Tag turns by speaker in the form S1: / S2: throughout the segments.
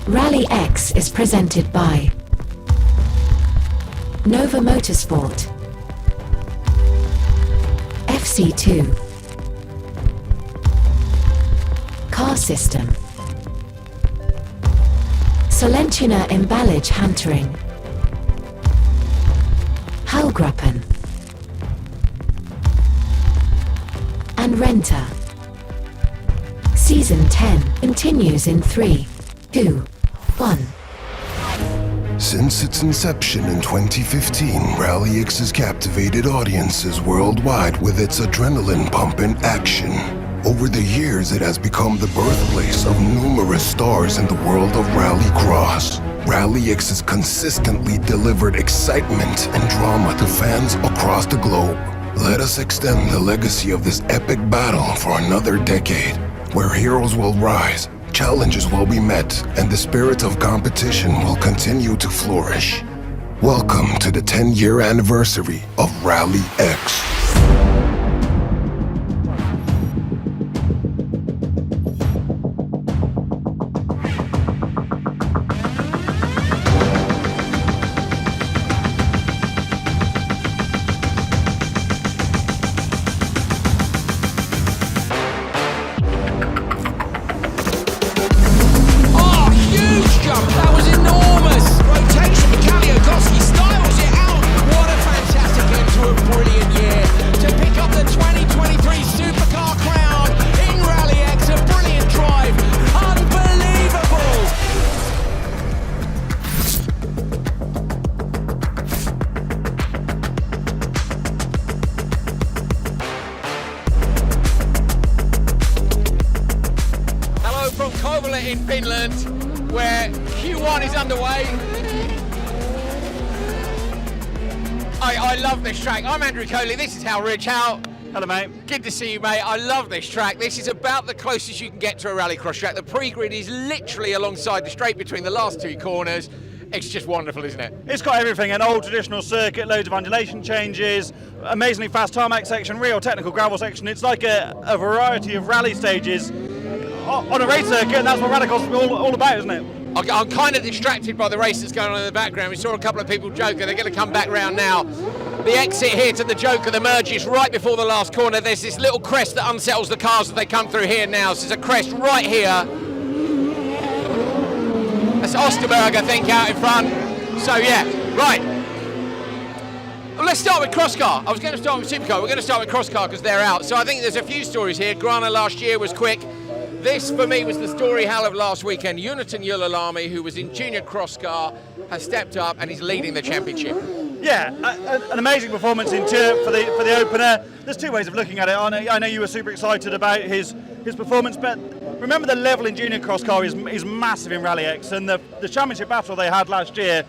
S1: RallyX is presented by Nova Motorsport, FC2, Car System, Solentuna Emballage Huntering, Hallgruppen, and Renter. Season 10 continues in 3, 2, 1.
S2: Since its inception in 2015, RallyX has captivated audiences worldwide with its adrenaline-pumping action. Over the years, it has become the birthplace of numerous stars in the world of rallycross. RallyX has consistently delivered excitement and drama to fans across the globe. Let us extend the legacy of this epic battle for another decade, where heroes will rise, challenges will be met, and the spirit of competition will continue to flourish. Welcome to the 10-year anniversary of RallyX.
S3: Brilliant year to pick up the 2023 Supercar crown in RallyX. A brilliant drive, unbelievable! Hello from Kouvola in Finland, where Q1 is underway. I love this track. I'm Andrew Coley, this is Hal Ridge. Hal.
S4: Hello mate.
S3: Good to see you, mate. I love this track. This is about the closest you can get to a rallycross track. The pre-grid is literally alongside the straight between the last two corners. It's just wonderful, isn't it?
S4: It's got everything, an old traditional circuit, loads of undulation changes, amazingly fast tarmac section, real technical gravel section. It's like a variety of rally stages on a race circuit, and that's what rallycross is all about, isn't it?
S3: I'm kind of distracted by the race that's going on in the background. We saw a couple of people joking. They're going to come back round now. The exit here to the Joker, the merge, is right before the last corner. There's this little crest that unsettles the cars as they come through here now. So there's a crest right here. That's Osterberg, I think, out in front. So yeah, right. Well, let's start with Crosscar. I was going to start with Supercar. We're going to start with Crosscar because they're out. So I think there's a few stories here. Grana last year was quick. This, for me, was the story, Hal, of last weekend. Jonathan Yulilami, who was in Junior Crosscar, has stepped up and is leading the championship.
S4: Yeah, an amazing performance in Turp for the opener. There's two ways of looking at it. I know you were super excited about his performance, but remember the level in Junior Crosscar is massive in RallyX, and the championship battle they had last year,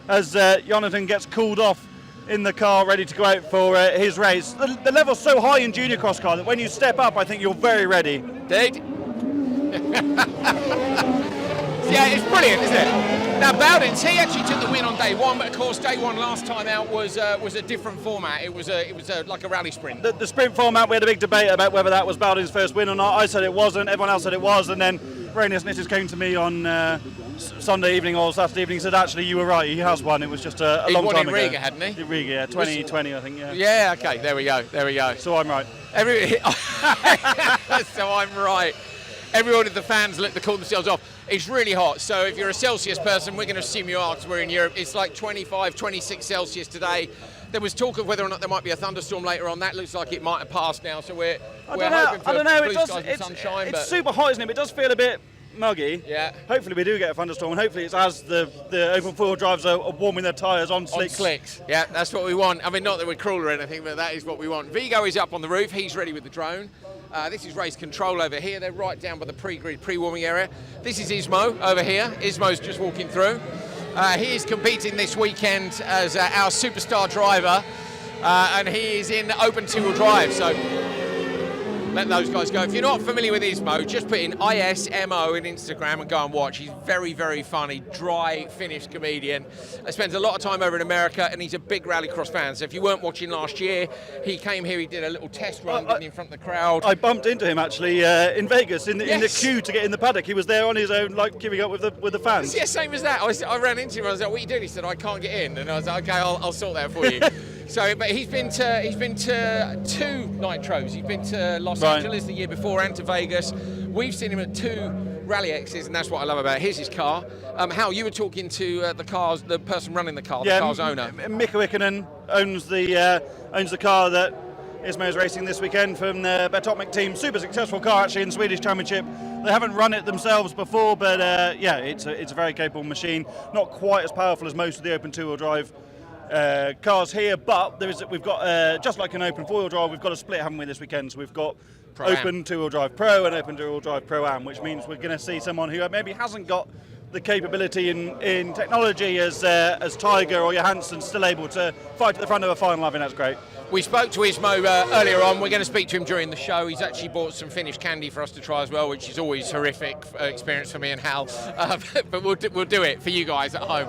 S4: as Jonathan gets called off in the car ready to go out for his race. The level's so high in Junior Crosscar that when you step up, I think you're very ready.
S3: Indeed. Yeah, it's brilliant, isn't it? Now Bowdens, he actually took the win on day one, but of course day one last time out was a different format. It was like a rally sprint.
S4: The sprint format, we had a big debate about whether that was Bowdens' first win or not. I said it wasn't, everyone else said it was, and then Rainis Knitters came to me on Sunday evening or Saturday evening and said, actually, you were right, he has won. It was just a long time ago.
S3: He won in Riga, hadn't he?
S4: In Riga, yeah, 2020, I think, yeah.
S3: Yeah, okay, there we go.
S4: So I'm right.
S3: So I'm right. Everyone of the fans look to call themselves off. It's really hot, so if you're a Celsius person, we're going to assume you are because we're in Europe. It's like 25, 26 Celsius today. There was talk of whether or not there might be a thunderstorm later on. That looks like it might have passed now, so we're hoping for blue skies and sunshine.
S4: It's super hot, isn't it? But it does feel a bit muggy.
S3: Yeah.
S4: Hopefully we do get a thunderstorm, and hopefully it's as the open four drivers are warming their tyres on slicks.
S3: On slicks, yeah, that's what we want. I mean, not that we're cruel or anything, but that is what we want. Vigo is up on the roof. He's ready with the drone. This is race control over here. They're right down by the pre-grid, pre-warming area. This is Ismo over here. Ismo's just walking through. He is competing this weekend as our superstar driver, and he is in open two-wheel drive. So let those guys go. If you're not familiar with Ismo, just put in ISMO in Instagram and go and watch. He's very, very funny, dry Finnish comedian. Spends a lot of time over in America, and he's a big rallycross fan. So if you weren't watching last year, he came here, he did a little test run in front of the crowd.
S4: I bumped into him actually in Vegas in the queue to get in the paddock. He was there on his own, like queuing up with the fans.
S3: Yeah, same as that. I ran into him. I was like, "What are you doing?" He said, "I can't get in," and I was like, "Okay, I'll sort that for you." So, but he's been to 2 Nitros. He's been to Los Angeles the year before and to Vegas. We've seen him at 2 RallyX's, and that's what I love about it. Here's his car. Hal, you were talking to the person running the car, the car's owner.
S4: Mikko Ikonen owns the car that Ismo is racing this weekend from the Betomic team. Super successful car actually in the Swedish Championship. They haven't run it themselves before, but yeah, it's a very capable machine. Not quite as powerful as most of the open two-wheel drive cars here, but we've got just like an open four-wheel drive, we've got a split, haven't we, this weekend? So we've got open two-wheel drive Pro and open two-wheel drive Pro-Am, which means we're going to see someone who maybe hasn't got the capability in technology as Tiger or Johansson, still able to fight at the front of a final. I think that's great.
S3: We spoke to Ismo earlier on. We're going to speak to him during the show. He's actually bought some Finnish candy for us to try as well, which is always a horrific experience for me and Hal. But we'll do it for you guys at home.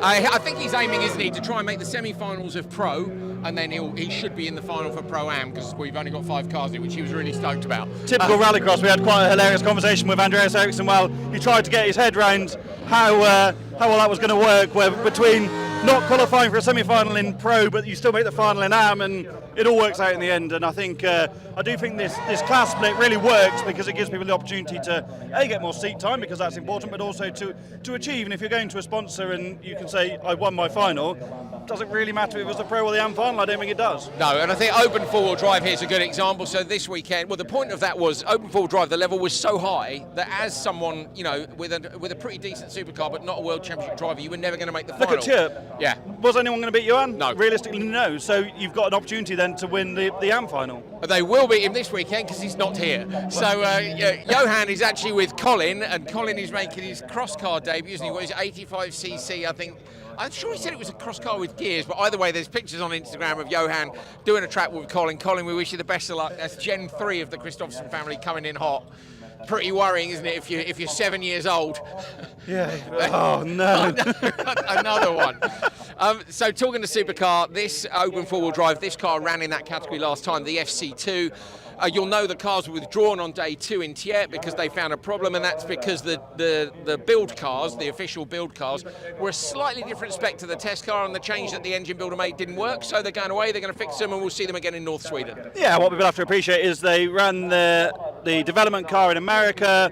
S3: I think he's aiming, isn't he, to try and make the semi-finals of Pro, and then he should be in the final for Pro-Am, because we've only got 5 cars here, which he was really stoked about.
S4: Typical rallycross. We had quite a hilarious conversation with Andreas Eriksson while he tried to get his head round how well that was going to work, where between not qualifying for a semi-final in Pro, but you still make the final in Am, and it all works out in the end. And I think I do think this class split really works, because it gives people the opportunity to get more seat time, because that's important, but also to achieve. And if you're going to a sponsor and you can say, I won my final, doesn't really matter if it was the Pro or the Am final. I don't think it does.
S3: No, and I think open four-wheel drive here is a good example. So this weekend, well, the point of that was open four-wheel drive, the level was so high that as someone, you know, with a pretty decent supercar but not a world championship driver, you were never going to make the final.
S4: Look at Chirp.
S3: Yeah.
S4: Was anyone going to beat Johan?
S3: No.
S4: Realistically, no. So you've got an opportunity then to win the Am final.
S3: They will beat him this weekend because he's not here. So Johan is actually with Colin, and Colin is making his Crosscar debut, isn't he? What is it, 85cc, I think. I'm sure he said it was a Crosscar with gears, but either way, there's pictures on Instagram of Johan doing a track with Colin. Colin, we wish you the best of luck. That's Gen 3 of the Kristofferson family coming in hot. Pretty worrying, isn't it, if you're 7 years old?
S4: Yeah. Oh, no.
S3: Another one. So talking to Supercar, this open four-wheel drive, this car ran in that category last time, the FC2. You'll know the cars were withdrawn on day 2 in Tiet because they found a problem, and that's because the build cars, the official build cars, were a slightly different spec to the test car, and the change that the engine builder made didn't work, so they're going away, they're going to fix them, and we'll see them again in North Sweden.
S4: Yeah, what people have to appreciate is they ran the development car in America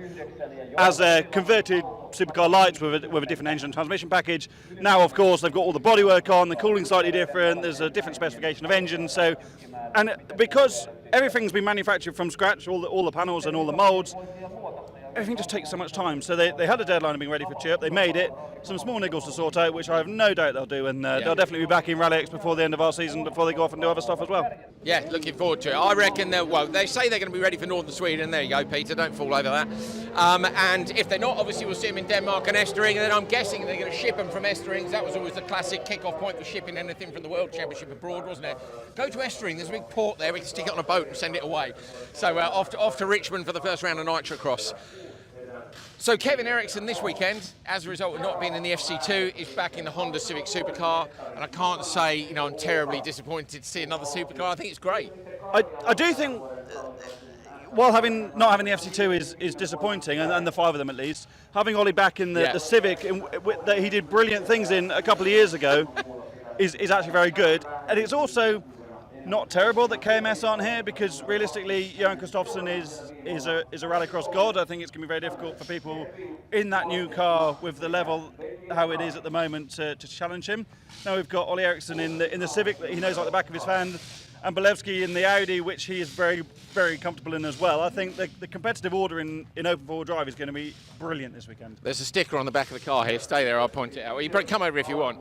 S4: as a converted Supercar Lights with a different engine and transmission package. Now, of course, they've got all the bodywork on, the cooling's slightly different, there's a different specification of engine, so, and because everything's been manufactured from scratch, all the panels and all the molds, everything just takes so much time. So they had a deadline of being ready for Chirp, they made it, some small niggles to sort out, which I have no doubt they'll do, and they'll definitely be back in RallyX before the end of our season, before they go off and do other stuff as well.
S3: Yeah, looking forward to it. I reckon they say they're going to be ready for Northern Sweden. There you go, Peter, don't fall over that. And if they're not, obviously we'll see them in Denmark and Estering, and then I'm guessing they're going to ship them from Estering. That was always the classic kick-off point for shipping anything from the World Championship abroad, wasn't it? Go to Estering, there's a big port there, we can stick it on a boat and send it away. So off to Richmond for the first round of Nitro Cross. So Kevin Eriksson this weekend, as a result of not being in the FC2, is back in the Honda Civic Supercar, and I can't say, you know, I'm terribly disappointed to see another supercar. I think it's great.
S4: I do think, while not having the FC2 is disappointing, and the 5 of them at least, having Ollie back in the Civic that he did brilliant things in a couple of years ago is actually very good, and it's also not terrible that KMS aren't here, because realistically Johan Kristofferson is a rallycross god. I think it's going to be very difficult for people in that new car with the level how it is at the moment to challenge him. Now we've got Ollie Eriksson in the Civic that he knows like the back of his hand, and Bolevsky in the Audi, which he is very, very comfortable in as well. I think the competitive order in open four-wheel drive is going to be brilliant this weekend.
S3: There's a sticker on the back of the car here. Stay there, I'll point it out. Well, you better come over if you want.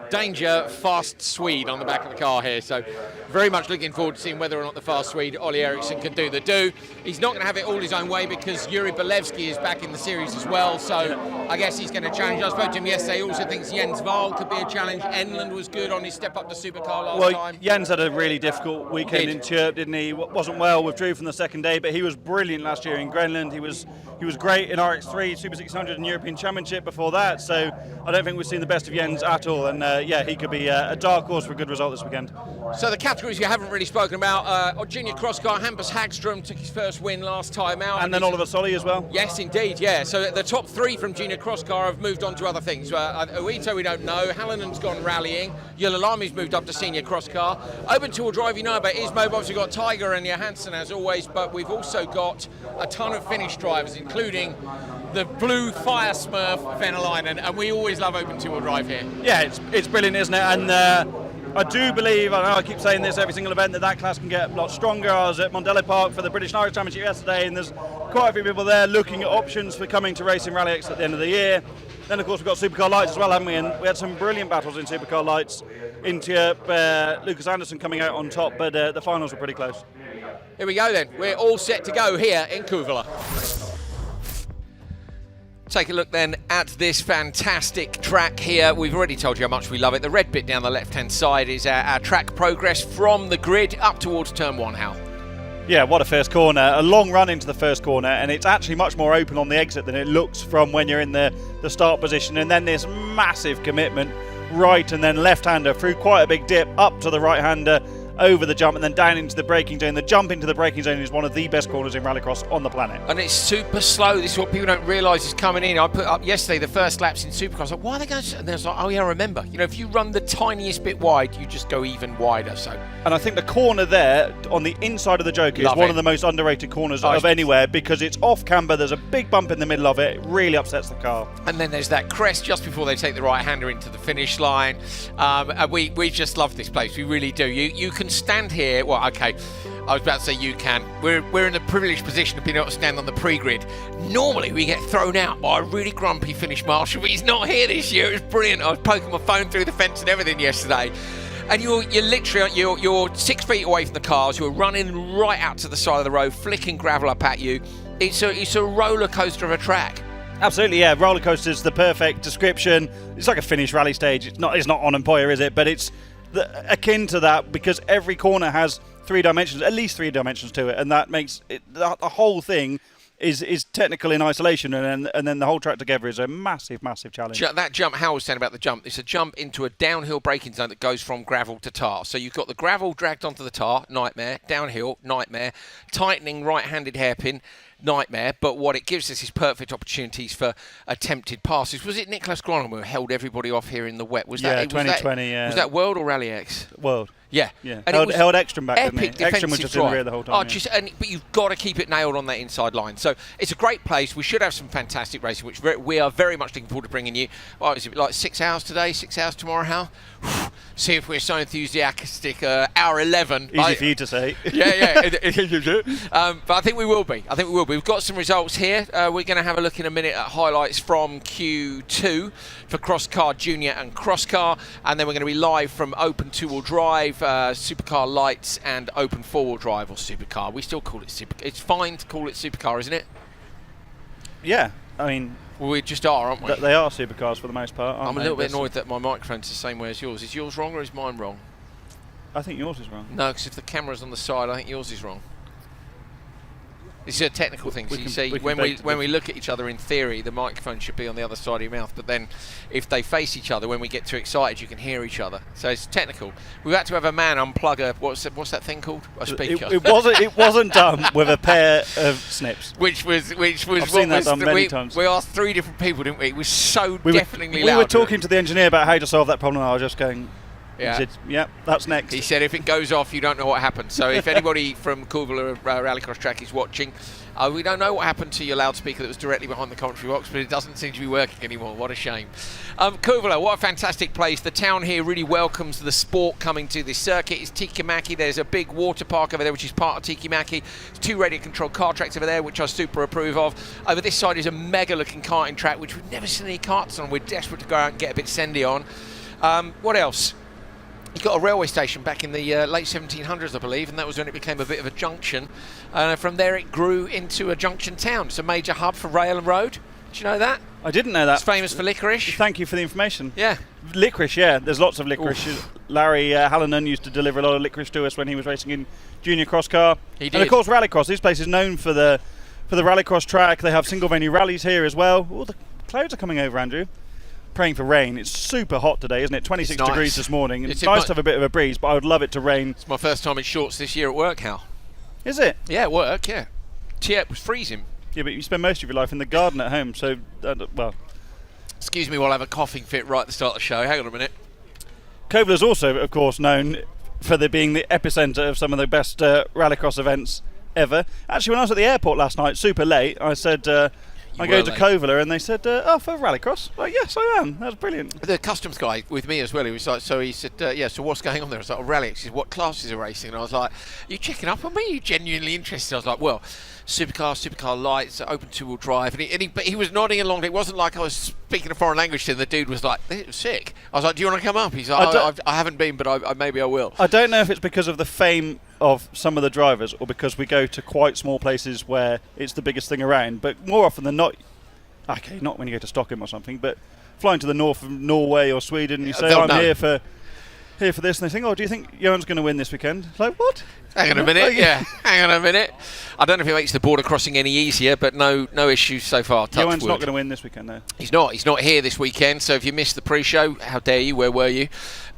S3: Danger, fast Swede on the back of the car here. So Very much looking forward to seeing whether or not the fast Swede Ollie Eriksson can do the do. He's not going to have it all his own way because Yuri Belevsky is back in the series as well, so I guess he's going to challenge. I spoke to him yesterday. He also thinks Jens Wahl could be a challenge. Enland was good on his step up to Supercar last time.
S4: Jens had a really difficult weekend in Chirp, didn't he? Wasn't well, withdrew from the second day, but he was brilliant last year in Grenland. He was great in RX3, Super 600 and European Championship before that, so I don't think we've seen the best of Jens at all, and he could be a dark horse for a good result this weekend.
S3: So the categories you haven't really spoken about, junior crosscar, Hampus Hagström took his first win last time out.
S4: And then Oliver Solly as well.
S3: Yes, indeed, yeah. So the top three from junior crosscar have moved on to other things. Oito we don't know, Hallinen's gone rallying, Yulilami's moved up to senior crosscar. Open two-wheel drive, you know about Ismo, obviously got Tiger and Johansson as always, but we've also got a ton of Finnish drivers, including the blue fire smurf Venäläinen, and we always love open two-wheel drive here.
S4: Yeah, it's brilliant, isn't it? And I do believe, I know I keep saying this every single event, that class can get a lot stronger. I was at Mondello Park for the British and Irish Championship yesterday, and there's quite a few people there looking at options for coming to race in RallyX at the end of the year. Then, of course, we've got Supercar Lights as well, haven't we? And we had some brilliant battles in Supercar Lights. Into Lucas Anderson coming out on top, but the finals were pretty close.
S3: Here we go then. We're all set to go here in Kouvola. Take a look then at this fantastic track here. We've already told you how much we love it. The red bit down the left-hand side is our track progress from the grid up towards turn one, Hal.
S4: Yeah, what a first corner. A long run into the first corner, and it's actually much more open on the exit than it looks from when you're in the start position. And then this massive commitment, right and then left-hander through quite a big dip, up to the right-hander, over the jump and then down into the braking zone. The jump into the braking zone is one of the best corners in rallycross on the planet. And
S3: it's super slow. This is what people don't realise is coming in. I put up yesterday the first laps in Supercar. I was like, why are they going to... And I was like, oh yeah, I remember. You know, if you run the tiniest bit wide, you just go even wider. So.
S4: And I think the corner there on the inside of the Joker is one of the most underrated corners of anywhere, because it's off camber. There's a big bump in the middle of it. It really upsets the car.
S3: And then there's that crest just before they take the right-hander into the finish line. And we just love this place. We really do. You can stand here. Well, okay, I was about to say you can. We're in the privileged position of being able to stand on the pre-grid. Normally we get thrown out by a really grumpy Finnish marshal, but he's not here this year. It was brilliant. I was poking my phone through the fence and everything yesterday. And you're literally you're 6 feet away from the cars. You're running right out to the side of the road, flicking gravel up at you. It's a roller coaster of a track.
S4: Absolutely, yeah. Roller coaster is the perfect description. It's like a Finnish rally stage. It's not on Emporia, is it? But it's akin to that, because every corner has 3 dimensions, at least 3 dimensions to it, and that makes it the whole thing is technical in isolation, and then the whole track together is a massive challenge.
S3: That jump, Hal was saying about the jump, it's a jump into a downhill braking zone that goes from gravel to tar. So you've got the gravel dragged onto the tar, nightmare, downhill, nightmare, tightening right-handed hairpin, nightmare, but what it gives us is perfect opportunities for attempted passes. Was it Nicholas Gronholm who held everybody off here in the wet? Was that
S4: 2020, yeah.
S3: Was that World or RallyX?
S4: World.
S3: Yeah.
S4: And held Ekstrom back, didn't he? Ekstrom was just in the rear the whole time.
S3: But you've got to keep it nailed on that inside line. So it's a great place. We should have some fantastic racing, which we are very much looking forward to bringing you. Well, is it like 6 hours today, 6 hours tomorrow, Hal? See if we're so enthusiastic. Hour 11.
S4: Easy for you to say.
S3: Yeah. But I think we will be. We've got some results here. We're going to have a look in a minute at highlights from Q2 for Crosscar Junior and Crosscar, and then we're going to be live from Open Two-Wheel Drive, Supercar Lights, and Open Four-Wheel Drive, or Supercar. We still call it Supercar. It's fine to call it Supercar, isn't it?
S4: Yeah, I mean...
S3: Well, we just are, aren't we?
S4: They are supercars for the most part, aren't
S3: I'm a little bit annoyed that my microphone's the same way as yours. Is yours wrong or is mine wrong?
S4: I think yours is wrong.
S3: No, because if the camera's on the side, I think yours is wrong. It's a technical thing. So you see, when we look at each other, in theory, the microphone should be on the other side of your mouth. But then, if they face each other, when we get too excited, you can hear each other. So it's technical. We've had to have a man unplug a what's that thing called? A speaker.
S4: It wasn't done with a pair of snips.
S3: Which was.
S4: I've seen that done many times.
S3: We asked 3 different people, didn't we? It was so deafeningly loud.
S4: We were talking to the engineer about how to solve that problem, and I was just going.
S3: Yeah.
S4: He said, yep, that's next.
S3: He said if it goes off, you don't know what happened. So if anybody from Kouvola Rallycross track is watching, we don't know what happened to your loudspeaker that was directly behind the commentary box, but it doesn't seem to be working anymore. What a shame. Kouvola, what a fantastic place. The town here really welcomes the sport coming to this circuit. It's Tikimaki. There's a big water park over there, which is part of Tikimaki. There's 2 radio-controlled car tracks over there, which I super approve of. Over this side is a mega-looking karting track, which we've never seen any karts on. We're desperate to go out and get a bit sendy on. What else? You got a railway station back in the late 1700s, I believe, and that was when it became a bit of a junction. From there it grew into a junction town. It's a major hub for rail and road. Did you know that?
S4: I didn't know that.
S3: It's famous for licorice.
S4: Thank you for the information.
S3: Yeah.
S4: Licorice, yeah. There's lots of licorice. Oof. Larry Hallinan used to deliver a lot of licorice to us when he was racing in junior crosscar.
S3: He did.
S4: And of course Rallycross. This place is known for the Rallycross track. They have single venue rallies here as well. Oh, the clouds are coming over, Andrew. Praying for rain. It's super hot today, isn't it? 26 degrees this morning. It's nice to have a bit of a breeze, but I would love it to rain.
S3: It's my first time in shorts this year at work, Hal.
S4: Is it?
S3: Yeah, at work, yeah. It was freezing.
S4: Yeah, but you spend most of your life in the garden at home, so, well.
S3: Excuse me while I have a coughing fit right at the start of the show. Hang on a minute.
S4: Kouvola is also, of course, known for being the epicentre of some of the best rallycross events ever. Actually, when I was at the airport last night, super late, I said... I go to Kouvola and they said, oh, for Rallycross? Like, yes, I am. That's brilliant.
S3: The customs guy with me as well, he was like, so he said, yeah, so what's going on there? I was like, RallyX, he said, what classes are racing? And I was like, are you checking up on me? Are you genuinely interested? I was like, well, Supercar Lights, open two-wheel drive. But he was nodding along. It wasn't like I was speaking a foreign language to him. The dude was like, it was sick. I was like, do you want to come up? He's like, I haven't been, but maybe I will.
S4: I don't know if it's because of the fame of some of the drivers or because we go to quite small places where it's the biggest thing around, but more often than not, okay, not when you go to Stockholm or something, but flying to the north of Norway or Sweden, you say, I'm here for this, and they think, oh, do you think Johan's going to win this weekend? It's like, what?
S3: Hang on a minute, yeah. Hang on a minute. I don't know if it makes the border crossing any easier, but no issues so far.
S4: Johan's not going to win this weekend, though.
S3: He's not here this weekend, so if you missed the pre-show, how dare you, where were you?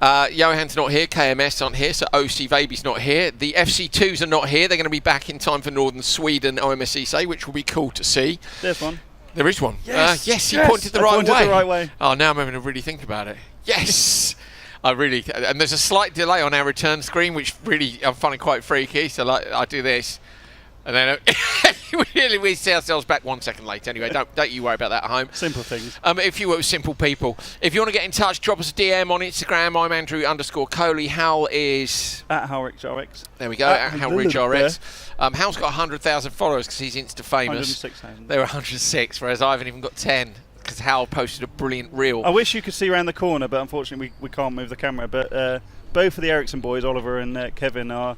S3: Johan's not here, KMS aren't here, so OC Baby's not here. The FC2s are not here. They're going to be back in time for Northern Sweden OMSEC, which will be cool to see.
S4: There's one.
S3: There is one.
S4: Yes,
S3: he pointed the right way.
S4: The right way.
S3: Oh, now I'm having to really think about it. Yes. And there's a slight delay on our return screen, which really I'm finding quite freaky. So like, I do this, and then we see ourselves back 1 second late. Anyway, don't you worry about that at home.
S4: Simple things.
S3: If you were simple people, if you want to get in touch, drop us a DM on Instagram. I'm Andrew_Coley. Hal is
S4: at HalRichRX.
S3: There we go. At HalRichRX. Hal's got 100,000 followers because he's insta famous.
S4: 106,000.
S3: There were 106, whereas I haven't even got 10. Because Hal posted a brilliant reel.
S4: I wish you could see around the corner, but unfortunately we can't move the camera. But both of the Ericsson boys, Oliver and Kevin, are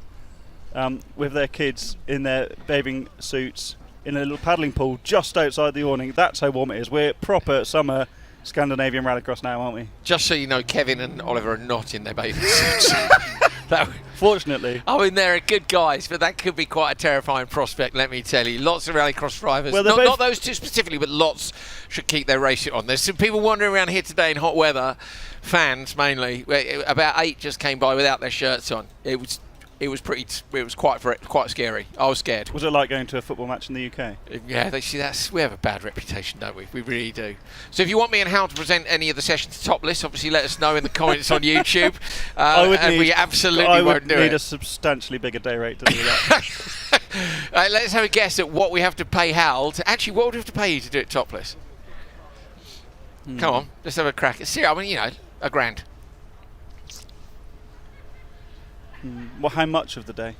S4: with their kids in their bathing suits in a little paddling pool just outside the awning. That's how warm it is. We're proper summer Scandinavian rallycross now, aren't we?
S3: Just so you know, Kevin and Oliver are not in their bathing suits.
S4: Fortunately.
S3: I mean, they're good guys, but that could be quite a terrifying prospect, let me tell you. Lots of rallycross drivers, well, not those two specifically, but lots should keep their racing on. There's some people wandering around here today in hot weather, fans mainly. About 8 just came by without their shirts on. It was quite scary. I was scared.
S4: Was it like going to a football match in the UK?
S3: Yeah, we have a bad reputation, don't we? We really do. So if you want me and Hal to present any of the sessions to Topless, obviously let us know in the comments on YouTube. We absolutely won't do it.
S4: I would need a substantially bigger day rate to do that.
S3: Let's have a guess at what we have to pay Hal. Actually, what would we have to pay you to do it Topless? Come on, let's have a crack. Seriously, I mean, $1,000.
S4: Well, how much of the day?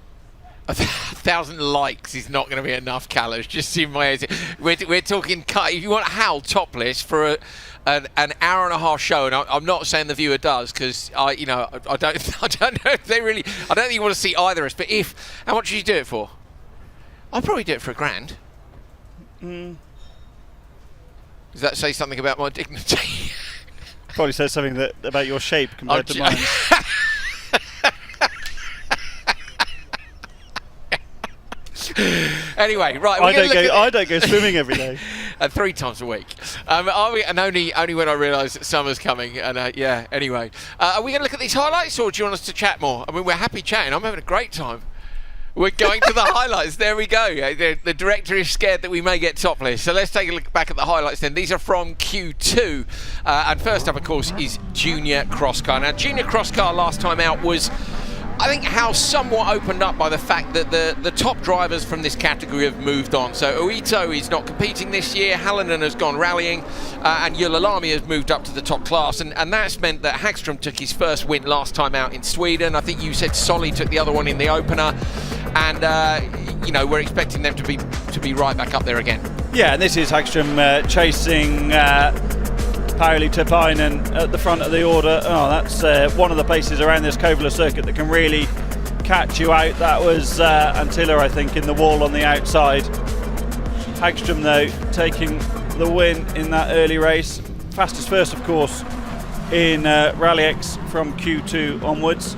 S3: 1,000 likes is not going to be enough, Callers. Just in my head. We're talking cut. If you want Hal Topless for an hour and a half show, and I'm not saying the viewer does, because I don't know if they really. I don't think you want to see either of us. But how much would you do it for? I'd probably do it for $1,000. Does that say something about my dignity?
S4: Probably says something about your shape compared to mine.
S3: Anyway, right.
S4: I don't go swimming every day.
S3: 3 times a week. And only when I realise that summer's coming. And anyway. Are we going to look at these highlights, or do you want us to chat more? I mean, we're happy chatting. I'm having a great time. We're going to the highlights. There we go. The director is scared that we may get Topless. So let's take a look back at the highlights then. These are from Q2. And first up, of course, is Junior Crosscar. Now, Junior Crosscar last time out was, I think, how somewhat opened up by the fact that the top drivers from this category have moved on. So Oito is not competing this year, Hallinan has gone rallying, and Julalami has moved up to the top class, and that's meant that Hagström took his first win last time out in Sweden. I think you said Solly took the other one in the opener, and we're expecting them to be right back up there again.
S4: Yeah, and this is Hagström chasing Pauli Tapainen at the front of the order. Oh, that's one of the places around this Kouvola circuit that can really catch you out. That was Antilla, I think, in the wall on the outside. Hagström, though, taking the win in that early race. Fastest first, of course, in RallyX from Q2 onwards.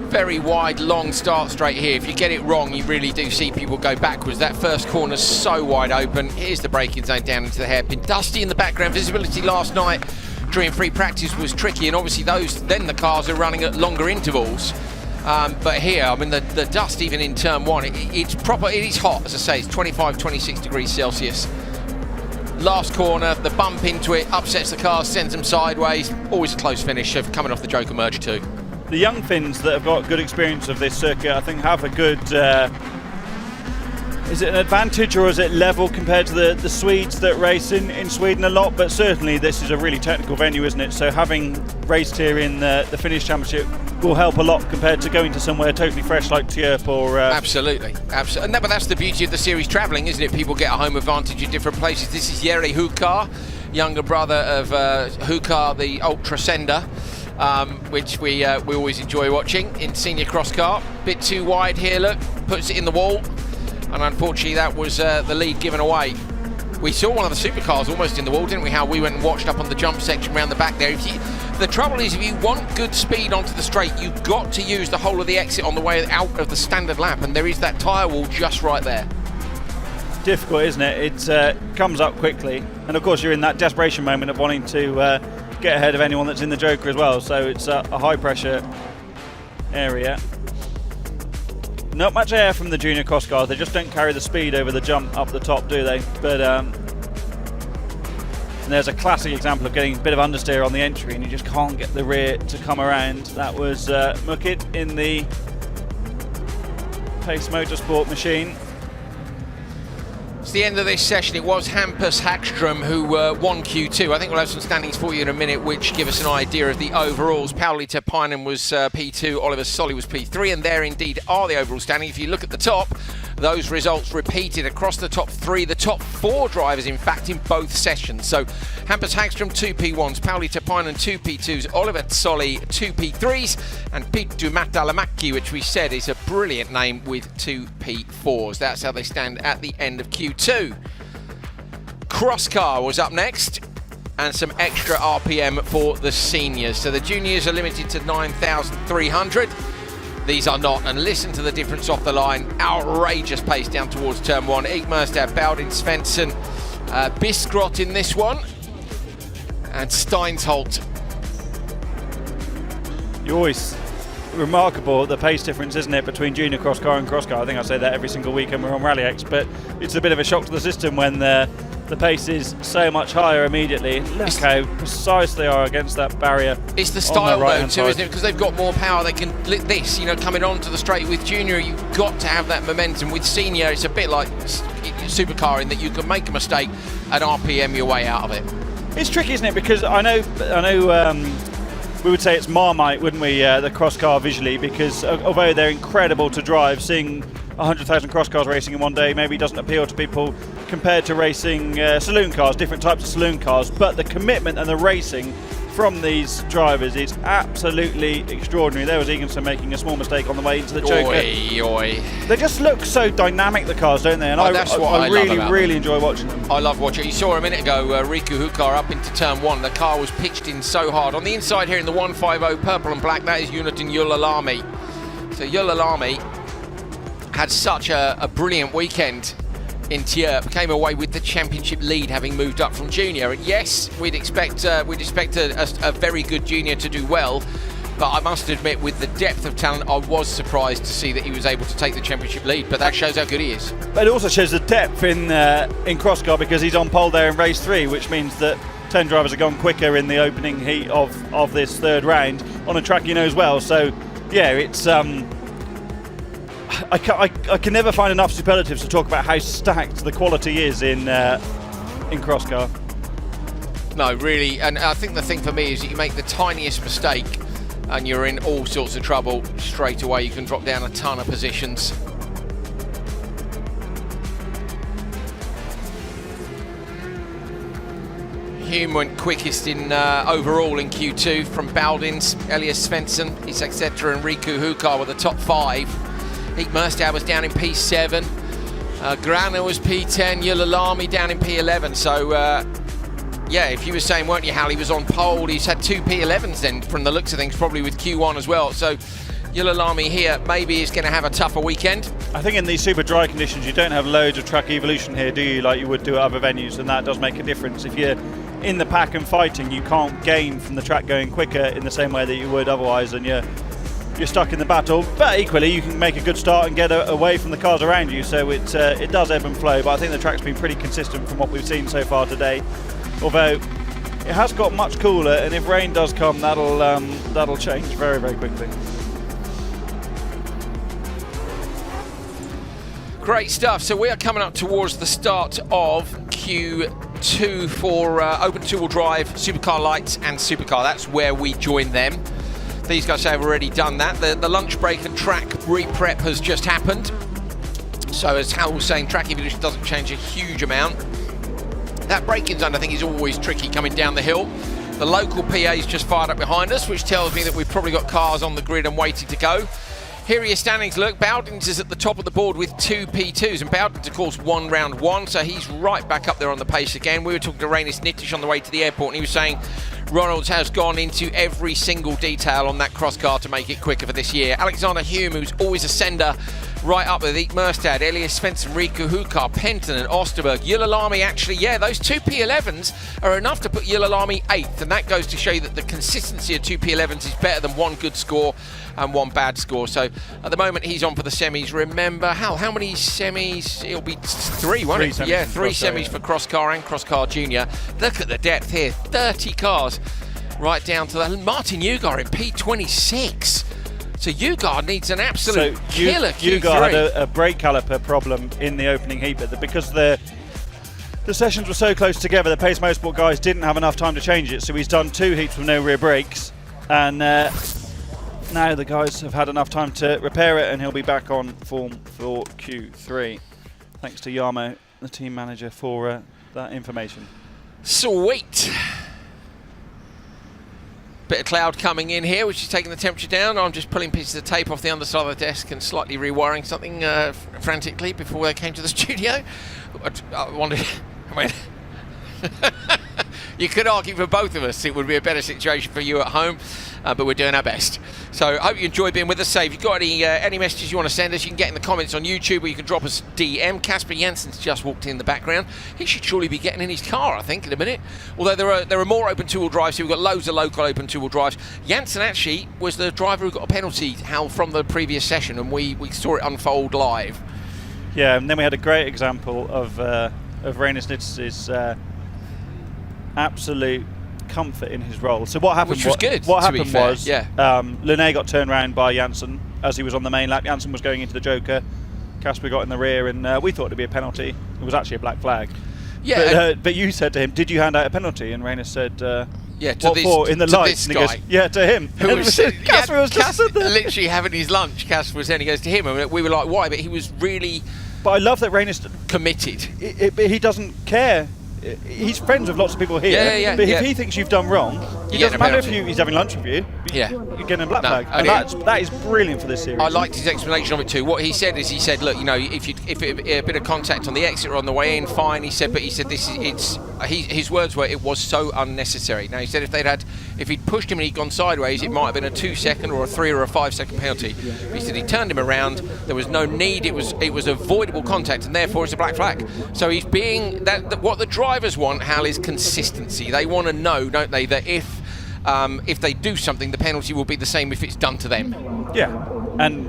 S3: Very wide, long start straight here. If you get it wrong, you really do see people go backwards. That first corner's so wide open. Here's the braking zone down into the hairpin. Dusty in the background. Visibility last night during free practice was tricky, and obviously then the cars are running at longer intervals. But here, I mean, the dust even in turn one, it's proper. It is hot, as I say. It's 25, 26 degrees Celsius. Last corner, the bump into it upsets the car, sends them sideways. Always a close finish of coming off the Joker merge too.
S4: The young Finns that have got good experience of this circuit, I think, have a good. Is it an advantage or is it level compared to the Swedes that race in Sweden a lot? But certainly this is a really technical venue, isn't it? So having raced here in the Finnish Championship will help a lot compared to going to somewhere totally fresh like Tierp or...
S3: Absolutely. No, but that's the beauty of the series travelling, isn't it? People get a home advantage in different places. This is Jere Hukar, younger brother of Hukar, the Ultra Sender. Which we always enjoy watching in senior cross car. Bit too wide here, look, puts it in the wall, and unfortunately that was the lead given away. We saw one of the supercars almost in the wall, didn't we? How we went and watched up on the jump section around the back there. The trouble is, if you want good speed onto the straight, you've got to use the whole of the exit on the way out of the standard lap, and there is that tyre wall just right there.
S4: Difficult, isn't it? It comes up quickly, and of course you're in that desperation moment of wanting to get ahead of anyone that's in the Joker as well, so it's a high pressure area. Not much air from the junior cross cars, they just don't carry the speed over the jump up the top, do they? But and there's a classic example of getting a bit of understeer on the entry and you just can't get the rear to come around. That was Mukit in the Pace Motorsport machine.
S3: It's the end of this session. It was Hampus Hagström who won Q2. I think we'll have some standings for you in a minute which give us an idea of the overalls. Pauli Tapainen was P2, Oliver Solly was P3, and there indeed are the overall standings. If you look at the top, those results repeated across the top three, the top four drivers in fact in both sessions. So Hampus Hagström 2 P1s, Pauli Tapainen 2 P2s, Oliver Solly 2 P3s, and Pittu Matalamäki, which we said is a brilliant name, with 2 P4s. That's how they stand at the end of Q2. Crosscar was up next, and some extra RPM for the seniors. So the juniors are limited to 9,300. These are not, and listen to the difference off the line. Outrageous pace down towards turn one. Igmerstad, Bowden, Svensson, Biskrot in this one, and Steinsholt.
S4: You always remarkable the pace difference, isn't it, between junior cross car and cross car? I think I say that every single weekend we're on RallyX, but it's a bit of a shock to the system when the pace is so much higher immediately. Look how precise they are against that barrier.
S3: It's the style though too, isn't it? Because they've got more power, they can this, you know, coming onto the straight. With junior, you've got to have that momentum. With senior, it's a bit like supercar in that you can make a mistake and RPM your way out of it.
S4: It's tricky, isn't it? Because I know. We would say it's Marmite, wouldn't we, the cross car visually, because although they're incredible to drive, seeing 100,000 cross cars racing in one day maybe doesn't appeal to people compared to racing saloon cars, different types of saloon cars, but the commitment and the racing from these drivers is absolutely extraordinary. There was Eganson making a small mistake on the way into the Joker. They just look so dynamic, the cars, don't they? And I really enjoy watching them.
S3: I love watching. You saw a minute ago Riku Hukar up into turn one. The car was pitched in so hard. On the inside here in the 150 purple and black, that is Unitin Yulalami. So Yulalami had such a brilliant weekend in Tierp, came away with the championship lead, having moved up from junior. And yes, we'd expect a very good junior to do well, but I must admit, with the depth of talent, I was surprised to see that he was able to take the championship lead. But that shows how good he is.
S4: But it also shows the depth in crosscar, because he's on pole there in race 3, which means that 10 drivers have gone quicker in the opening heat of this third round on a track he knows well. So yeah, it's I can never find enough superlatives to talk about how stacked the quality is in crosscar.
S3: No, really, and I think the thing for me is that you make the tiniest mistake and you're in all sorts of trouble straight away. You can drop down a ton of positions. Hume went quickest in overall in Q2 from Baldins, Elias Svensson, etc. and Riku Hukar were the top 5. Heat Merstad was down in P7. Grana was P10, Yulalami down in P11. So, yeah, if you were saying, weren't you, Hal, he was on pole, he's had 2 P11s then from the looks of things, probably with Q1 as well. So Yulalami here maybe is going to have a tougher weekend.
S4: I think in these super dry conditions you don't have loads of track evolution here, do you, like you would do at other venues, and that does make a difference. If you're in the pack and fighting, you can't gain from the track going quicker in the same way that you would otherwise, and you're stuck in the battle. But equally you can make a good start and get away from the cars around you, so it does ebb and flow. But I think the track's been pretty consistent from what we've seen so far today, although it has got much cooler, and if rain does come, that'll change very, very quickly.
S3: Great stuff. So we are coming up towards the start of Q2 for open two-wheel drive, Supercar Lights and Supercar. That's where we join them. These guys have already done that. The lunch break and track re-prep has just happened. So as Hal was saying, track evolution doesn't change a huge amount. That braking zone, I think, is always tricky coming down the hill. The local PA is just fired up behind us, which tells me that we've probably got cars on the grid and waiting to go. Here are your standings. Look, Bowdens is at the top of the board with 2 P2s, and Bowdens, of course, won round 1, so he's right back up there on the pace again. We were talking to Rainis Nitish on the way to the airport, and he was saying Ronalds has gone into every single detail on that cross car to make it quicker for this year. Alexander Hume, who's always a sender, right up with Eek Merstad, Elias Svensson, Riku Hukar, Penton and Osterberg. Yulalami, actually, yeah, those 2 P11s are enough to put Yulalami 8th, and that goes to show you that the consistency of 2 P11s is better than 1 good score and 1 bad score. So at the moment he's on for the semis. Remember, how many semis? It'll be 3, won't it? Yeah, 3 semis for Crosscar and Crosscar Junior. Look at the depth here, 30 cars right down to the Martin Ugar in P26. So Ugar needs an absolute killer Q3.
S4: Ugar had a brake caliper problem in the opening heat, but because the sessions were so close together, the Pace Motorsport guys didn't have enough time to change it, so he's done 2 heats with no rear brakes, and now the guys have had enough time to repair it, and he'll be back on form for Q3. Thanks to Yarmo, the team manager, for that information.
S3: Sweet. Bit of cloud coming in here, which is taking the temperature down. I'm just pulling pieces of tape off the underside of the desk and slightly rewiring something frantically before they came to the studio. I wondered, I mean, you could argue for both of us it would be a better situation for you at home, but we're doing our best. So I hope you enjoyed being with us. Say, if you've got any messages you want to send us, you can get in the comments on YouTube, or you can drop us DM. Casper Jensen's just walked in the background. He should surely be getting in his car, I think, in a minute. Although there are more open two-wheel drives, so we've got loads of local open two-wheel drives. Jansen actually was the driver who got a penalty, Hal, from the previous session, and we saw it unfold live.
S4: Yeah, and then we had a great example of Rainis Nitsch's absolute comfort in his role. So what happened?
S3: Which was good.
S4: What happened was,
S3: yeah.
S4: Linné got turned around by Jansen as he was on the main lap. Jansen was going into the Joker. Casper got in the rear, and we thought it'd be a penalty. It was actually a black flag. Yeah. But you said to him, "Did you hand out a penalty?" And Rainis said,
S3: "Yeah, to
S4: what
S3: this,
S4: for?" In the
S3: to
S4: lights.
S3: this guy.
S4: Goes, yeah, to him. Casper was just
S3: literally having his lunch. Casper was then. He goes to him, and we were like, "Why?" But he was really.
S4: But I love that Rainis
S3: committed.
S4: But he doesn't care. He's friends with lots of people here.
S3: Yeah,
S4: but if he thinks you've done wrong, it doesn't matter if he's having lunch with you.
S3: Yeah.
S4: You're getting a black flag. And that is brilliant for this series.
S3: I liked his explanation of it too. What he said is, look, you know, if a bit of contact on the exit or on the way in, fine. He said, but he said his words were, it was so unnecessary. Now he said if he'd pushed him and he'd gone sideways, it might have been a 2-second or a 3 or a 5-second penalty. But he said he turned him around. There was no need. It was avoidable contact, and therefore it's a black flag. So he's being what the drivers want, Hal, is consistency. They want to know, don't they, that if they do something, the penalty will be the same if it's done to them.
S4: Yeah, and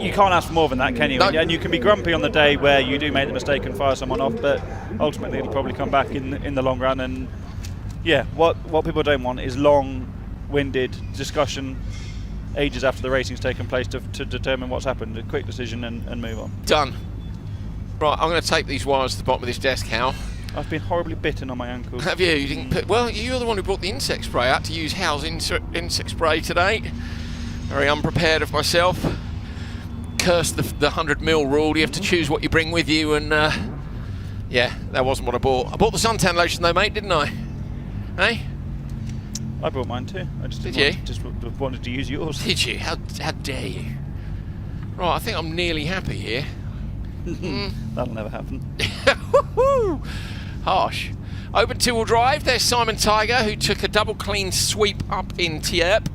S4: you can't ask for more than that, can you? No. And you can be grumpy on the day where you do make the mistake and fire someone off, but ultimately it'll probably come back in the long run. And yeah, what people don't want is long-winded discussion ages after the racing's taken place to determine what's happened. A quick decision and move on.
S3: Done. Right, I'm going to tape these wires to the bottom of this desk, Hal.
S4: I've been horribly bitten on my ankles.
S3: Have you? You didn't put, well, you're the one who brought the insect spray. I had to use Hal's insect spray today. Very unprepared of myself. Curse the 100 ml rule. You have to choose what you bring with you, and Yeah, that wasn't what I bought. I bought the suntan lotion though, mate, didn't I? Hey?
S4: I bought mine too. I just wanted to use yours.
S3: Did you? How dare you? Right, I think I'm nearly happy here.
S4: That'll never happen.
S3: Harsh. Open two-wheel drive. There's Simon Tiger, who took a double clean sweep up in Tierp.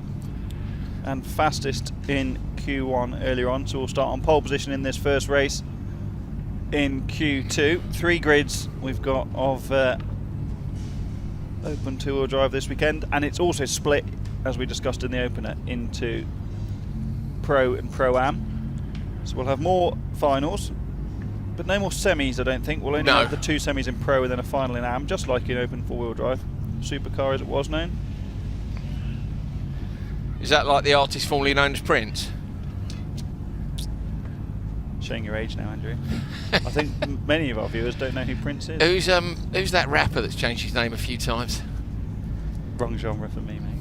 S4: And fastest in Q1 earlier on, so we'll start on pole position in this first race in Q2. 3 grids we've got of open two-wheel drive this weekend, and it's also split, as we discussed in the opener, into Pro and Pro-Am. So we'll have more finals, but no more semis, I don't think. We'll only have the 2 semis in Pro and then a final in Am, just like in open four-wheel drive. Supercar as it was known.
S3: Is that like the artist formerly known as Prince?
S4: Showing your age now, Andrew. I think many of our viewers don't know who Prince is.
S3: Who's that rapper that's changed his name a few times?
S4: Wrong genre for me, mate.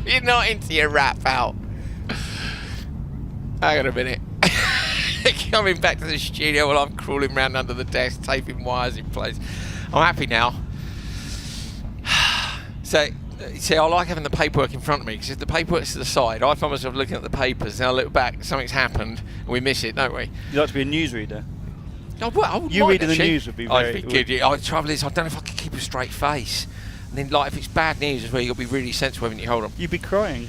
S3: You're not into your rap, pal. Hang on a minute. Coming back to the studio while I'm crawling around under the desk, taping wires in place. I'm happy now. So, see, I like having the paperwork in front of me, because if the paperwork's to the side, I find myself looking at the papers, and I look back, something's happened, and we miss it, don't we?
S4: You like to be a newsreader?
S3: Oh, well,
S4: you reading the news would be very...
S3: I'd be good. The trouble is, I don't know if I can keep a straight face. And then, like, if it's bad news as well, you've got to be really sensible, haven't you? Hold on.
S4: You'd be crying.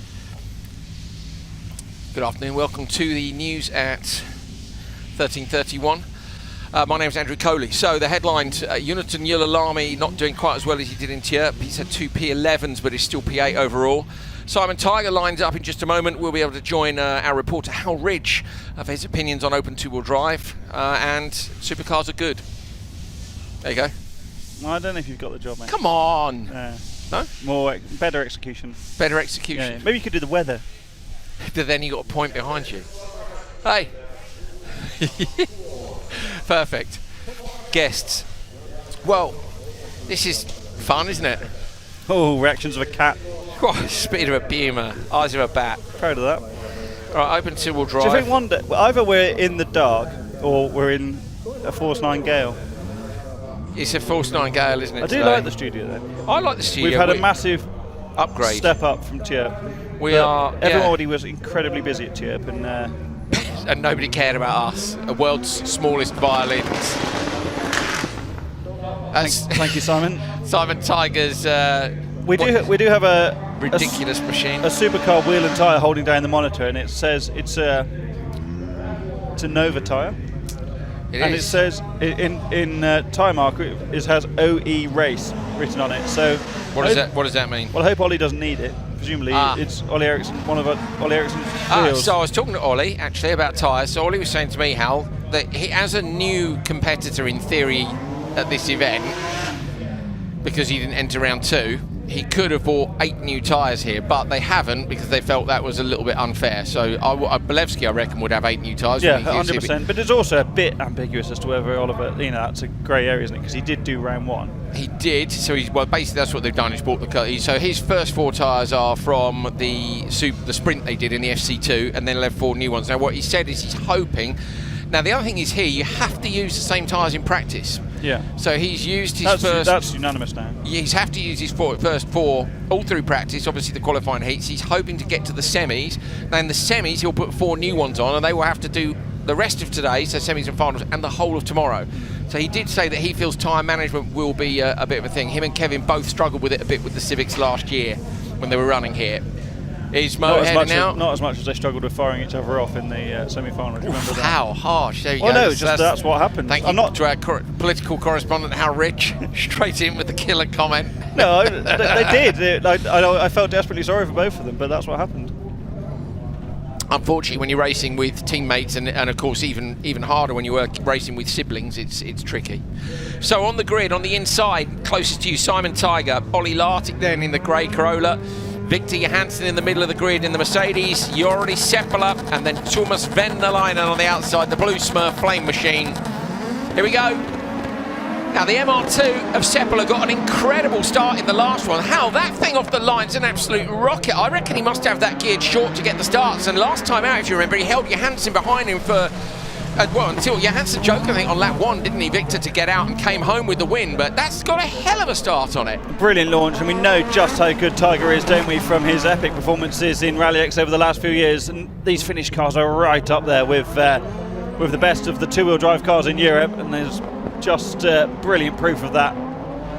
S3: Good afternoon. Welcome to the news at 13:31. My name's Andrew Coley. So the headlines, Jonathan Yulalami not doing quite as well as he did in Tierp. He's had 2 P11s, but he's still P8 overall. Simon Tiger lines up in just a moment. We'll be able to join our reporter Hal Ridge for his opinions on open two-wheel drive, and supercars are good. There you go.
S4: Well, I don't know if you've got the job, mate.
S3: Come on. No?
S4: Better execution.
S3: Better execution.
S4: Yeah. Maybe you could do the weather.
S3: But then you got a point behind you. Hey. Perfect. Guests. Well, this is fun, isn't it?
S4: Oh, reactions of a cat.
S3: Oh, speed of a beamer, eyes of a bat.
S4: Proud of that.
S3: All right, open two-wheel drive.
S4: Do you think one day, either we're in the dark or we're in a Force 9 gale?
S3: It's a Force 9 gale, isn't it?
S4: I do like the studio, though.
S3: I like the studio.
S4: We've had a massive
S3: upgrade.
S4: Step up from Tierp. Everybody was incredibly busy at Tierp,
S3: and nobody cared about us. The world's smallest violins.
S4: Thank you, Simon.
S3: Simon Tiger's.
S4: We do have a
S3: ridiculous machine. A
S4: supercar wheel and tyre holding down the monitor, and it says it's a Nova tyre. It says in tyre marker it has OE Race written on it. So
S3: what does that mean?
S4: Well, I hope Ollie doesn't need it. Presumably it's Ollie Eriksson, one of Ollie Eriksson's wheels.
S3: So I was talking to Ollie actually about tyres. So Ollie was saying to me, Hal, that he, as a new competitor in theory at this event, because he didn't enter round 2, he could have bought 8 new tyres here, but they haven't because they felt that was a little bit unfair. So Bolevsky, I reckon, would have 8 new tyres.
S4: Yeah, 100%. But it's also a bit ambiguous as to whether Oliver, that's a grey area, isn't it? Because he did do round 1.
S3: He did. So basically that's what they've done. He's bought the. So his first 4 tyres are from the sprint they did in the FC2, and then left 4 new ones. Now what he said is he's hoping. Now the other thing is here you have to use the same tyres in practice. Yeah. So he's used his first.
S4: That's unanimous now.
S3: He's have to use his first 4 all through practice. Obviously the qualifying heats. He's hoping to get to the semis. Now in the semis he'll put 4 new ones on, and they will have to do the rest of today, so semis and finals, and the whole of tomorrow. So he did say that he feels tyre management will be a bit of a thing. Him and Kevin both struggled with it a bit with the Civics last year when they were running here. Ismo heading out.
S4: Not as much as they struggled with firing each other off in the semi-final. Do you remember that?
S3: How harsh. There you go.
S4: No, that's what happened.
S3: Thank you to our political correspondent, Hal Ridge. Straight in with the killer comment.
S4: No, they did. I felt desperately sorry for both of them, but that's what happened.
S3: Unfortunately, when you're racing with teammates, and of course even harder when you're racing with siblings, it's tricky. So on the grid, on the inside, closest to you, Simon Tiger, Ollie Lartick then in the grey Corolla, Victor Johansson in the middle of the grid in the Mercedes, Jori Sepala, and then Thomas Vennerleinen on the outside, the blue Smurf flame machine. Here we go. Now the MR2 of Sepala got an incredible start in the last one. How that thing off the line's an absolute rocket. I reckon he must have that geared short to get the starts. And last time out, if you remember, he held Johansson behind him for Well, until Johansson joked, I think, on lap 1, didn't he, Victor, to get out and came home with the win, but that's got a hell of a start on it.
S4: Brilliant launch, and we know just how good Tiger is, don't we, from his epic performances in RallyX over the last few years, and these Finnish cars are right up there with the best of the two-wheel drive cars in Europe, and there's just brilliant proof of that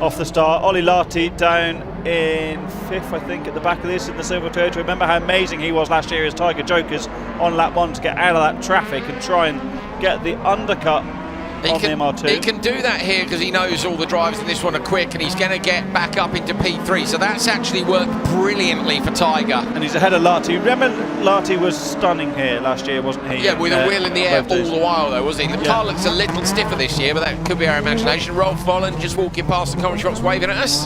S4: off the start. Olli Lahti down in 5th, I think, at the back of this in the silver territory. Remember how amazing he was last year as Tiger Jokers on lap 1 to get out of that traffic and try and get the undercut on the MR2.
S3: He can do that here because he knows all the drivers in this one are quick, and he's going to get back up into P3, so that's actually worked brilliantly for Tiger.
S4: And he's ahead of Lahti. Remember, Lahti was stunning here last year, wasn't he?
S3: Yeah, with a wheel in the air all the while, though, wasn't he? The car looks a little stiffer this year, but that could be our imagination. Rolf Vollen just walking past the commentary box, waving at us.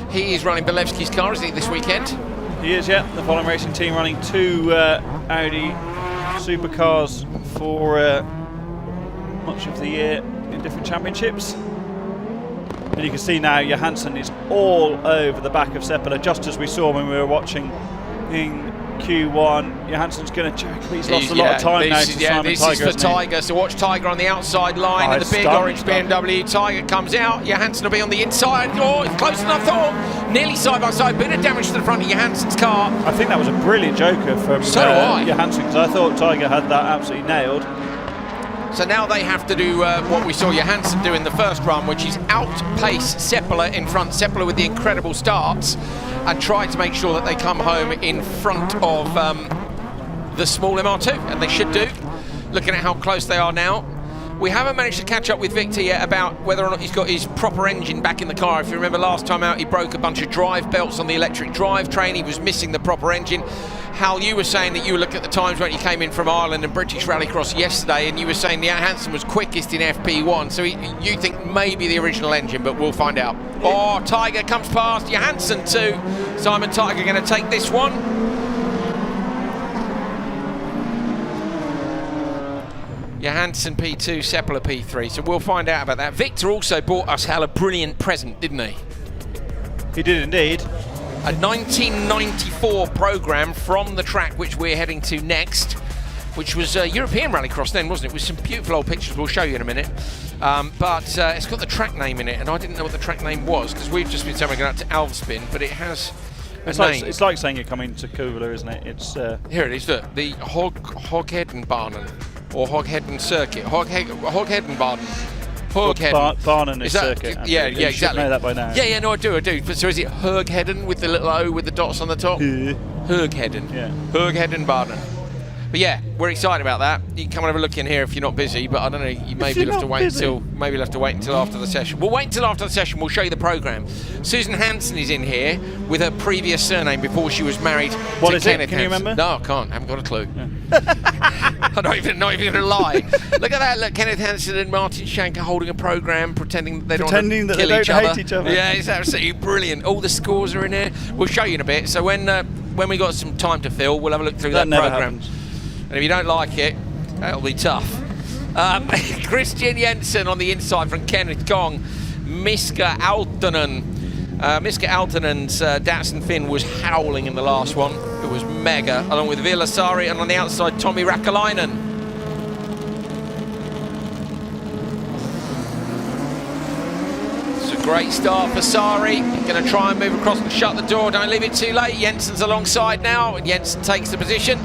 S3: He is running Belevsky's car, isn't he, this weekend?
S4: He is, yeah. The Vollen Racing team running 2 Audi supercars for much of the year in different championships. And you can see now Johansson is all over the back of Seppala, just as we saw when we were watching in Q1. Johansson's going to check, he's lost a lot of time now to Simon
S3: this
S4: Tiger.
S3: is for Tiger, so watch Tiger on the outside line in the big orange BMW. Tiger comes out, Johansson will be on the inside. Oh, it's closer than I thought. Nearly side by side, bit of damage to the front of Johansson's car.
S4: I think that was a brilliant joker from Johansson, because I thought Tiger had that absolutely nailed.
S3: So now they have to do what we saw Johansson do in the first run, which is outpace Seppala in front. Seppala with the incredible starts, and try to make sure that they come home in front of the small MR2, and they should do, looking at how close they are now. We haven't managed to catch up with Victor yet about whether or not he's got his proper engine back in the car. If you remember last time out, he broke a bunch of drive belts on the electric drivetrain. He was missing the proper engine. Hal, you were saying that you were looking at the times when you came in from Ireland and British Rallycross yesterday, and you were saying the Johansson was quickest in FP1, so you think maybe the original engine, but we'll find out. Oh, Tiger comes past, Johansson too. Simon Tiger going to take this one. Johansson P2, Seppala P3, so we'll find out about that. Victor also bought us, Hal, a brilliant present, didn't he?
S4: He did indeed.
S3: A 1994 programme from the track which we're heading to next, which was European Rallycross then, wasn't it? With some beautiful old pictures we'll show you in a minute. But it's got the track name in it, and I didn't know what the track name was, because we've just been saying we're going out to Alvspin, but it has a name.
S4: It's like saying you're coming to Kouvola, isn't it? It's
S3: here it is, look, the Hoghedenbanen, or Hogheden Circuit. Hoghedenbanen.
S4: Barnen is circuit.
S3: Yeah, exactly.
S4: You know that by now.
S3: Yeah, no, I do. But so is it Hurgheden with the little O with the dots on the top? Hurgheden. Yeah. Hurghedenbanen. But yeah, we're excited about that. You can come and have a look in here if you're not busy, but I don't know, you maybe have to wait until after the session. We'll wait until after the session, we'll show you the programme. Susan Hansen is in here with her previous surname before she was married to Kenneth Hansen.
S4: Can you remember?
S3: No, I can't. I haven't got a clue. Yeah. I'm not even going to lie. Look at that, look, Kenneth Hansen and Martin Shanker holding a programme, pretending they don't hate each other. Yeah, it's absolutely brilliant. All the scores are in here. We'll show you in a bit. So when we got some time to fill, we'll have a look through that programme. And if you don't like it, that'll be tough. Christian Jensen on the inside from Kenneth Kong. Miska Aaltonen. Miska Aaltonen's Datsun Finn was howling in the last one. It was mega, along with Vilasari, and on the outside, Tommi Räikkönen. It's a great start for Sari. Going to try and move across and shut the door. Don't leave it too late. Jensen's alongside now, and Jensen takes the position.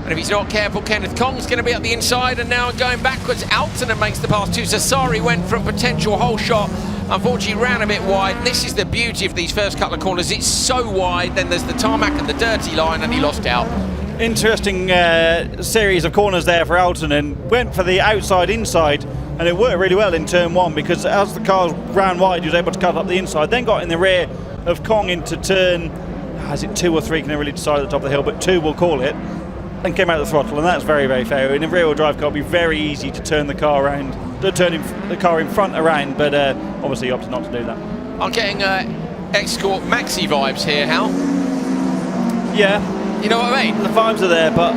S3: And if he's not careful, Kenneth Kong's going to be up the inside, and now going backwards, Aaltonen makes the pass too. So Sari went for a potential whole shot. Unfortunately, ran a bit wide. This is the beauty of these first couple of corners. It's so wide, then there's the tarmac and the dirty line, and he lost out. Interesting
S4: series of corners there for Aaltonen. Went for the outside-inside, and it worked really well in turn 1, because as the car ran wide, he was able to cut up the inside. Then got in the rear of Kong into turn, is it 2 or 3? Can I really decide at the top of the hill, but 2 we'll call it. And came out of the throttle, and that's very, very fair. In a rear-wheel drive car, it'll be very easy to turn the car around, the car in front around, but obviously he opted not to do that.
S3: I'm getting Escort Maxi vibes here, Hal.
S4: Yeah.
S3: You know what I mean?
S4: The vibes are there, but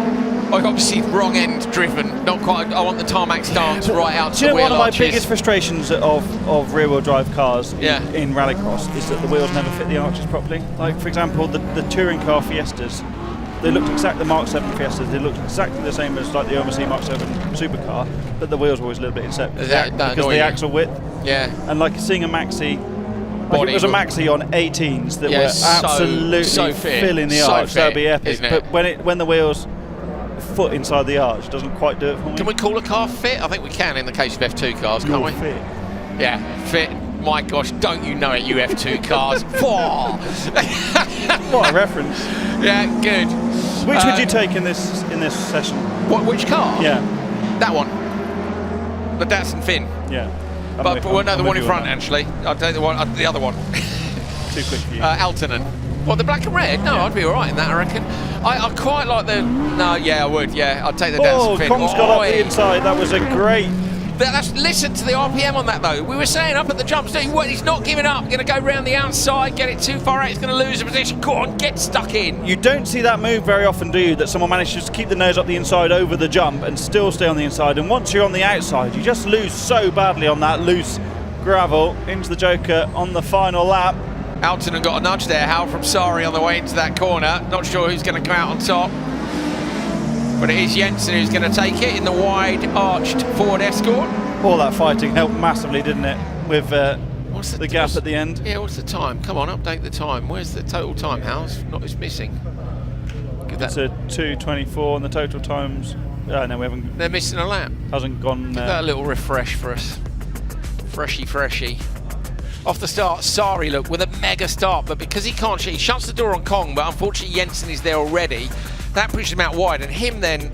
S3: obviously wrong end driven, not quite. I want the tarmac stance right out to the wheel
S4: one of my
S3: arches.
S4: biggest frustrations of rear-wheel drive cars in Rallycross is that the wheels never fit the arches properly. Like, for example, the touring car Fiestas. They looked exactly, the Mark 7 Fiestas, they looked exactly the same as like the OMC Mark 7 supercar, but the wheels were always a little bit inset because of the
S3: you?
S4: axle width.
S3: Yeah.
S4: And like seeing a maxi, like it was a maxi on 18s that were absolutely filling the arch. That would be epic. But when the wheels foot inside the arch, doesn't quite do it for me.
S3: Can we call a car fit? I think we can in the case of F2 cars, can't we?
S4: Fit.
S3: Yeah, fit. My gosh, don't you know it, you F2 cars?
S4: What a reference.
S3: Yeah, good.
S4: Which would you take in this session?
S3: Which car?
S4: Yeah.
S3: That one. The Datsun Finn.
S4: Yeah.
S3: But no, the one in front, actually. I'll take the other one.
S4: Too quick for you.
S3: Altonen. Well, the black and red? No, I'd be all right in that, I reckon. I quite like the... No, yeah, I would, yeah. I'd take the Datsun Finn.
S4: Com's got up the inside. That was a great...
S3: Listen to the RPM on that, though. We were saying up at the jumps, he's not giving up. Going to go round the outside, get it too far out. He's going to lose a position. Go on, get stuck in.
S4: You don't see that move very often, do you? That someone manages to keep the nose up the inside over the jump and still stay on the inside. And once you're on the outside, you just lose so badly on that loose gravel into the Joker on the final lap.
S3: Altonen got a nudge there, Hal from Sari on the way into that corner. Not sure who's going to come out on top. But it is Jensen who's going to take it in the wide arched Ford Escort.
S4: All that fighting helped massively, didn't it? With the gap at the end.
S3: Yeah, what's the time? Come on, update the time. Where's the total time, Hal? It's missing.
S4: It's a 2:24 and the total times. No, we haven't.
S3: They're missing a lap.
S4: Hasn't gone.
S3: Give that a little refresh for us. Freshy. Off the start, Sari, look, with a mega start, but because he can't, he shuts the door on Kong, but unfortunately Jensen is there already. That pushes him out wide, and him then,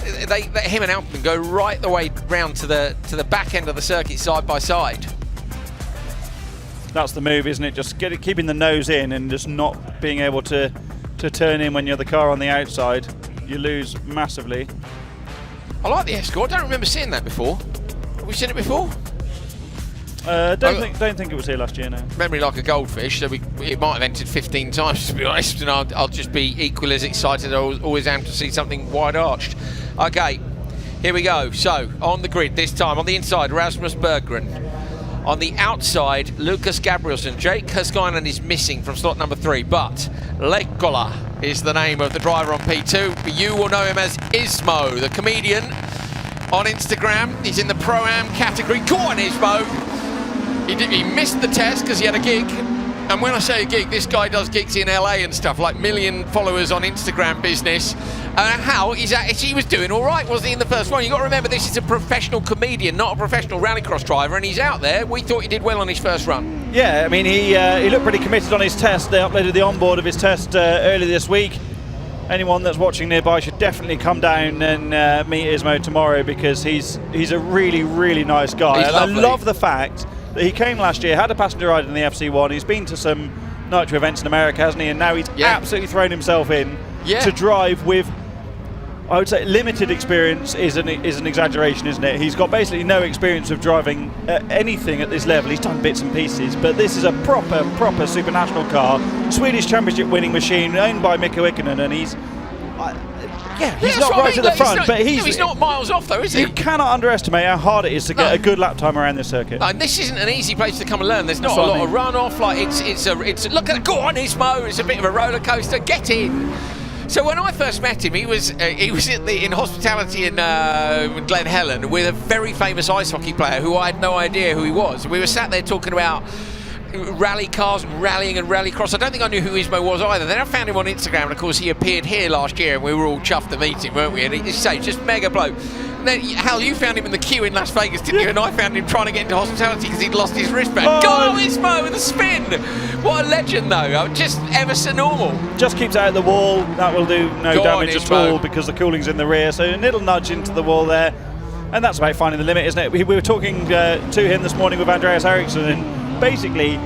S3: him and Alpin go right the way round to the back end of the circuit side by side.
S4: That's the move, isn't it? Just keeping the nose in and just not being able to turn in when you're the car on the outside. You lose massively.
S3: I like the Escort. I don't remember seeing that before. Have we seen it before?
S4: Don't think it was here last year, no.
S3: Memory like a goldfish, so it might have entered 15 times, to be honest, and I'll just be equally as excited as I always am to see something wide-arched. Okay, here we go. So, on the grid this time, on the inside, Rasmus Berggren. On the outside, Lucas Gabrielsen. Jake Herskainen is missing from slot number 3, but Lekola is the name of the driver on P2. But you will know him as Ismo, the comedian on Instagram. He's in the Pro-Am category. Go on, Ismo! He missed the test because he had a gig, and when I say a gig, this guy does gigs in LA and stuff, like million followers on Instagram business. He was doing all right, wasn't he, in the first one? You've got to remember, this is a professional comedian, not a professional rallycross driver, and he's out there. We thought he did well on his first run.
S4: Yeah, I mean, he looked pretty committed on his test. They uploaded the onboard of his test earlier this week. Anyone that's watching nearby should definitely come down and meet Ismo tomorrow, because he's a really, really nice guy. And I love the fact that he came last year, had a passenger ride in the FC1. He's been to some nitro events in America, hasn't he? And now he's absolutely thrown himself in to drive with, I would say, limited experience is an exaggeration, isn't it? He's got basically no experience of driving anything at this level. He's done bits and pieces, but this is a proper Supernational car, Swedish Championship winning machine, owned by Mikko Ikonen, and he's not right at the front, but he's
S3: not miles off, though, is he?
S4: You cannot underestimate how hard it is to get a good lap time around this circuit.
S3: And this isn't an easy place to come and learn. There's not a lot of runoff. Like it's look at it. Go on, Ismo. It's a bit of a roller coaster. Get in. So when I first met him, he was in hospitality in Glen Helen with a very famous ice hockey player who I had no idea who he was. We were sat there talking about rally cars and rallying and rallycross. I don't think I knew who Ismo was either. Then I found him on Instagram, and of course he appeared here last year, and we were all chuffed to meet him, weren't we? And he's just mega bloke. And then, Hal, you found him in the queue in Las Vegas, didn't you? And I found him trying to get into hospitality because he'd lost his wristband. Go, Ismo, with a spin! What a legend, though. Just ever so normal. Just keeps out the wall. That will do no damage at all because the cooling's in the rear. So a little nudge into the wall there. And that's about finding the limit, isn't it? We were talking to him this morning with Andreas Eriksson, and basically,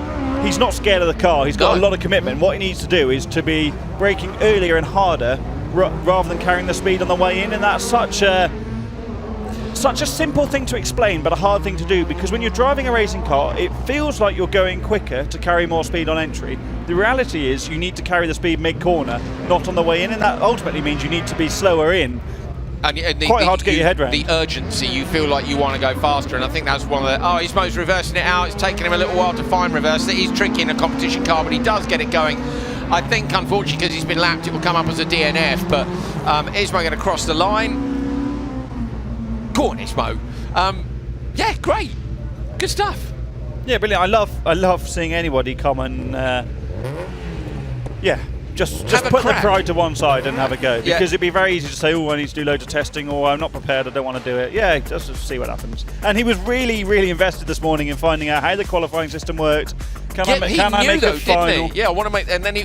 S3: he's not scared of the car. He's got a lot of commitment. What he needs to do is to be braking earlier and harder rather than carrying the speed on the way in. And that's such a simple thing to explain, but a hard thing to do, because when you're driving a racing car, it feels like you're going quicker to carry more speed on entry. The reality is you need to carry the speed mid-corner, not on the way in, and that ultimately means you need to be slower in. And quite hard to get your head around. The urgency, you feel like you want to go faster, and I think that's one of the... Oh, Ismo's reversing it out. It's taken him a little while to find reverse. He's tricky in a competition car, but he does get it going. I think, unfortunately, because he's been lapped, it will come up as a DNF, but Ismo going to cross the line. Go on, Ismo. Yeah, great. Good stuff.
S4: Yeah, brilliant. I love seeing anybody come and just put the pride to one side and have a go, because it'd be very easy to say, oh, I need to do loads of testing, or I'm not prepared, I don't want to do it. Yeah, just see what happens. And he was really invested this morning in finding out how the qualifying system worked. Can I make a final?
S3: Yeah, I want to make. And then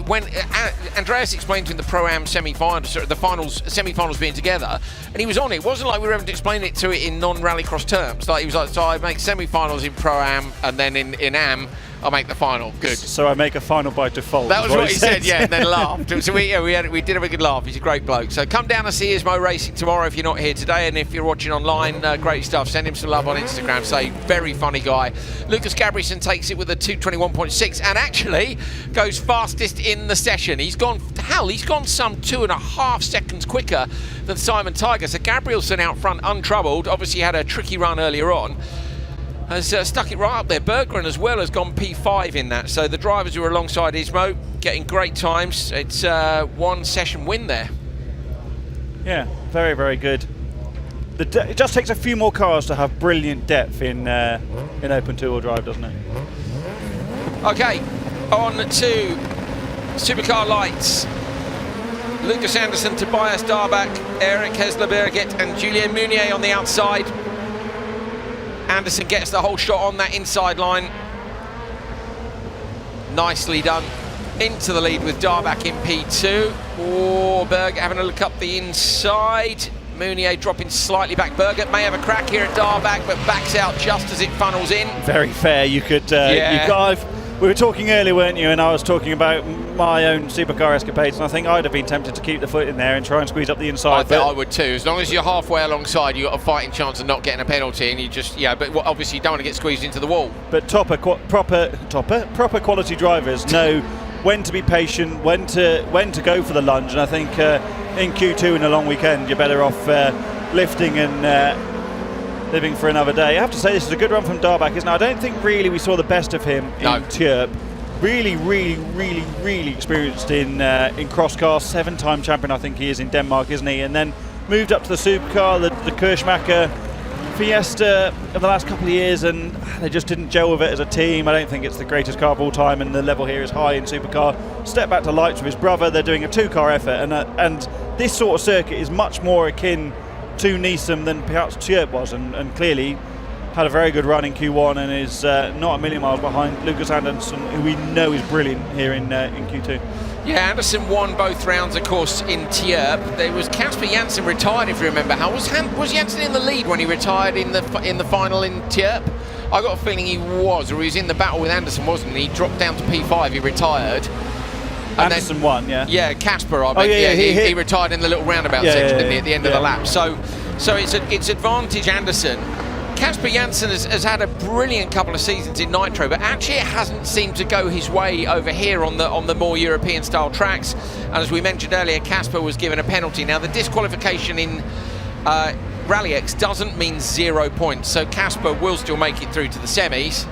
S3: Andreas explained to him the Pro-Am semi-finals, the semi-finals being together, and he was on it. It wasn't like we were having to explain it to it in non-rallycross terms. Like he was like, so I make semi-finals in Pro-Am, and then in Am, I'll make the final. Good.
S4: So I make a final by default.
S3: That was what he said, yeah, and then laughed. So we did have a good laugh. He's a great bloke. So come down and see Ismo racing tomorrow if you're not here today, and if you're watching online, great stuff. Send him some love on Instagram. Say, very funny guy. Lucas Gabrielsen takes it with a 2:21.6 and actually goes fastest in the session. He's gone some 2.5 seconds quicker than Simon Tiger. So Gabrielsen out front untroubled. Obviously had a tricky run earlier on. Has stuck it right up there. Berggren as well has gone P5 in that. So the drivers who are alongside Ismo getting great times. It's one session win there. Yeah,
S4: very good. It just takes a few more cars to have brilliant depth in open two-wheel drive, doesn't it?
S3: Okay, on to Supercar Lights. Lucas Anderson, Tobias Darbach, Eric Hesler-Birgit and Julien Meunier on the outside. Anderson gets the whole shot on that inside line. Nicely done. Into the lead with Darbach in P2. Oh, Berg having a look up the inside. Meunier dropping slightly back. Birgit may have a crack here at Darbach, but backs out just as it funnels in.
S4: Very fair. You could. We were talking earlier, weren't you? And I was talking about my own supercar escapades, and I think I'd have been tempted to keep the foot in there and try and squeeze up the inside.
S3: I think I would too. As long as you're halfway alongside, you've got a fighting chance of not getting a penalty, and you just but obviously you don't want to get squeezed into the wall.
S4: But proper quality drivers know when to be patient, when to go for the lunge, and I think in Q2 in a long weekend, you're better off lifting and living for another day. I have to say this is a good run from Darbach, isn't it? I don't think really we saw the best of him in Tjerp. Really experienced in Crosscar, 7-time champion I think he is in Denmark, isn't he? And then moved up to the Supercar, the Kirschmacher Fiesta of the last couple of years, and they just didn't gel with it as a team. I don't think it's the greatest car of all time, and the level here is high in Supercar. Step back to Lights with his brother. They're doing a 2-car effort, and this sort of circuit is much more akin to Neeson than perhaps Tjerp was, and clearly had a very good run in Q1 and is not a million miles behind Lucas Anderson, who we know is brilliant here in Q2.
S3: Yeah, Anderson won both rounds, of course, in Tjerp. There was Casper Janssen retired, if you remember. How was Janssen in the lead when he retired in the final in Tjerp? I got a feeling he was, or he was in the battle with Anderson, wasn't he? He dropped down to P5, he retired.
S4: Anderson won, yeah.
S3: Yeah, Casper, I mean, he retired in the little roundabout section, didn't he, at the end of the lap. So it's advantage Anderson. Casper Janssen has had a brilliant couple of seasons in Nitro, but actually it hasn't seemed to go his way over here on the more European style tracks. And as we mentioned earlier, Casper was given a penalty. Now the disqualification in RallyX doesn't mean 0 points, so Casper will still make it through to the semis.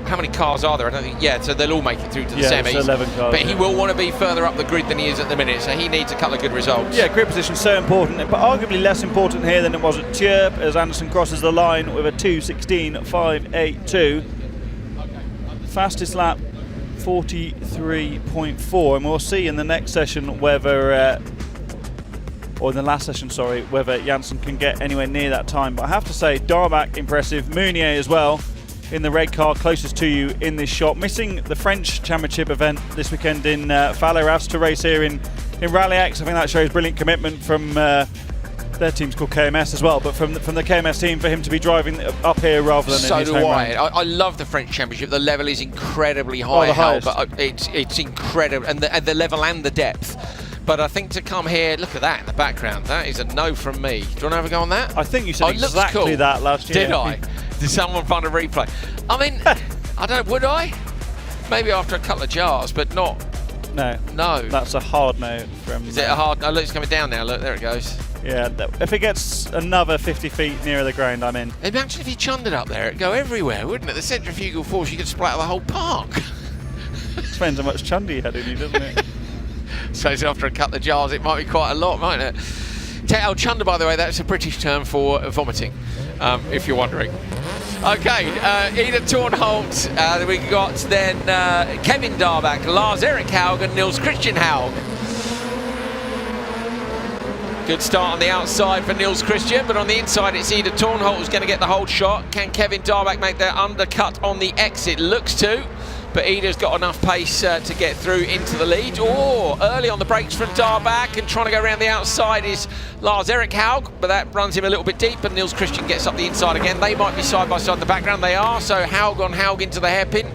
S3: How many cars are there? I don't think. Yeah, so they'll all make it through to the semis.
S4: 11 cars,
S3: but he will want to be further up the grid than he is at the minute, so he needs a couple of good results.
S4: Yeah, grid position so important, but arguably less important here than it was at Tjerp, as Anderson crosses the line with a 2:16.582. Fastest lap 43.4, and we'll see in the next session whether or in the last session, sorry, whether Janssen can get anywhere near that time. But I have to say, Darbach impressive, Meunier as well in the red car, closest to you in this shot. Missing the French Championship event this weekend in Falaras to race here in RallyX. I think that shows brilliant commitment from their team's called KMS as well, but from the KMS team for him to be driving up here rather than in his home round.
S3: I love the French Championship. The level is incredibly high, but it's incredible, and the level and the depth. But I think to come here, look at that in the background. That is a no from me. Do you want to have a go on that?
S4: I think you said exactly that last year.
S3: Did I? Did someone find a replay? I mean, I don't. Would I? Maybe after a couple of jars, but not.
S4: No. That's a hard no from.
S3: Is it a hard? No, look, it's coming down now. Look, there it goes.
S4: Yeah. If it gets another 50 feet nearer the ground, I'm in.
S3: Imagine if you chunned it up there, it'd go everywhere, wouldn't it? The centrifugal force, you could splatter the whole park.
S4: Depends how much chunder you had in you, doesn't it?
S3: So after a couple of jars, it might be quite a lot, mightn't it? Chunder, by the way, that's a British term for vomiting, if you're wondering. Okay, Ida Tornholt, we got then Kevin Darbach, Lars-Erik Haug and Niels Christian Haug. Good start on the outside for Niels Christian, but on the inside it's Ida Tornholt who's going to get the hold shot. Can Kevin Darbach make their undercut on the exit? Looks to. But Ida's got enough pace to get through into the lead. Oh, early on the brakes from Darbach, and trying to go around the outside is Lars-Erik Haug, but that runs him a little bit deep, and Niels Christian gets up the inside again. They might be side by side in the background. They are, so Haug on Haug into the hairpin.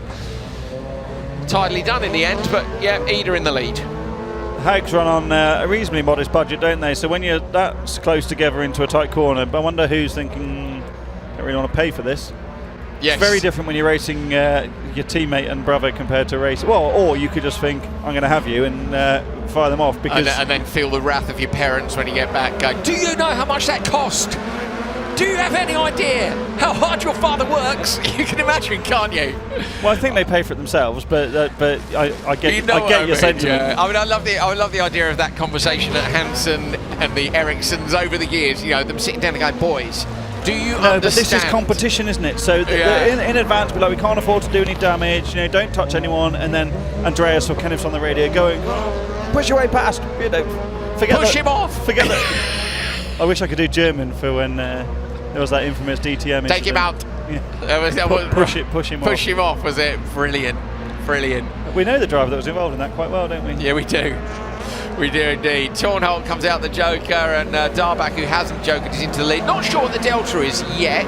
S3: Tidily done in the end, but yeah, Ida in the lead.
S4: Haug's run on a reasonably modest budget, don't they? So when you're that close together into a tight corner, but I wonder who's thinking, don't really want to pay for this.
S3: Yes.
S4: It's very different when you're racing your teammate and brother compared to racing. Well, or you could just think, I'm going to have you, and fire them off. Because
S3: and then feel the wrath of your parents when you get back going, do you know how much that cost? Do you have any idea how hard your father works? You can imagine, can't you?
S4: Well, I think they pay for it themselves, but I get your sentiment.
S3: Yeah. I mean, I love the idea of that conversation at Hansen and the Ericssons over the years. You know, them sitting down and going, boys, do you understand?
S4: But this is competition, isn't it? So in advance, be like, we can't afford to do any damage. You know, don't touch anyone. And then Andreas or Kenneth's on the radio going, push your way past. You know,
S3: push him off.
S4: Forget that. I wish I could do German for when there was that infamous DTM.
S3: Take him out.
S4: Yeah. Push him off.
S3: Push him off. Was it brilliant? Brilliant.
S4: We know the driver that was involved in that quite well, don't we?
S3: Yeah, we do. We do indeed. Tornholt comes out the joker, and Darbach, who hasn't jokered, is into the lead. Not sure what the delta is yet.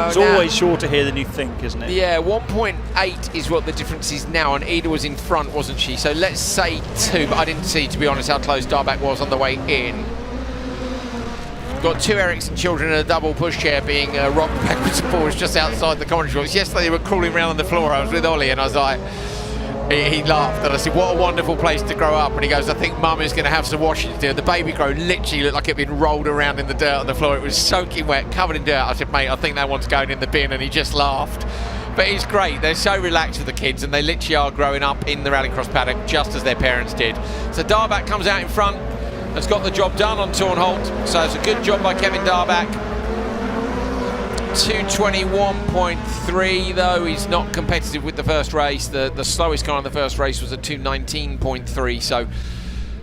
S4: It's always shorter here than you think, isn't it?
S3: Yeah, 1.8 is what the difference is now, and Ida was in front, wasn't she? So let's say 2, but I didn't see, to be honest, how close Darbach was on the way in. Got 2 Ericsson children in a double pushchair being rocked backwards and forwards just outside the commentary box. Yesterday they were crawling around on the floor. I was with Ollie, and I was like, he laughed, and I said, what a wonderful place to grow up. And he goes, I think Mum is going to have some washing to do. The baby grow literally looked like it had been rolled around in the dirt on the floor. It was soaking wet, covered in dirt. I said, mate, I think that one's going in the bin, and he just laughed. But it's great. They're so relaxed with the kids, and they literally are growing up in the rallycross paddock just as their parents did. So Darbach comes out in front, has got the job done on Tornholt. So it's a good job by Kevin Darbach. 221.3, though he's not competitive with the first race. The slowest car in the first race was a 219.3.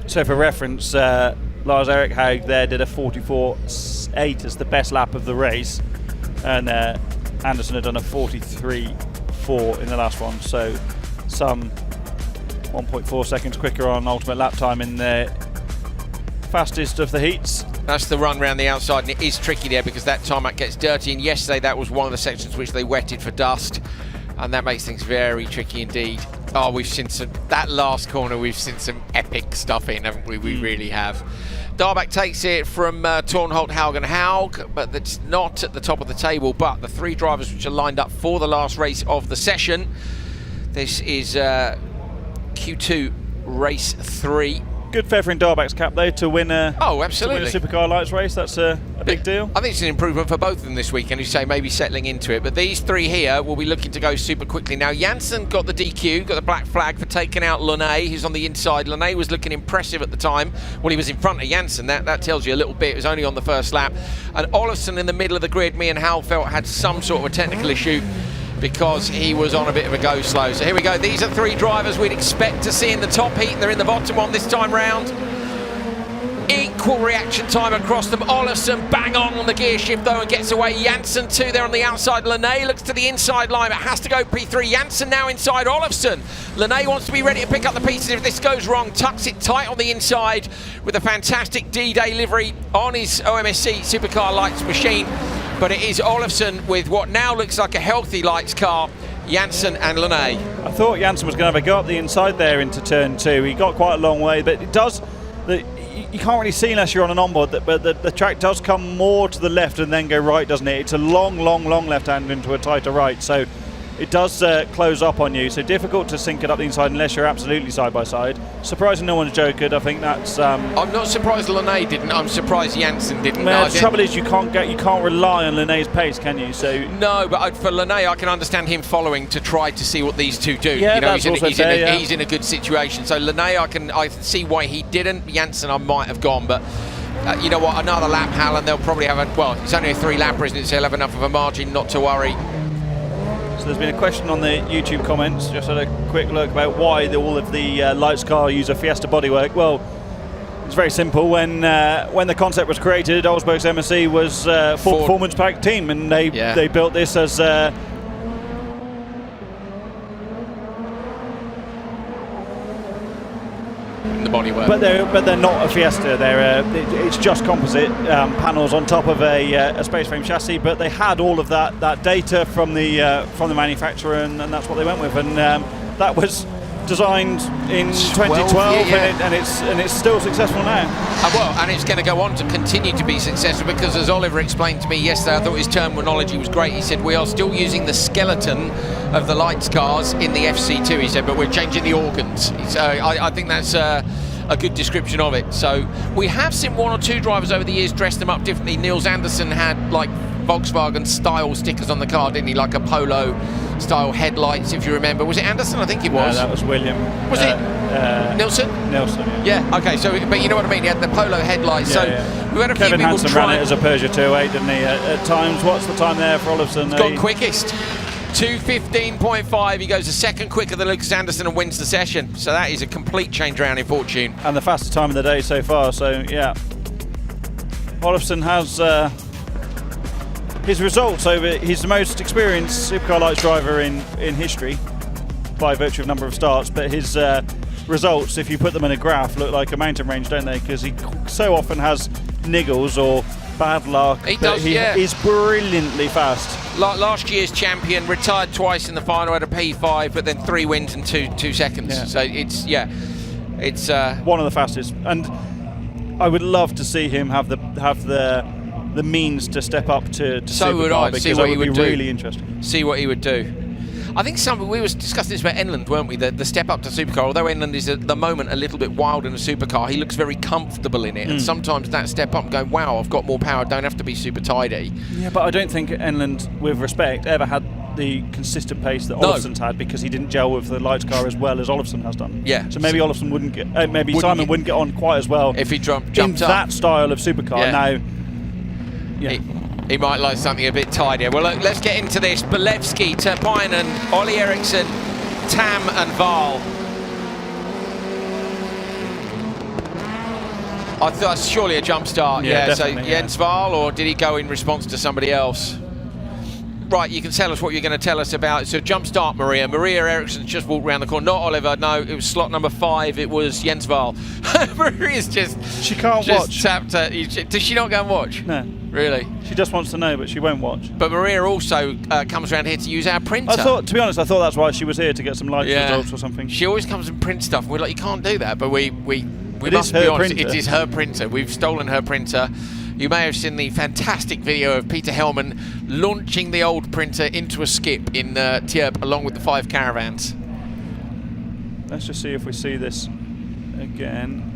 S4: So for reference, Lars-Erik Haug there did a 44.8 as the best lap of the race, and Anderson had done a 43.4 in the last one. So some 1.4 seconds quicker on ultimate lap time in the fastest of the heats.
S3: That's the run round the outside, and it is tricky there because that tarmac gets dirty, and yesterday that was one of the sections which they wetted for dust, and that makes things very tricky indeed. Oh, we've seen that last corner, we've seen some epic stuff in, haven't we? We really have. Darbach takes it from Tornholt, Haug and Haug, but that's not at the top of the table, but the 3 drivers which are lined up for the last race of the session. This is Q2 race 3.
S4: Good feather in Darbach's cap, though, to win
S3: absolutely.
S4: To win a Supercar Lights race. That's a big deal.
S3: I think it's an improvement for both of them this weekend, as you say, maybe settling into it. But these 3 here will be looking to go super quickly. Now, Janssen got the DQ, got the black flag for taking out Lene, who's on the inside. Lene was looking impressive at the time. Well, he was in front of Janssen. That tells you a little bit. It was only on the first lap. And Olafsson in the middle of the grid, me and Hal felt had some sort of a technical issue because he was on a bit of a go slow. So here we go. These are 3 drivers we'd expect to see in the top heat. They're in the bottom one this time round. Equal reaction time across them. Olafsson bang on the gear shift though and gets away. Janssen 2 there on the outside. Lene looks to the inside line but has to go P3. Janssen now inside Olafsson. Lene wants to be ready to pick up the pieces if this goes wrong. Tucks it tight on the inside with a fantastic D-Day livery on his OMSC Supercar Lights machine. But it is Olafsson with what now looks like a healthy Lights car, Janssen and Lene.
S4: I thought Janssen was going to have a go up the inside there into turn 2. He got quite a long way, but it does. You can't really see unless you're on an onboard, but the track does come more to the left and then go right, doesn't it? It's a long left hand into a tighter right. So it does close up on you, so difficult to sync it up the inside unless you're absolutely side by side. Surprising no one's jokered. I think that's.
S3: I'm not surprised Lene didn't. I'm surprised Janssen didn't.
S4: Well, the trouble is you can't rely on Lene's pace, can you? So
S3: no, but for Lene, I can understand him following to try to see what these two do.
S4: Yeah,
S3: you know,
S4: that's also fair,
S3: he's in a good situation. So Lene, I can see why he didn't. Janssen, I might have gone, but. You know what? Another lap, Hal, and they'll probably have it's only a 3-lapper, isn't it? So he'll have enough of a margin not to worry.
S4: So there's been a question on the YouTube comments. Just had a quick look about why all of the Lights car use a Fiesta bodywork. Well, it's very simple. When the concept was created, Olsberg's MSC was full performance pack team, and they built this as.
S3: The bodywork.
S4: But they're not a Fiesta. It's just composite panels on top of a space frame chassis. But they had all of that data from the manufacturer, and that's what they went with. And that was designed in 2012, and it's still successful now.
S3: And it's going to go on to continue to be successful because, as Oliver explained to me yesterday, I thought his terminology was great. He said we are still using the skeleton of the Lights cars in the FC2. He said, but we're changing the organs. So I think that's a good description of it. So we have seen one or two drivers over the years dress them up differently. Niels Anderson had like Volkswagen style stickers on the car, didn't he? Like a Polo style headlights, if you remember. Was it Anderson? I think it was.
S4: No, that was William.
S3: Was it Nilsson?
S4: Nilsson,
S3: yeah. Okay, so, but you know what I mean? He had the Polo headlights. We've had a few
S4: Kevin
S3: people
S4: Hansen ran it as a Peugeot 208, didn't he? At times. What's the time there for Olofsson?
S3: He's gone quickest. 2:15.5. He goes a second quicker than Lucas Anderson and wins the session. So that is a complete change around in fortune.
S4: And the fastest time of the day so far. So yeah, Olofsson has his results over. He's the most experienced Supercar Lights driver in history by virtue of number of starts. But his results, if you put them in a graph, look like a mountain range, don't they? Because he so often has niggles or bad luck.
S3: He does,
S4: he is brilliantly fast.
S3: Last year's champion, retired twice in the final, had a P5, but then 3 wins in 2 seconds.
S4: Yeah.
S3: So it's
S4: one of the fastest. And I would love to see him have the means to step up to
S3: so
S4: Supercar,
S3: would I.
S4: because
S3: See what he would do.
S4: Really interesting.
S3: See what he would do. I think we were discussing this about Enland, weren't we? The step up to Supercar. Although Enland is at the moment a little bit wild in a Supercar, he looks very comfortable in it. And sometimes that step up and going, wow, I've got more power, don't have to be super tidy.
S4: Yeah, but I don't think Enland, with respect, ever had the consistent pace that Olofsson's had, because he didn't gel with the Lights car as well as Olofsson has done.
S3: Yeah.
S4: So maybe Olofsson wouldn't get, Simon wouldn't get on quite as well
S3: if he jumped
S4: in
S3: up.
S4: that style of Supercar.
S3: Yeah.
S4: Now, yeah.
S3: He might like something a bit tidier. Well, look, let's get into this. Belevsky, Terpainen, Ollie Eriksson, Tam and Val. I thought that's surely a jump start.
S4: Yeah,
S3: so Jens Val, or did he go in response to somebody else? Right, you can tell us what you're going to tell us about. So jump start, Maria. Maria Eriksson just walked around the corner. Not Oliver, no, it was slot number 5. It was Jens Val. Maria's
S4: she can't watch.
S3: Tapped her. Does she not go and watch?
S4: No.
S3: Really?
S4: She just wants to know, but she won't watch.
S3: But Maria also comes around here to use our printer.
S4: To be honest, I thought that's why she was here, to get some live results or something.
S3: She always comes and prints stuff, and we're like, you can't do that. But we
S4: It
S3: must
S4: is her
S3: be honest,
S4: printer.
S3: it is her printer. We've stolen her printer. You may have seen the fantastic video of Peter Hellman launching the old printer into a skip in Tierp along with the 5 caravans.
S4: Let's just see if we see this again.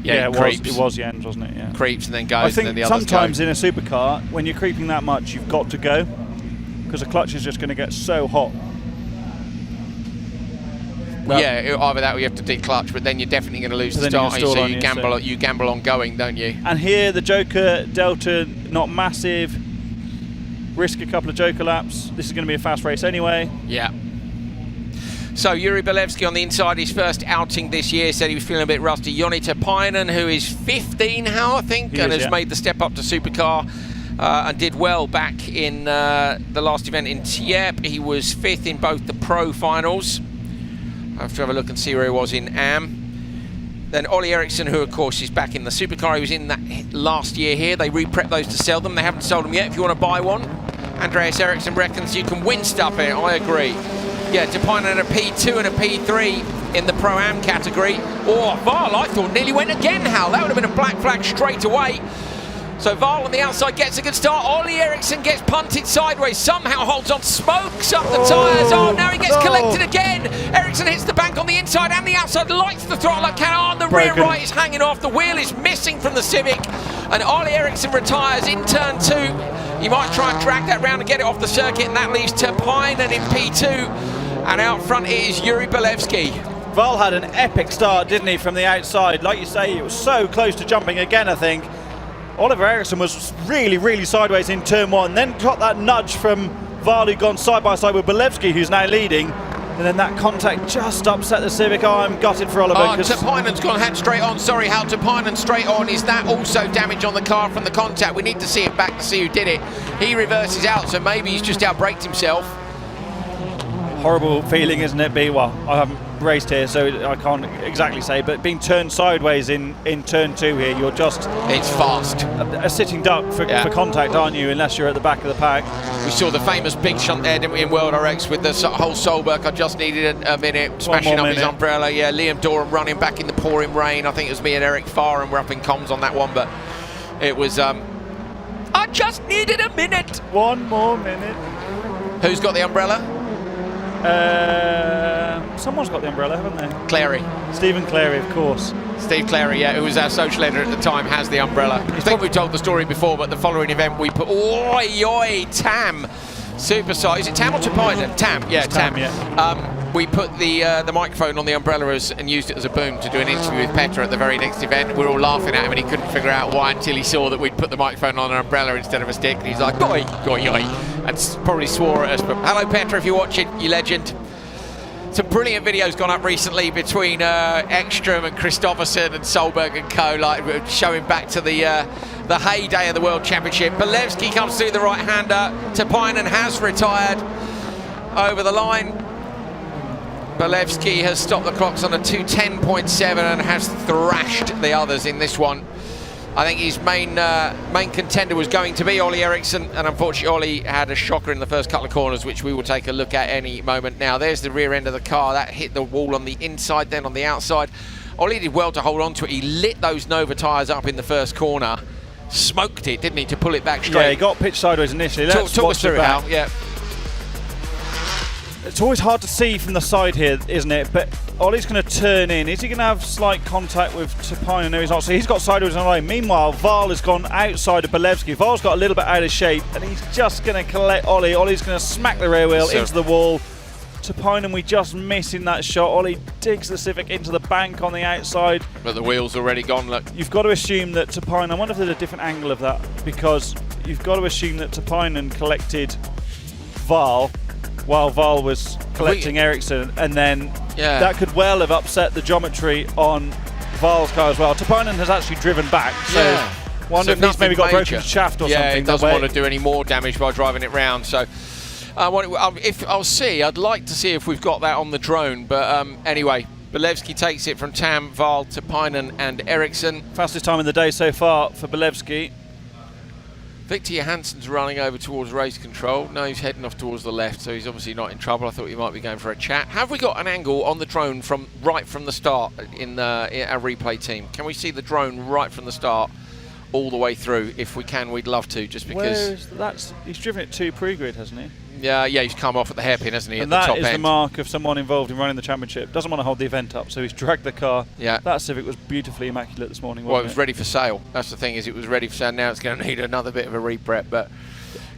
S3: Yeah,
S4: it was Jens, wasn't it? Yeah.
S3: Creeps and then goes,
S4: I think
S3: and then the others
S4: sometimes
S3: go.
S4: in a supercar, when you're creeping that much, you've got to go, because the clutch is just going to get so hot.
S3: Well, yeah, either that or you have to declutch, but then you're definitely going to lose the start. So you gamble on going, don't you?
S4: And here the Joker Delta, not massive. Risk a couple of Joker laps. This is going to be a fast race anyway.
S3: Yeah. So Yuri Belevsky on the inside, his first outing this year, said he was feeling a bit rusty. Joni Terpainen, who is 15 now, I think, has made the step up to Supercar and did well back in the last event in Tierp. He was 5th in both the Pro finals. I have to have a look and see where he was in AM. Then Ollie Eriksson, who of course is back in the Supercar. He was in that last year here. They re-prepped those to sell them. They haven't sold them yet. If you want to buy one, Andreas Eriksson reckons you can win stuff here. I agree. Yeah, Terpainen a P2 and a P3 in the Pro-Am category. Oh, Val, I thought nearly went again, Hal. That would have been a black flag straight away. So Val on the outside gets a good start. Ollie Eriksson gets punted sideways, somehow holds on, smokes up the tyres. Oh, now he gets collected again. Eriksson hits the bank on the inside and the outside, lights the throttle like can. Oh, and the rear right is hanging off. The wheel is missing from the Civic. And Ollie Eriksson retires in turn 2. He might try and drag that round and get it off the circuit, and that leaves Tapinen in P2. And out front it is Yuri Belevsky.
S4: Val had an epic start, didn't he, from the outside? Like you say, it was so close to jumping again, I think. Oliver Eriksson was really, really sideways in turn 1, then got that nudge from Val, who'd gone side by side with Belevsky, who's now leading. And then that contact just upset the Civic. Oh, I'm gutted for Oliver.
S3: Tapinen's gone head straight on. Sorry, Hal. Tapinen straight on. Is that also damage on the car from the contact? We need to see it back to see who did it. He reverses out, so maybe he's just outbraked himself.
S4: Horrible feeling, isn't it? Well, I haven't raced here, so I can't exactly say, but being turned sideways in turn 2 here, you're just...
S3: It's fast.
S4: A sitting duck for contact, aren't you, unless you're at the back of the pack.
S3: We saw the famous big shunt there, didn't we, in World RX with the whole Solberg. I just needed a minute, smashing up his umbrella. Yeah, Liam Dorham running back in the pouring rain. I think it was me and Eric Farr, and we're up in comms on that one, but it was... I just needed a minute.
S4: One more minute.
S3: Who's got the umbrella?
S4: Someone's got the umbrella, haven't they?
S3: Clary.
S4: Stephen Clary, of course.
S3: Steve Clary, yeah, who was our social editor at the time, has the umbrella. I think we told the story before, but the following event we put, Tam, Supercar, is it Tam or Tapinen? Tam, yeah, Tam. Yeah. We put the microphone on the umbrella and used it as a boom to do an interview with Petra at the very next event. We were all laughing at him and he couldn't figure out why until he saw that we'd put the microphone on an umbrella instead of a stick. And he's like, oi, oi, oi, and probably swore at us. But hello, Petra, if you're watching, you legend. Some brilliant videos gone up recently between Ekstrom and Kristoffersen and Solberg and co, like showing back to the heyday of the World Championship. Belevsky comes through the right-hander. Tapinen has retired over the line. Belevsky has stopped the clocks on a 2:10.7 and has thrashed the others in this one. I think his main contender was going to be Ollie Eriksson, and unfortunately Ollie had a shocker in the first couple of corners, which we will take a look at any moment now. There's the rear end of the car. That hit the wall on the inside, then on the outside. Ollie did well to hold on to it. He lit those Nova tyres up in the first corner. Smoked it, didn't he, to pull it back straight.
S4: Yeah, he got pitched sideways initially.
S3: Talk us through it, Hal. Yeah.
S4: It's always hard to see from the side here, isn't it? But Ollie's going to turn in. Is he going to have slight contact with Tapinen? No, he's not. So he's got sideways on the line. Meanwhile, Val has gone outside of Belevsky. Val's got a little bit out of shape, and he's just going to collect Ollie. Ollie's going to smack the rear wheel into the wall. Tapinen, we just miss in that shot. Ollie digs the Civic into the bank on the outside.
S3: But the wheel's already gone, look.
S4: You've got to assume that Tapinen, I wonder if there's a different angle of that, because you've got to assume that Tapinen collected Val while Val was collecting Eriksson, and then that could well have upset the geometry on Val's car as well. Tapinen has actually driven back, so wonder if he's maybe got a broken shaft or something.
S3: Yeah, he doesn't want to do any more damage by driving it round. So I'd like to see if we've got that on the drone, but anyway, Belevsky takes it from Tam, Val, Tapinen and Eriksson.
S4: Fastest time in the day so far for Belevsky.
S3: Victor Johansson's running over towards race control. No, he's heading off towards the left, so he's obviously not in trouble. I thought he might be going for a chat. Have we got an angle on the drone from right from the start in our replay team? Can we see the drone right from the start all the way through? If we can, we'd love to, just because...
S4: He's driven it to pre-grid, hasn't he?
S3: Yeah, he's come off at the hairpin, hasn't he,
S4: and
S3: at the top
S4: that is
S3: end.
S4: the mark of someone involved in running the championship. Doesn't want to hold the event up, so he's dragged the car.
S3: Yeah.
S4: That Civic was beautifully immaculate this morning,
S3: Well, it was ready for sale. That's the thing, is it was ready for sale. Now it's going to need another bit of a reprep, but...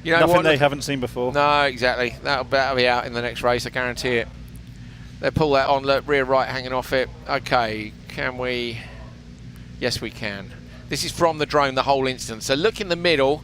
S3: You know,
S4: nothing they haven't seen before.
S3: No, exactly. That'll be out in the next race, I guarantee it. They pull that on, look, rear right hanging off it. Okay, can we... Yes, we can. This is from the drone, the whole instance. So look in the middle.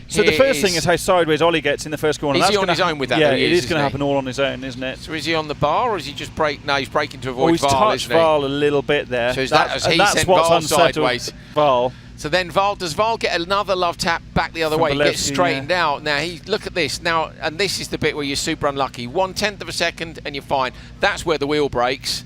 S4: So the first thing is how sideways Ollie gets in the first corner.
S3: Is he on his own with that?
S4: Yeah, it is going to happen all on his own, isn't it?
S3: So is he on the bar, or is he just brake? No, he's braking to avoid
S4: Val,
S3: touched
S4: Val a little bit there.
S3: So is that's what's
S4: Val
S3: sideways.
S4: Val.
S3: So then does Val get another love tap back the other way? He gets straightened out. Now, look at this. Now, and this is the bit where you're super unlucky. 1/10 of a second and you're fine. That's where the wheel breaks.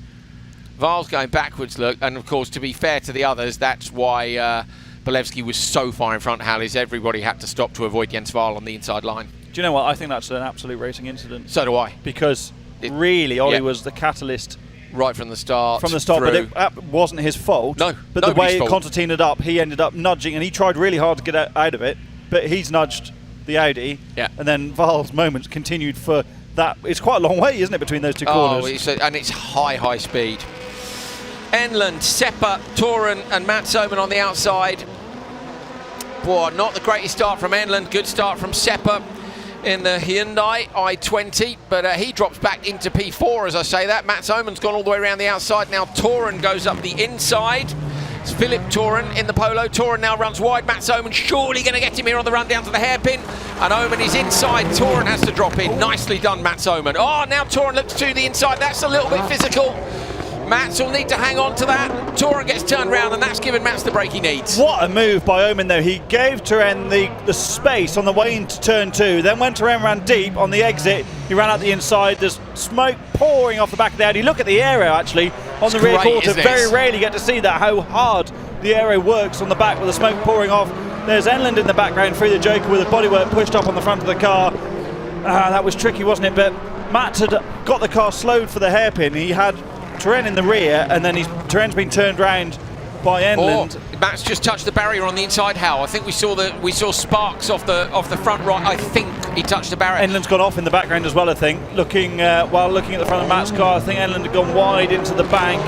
S3: Val's going backwards, look. And of course, to be fair to the others, that's why Belevsky was so far in front, Hal, is everybody had to stop to avoid Jens Val on the inside line.
S4: Do you know what? I think that's an absolute racing incident.
S3: So do I.
S4: Because really, Ollie was the catalyst
S3: right from the start.
S4: From the start,
S3: through.
S4: but it wasn't his fault.
S3: No,
S4: but the way
S3: fault.
S4: Constantine'd up, he ended up nudging, and he tried really hard to get out of it, but he's nudged the Audi, and then Val's moments continued for that. It's quite a long way, isn't it, between those two corners?
S3: And it's high speed. Enland, Seppa, Toren and Mats Oman on the outside. Boy, not the greatest start from Enland, good start from Seppa in the Hyundai i20, but he drops back into P4 as I say that. Mats Oman's gone all the way around the outside. Now Toren goes up the inside. It's Philip Toren in the Polo. Toren now runs wide. Mats Oman surely going to get him here on the run down to the hairpin. And Oman is inside. Toren has to drop in. Nicely done, Mats Oman. Oh, now Toren looks to the inside. That's a little bit physical. Mats will need to hang on to that. Toren gets turned round, and that's given Mats the break he needs.
S4: What a move by Oman, though. He gave Toren the space on the way into turn 2. Then when Toren ran deep on the exit, he ran out the inside. There's smoke pouring off the back of the Audi. Look at the aero, actually, on the rear quarter. Very rarely get to see that, how hard the aero works on the back with the smoke pouring off. There's Enland in the background through the Joker with the bodywork pushed up on the front of the car. That was tricky, wasn't it? But Mats had got the car slowed for the hairpin. He had Toren in the rear, and then Toren's been turned round by Enland.
S3: Mats just touched the barrier on the inside. How? I think we saw sparks off the front right. I think he touched the barrier.
S4: Enland's gone off in the background as well. I think while looking at the front of Mats' car, I think Enland had gone wide into the bank.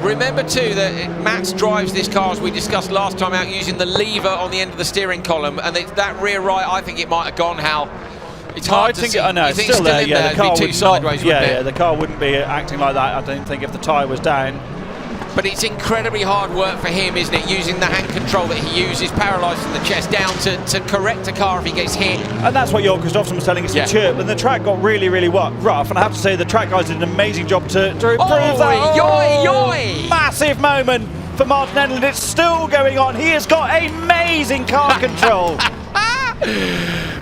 S3: Remember too that Mats drives this car, as we discussed last time out, using the lever on the end of the steering column, and that rear right, I think it might have gone. How? It's hard to see.
S4: I know,
S3: it's
S4: still there. Yeah, the car
S3: would sideways,
S4: the car wouldn't be acting like that, I don't think, if the tyre was down.
S3: But it's incredibly hard work for him, isn't it? Using the hand control that he uses, paralysing the chest down to correct a car if he gets hit.
S4: And that's what Jorg Kristoffersen was telling us in Chirp. And the track got really, really rough. And I have to say, the track guys did an amazing job to improve that.
S3: Yoy!
S4: Massive moment for Martin Enland. It's still going on. He has got amazing car control.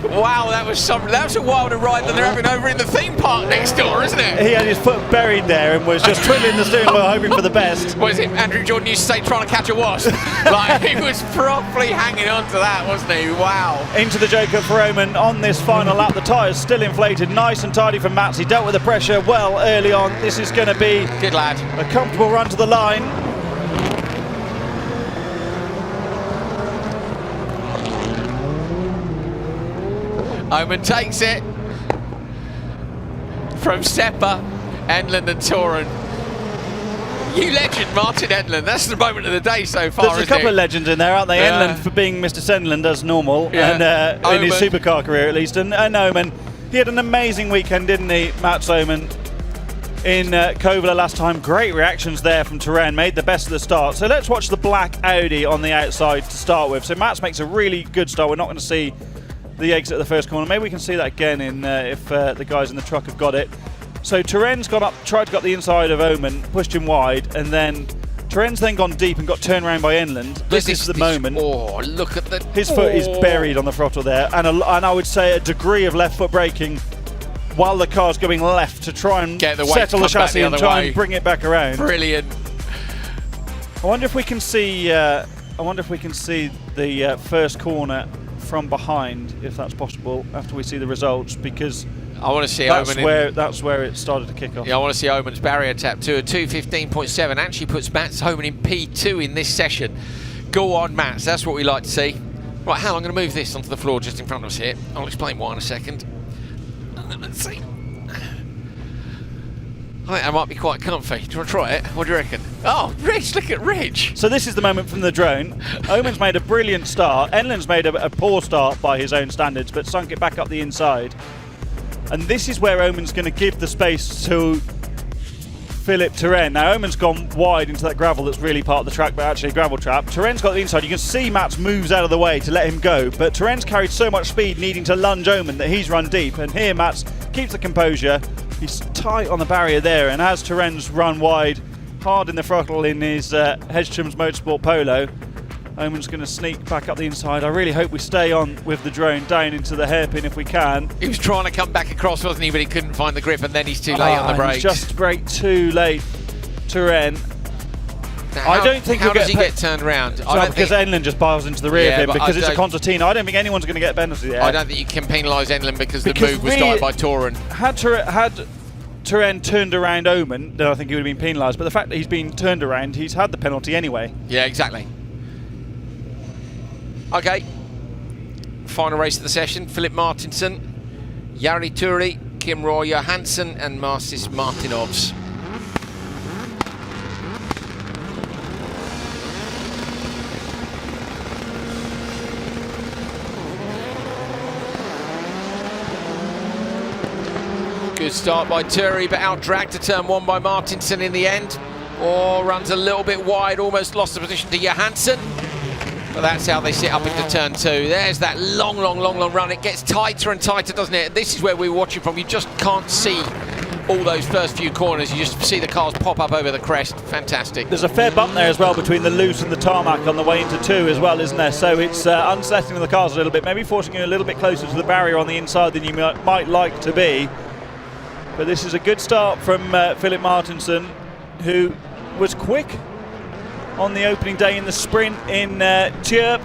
S3: Wow, that was a wilder ride than they're having over in the theme park next door, isn't it?
S4: He had his foot buried there and was just twiddling the steering wheel, hoping for the best.
S3: What is it? Andrew Jordan used to say, trying to catch a wasp. Like, he was properly hanging on to that, wasn't he? Wow.
S4: Into the Joker for Oman on this final lap. The tyres still inflated, nice and tidy from Mats. He dealt with the pressure well early on. This is going to be
S3: good lad.
S4: A comfortable run to the line.
S3: Oman takes it from Seppa, Enland and Toren. You legend, Martin Enland. That's the moment of the day so far.
S4: There's a couple of legends in there, aren't they? Enland for being Mr. Senland as normal, and in his supercar career at least. And Oman, he had an amazing weekend, didn't he, Mats Oman? In Kouvola last time. Great reactions there from Toren, made the best of the start. So let's watch the black Audi on the outside to start with. So Mats makes a really good start. We're not going to see the exit of the first corner. Maybe we can see that again if the guys in the truck have got it. So Toren's gone up, tried to get the inside of Oman, pushed him wide, and then Toren's then gone deep and got turned around by Enland. This is the moment.
S3: Oh, look at the...
S4: His foot is buried on the throttle there, and I would say a degree of left foot braking while the car's going left to try and settle the chassis and try and bring it back around.
S3: Brilliant.
S4: I wonder if we can see the first corner from behind, if that's possible, after we see the results, because
S3: I want to see
S4: that's where it started to kick off.
S3: Yeah, I want to see Oman's barrier tap to a 2:15.7. Actually puts Mats Oman in P2 in this session. Go on, Mats. That's what we like to see. Right, Hal, I'm going to move this onto the floor just in front of us here. I'll explain why in a second. Let's see. I think that might be quite comfy. Do you want to try it? What do you reckon? Oh, Rich, look at Rich.
S4: So this is the moment from the drone. Oman's made a brilliant start. Enland's made a poor start by his own standards, but sunk it back up the inside. And this is where Oman's going to give the space to Philip Toren. Now, Oman's gone wide into that gravel that's really part of the track, but actually a gravel trap. Toren's got the inside. You can see Mats moves out of the way to let him go, but Toren's carried so much speed needing to lunge Oman that he's run deep. And here Mats keeps the composure. He's tight on the barrier there, and as Toren's run wide, hard in the throttle in his Hedstrom's Motorsport Polo, Oman's going to sneak back up the inside. I really hope we stay on with the drone down into the hairpin if we can.
S3: He was trying to come back across, wasn't he? But he couldn't find the grip, and then he's too late on the brakes.
S4: He's just braked too late, Toren.
S3: How does he get turned around?
S4: Because Enland just piles into the rear of him because it's a concertina. I don't think anyone's going to get a penalty there.
S3: I don't think you can penalise Enland because the move was started by Toren.
S4: Had Turenne turned around Oman, then I think he would have been penalised. But the fact that he's been turned around, he's had the penalty anyway.
S3: Yeah, exactly. Okay. Final race of the session. Philip Martinson, Jari Turi, Kim Roy Johansson and Marcis Martinovs. Good start by Turi, but out-dragged to turn 1 by Martinson in the end. Or runs a little bit wide, almost lost the position to Johansson. But that's how they sit up into turn 2. There's that long run. It gets tighter and tighter, doesn't it? This is where we were watching from. You just can't see all those first few corners. You just see the cars pop up over the crest. Fantastic.
S4: There's a fair bump there as well between the loose and the tarmac on the way into 2 as well, isn't there? So it's unsettling the cars a little bit, maybe forcing you a little bit closer to the barrier on the inside than you might like to be. But this is a good start from Philip Martinson, who was quick on the opening day in the sprint in Tjörp.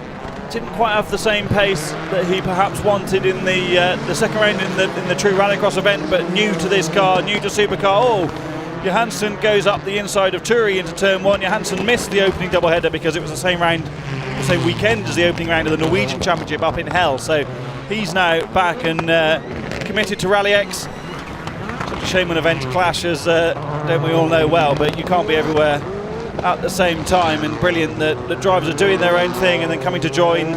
S4: Didn't quite have the same pace that he perhaps wanted in the second round in the true rallycross event, but new to this car, new to Supercar. Oh, Johansson goes up the inside of Turi into turn 1. Johansson missed the opening doubleheader because it was the same round, the same weekend as the opening round of the Norwegian Championship up in Hell. So he's now back and committed to RallyX. Such a shame when events clash, as don't we all know well, but you can't be everywhere at the same time, and brilliant that the drivers are doing their own thing and then coming to join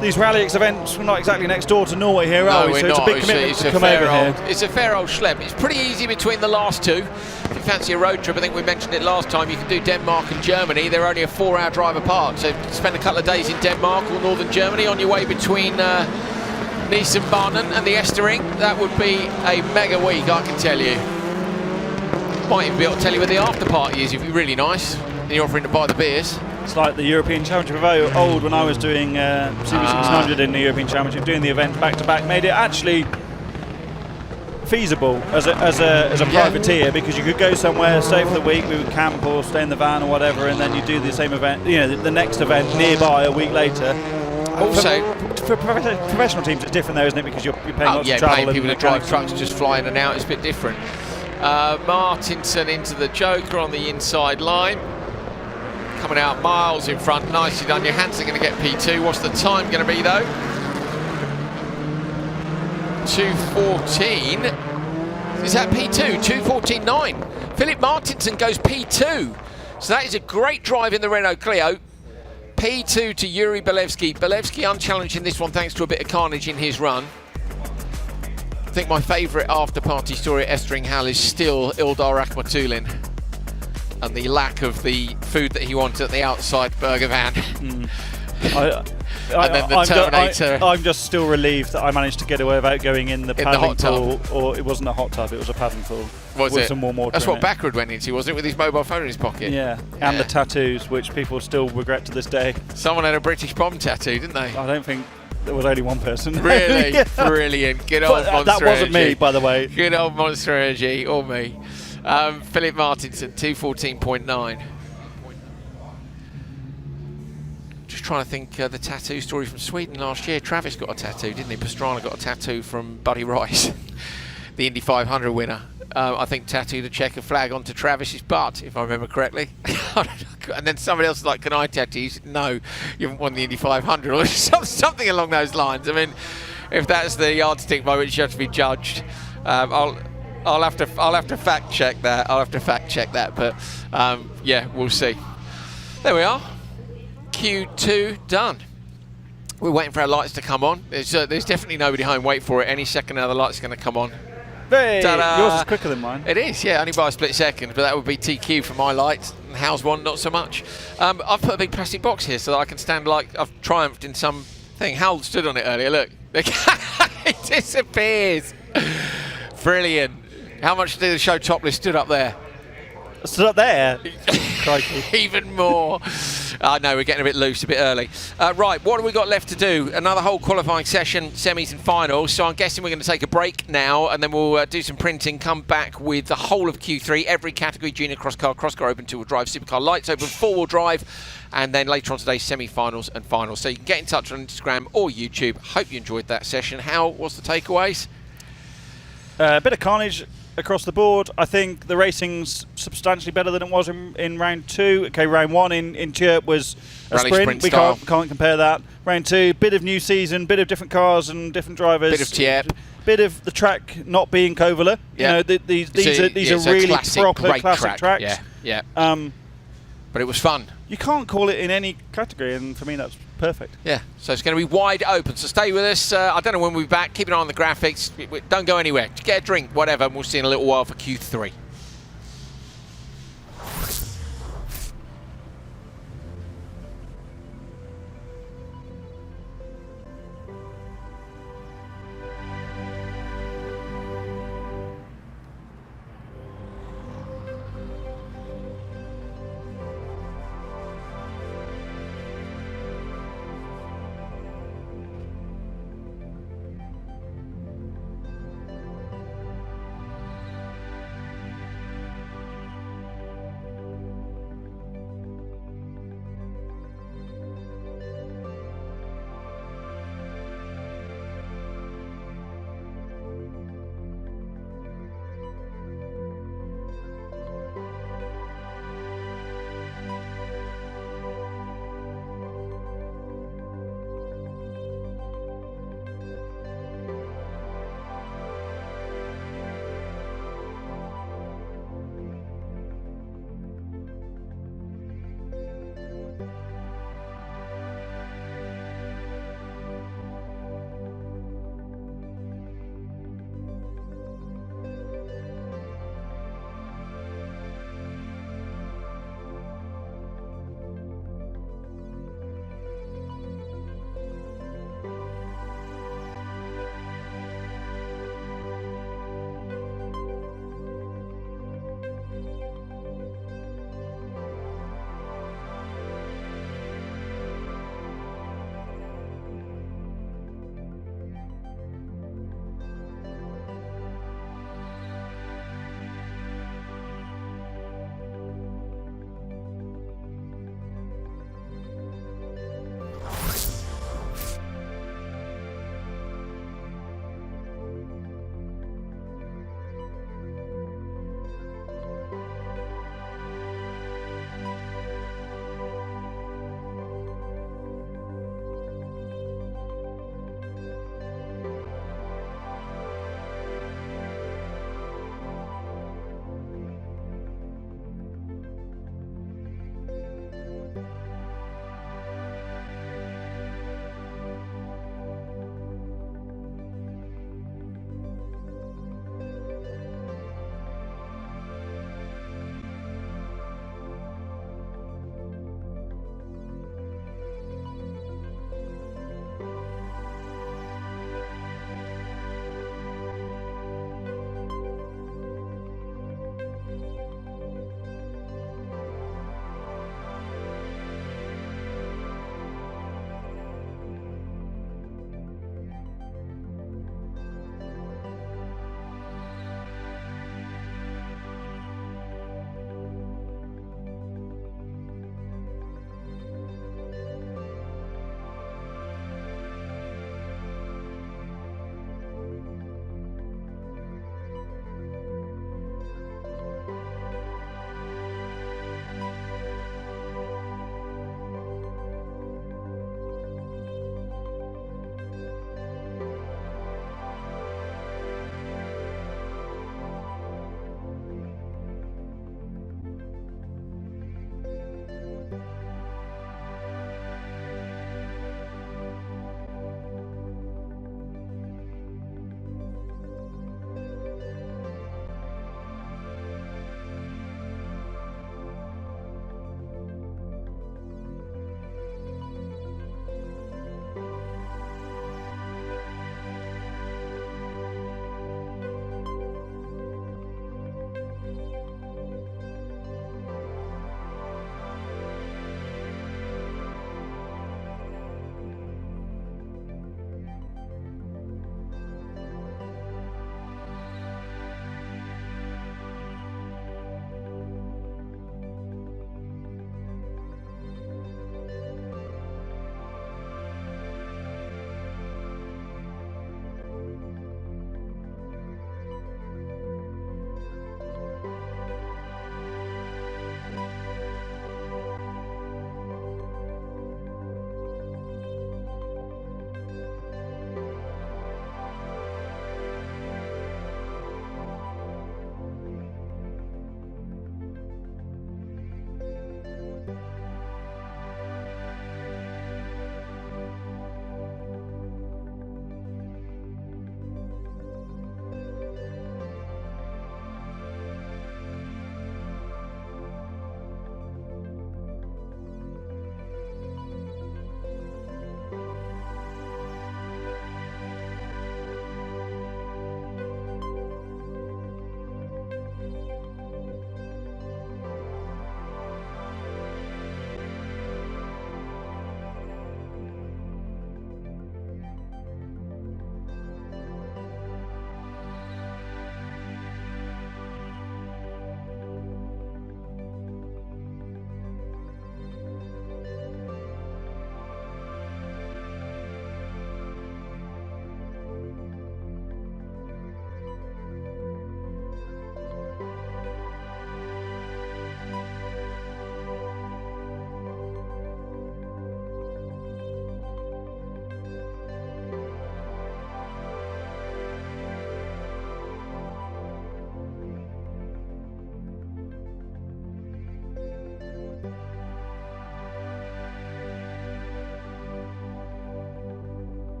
S4: these RallyX events. We're not exactly next door to Norway here, are we? So it's a big commitment to come over here.
S3: It's a fair old schlep. It's pretty easy between the last two. If you fancy a road trip, I think we mentioned it last time, you can do Denmark and Germany. They're only a 4-hour drive apart, so spend a couple of days in Denmark or northern Germany on your way between Nice and Barnen and the Estering. That would be a mega week, I can tell you. Might even be able to tell you where the after party is if you're really nice and you're offering to buy the beers.
S4: It's like the European Championship of old when I was doing CB600 in the European Championship, doing the event back to back, made it actually feasible as a privateer, because you could go somewhere, stay for the week, we would camp or stay in the van or whatever, and then you do the same event, you know, the next event nearby a week later.
S3: Also,
S4: for professional teams, it's different though, isn't it? Because you're paying lots of travel.
S3: Paying people to drive trucks just fly in and out is a bit different. Martinson into the Joker on the inside line. Coming out miles in front, nicely done. Johansson going to get P2. What's the time going to be though? 2:14. Is that P2? 2:14.9. Philip Martinson goes P2. So that is a great drive in the Renault Clio. P2 to Yuri Belevsky. Belevsky unchallenged in this one thanks to a bit of carnage in his run. I think my favourite after-party story at Esteringhall is still Ildar Akhmatulin and the lack of the food that he wanted at the outside burger van. And then the Terminator.
S4: I'm just still relieved that I managed to get away without going in the paddling pool. Or it wasn't a hot tub, it was a paddling pool.
S3: Was it?
S4: Some warm water.
S3: That's what Backward went into, wasn't it? With his mobile phone in his pocket.
S4: Yeah, and the tattoos, which people still regret to this day.
S3: Someone had a British bomb tattoo, didn't they?
S4: I don't think there was only one person.
S3: Really? Yeah. Brilliant. Good old Monster
S4: That wasn't
S3: Energy.
S4: me, by the way.
S3: Good old Monster Energy, or me. Philip Martinson, 2:14.9. Just trying to think the tattoo story from Sweden last year. Travis got a tattoo, didn't he? Pastrana got a tattoo from Buddy Rice, the Indy 500 winner. I think tattooed a checker flag onto Travis's butt, if I remember correctly. And then somebody else was like, "Can I tattoo?" He said, "No, you haven't won the Indy 500," or something along those lines. I mean, if that's the yardstick by which you have to be judged, I'll have to fact check that. But yeah, we'll see. There we are. Q2 done. We're waiting for our lights to come on. There's definitely nobody home. Wait for it. Any second now the lights are going to come on.
S4: Hey, yours is quicker than mine.
S3: It is, yeah, only by a split second, but that would be TQ for my lights. And Hal's one, not so much. I've put a big plastic box here so that I can stand like I've triumphed in some thing. Hal stood on it earlier, look. It disappears. Brilliant. How much did the show Topless stood up there?
S4: Stood up there? Crikey.
S3: Even more. No, we're getting a bit loose, a bit early. Right, what have we got left to do? Another whole qualifying session, semis and finals. So I'm guessing we're going to take a break now, and then we'll do some printing, come back with the whole of Q3, every category, Junior Crosscar, Crosscar Open 2-wheel drive, Supercar Lights Open 4-wheel drive, and then later on today, semi-finals and finals. So you can get in touch on Instagram or YouTube. Hope you enjoyed that session. How was the takeaways?
S4: A bit of carnage across the board. I think the racing's substantially better than it was in round 2. Okay, round 1 in Chirp was a sprint. We can't compare that. Round 2, bit of new season, bit of different cars and different drivers.
S3: Bit of Chirp.
S4: Bit of the track not being Kouvola.
S3: Yeah.
S4: You know, these are really
S3: classic,
S4: proper classic tracks.
S3: Yeah, yeah. But it was fun.
S4: You can't call it in any category, and for me that's perfect.
S3: Yeah, so it's going to be wide open. So stay with us. I don't know when we'll be back. Keep an eye on the graphics. Don't go anywhere. Get a drink, whatever, and we'll see in a little while for Q3.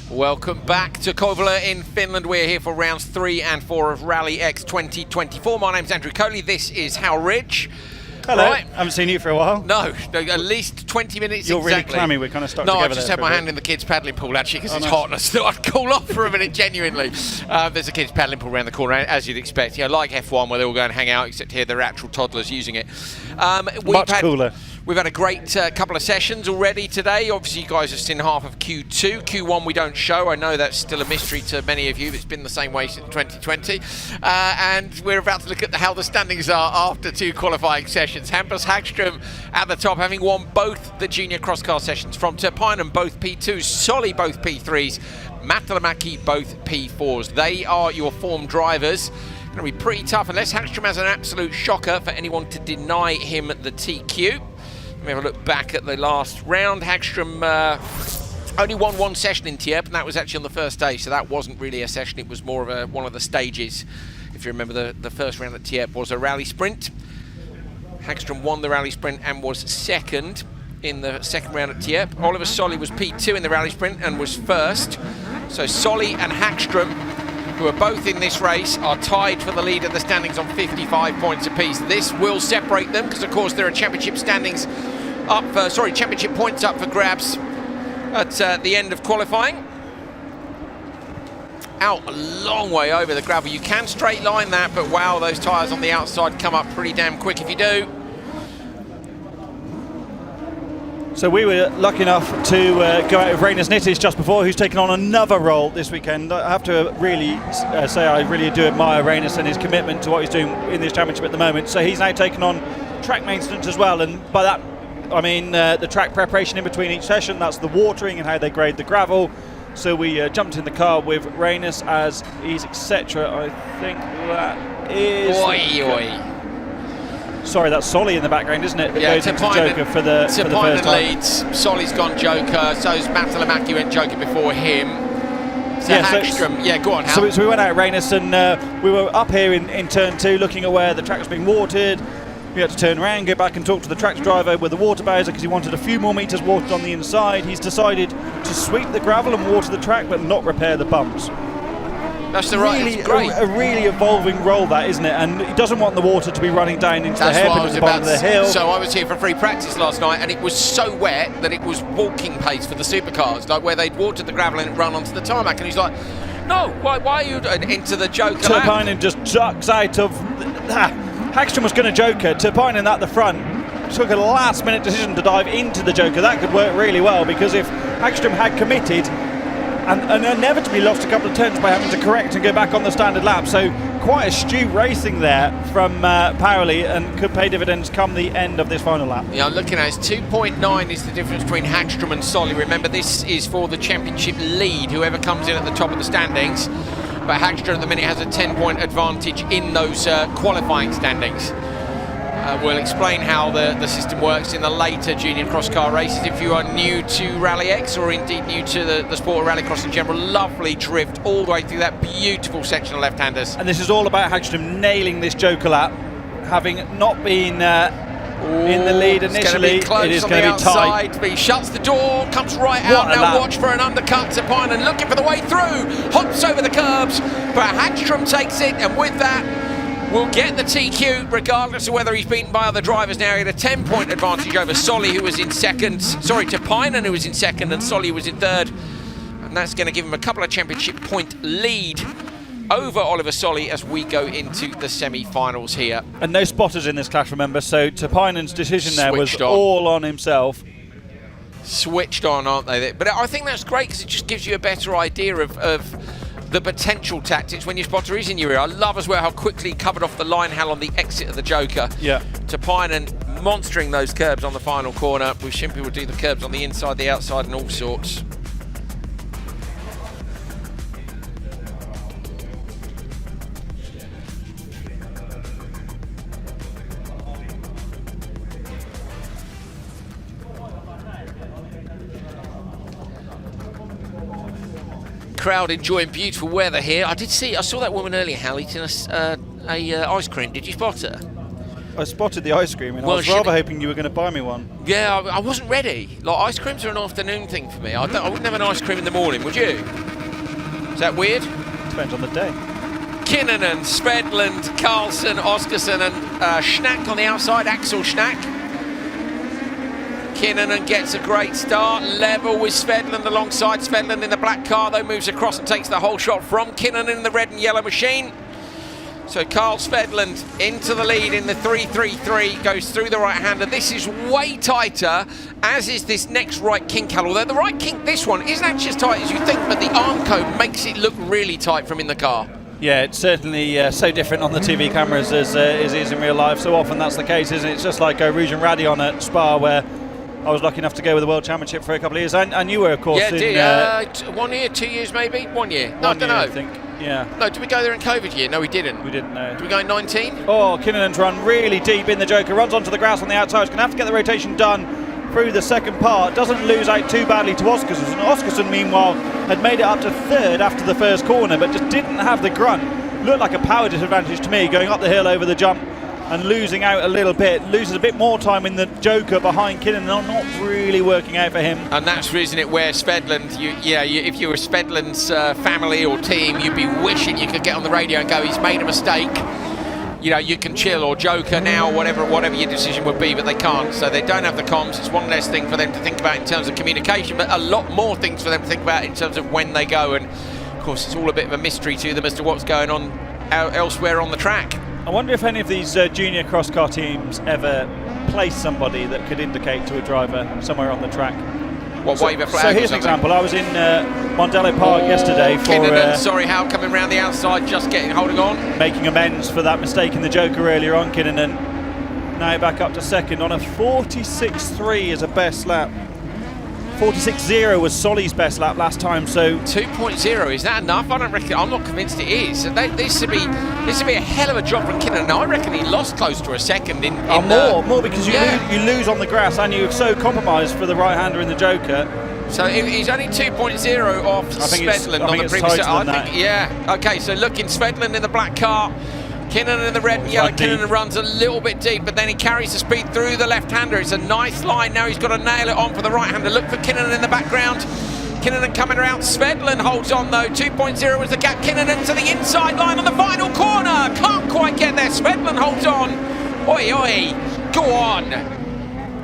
S3: Welcome back to Kouvola in Finland. We're here for rounds 3 and 4 of RallyX 2024. My name's Andrew Coley. This is Hal Ridge.
S4: Hello.
S3: Right.
S4: I haven't seen you for a while.
S3: No, at least 20 minutes.
S4: You're
S3: exactly.
S4: really clammy. We're kind of stuck
S3: no,
S4: together.
S3: I just
S4: there
S3: had my hand in the kids' paddling pool actually because it's
S4: nice.
S3: hot and I thought I'd cool off for a minute, genuinely. There's a kids' paddling pool around the corner, as you'd expect. Yeah, like F1 where they all go and hang out, except here they're actual toddlers using it.
S4: Much cooler.
S3: We've had a great couple of sessions already today. Obviously, you guys have seen half of Q2. Q1 we don't show. I know that's still a mystery to many of you. It's been the same way since 2020. And we're about to look at how the standings are after 2 qualifying sessions. Hampus Hagström at the top, having won both the junior crosscar sessions. From Terpainen, both P2s. Solly, both P3s. Matalamäki, both P4s. They are your form drivers. Going to be pretty tough unless Hagström has an absolute shocker for anyone to deny him the TQ. Let me have a look back at the last round. Hagström only won 1 session in Tierp, and that was actually on the first day, so that wasn't really a session. It was more of one of the stages. If you remember, the first round at Tierp was a rally sprint. Hagström won the rally sprint and was second in the second round at Tierp. Oliver Solly was P2 in the rally sprint and was first. So Solly and Hagström, who are both in this race, are tied for the lead of the standings on 55 points apiece. This will separate them because, of course, there are championship standings up for, championship points up for grabs at the end of qualifying. Out a long way over the gravel. You can straight line that, but wow, those tyres on the outside come up pretty damn quick if you do.
S4: So we were lucky enough to go out with Rainis Nittis just before, who's taken on another role this weekend. I have to really say I really do admire Rainis and his commitment to what he's doing in this championship at the moment. So he's now taken on track maintenance as well, and by that I mean the track preparation in between each session. That's the watering and how they grade the gravel. So we jumped in the car with Rainis as he's etc. I think that is...
S3: Oi.
S4: Sorry, that's Solly in the background, isn't it? That
S3: Yeah,
S4: goes into Joker for the first time.
S3: leads. Solly's gone Joker. So's Matalamäki went Joker before him. So
S4: Yeah,
S3: Hagström, go on, Hal.
S4: So we went out Rainis and we were up here in turn 2 looking at where the track was being watered. We had to turn around, go back and talk to the track driver with the water bowser because he wanted a few more metres watered on the inside. He's decided to sweep the gravel and water the track but not repair the bumps.
S3: That's the right,
S4: Really,
S3: it's great.
S4: a really evolving role that, isn't it? And he doesn't want the water to be running down into the hairpin at the bottom of the hill.
S3: So I was here for free practice last night and it was so wet that it was walking pace for the supercars, like where they'd watered the gravel and run onto the tarmac, and he's like, no, why are you into the Joker lap?
S4: Terpainen just ducks out of... Hagström was going to Joker. Terpainen at the front took a last minute decision to dive into the Joker. That could work really well because if Hagström had committed and inevitably lost a couple of turns by having to correct and go back on the standard lap. So quite astute racing there from Pauli, and could pay dividends come the end of this final lap.
S3: Yeah, I'm looking at it, 2.9 is the difference between Hagström and Solly. Remember, this is for the championship lead, whoever comes in at the top of the standings. But Hagström at the minute has a 10-point advantage in those qualifying standings. We'll explain how the system works in the later junior cross-car races. If you are new to RallyX or indeed new to the sport of rallycross in general, lovely drift all the way through that beautiful section of left-handers.
S4: And this is all about Hagström nailing this Joker lap, having not been in the lead initially.
S3: It is going to be tight. But he shuts the door, comes right out. Now watch for an undercut. Terpainen looking for the way through, hops over the curbs, but Hagström takes it, and with that, will get the TQ regardless of whether he's beaten by other drivers. Now he had a 10-point advantage over Solly, who was in second. Sorry, Terpainen, who was in second, and Solly was in third. And that's going to give him a couple of championship point lead over Oliver Solly as we go into the semi-finals here.
S4: And no spotters in this clash, remember, so Terpainen's decision there was all on himself.
S3: Switched on, aren't they? But I think that's great because it just gives you a better idea of the potential tactics when your spotter is in your ear. I love as well how quickly he covered off the line, Hal, on the exit of the Joker.
S4: Yeah.
S3: Terpainen monstering those curbs on the final corner. We simply will do the curbs on the inside, the outside, and all sorts. Crowd enjoying beautiful weather here. I saw that woman earlier, Hal, eating a ice cream. Did you spot her?
S4: I spotted the ice cream, and
S3: Well,
S4: I was rather hoping you were going to buy me one.
S3: Yeah, I wasn't ready. Like, ice creams are an afternoon thing for me. I wouldn't have an ice cream in the morning, would you? Is that weird?
S4: Depends on the day.
S3: Kinnunen, Svedland, Carlson, Oskarsson and Schnack on the outside, Axel Schnack. Kinnunen gets a great start, level with Svedland alongside. Svedland in the black car though moves across and takes the whole shot from Kinnunen in the red and yellow machine. So Carl Svedland into the lead in the 3-3-3, goes through the right-hander. This is way tighter, as is this next right kink, although the right kink, this one, isn't actually as tight as you think, but the arm cone makes it look really tight from in the car.
S4: Yeah, it's certainly so different on the TV cameras as it is in real life. So often that's the case, isn't it? It's just like Rouge and Radion at Spa, where I was lucky enough to go with the World Championship for a couple of years, and you were, of course,
S3: yeah, 1 year, 2 years maybe? 1 year. No, I don't know.
S4: I think, yeah.
S3: No, did we go there in COVID year? No, we didn't.
S4: We didn't, no.
S3: Did we go in 19?
S4: Oh, Kinnunen's run really deep in the Joker, runs onto the grass on the outside. He's going to have to get the rotation done through the second part, doesn't lose out too badly to Oskarsson. And Oskarsson, meanwhile, had made it up to third after the first corner, but just didn't have the grunt. Looked like a power disadvantage to me, going up the hill over the jump and losing out a little bit. Loses a bit more time in the Joker behind Kinnunen, not really working out for him.
S3: And that's, isn't it, where Svedland, if you were Svedland's family or team, you'd be wishing you could get on the radio and go, he's made a mistake. You know, you can chill, or Joker now, whatever your decision would be, but they can't. So they don't have the comms. It's one less thing for them to think about in terms of communication, but a lot more things for them to think about in terms of when they go. And of course, it's all a bit of a mystery to them as to what's going on elsewhere on the track.
S4: I wonder if any of these junior cross car teams ever place somebody that could indicate to a driver somewhere on the track.
S3: What, wave a flag?
S4: So here's an example. I was in Mondello Park yesterday for
S3: sorry, Howe coming round the outside, just holding on,
S4: making amends for that mistake in the Joker earlier on. Kinnunen now back up to second on a 46.3 as a best lap. 46.0 was Solly's best lap last time, so
S3: 2.0, is that enough? I don't reckon. I'm not convinced it is. This would be a hell of a job from Kinnunen. I reckon he lost close to a second in
S4: more because you lose on the grass, and you're so compromised for the right-hander in the Joker.
S3: So he's only 2.0 off Svedland on the previous. Yeah. Okay. So looking, Svedland in the black car. Kinnunen in the red and yellow. Kinnunen runs a little bit deep, but then he carries the speed through the left-hander. It's a nice line. Now he's got to nail it on for the right-hander. Look for Kinnunen in the background. Kinnunen coming around. Svedland holds on though. 2.0 is the gap. Kinnunen to the inside line on the final corner. Can't quite get there. Svedland holds on. Oi, oi. Go on.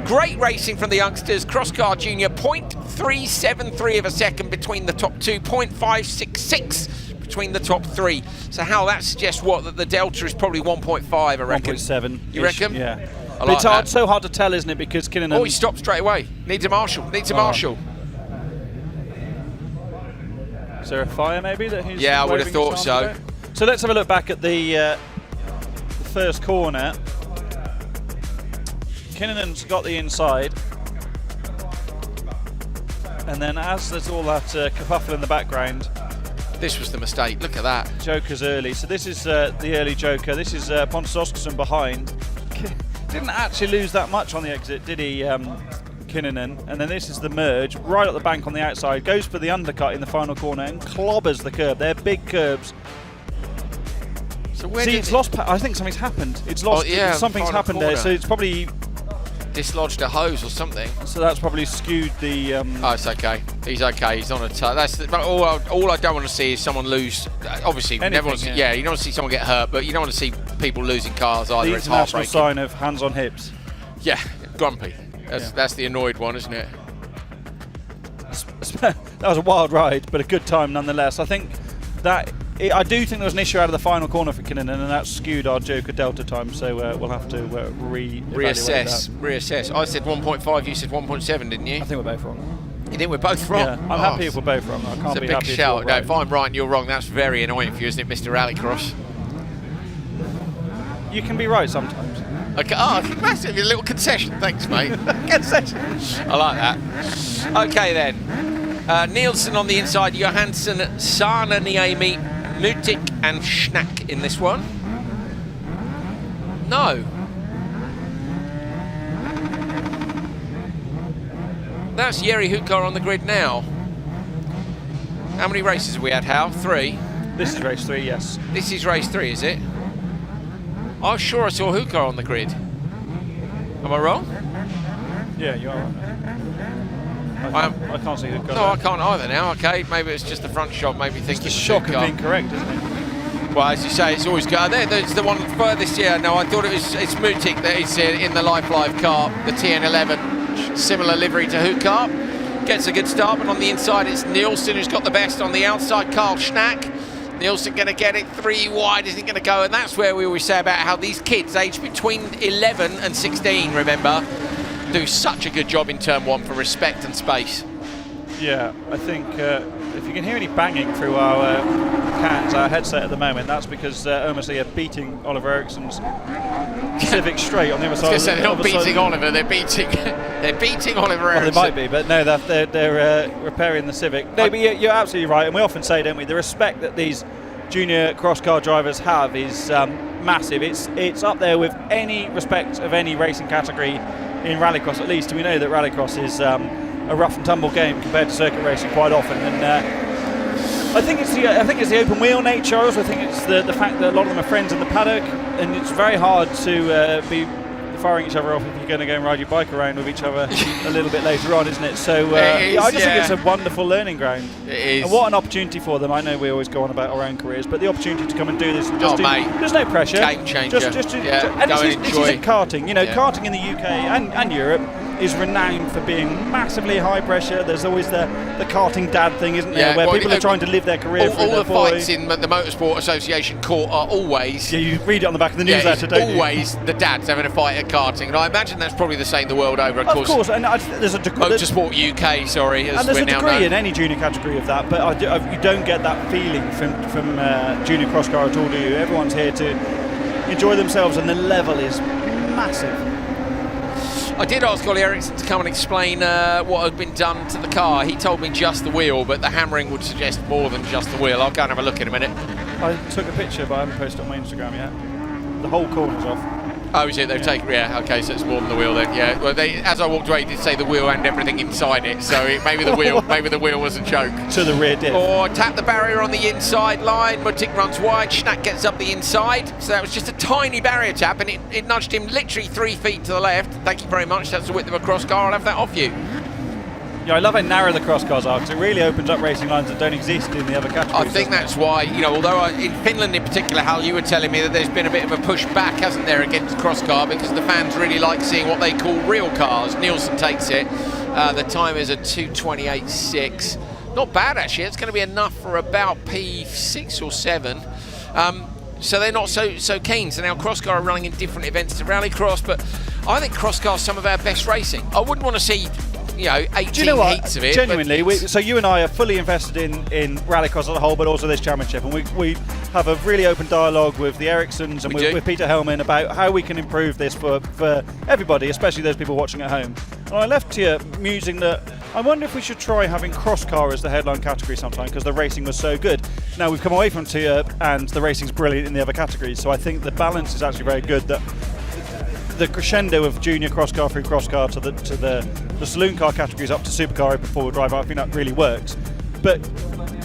S3: Great racing from the youngsters. Crosscar Junior, 0.373 of a second between the top two. 0.566 between the top three. So how that suggests what? That the delta is probably 1.5, I reckon.
S4: 1.7.
S3: You reckon?
S4: Yeah.
S3: Like
S4: it's hard, so hard to tell, isn't it? Because Kinnunen...
S3: Oh, he stopped straight away. Needs a marshal. Needs a marshal.
S4: Is there a fire maybe that he's...
S3: Yeah, I would have thought so.
S4: So let's have a look back at the first corner. Kinnunen's got the inside. And then as there's all that kerfuffle in the background...
S3: This was the mistake. Look at that.
S4: Joker's early. So this is the early Joker. This is Pontus Oskarsson behind. Didn't actually lose that much on the exit, did he, Kinnunen? And then this is the merge, right up the bank on the outside. Goes for the undercut in the final corner and clobbers the curb. They're big curbs.
S3: So where
S4: it's lost. I think something's happened. It's lost. Something's happened there. So it's probably
S3: dislodged a hose or something.
S4: So that's probably skewed the...
S3: Oh, it's okay. He's okay. He's on a all I don't want to see is someone lose. Obviously, you never want to see, you don't want to see someone get hurt, but you don't want to see people losing cars either.
S4: The
S3: it's
S4: international
S3: heartbreaking.
S4: sign of hands on hips.
S3: Yeah, grumpy. That's the annoyed one, isn't it?
S4: That was a wild ride, but a good time nonetheless. I think that... I do think there was an issue out of the final corner for Kinnunen, and that skewed our Joker Delta time, so we'll have to
S3: reassess. I said 1.5, you said 1.7, didn't you?
S4: I think we're both wrong.
S3: You think we're both wrong?
S4: Yeah, I'm happy if we're both wrong. I can't be happy if you're right.
S3: No, if I'm right and you're wrong, that's very annoying for you, isn't it, Mr. Rallycross?
S4: You can be right sometimes.
S3: Okay, massive, a little concession, thanks, mate.
S4: Concession.
S3: I like that. Okay, then. Nielsen on the inside, Johansson, Saarinen, Mutik and Schnack in this one. No. That's Jiri Hukar on the grid now. How many races have we had, Hal? 3?
S4: This is race 3, yes.
S3: This is race 3, is it? I'm sure I saw Hukar on the grid. Am I wrong?
S4: Yeah, you are. I can't see who got
S3: No, I can't either now. Okay, maybe it's just the front shot. Maybe
S4: It's
S3: thinking
S4: the shock of being correct, isn't it?
S3: Well, as you say, it's always good. There's the one furthest. Yeah, no, I thought it's Mutik that is in the Life car, the TN11, similar livery to Hukar. Gets a good start, but on the inside it's Nielsen who's got the best. On the outside, Carl Schnack. Nielsen going to get it 3 wide, isn't going to go, and that's where we always say about how these kids aged between 11 and 16, remember, do such a good job in turn 1 for respect and space.
S4: Yeah, I think if you can hear any banging through our our headset at the moment, that's because Omasi are beating Oliver Ericsson's Civic straight on the other side.
S3: They're not beating Oliver, they're beating Oliver Ericsson.
S4: They might be, but no, they're repairing the Civic. No, but you're absolutely right, and we often say, don't we, the respect that these junior cross car drivers have is massive. It's up there with any respect of any racing category in rallycross, at least. We know that rallycross is a rough and tumble game compared to circuit racing quite often, and I think it's the open wheel nature. I also think it's the fact that a lot of them are friends in the paddock, and it's very hard to be firing each other off if you're going to go and ride your bike around with each other a little bit later on, isn't it? So I just think it's a wonderful learning ground.
S3: It is.
S4: And what an opportunity for them. I know we always go on about our own careers, but the opportunity to come and do this and just there's no pressure.
S3: Game changer.
S4: And this isn't karting. You know, karting in the UK and Europe is renowned for being massively high pressure. There's always the karting dad thing, isn't there, where people are trying to live their career through their boy.
S3: All the fights in the Motorsport Association court are always...
S4: Yeah, you read it on the back of the newsletter, don't you?
S3: Always the dads having a fight at karting, and I imagine that's probably the same the world over, of course.
S4: And there's a degree...
S3: Motorsport UK, sorry, as
S4: and there's
S3: we're
S4: a
S3: now
S4: degree
S3: known.
S4: in any junior category of that, but you don't get that feeling from junior cross car at all, do you? Everyone's here to enjoy themselves, and the level is massive.
S3: I did ask Ollie Ericsson to come and explain what had been done to the car. He told me just the wheel, but the hammering would suggest more than just the wheel. I'll go and have a look in a minute.
S4: I took a picture, but I haven't posted it on my Instagram yet. The whole corner's off.
S3: Oh, is it? They've taken... Yeah, okay, so it's more than the wheel then. Yeah, well, as I walked away, they did say the wheel and everything inside it, so maybe the wheel was a joke.
S4: To the rear diff.
S3: Or tap the barrier on the inside line. Mutik runs wide. Schnack gets up the inside. So that was just a tiny barrier tap, and it nudged him literally 3 feet to the left. Thank you very much. That's the width of a cross car. I'll have that off you.
S4: Yeah, I love how narrow the cross cars are, because it really opens up racing lines that don't exist in the other categories.
S3: I think that's why, you know, although in Finland in particular, Hal, you were telling me that there's been a bit of a push back, hasn't there, against cross car, because the fans really like seeing what they call real cars. Nielsen takes it. The time is a 2:28.6. Not bad, actually. It's going to be enough for about P6 or 7. So they're not so keen. So now Crosscar are running in different events to Rallycross, but I think Crosscar is some of our best racing. I wouldn't want to see, 18 heats of it.
S4: Genuinely, so you and I are fully invested in Rallycross as a whole, but also this championship, and we have a really open dialogue with the Ericssons and with Peter Hellman about how we can improve this for everybody, especially those people watching at home. And I left here musing that I wonder if we should try having Crosscar as the headline category sometime, because the racing was so good. Now we've come away from Tia, and the racing's brilliant in the other categories, so I think the balance is actually very good. That the crescendo of junior crosscar through crosscar to the saloon car categories up to supercar open four-wheel drive, I think that really works. But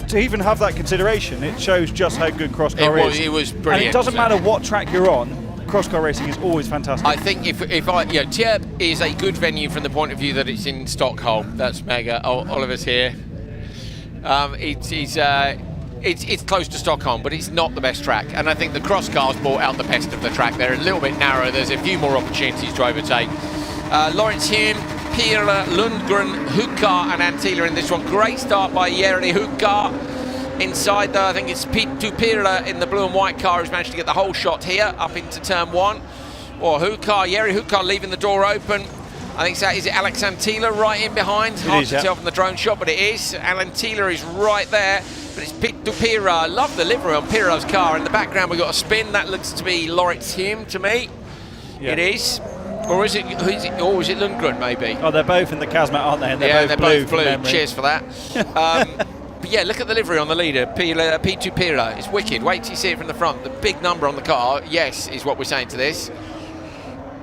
S4: to even have that consideration, it shows just how good crosscar is.
S3: It was brilliant.
S4: And it doesn't matter what track you're on, crosscar racing is always fantastic.
S3: I think Tierp is a good venue from the point of view that it's in Stockholm. That's mega. Oliver's here. It's close to Stockholm, but it's not the best track. And I think the cross cars brought out the best of the track. They're a little bit narrow. There's a few more opportunities to overtake. Lawrence Hume, Pirla, Lundgren, Hukar and Antila in this one. Great start by Jere Hukar. Inside, though, I think it's Pirla in the blue and white car who's managed to get the whole shot here up into turn 1. Or Jere Hukar leaving the door open. I think is it Alex Antila right in behind? Hard to tell from the drone shot, but it is. Antila is right there. But it's Pitu Pira. I love the livery on Pira's car. In the background, we've got a spin. That looks to be Lawrence Hume to me. Yeah. It is. Or is it Lundgren, maybe?
S4: Oh, they're both in the Casmat, aren't they? And they're
S3: both blue. Cheers for that. But yeah, look at the livery on the leader, Pitu Pira. It's wicked. Wait till you see it from the front. The big number on the car, yes, is what we're saying to this.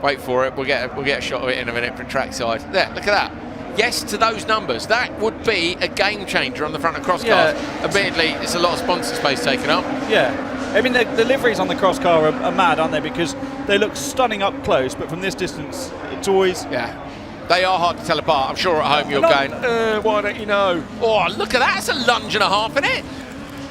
S3: Wait for it. We'll get a shot of it in a minute from trackside. There, look at that. Yes to those numbers. That would be a game changer on the front of cross cars. Yeah. Admittedly, it's a lot of sponsor space taken up.
S4: Yeah. I mean, the liveries on the cross car are mad, aren't they? Because they look stunning up close, but from this distance, It's always...
S3: Yeah. They are hard to tell apart. I'm sure at home you're going, why don't you know? Oh, look at that. That's a lunge and a half, isn't it?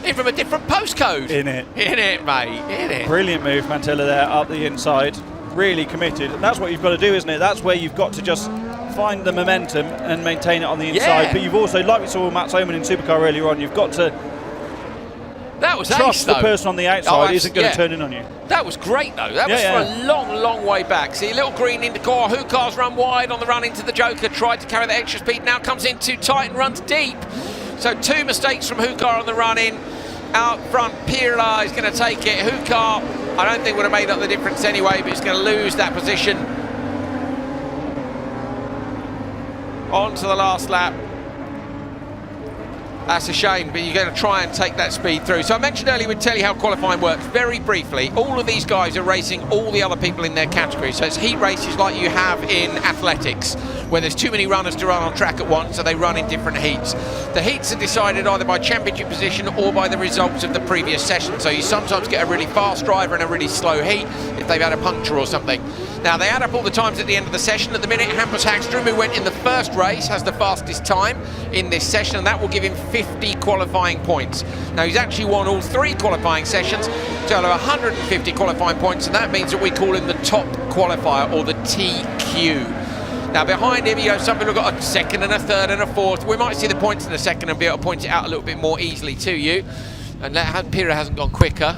S3: In from a different postcode.
S4: In it, mate.
S3: In it.
S4: Brilliant move, Mantilla there, up the inside. Really committed. And that's what you've got to do, isn't it? That's where you've got to just find the momentum and maintain it on the inside.
S3: Yeah.
S4: But you've also, like we saw with Matt Soman in Supercar earlier on, you've got to trust the person on the outside isn't going to turn in on you.
S3: That was great, though. That was for a long, long way back. See, a little green into core. Hukar's run wide on the run into the Joker. Tried to carry the extra speed. Now comes in too tight and runs deep. So 2 mistakes from Hukar on the run in. Out front, Pirla is going to take it. Hukar, I don't think would have made up the difference anyway, but he's going to lose that position. On to the last lap. That's a shame, but you're going to try and take that speed through. So I mentioned earlier we'd tell you how qualifying works. Very briefly, all of these guys are racing all the other people in their category. So it's heat races like you have in athletics, where there's too many runners to run on track at once, so they run in different heats. The heats are decided either by championship position or by the results of the previous session. So you sometimes get a really fast driver and a really slow heat if they've had a puncture or something. Now they add up all the times at the end of the session. At the minute, Hampus Hagström, who went in the first race, has the fastest time in this session, and that will give him 50 qualifying points. Now he's actually won all 3 qualifying sessions, total of 150 qualifying points, and that means that we call him the top qualifier, or the TQ. Now behind him, you know, some people have got a second and a third and a fourth. We might see the points in a second and be able to point it out a little bit more easily to you. And Pirra hasn't gone quicker,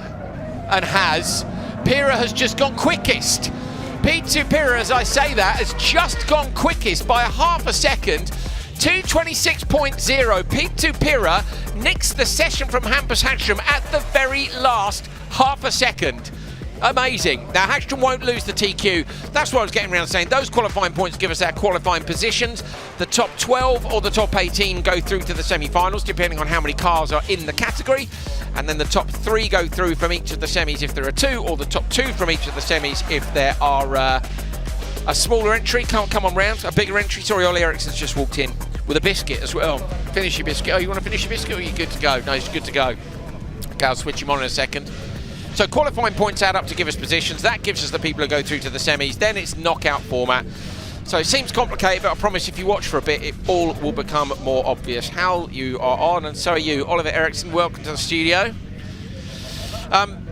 S3: and Pirra has just gone quickest. P2 Pirra, as I say that, has just gone quickest by a half a second. 2:26.0. P2 Pirra nicks the session from Hampus Hagström at the very last half a second. Amazing. Now Hagström won't lose the TQ. That's what I was getting around saying. Those qualifying points give us our qualifying positions. The top 12 or the top 18 go through to the semi-finals, depending on how many cars are in the category. And then the top 3 go through from each of the semis if there are 2, or the top 2 from each of the semis if there are a smaller entry. Can't come on round. A bigger entry. Sorry, Ollie Eriksson's just walked in with a biscuit as well. Finish your biscuit. Oh, you want to finish your biscuit, or are you good to go? No, he's good to go. Okay, I'll switch him on in a second. So qualifying points add up to give us positions. That gives us the people who go through to the semis. Then it's knockout format. So it seems complicated, but I promise if you watch for a bit, it all will become more obvious. Hal, you are on, and so are you. Oliver Eriksson, welcome to the studio.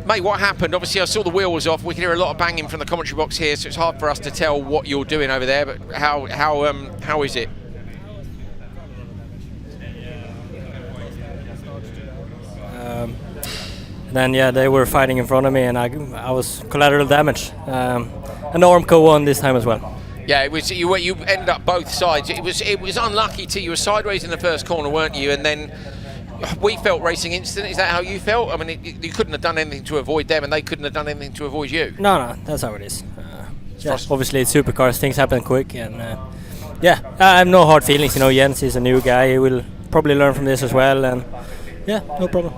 S3: Mate, what happened? Obviously, I saw the wheel was off. We can hear a lot of banging from the commentary box here, so it's hard for us to tell what you're doing over there. But how is it?
S5: Then they were fighting in front of me, and I was collateral damage. And Ormco won this time as well.
S3: Yeah, it was. You end up both sides. It was unlucky too. You were sideways in the first corner, weren't you? And then we felt racing instant. Is that how you felt? I mean, you couldn't have done anything to avoid them, and they couldn't have done anything to avoid you.
S5: No, that's how it is. Obviously, it's supercars. Things happen quick, and I have no hard feelings. You know, Jens is a new guy. He will probably learn from this as well, and no problem.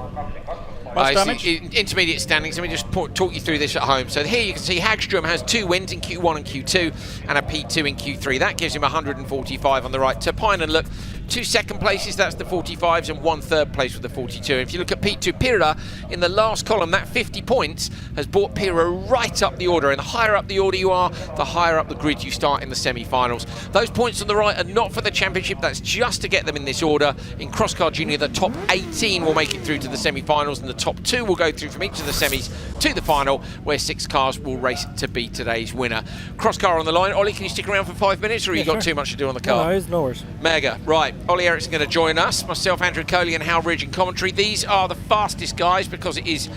S3: Intermediate standings. Let me just talk you through this at home. So here you can see Hagström has 2 wins in Q1 and Q2 and a P2 in Q3. That gives him 145 on the right. Tapine and look, 2 second places, that's the 45s, and 1 third place with the 42. And if you look at P2 Pirra in the last column, that 50 points has brought Pirra right up the order. And the higher up the order you are, the higher up the grid you start in the semi-finals. Those points on the right are not for the championship. That's just to get them in this order. In Crosscar Junior, the top 18 will make it through to the semi-finals, and the top 2 will go through from each of the semis to the final, where 6 cars will race to be today's winner. Crosscar on the line. Ollie, can you stick around for 5 minutes, or you got too much to do on the car?
S5: No worries.
S3: Mega. Right. Ollie Eriksson going to join us. Myself, Andrew Coley, and Hal Ridge in commentary. These are the fastest guys, because it is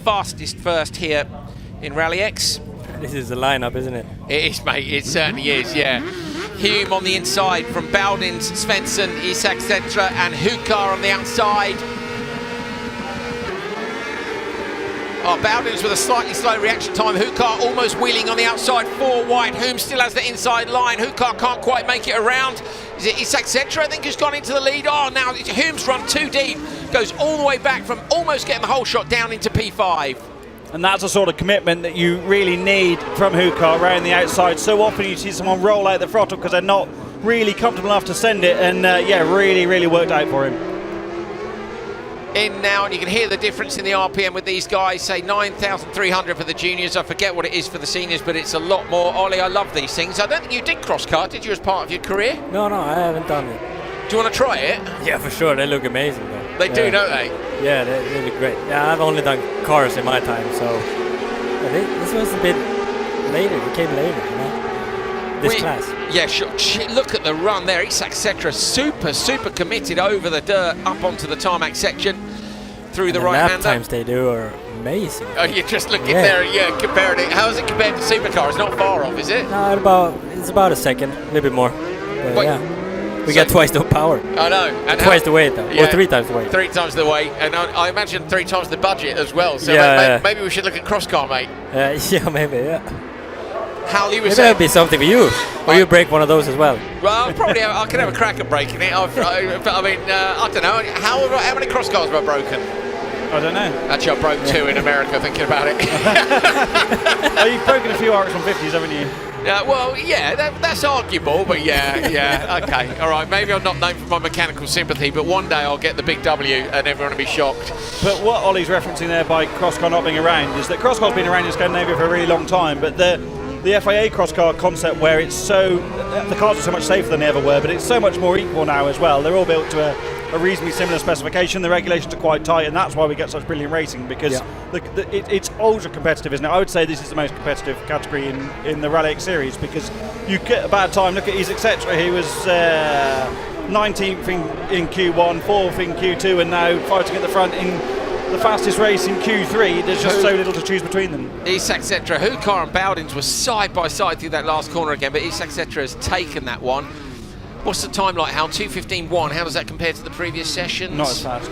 S3: fastest first here in RallyX.
S5: This is the lineup, isn't it?
S3: It is, mate. It certainly is, yeah. Hume on the inside from Bowdens, Svensson, Isak Setra, and Hukar on the outside. Oh, Bowdens with a slightly slow reaction time. Hukar almost wheeling on the outside, 4 wide. Hume still has the inside line. Hukar can't quite make it around. Is it Isak Setra, I think, who's gone into the lead? Oh, now Hume's run too deep. Goes all the way back from almost getting the whole shot down into P5.
S4: And that's the sort of commitment that you really need from Hukar around the outside. So often you see someone roll out the throttle because they're not really comfortable enough to send it. And really, really worked out for him.
S3: in now, and you can hear the difference in the RPM with these guys. Say 9,300 for the juniors. I forget what it is for the seniors, but it's a lot more. Ollie, I love these things. I don't think you did Crosscar, did you, as part of your career?
S5: No, I haven't done it.
S3: Do you want to try it?
S5: Yeah, for sure. They look amazing, though.
S3: They do, don't they?
S5: Yeah, they look great. Yeah, I've only done cars in my time, so I think this was a bit later. It came later, you know. This class.
S3: Yeah, sure. Look at the run there. Isak Setra super committed over the dirt, up onto the tarmac section, through the right hander.
S5: The lap times they do are amazing.
S3: Oh, you're just looking there, comparing it. How is it compared to Supercar? It's not far off, is it?
S5: No, it's about a second, a little bit more. But yeah, we got twice the power.
S3: I know. And
S5: twice the weight, though.
S3: Yeah,
S5: or 3 times the weight.
S3: 3 times the weight, and I imagine 3 times the budget as well. So maybe we should look at Crosscar, mate.
S5: Yeah, maybe, yeah.
S3: Hal, you were
S5: maybe
S3: saying...
S5: that'd be something for you. Or you break one of those as well.
S3: Well, probably I can have a crack at breaking it. I don't know. How many Crosscars have I broken?
S4: I don't know.
S3: Actually, I broke 2 in America, thinking about it.
S4: Oh, you've broken a few RX150s, haven't you?
S3: Well, yeah, that's arguable, but yeah, okay, all right. Maybe I'm not known for my mechanical sympathy, but one day I'll get the big W and everyone will be shocked.
S4: But what Ollie's referencing there by Crosscar not being around is that Crosscar's been around in Scandinavia for a really long time, but the FIA Crosscar concept where it's the cars are so much safer than they ever were, but it's so much more equal now as well. They're all built to a reasonably similar specification. The regulations are quite tight, and that's why we get such brilliant racing, because it's ultra competitive, isn't it? I would say this is the most competitive category in the RallyX series, because you get a bad time. Look at Isaac Setra. He was 19th in Q1, 4th in Q2, and now fighting at the front in the fastest race in Q3. There's just so little to choose between them.
S3: Isak Setra, Hukar and Bowdens were side by side through that last corner again, but Isak Setra has taken that one. What's the time like, Hal? 2:15.1. How does that compare to the previous sessions?
S4: Not as fast.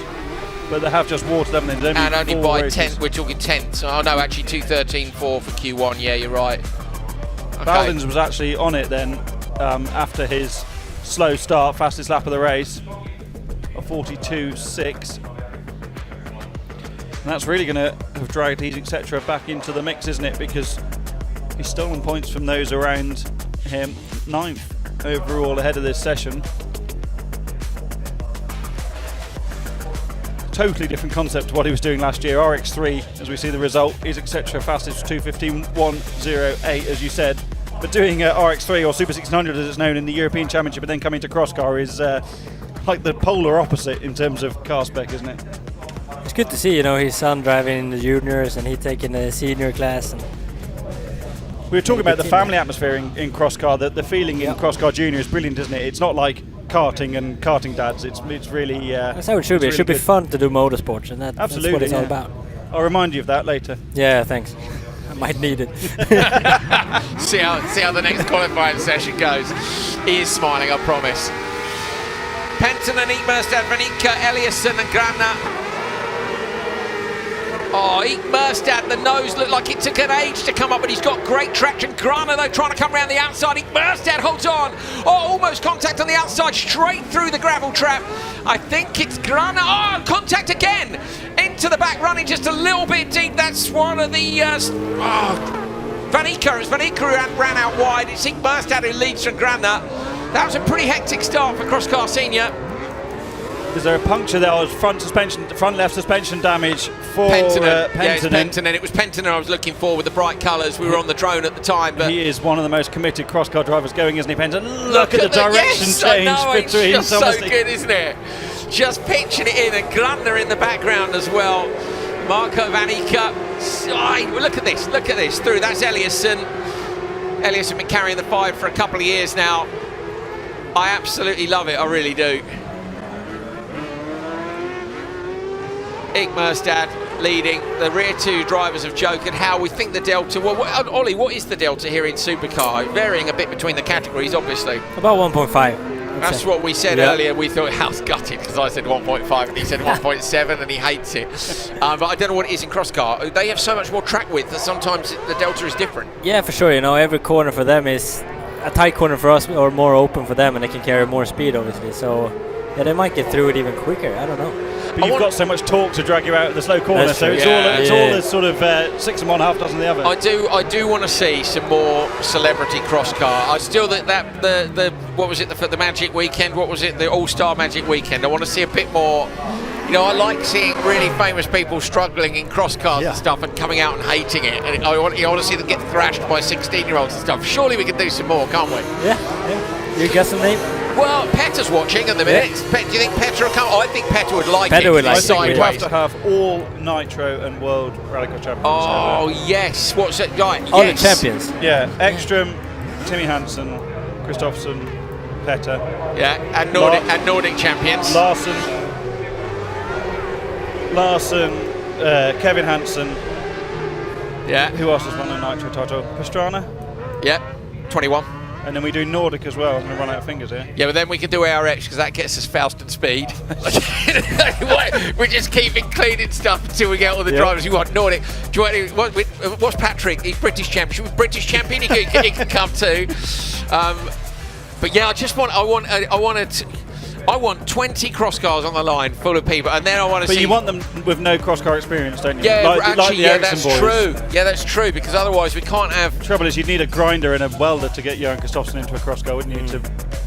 S4: But they have just watered, haven't they?
S3: And only by 10, we're talking 10th. Oh no, actually 2:13.4 for Q1. Yeah, you're right. Okay.
S4: Bowdens was actually on it then after his slow start, fastest lap of the race, a 42.6. And that's really going to have dragged Isaac Setra back into the mix, isn't it? Because he's stolen points from those around him. 9th overall ahead of this session. Totally different concept to what he was doing last year. RX3, as we see the result, Isaac Setra fastest 2:15.108, as you said. But doing RX3 or Super 1600 as it's known in the European Championship, and then coming to Crosscar is like the polar opposite in terms of car spec, isn't it?
S5: It's good to see, his son driving in the juniors and he taking the senior class. And
S4: we were talking about the family atmosphere in Crosscar. The feeling in Crosscar Junior is brilliant, isn't it? It's not like karting and karting dads. It's really.
S5: That's how it should be. It should be fun to do motorsports, and that's what it's all about.
S4: I'll remind you of that later.
S5: Yeah, thanks. I might need it.
S3: see how the next qualifying session goes. He is smiling, I promise. Penton and Ekmerstad, Vanica, Eliasson and Granna. Oh, Ekmerstad, the nose looked like it took an age to come up, but he's got great traction. Grana, though, trying to come around the outside. Ekmerstad holds on. Oh, almost contact on the outside, straight through the gravel trap. I think it's Grana. Oh, contact again. Into the back, running just a little bit deep. That's one of the... Vanica. It's Vanica who ran out wide. It's Ekmerstad who leads from Grana. That was a pretty hectic start for Crosscar Senior.
S4: Is there a puncture there? Or front left suspension damage for
S3: Pentonen.
S4: Pentonen.
S3: Yeah, it's Pentonen. It was Pentonen I was looking for with the bright colours. We were on the drone at the time, but
S4: he is one of the most committed Crosscar drivers going, isn't he, Pentonen? Look at the direction change between.
S3: It's just so good, isn't it? Just pitching it in, and Gluntner in the background as well. Marco Vanica. Oh, look at this. Look at this. Through. That's Eliasson. Eliasson been carrying the 5 for a couple of years now. I absolutely love it. I really do. Ekmerstad leading. The rear 2 drivers have joked at how we think the delta. Well, Ollie, what is the delta here in Supercar? Varying a bit between the categories, obviously.
S5: About 1.5.
S3: That's what we said earlier. We thought Hal's gutted because I said 1.5 and he said 1.7 and he hates it. But I don't know what it is in Crosscar. They have so much more track width that sometimes the delta is different.
S5: Yeah, for sure. Every corner for them is a tight corner for us or more open for them, and they can carry more speed, obviously. So yeah, they might get through it even quicker. I don't know.
S4: But you've got so much torque to drag you out of the slow corner, so it's all as sort of 6 and 1, half dozen the other.
S3: I do want to see some more celebrity Crosscar. I still that the what was it, the Magic Weekend? What was it, the All-Star Magic Weekend? I want to see a bit more You know, I like seeing really famous people struggling in cross cars and stuff and coming out and hating it. And I want to see them get thrashed by 16-year-olds and stuff. Surely we can do some more, can't we?
S5: Yeah. You got some name?
S3: Well, Petter's watching at the minute. Do you think Petter will come? I think Petter would like
S5: Petter
S3: it.
S5: would like
S4: I think
S5: it.
S4: we'd have to have all Nitro and World Rallycross champions.
S3: Oh, yes. What's it? Right,
S5: All
S3: yes.
S5: the champions.
S4: Yeah, Ekström, Timmy Hansen, Kristoffersson, Petter.
S3: Yeah, and Nordic champions.
S4: Larsen, Kevin Hansen.
S3: Yeah.
S4: Who else has won a Nitro title? Pastrana.
S3: Yeah, 21.
S4: And then we do Nordic as well. I'm going to run out of fingers here.
S3: Yeah, but then we can do RX because that gets us Faust and speed. We're just keeping cleaning stuff until we get all the drivers you want. Nordic. Do you want, what's Patrick? He's British champion. British champion. He can come too. But yeah, I want 20 cross cars on the line full of people, and then I want to see.
S4: But you want them with no cross car experience, don't you?
S3: Yeah,
S4: like the Ericsson
S3: that's
S4: boys.
S3: true. Yeah, that's true, because otherwise we can't have.
S4: The trouble is, you'd need a grinder and a welder to get Johan Kristoffersson into a cross car, wouldn't you, to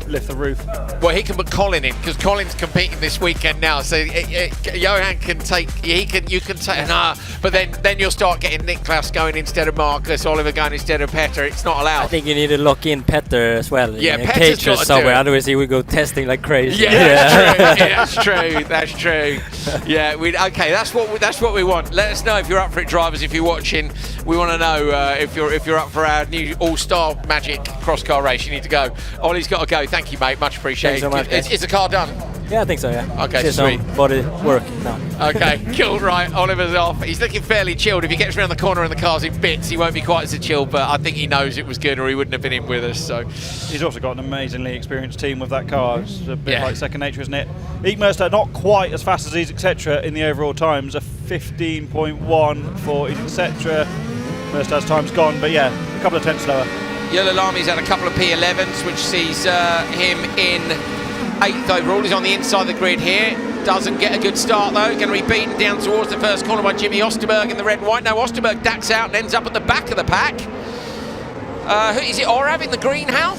S4: lift the roof?
S3: Well, he can put Colin in, because Colin's competing this weekend now, so Johan can take. You can take. But then you'll start getting Niklas going instead of Marcus, Oliver going instead of Petter. It's not allowed.
S5: I think you need to lock in Petter as well.
S3: Yeah,
S5: in a
S3: Petter's
S5: cage
S3: got
S5: or
S3: to
S5: somewhere.
S3: do it.
S5: Otherwise, he would go testing like crazy.
S3: Yeah, that's true. That's true. Yeah, okay. That's what we want. Let us know if you're up for it, drivers. If you're watching, we want to know if you're up for our new all-star magic cross car race. You need to go. Ollie's got to go. Thank you, mate. Much appreciated.
S5: Thanks so much, guys.
S3: Is the car done?
S5: Yeah, I think so, yeah.
S3: Okay,
S5: Just
S3: sweet.
S5: some body work now.
S3: Okay, cool, right. Oliver's off. He's looking fairly chilled. If he gets around the corner and the car's in bits, he won't be quite so chilled, but I think he knows it was good or he wouldn't have been in with us. So
S4: he's also got an amazingly experienced team with that car. It's a bit like second nature, isn't it? Eekmerstad not quite as fast as these, etc. in the overall times. A 15.1 for etc. Merstad's time's gone, but yeah, a couple of tenths lower.
S3: Yellow Lami's had a couple of P11s, which sees him in 8th overall. He's on the inside of the grid here. Doesn't get a good start though. Going to be beaten down towards the first corner by Jimmy Osterberg in the red and white. Now Osterberg dacks out and ends up at the back of the pack. Is it Orav in the green, Hal?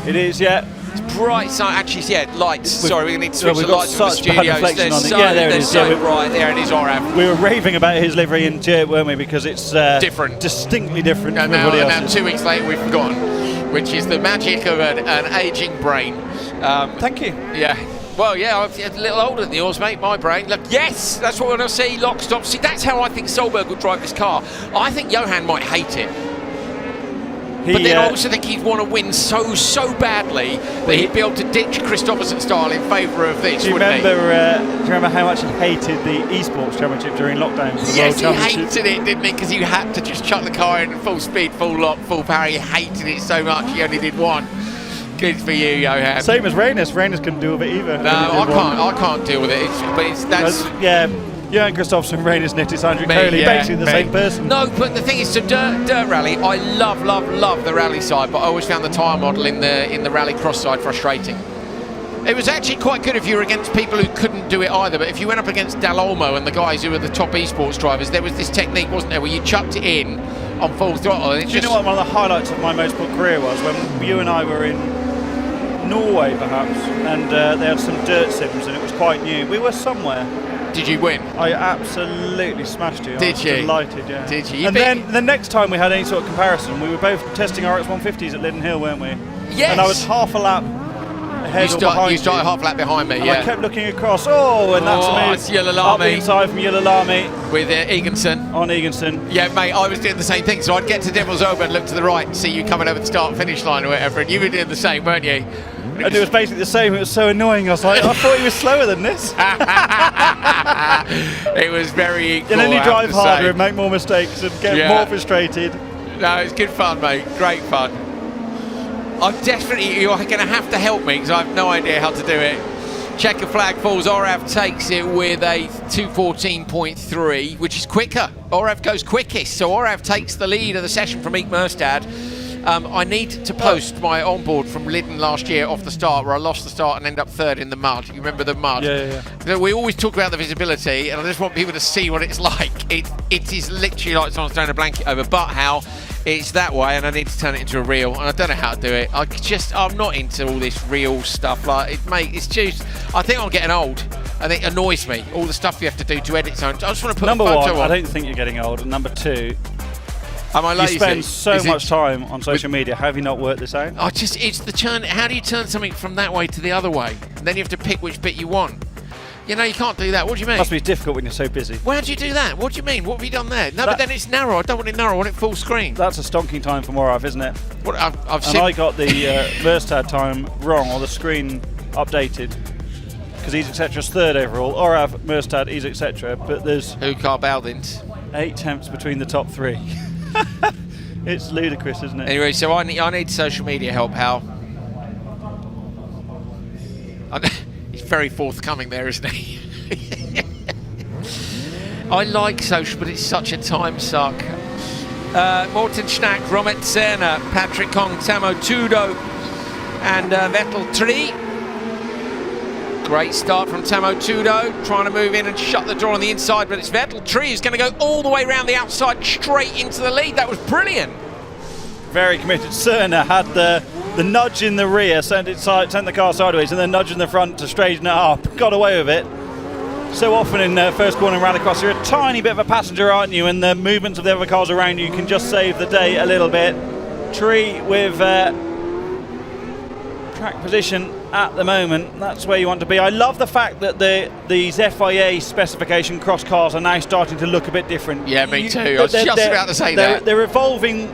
S4: It is, yeah.
S3: It's bright. So actually, yeah, lights. Sorry, we need to switch the lights in the
S4: such bad
S3: studios.
S4: reflection
S3: They're
S4: on it.
S3: so,
S4: Yeah, there it
S3: they're
S4: is.
S3: so
S4: Yeah,
S3: bright. There it is, Orav.
S4: We were raving about his livery in Jet, weren't we? Because it's
S3: different,
S4: distinctly different
S3: and
S4: from everybody
S3: now
S4: else's.
S3: 2 weeks later, we've forgotten, which is the magic of an aging brain.
S4: Thank you.
S3: Yeah. Well, yeah, I'm a little older than yours, mate, my brain. Look, yes, that's what we want to see, lock, stop. See, that's how I think Solberg would drive this car. I think Johan might hate it. But then I also think he'd want to win so badly that he'd be able to ditch Kristoffersson style in favour of this,
S4: do you
S3: wouldn't
S4: remember how much he hated the esports championship during lockdown? For the
S3: Yes,
S4: World
S3: he
S4: Championship?
S3: hated it, didn't he? Because you had to just chuck the car in full speed, full lock, full power. He hated it so much, he only did one. Good for you, Johan.
S4: Same as Reynes. Reynes couldn't deal with it either.
S3: No, I can't deal with it.
S4: Johan Kristoffersson and Reynes knitted Sandra Coley, basically the same person.
S3: No, but the thing is, so dirt rally, I love the rally side, but I always found the tyre model in the rally cross side frustrating. It was actually quite good if you were against people who couldn't do it either, but if you went up against Dal Olmo and the guys who were the top esports drivers, there was this technique, wasn't there, where you chucked it in on full throttle. And
S4: Do you know what one of the highlights of my motorsport career was? When you and I were in Norway, perhaps, and they had some dirt sims, and it was quite new. We were somewhere.
S3: Did you win?
S4: I absolutely smashed you.
S3: Did
S4: I was
S3: you?
S4: Delighted, yeah.
S3: Did you?
S4: And then the next time we had any sort of comparison, we were both testing RX 150s at Linden Hill, weren't we?
S3: Yes.
S4: And I was half a lap ahead or behind
S3: you started half lap behind me,
S4: and
S3: yeah.
S4: I kept looking across. and that's a move.
S3: It's Yellow
S4: Up the
S3: Lamy.
S4: inside from Yellow Lamy
S3: With Eganson.
S4: on Eganson.
S3: Yeah, mate, I was doing the same thing. So I'd get to Devil's Elbow and look to the right and see you coming over the start-finish line or whatever, and you were doing the same, weren't you?
S4: And it was basically the same. It was so annoying. I was like, I thought you were slower than this.
S3: It was very equal.
S4: And then you
S3: I have
S4: drive
S3: to
S4: harder
S3: say.
S4: and make more mistakes and get more frustrated.
S3: No, it's good fun, mate. Great fun. You're going to have to help me because I have no idea how to do it. Checker flag falls. Orav takes it with a 2:14.3, which is quicker. Orav goes quickest, so Orav takes the lead of the session from Eekmerstad. I need to post my onboard from Linden last year off the start, where I lost the start and ended up third in the mud. You remember the mud?
S4: Yeah.
S3: We always talk about the visibility, and I just want people to see what it's like. It is literally like someone's throwing a blanket over, but how it's that way, and I need to turn it into a reel, and I don't know how to do it. I'm not into all this reel stuff. Like it's just, I think I'm getting old. I think annoys me. All the stuff you have to do to edit zones. I just want to put
S4: number
S3: a photo
S4: one,
S3: on.
S4: I don't think you're getting old. And number two,
S3: Am I lazy?
S4: you spend so much time on social media. Have you not worked this out?
S3: It's the turn. How do you turn something from that way to the other way? And then you have to pick which bit you want. You know, you can't do that. What do you mean?
S4: Must be difficult when you're so busy.
S3: Why do you do that? What do you mean? What have you done there? No, but then it's narrow. I don't want it narrow. I want it full screen.
S4: That's a stonking time for Morav, isn't it?
S3: What I've
S4: And I got the Merstad time wrong, or the screen updated, because he's etcetra's third overall. Orav, Merstad, he's etc. But there's
S3: Hukar Baldins.
S4: 8 temps between the top 3. It's ludicrous, isn't it?
S3: Anyway, so I need social media help, Hal. He's very forthcoming there, isn't he? I like social, but it's such a time suck. Morten Schnack, Romet Serna, Patrick Kong, Tamo Tudo, and Vettel 3. Great start from Tamo Tudo, trying to move in and shut the door on the inside, but it's Vettel 3 who's going to go all the way around the outside, straight into the lead. That was brilliant.
S4: Very committed. Serna had the nudge in the rear, sent the car sideways, and then nudge in the front to straighten it up. Got away with it. So often in first corner in rallycross, you're a tiny bit of a passenger, aren't you? And the movements of the other cars around you can just save the day a little bit. Tree with track position at the moment. That's where you want to be. I love the fact that these FIA specification cross cars are now starting to look a bit different.
S3: Yeah, me too. I was just about to say that.
S4: They're evolving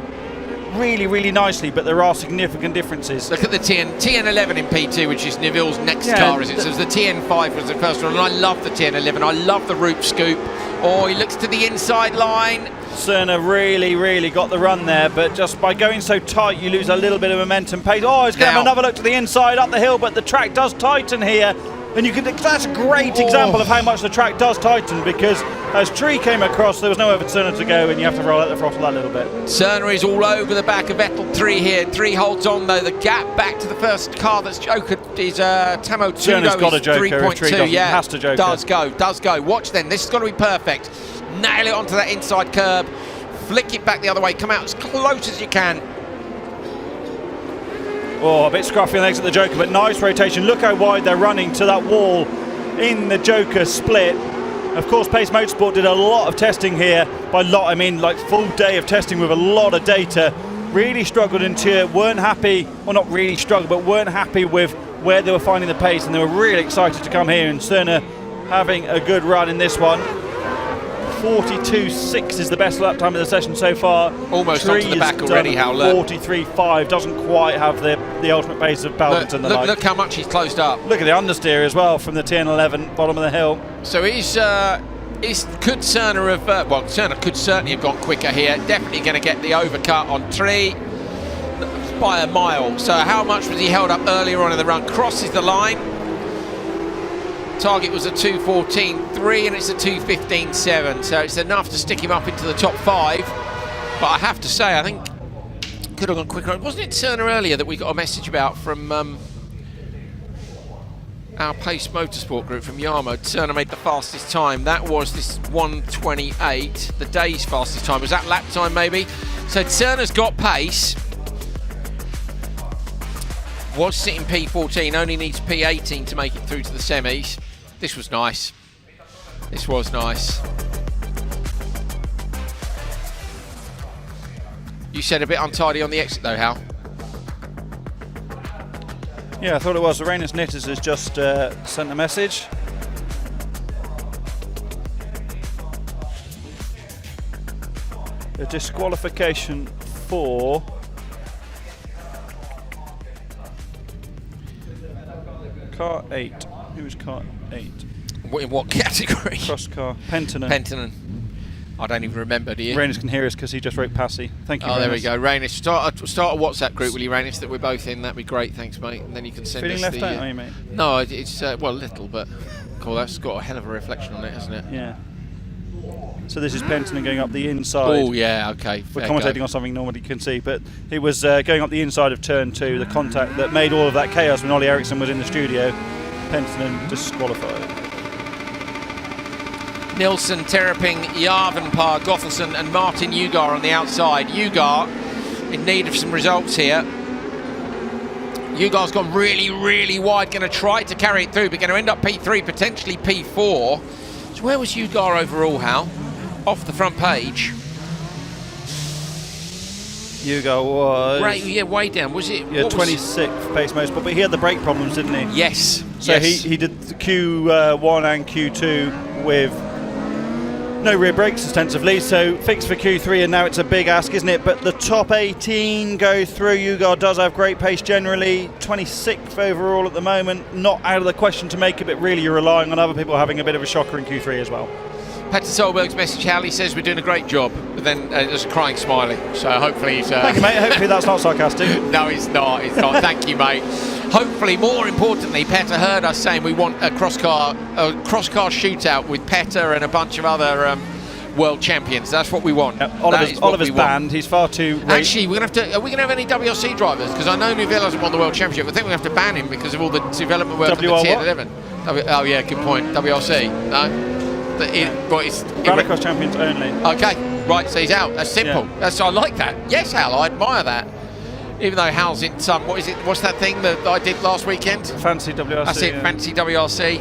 S4: really, really nicely, but there are significant differences.
S3: Look at the TN11 in P2, which is Neville's next car, is it? So the TN5 was the first one, and I love the TN11. I love the root scoop. Oh, he looks to the inside line.
S4: Serna really, really got the run there, but just by going so tight, you lose a little bit of momentum pace. Oh, he's going to have another look to the inside, up the hill, but the track does tighten here. And you can, that's a great example of how much the track does tighten, because as Tree came across, there was nowhere for Serna to go, and you have to roll out the throttle that little bit.
S3: Serna is all over the back of Vettel 3 here. 3 holds on, though. The gap back to the first car that's jokered is Tamo Tudo.
S4: Serna's got a joker.
S3: 3.2. Yeah,
S4: has to joker.
S3: Does go. Watch then. This is going to be perfect. Nail it onto that inside curb. Flick it back the other way. Come out as close as you can.
S4: Oh, a bit scruffy on the exit of the Joker, but nice rotation. Look how wide they're running to that wall in the Joker split. Of course, Pace Motorsport did a lot of testing here. By lot, I mean like full day of testing with a lot of data. Really struggled into it, weren't happy, well not really struggled, but weren't happy with where they were finding the pace, and they were really excited to come here, and Serna having a good run in this one. 42.6 is the best lap time of the session so far.
S3: Almost onto the back already, Howler.
S4: 43.5, doesn't quite have the ultimate pace of Baldwin and the like.
S3: Look how much he's closed up.
S4: Look at the understeer as well from the TN11, bottom of the hill.
S3: So could Serna have, well, Serna could certainly have gone quicker here. Definitely going to get the overcut on Tree by a mile. So how much was he held up earlier on in the run? Crosses the line. Target was a 2:14.3 and it's a 2:15.7, so it's enough to stick him up into the top 5. But I have to say, I think could have gone quicker. Wasn't it Serna earlier that we got a message about from our Pace Motorsport group from Yarmo? Serna made the fastest time. That was this 1:28, the day's fastest time. Was that lap time maybe? So Serna's got pace. Was sitting P14, only needs P18 to make it through to the semis. This was nice. This was nice. You said a bit untidy on the exit though, Hal.
S4: Yeah, I thought it was. Arenas Knitters has just sent a message. A disqualification for car 8. Who was car 8?
S3: In what category?
S4: Crosscar. Pentinen.
S3: I don't even remember, do you?
S4: Rainis can hear us because he just wrote Passy. Thank you,
S3: Oh,
S4: Rainis.
S3: there we go. Rainis, start a WhatsApp group, will you, Rainis, that we're both in? That'd be great, thanks, mate. And then you can send
S4: Feeling
S3: us
S4: left out, are you, mate?
S3: No, it's, well, a little, but cool, that's got a hell of a reflection on it, hasn't it?
S4: Yeah. So this is Pentinen going up the inside.
S3: Oh, yeah, okay.
S4: We're commentating on something nobody can see, but it was going up the inside of turn 2, the contact that made all of that chaos when Ollie Eriksson was in the studio. Pentinen disqualified.
S3: Nilsson, Terraping, Jarvenpar, Gothelson and Martin Ugar on the outside. Ugar in need of some results here. Ugar's gone really, really wide, going to try to carry it through, but going to end up P3, potentially P4. So where was Ugar overall, Hal? Off the front page.
S4: Ugar was...
S3: Right, yeah, way down. Was it...
S4: Yeah, 26th pace most, but he had the brake problems, didn't he?
S3: Yes.
S4: So
S3: yes.
S4: he did the Q1 and Q2 with no rear brakes ostensibly, so fixed for Q3, and now it's a big ask, isn't it? But the top 18 go through. Ugar does have great pace generally, 26th overall at the moment. Not out of the question to make it, but really you're relying on other people having a bit of a shocker in Q3 as well.
S3: Petter Solberg's message, Hal, he says we're doing a great job, but then there's a crying smiley, so hopefully he's...
S4: Thank you, mate. Hopefully that's not sarcastic.
S3: No, it's not. It's not. Thank you, mate. Hopefully, more importantly, Petter heard us saying we want a crosscar shootout with Petter and a bunch of other world champions. That's what we want.
S4: Yep. Oliver's banned. He's far too...
S3: Actually, we're going to have to... Are we going to have any WRC drivers? Because I know Neuville hasn't won the world championship. I think we have to ban him because of all the development work of the Tier 11. Oh, yeah, good point. WRC. No?
S4: Rallycross champions only.
S3: Okay, right, so he's out. That's simple.
S4: Yeah.
S3: I like that. Yes, Hal, I admire that. Even though Hal's in some, what's that thing that I did last weekend?
S4: Fancy WRC.
S3: That's it, fancy WRC.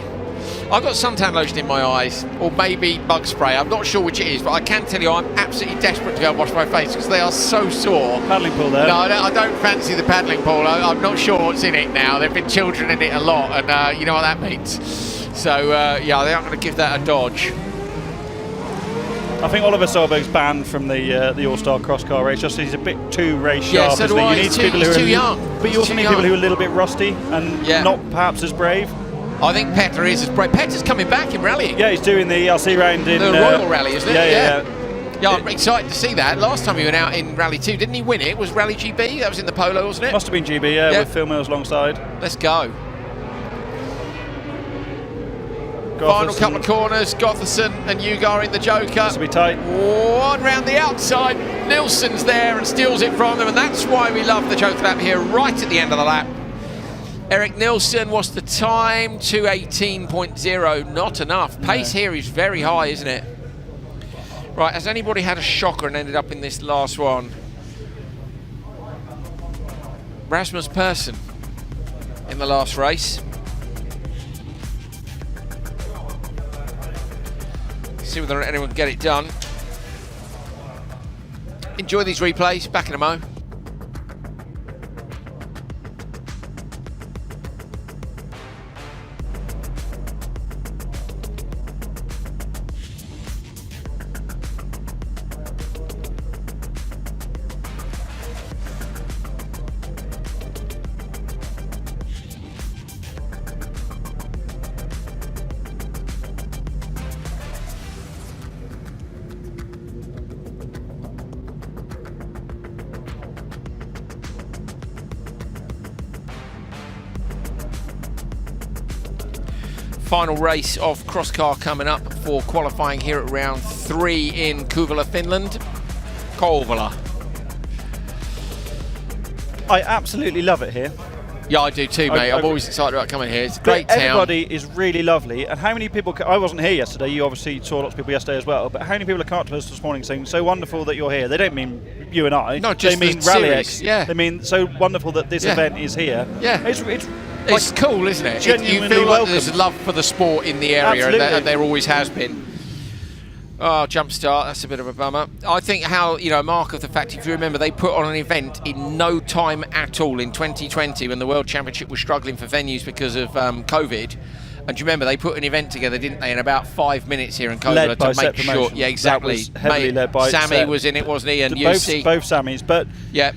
S3: I've got suntan lotion in my eyes, or maybe bug spray. I'm not sure which it is, but I can tell you I'm absolutely desperate to go and wash my face because they are so sore.
S4: Paddling pool there.
S3: No, I don't fancy the paddling pool. I'm not sure what's in it now. There have been children in it a lot, and you know what that means. So, yeah, they aren't going to give that a dodge.
S4: I think Oliver Solberg's banned from the All-Star Crosscar race. Just he's a bit too race sharp.
S3: So do I.
S4: You need people
S3: he's
S4: who
S3: too young.
S4: But you also need people who are a little bit rusty and not perhaps as brave.
S3: I think Petter is as brave. Petter's coming back in rallying.
S4: Yeah, he's doing the ELC round in...
S3: The Royal Rally, isn't it?
S4: Yeah,
S3: I'm excited to see that. Last time he went out in Rally 2, didn't he win it? It was Rally GB? That was in the Polo, wasn't it?
S4: Must have been GB, with Phil Mills alongside.
S3: Let's go. Final couple of corners, Gotherson and Ugar in the Joker.
S4: This will be tight.
S3: One round the outside, Nilsson's there and steals it from them, and that's why we love the Joker lap here, right at the end of the lap. Eric Nilsson, what's the time? 2:18.0, not enough. Pace here is very high, isn't it? Right, has anybody had a shocker and ended up in this last one? Rasmus Persson in the last race. See whether anyone can get it done. Enjoy these replays. Back in a mo. Final race of Crosscar coming up for qualifying here at round 3 in Kouvola, Finland. Kouvola.
S4: I absolutely love it here.
S3: Yeah, I do too, mate. I'm always excited about coming here. It's a great town.
S4: Everybody is really lovely. And how many people... I wasn't here yesterday. You obviously saw lots of people yesterday as well. But how many people have come up to us this morning saying, so wonderful that you're here? They don't mean you and I.
S3: No, just
S4: they mean
S3: the
S4: RallyX.
S3: series. Yeah.
S4: They mean so wonderful that this event is here.
S3: Yeah. It's cool, isn't it? You feel like there's love for the sport in the area, and there always has been. Oh, jump start, that's a bit of a bummer. I think how, mark of the fact, if you remember, they put on an event in no time at all in 2020 when the World Championship was struggling for venues because of COVID. And do you remember, they put an event together, didn't they, in about 5 minutes here in Kouvola to make sure. Yeah, exactly.
S4: That was heavily led by
S3: Sammy was in it, wasn't he? And UC.
S4: Both Sammys, but... Yeah.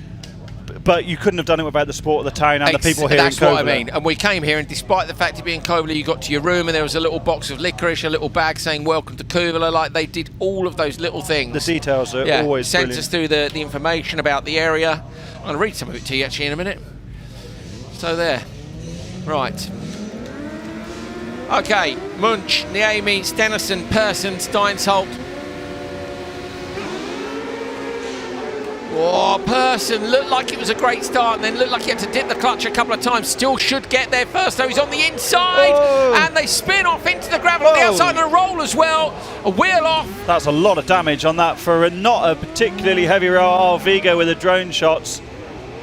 S4: But you couldn't have done it without the support of the town and the people here in Kouvola.
S3: That's what I mean. And we came here, and despite the fact of being Kouvola, you got to your room and there was a little box of licorice, a little bag saying "Welcome to Kouvola." Like, they did all of those little things.
S4: The details are always
S3: sent
S4: brilliant.
S3: us through the information about the area. I'm going to read some of it to you actually in a minute. So there, right. Okay, Munch, Niemi, Stenison, Persson, Steinsholt. Oh, Persson looked like it was a great start and then looked like he had to dip the clutch a couple of times. Still should get there first, though. He's on the inside. And they spin off into the gravel on the outside and a roll as well. A wheel off.
S4: That's a lot of damage on that for not a particularly heavy roll. Oh, Vigo with the drone shots.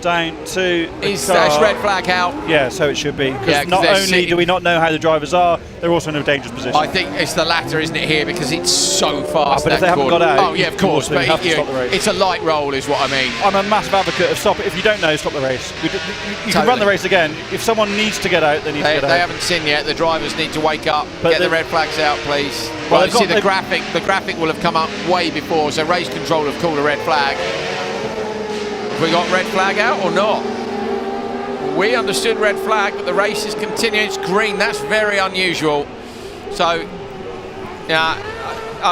S4: down to the
S3: Is
S4: car.
S3: that red flag out?
S4: Yeah, so it should be. Because
S3: Yeah, 'cause
S4: not
S3: they're
S4: only
S3: sitting-
S4: do we not know how the drivers are, they're also in a dangerous position.
S3: I think it's the latter, isn't it, here, because it's so fast.
S4: But if
S3: that
S4: they haven't
S3: corner.
S4: got out,
S3: oh yeah, of
S4: you
S3: course.
S4: also
S3: But
S4: have to stop the race.
S3: it's a light roll, is what I mean.
S4: I'm a massive advocate of stop it. If you don't know, stop the race. You can
S3: Totally.
S4: run the race again. If someone needs to get out, they need to
S3: They
S4: get out.
S3: haven't seen yet. The drivers need to wake up.
S4: But
S3: Get the red flags out, please.
S4: Well,
S3: Right,
S4: they've
S3: see
S4: got-
S3: the graphic. The graphic will have come up way before. So race control have called a red flag. Have we got red flag out or not? We understood red flag, but the race is continuing. It's green. That's very unusual. So, yeah,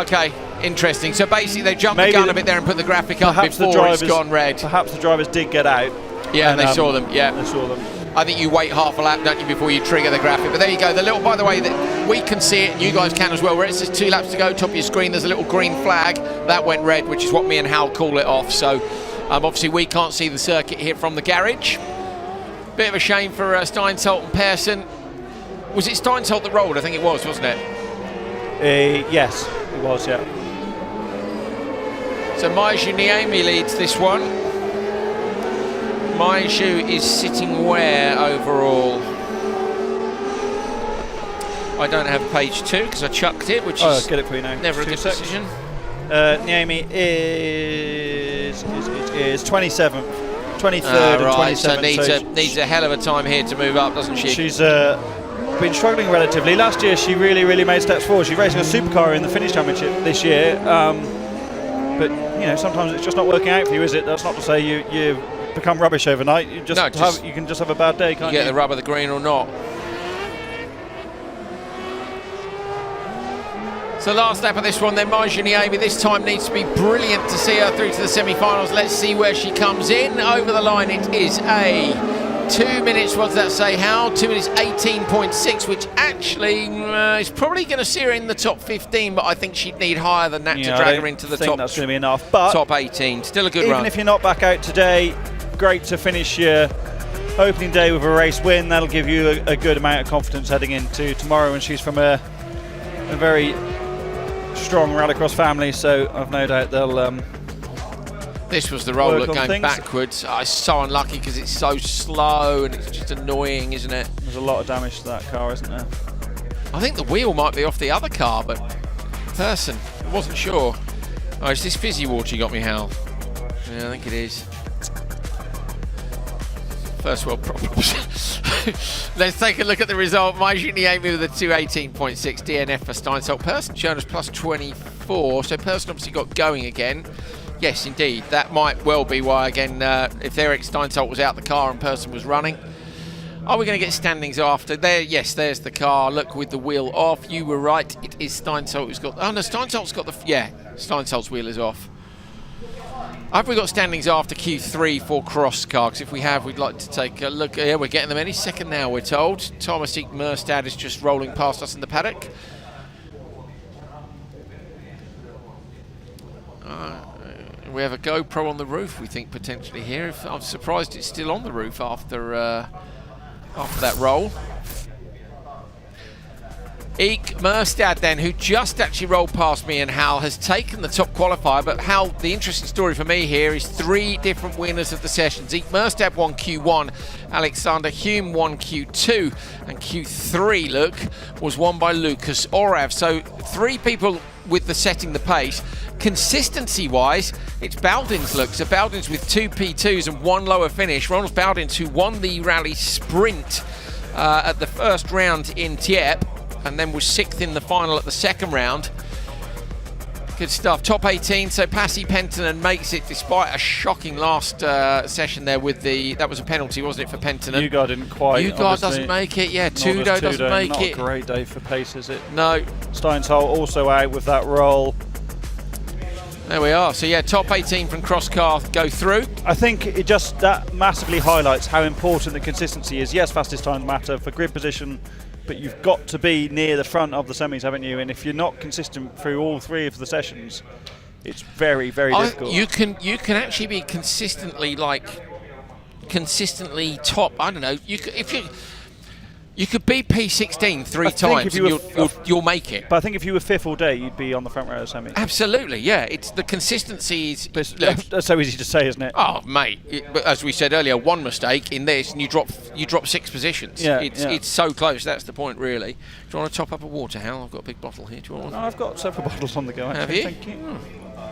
S3: okay, interesting. So basically, they jumped the gun a bit there and put the graphic up before it's gone red.
S4: Perhaps the drivers did get out.
S3: Yeah, and they saw them. Yeah,
S4: they saw them.
S3: I think you wait half a lap, don't you, before you trigger the graphic. But there you go. The little, by the way, that we can see it, and you guys can as well. Where it says 2 laps to go, top of your screen, there's a little green flag that went red, which is what me and Hal call it off. So obviously we can't see the circuit here from the garage. Bit of a shame for Steinsolt and Persson. Was it Steinsolt that rolled? I think it was, wasn't it?
S4: Yes, it was. Yeah.
S3: So Maiju Niemi leads this one. Maiju is sitting where overall? I don't have page 2 because I chucked it, which is
S4: get it for you now.
S3: never a good decision.
S4: Niemi is 27th, 23rd, and
S3: right,
S4: 27th.
S3: so needs a hell of a time here to move up, doesn't she?
S4: She's been struggling relatively. Last year, she really made steps forward. She's racing a supercar in the Finnish Championship this year, but you know sometimes it's just not working out for you, is it? That's not to say you become rubbish overnight. You you can just have a bad day, can't you?
S3: Get the rub of the green or not. So last lap of this one then, Maiju Niemi this time needs to be brilliant to see her through to the semi-finals. Let's see where she comes in. Over the line it is a 2 minutes, what does that say, Hal? 2 minutes 18.6, which actually is probably going to see her in the top 15, but I think she'd need higher than that to drag her into the top.
S4: That's going to be enough. But
S3: top 18, still a good run.
S4: Even if you're not back out today, great to finish your opening day with a race win. That'll give you a good amount of confidence heading into tomorrow. And she's from a very strong rallycross family, so I've no doubt they'll.
S3: This was the roll
S4: work
S3: at
S4: on
S3: going
S4: things.
S3: backwards. It's so unlucky because it's so slow and it's just annoying, isn't it?
S4: There's a lot of damage to that car, isn't there?
S3: I think the wheel might be off the other car, but Persson, I wasn't sure. Oh, it's this fizzy water you got me, Hal. Yeah, I think it is. First world problems. Let's take a look at the result. Maiju Niemi with a 218.6 DNF for Steinsolt. Persson showing us plus 24, so Persson obviously got going again. Yes, indeed. That might well be why, again, if Eric Steinsolt was out the car and Persson was running. Are we going to get standings after? There, yes, there's the car. Look, with the wheel off. You were right. It is Steinsolt who's got... Oh, no, Steinsolt's got the... Yeah, Steinsolt's wheel is off. Have we got standings after Q3 for Crosscar? Because if we have, we'd like to take a look. Yeah, we're getting them any second now, we're told. Thomas Eek Merstad is just rolling past us in the paddock. We have a GoPro on the roof, we think, potentially here. I'm surprised it's still on the roof after that roll. Eek Merstad then, who just actually rolled past me and Hal, has taken the top qualifier. But Hal, the interesting story for me here is 3 different winners of the sessions. Eek Merstad won Q1, Alexander Hume won Q2, and Q3, look, was won by Lucas Orav. So 3 people with the setting the pace. Consistency-wise, it's Baldins, look. So Baldins with 2 P2s and 1 lower finish. Ronald Baldins, who won the rally sprint at the first round in Dieppe, and then was 6th in the final at the second round. Good stuff. Top 18, so Pasi Penttinen makes it despite a shocking last session there with the... That was a penalty, wasn't it, for Penttinen?
S4: Ugar didn't quite.
S3: Ugar doesn't make it, yeah. Tudo doesn't make
S4: not
S3: it.
S4: Not a great day for pace, is it?
S3: No.
S4: Steinsolt also out with that roll.
S3: There we are. So yeah, top 18 from Crosscar go through.
S4: I think it just, that massively highlights how important the consistency is. Yes, fastest times matter for grid position, but you've got to be near the front of the semis, haven't you? And if you're not consistent through all 3 of the sessions, it's very, very difficult.
S3: You can actually be consistently top. I don't know. You could be P16 three times and you'll make it.
S4: But I think if you were 5th all day, you'd be on the front row of the semi.
S3: Absolutely, yeah. It's the consistency is.
S4: That's so easy to say, isn't it?
S3: Oh, mate! But as we said earlier, one mistake in this, and you drop 6 positions.
S4: Yeah,
S3: it's so close. That's the point, really. Do you want to top up a water, Hal? I've got a big bottle here. Do you want one?
S4: No, I've got several bottles on the go. Actually.
S3: Have you?
S4: Thank you.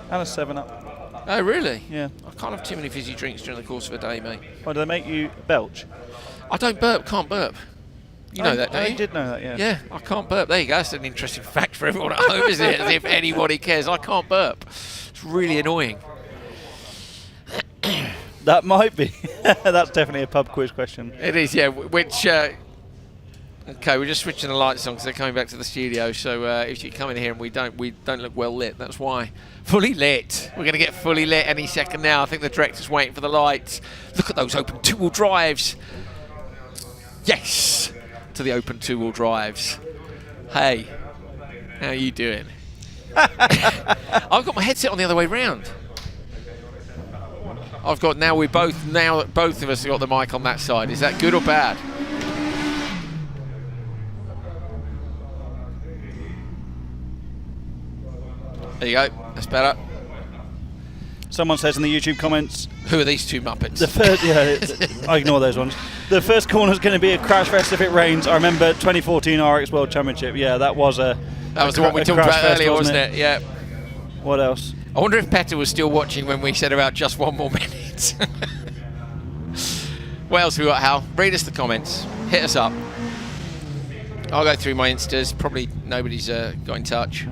S4: And a 7-Up.
S3: Oh, really?
S4: Yeah.
S3: I can't have too many fizzy drinks during the course of a day, mate.
S4: Why do they make you belch?
S3: I don't burp. Can't burp. You know that, don't you?
S4: I did know that, yeah.
S3: Yeah, I can't burp. There you go. That's an interesting fact for everyone at home, isn't it? As if anybody cares. I can't burp. It's really annoying.
S4: That might be. That's definitely a pub quiz question.
S3: It is, yeah. Which, okay, we're just switching the lights on because they're coming back to the studio. So if you come in here and we don't look well lit, that's why. Fully lit. We're going to get fully lit any second now. I think the director's waiting for the lights. Look at those open 2-wheel drives. Yes, to the open 2-wheel drives. Hey, how are you doing? I've got my headset on the other way round. Now both of us have got the mic on that side. Is that good or bad? There you go. That's better.
S4: Someone says in the YouTube comments,
S3: who are these two Muppets?
S4: The first, yeah, I ignore those ones. The first corner is going to be a crash fest if it rains. I remember 2014 RX World Championship. Yeah, that was the one we talked about earlier, wasn't it? Yeah. What else?
S3: I wonder if Petter was still watching when we said about just 1 more minute. What else we got, Hal? Read us the comments. Hit us up. I'll go through my Instas. Probably nobody's got in touch.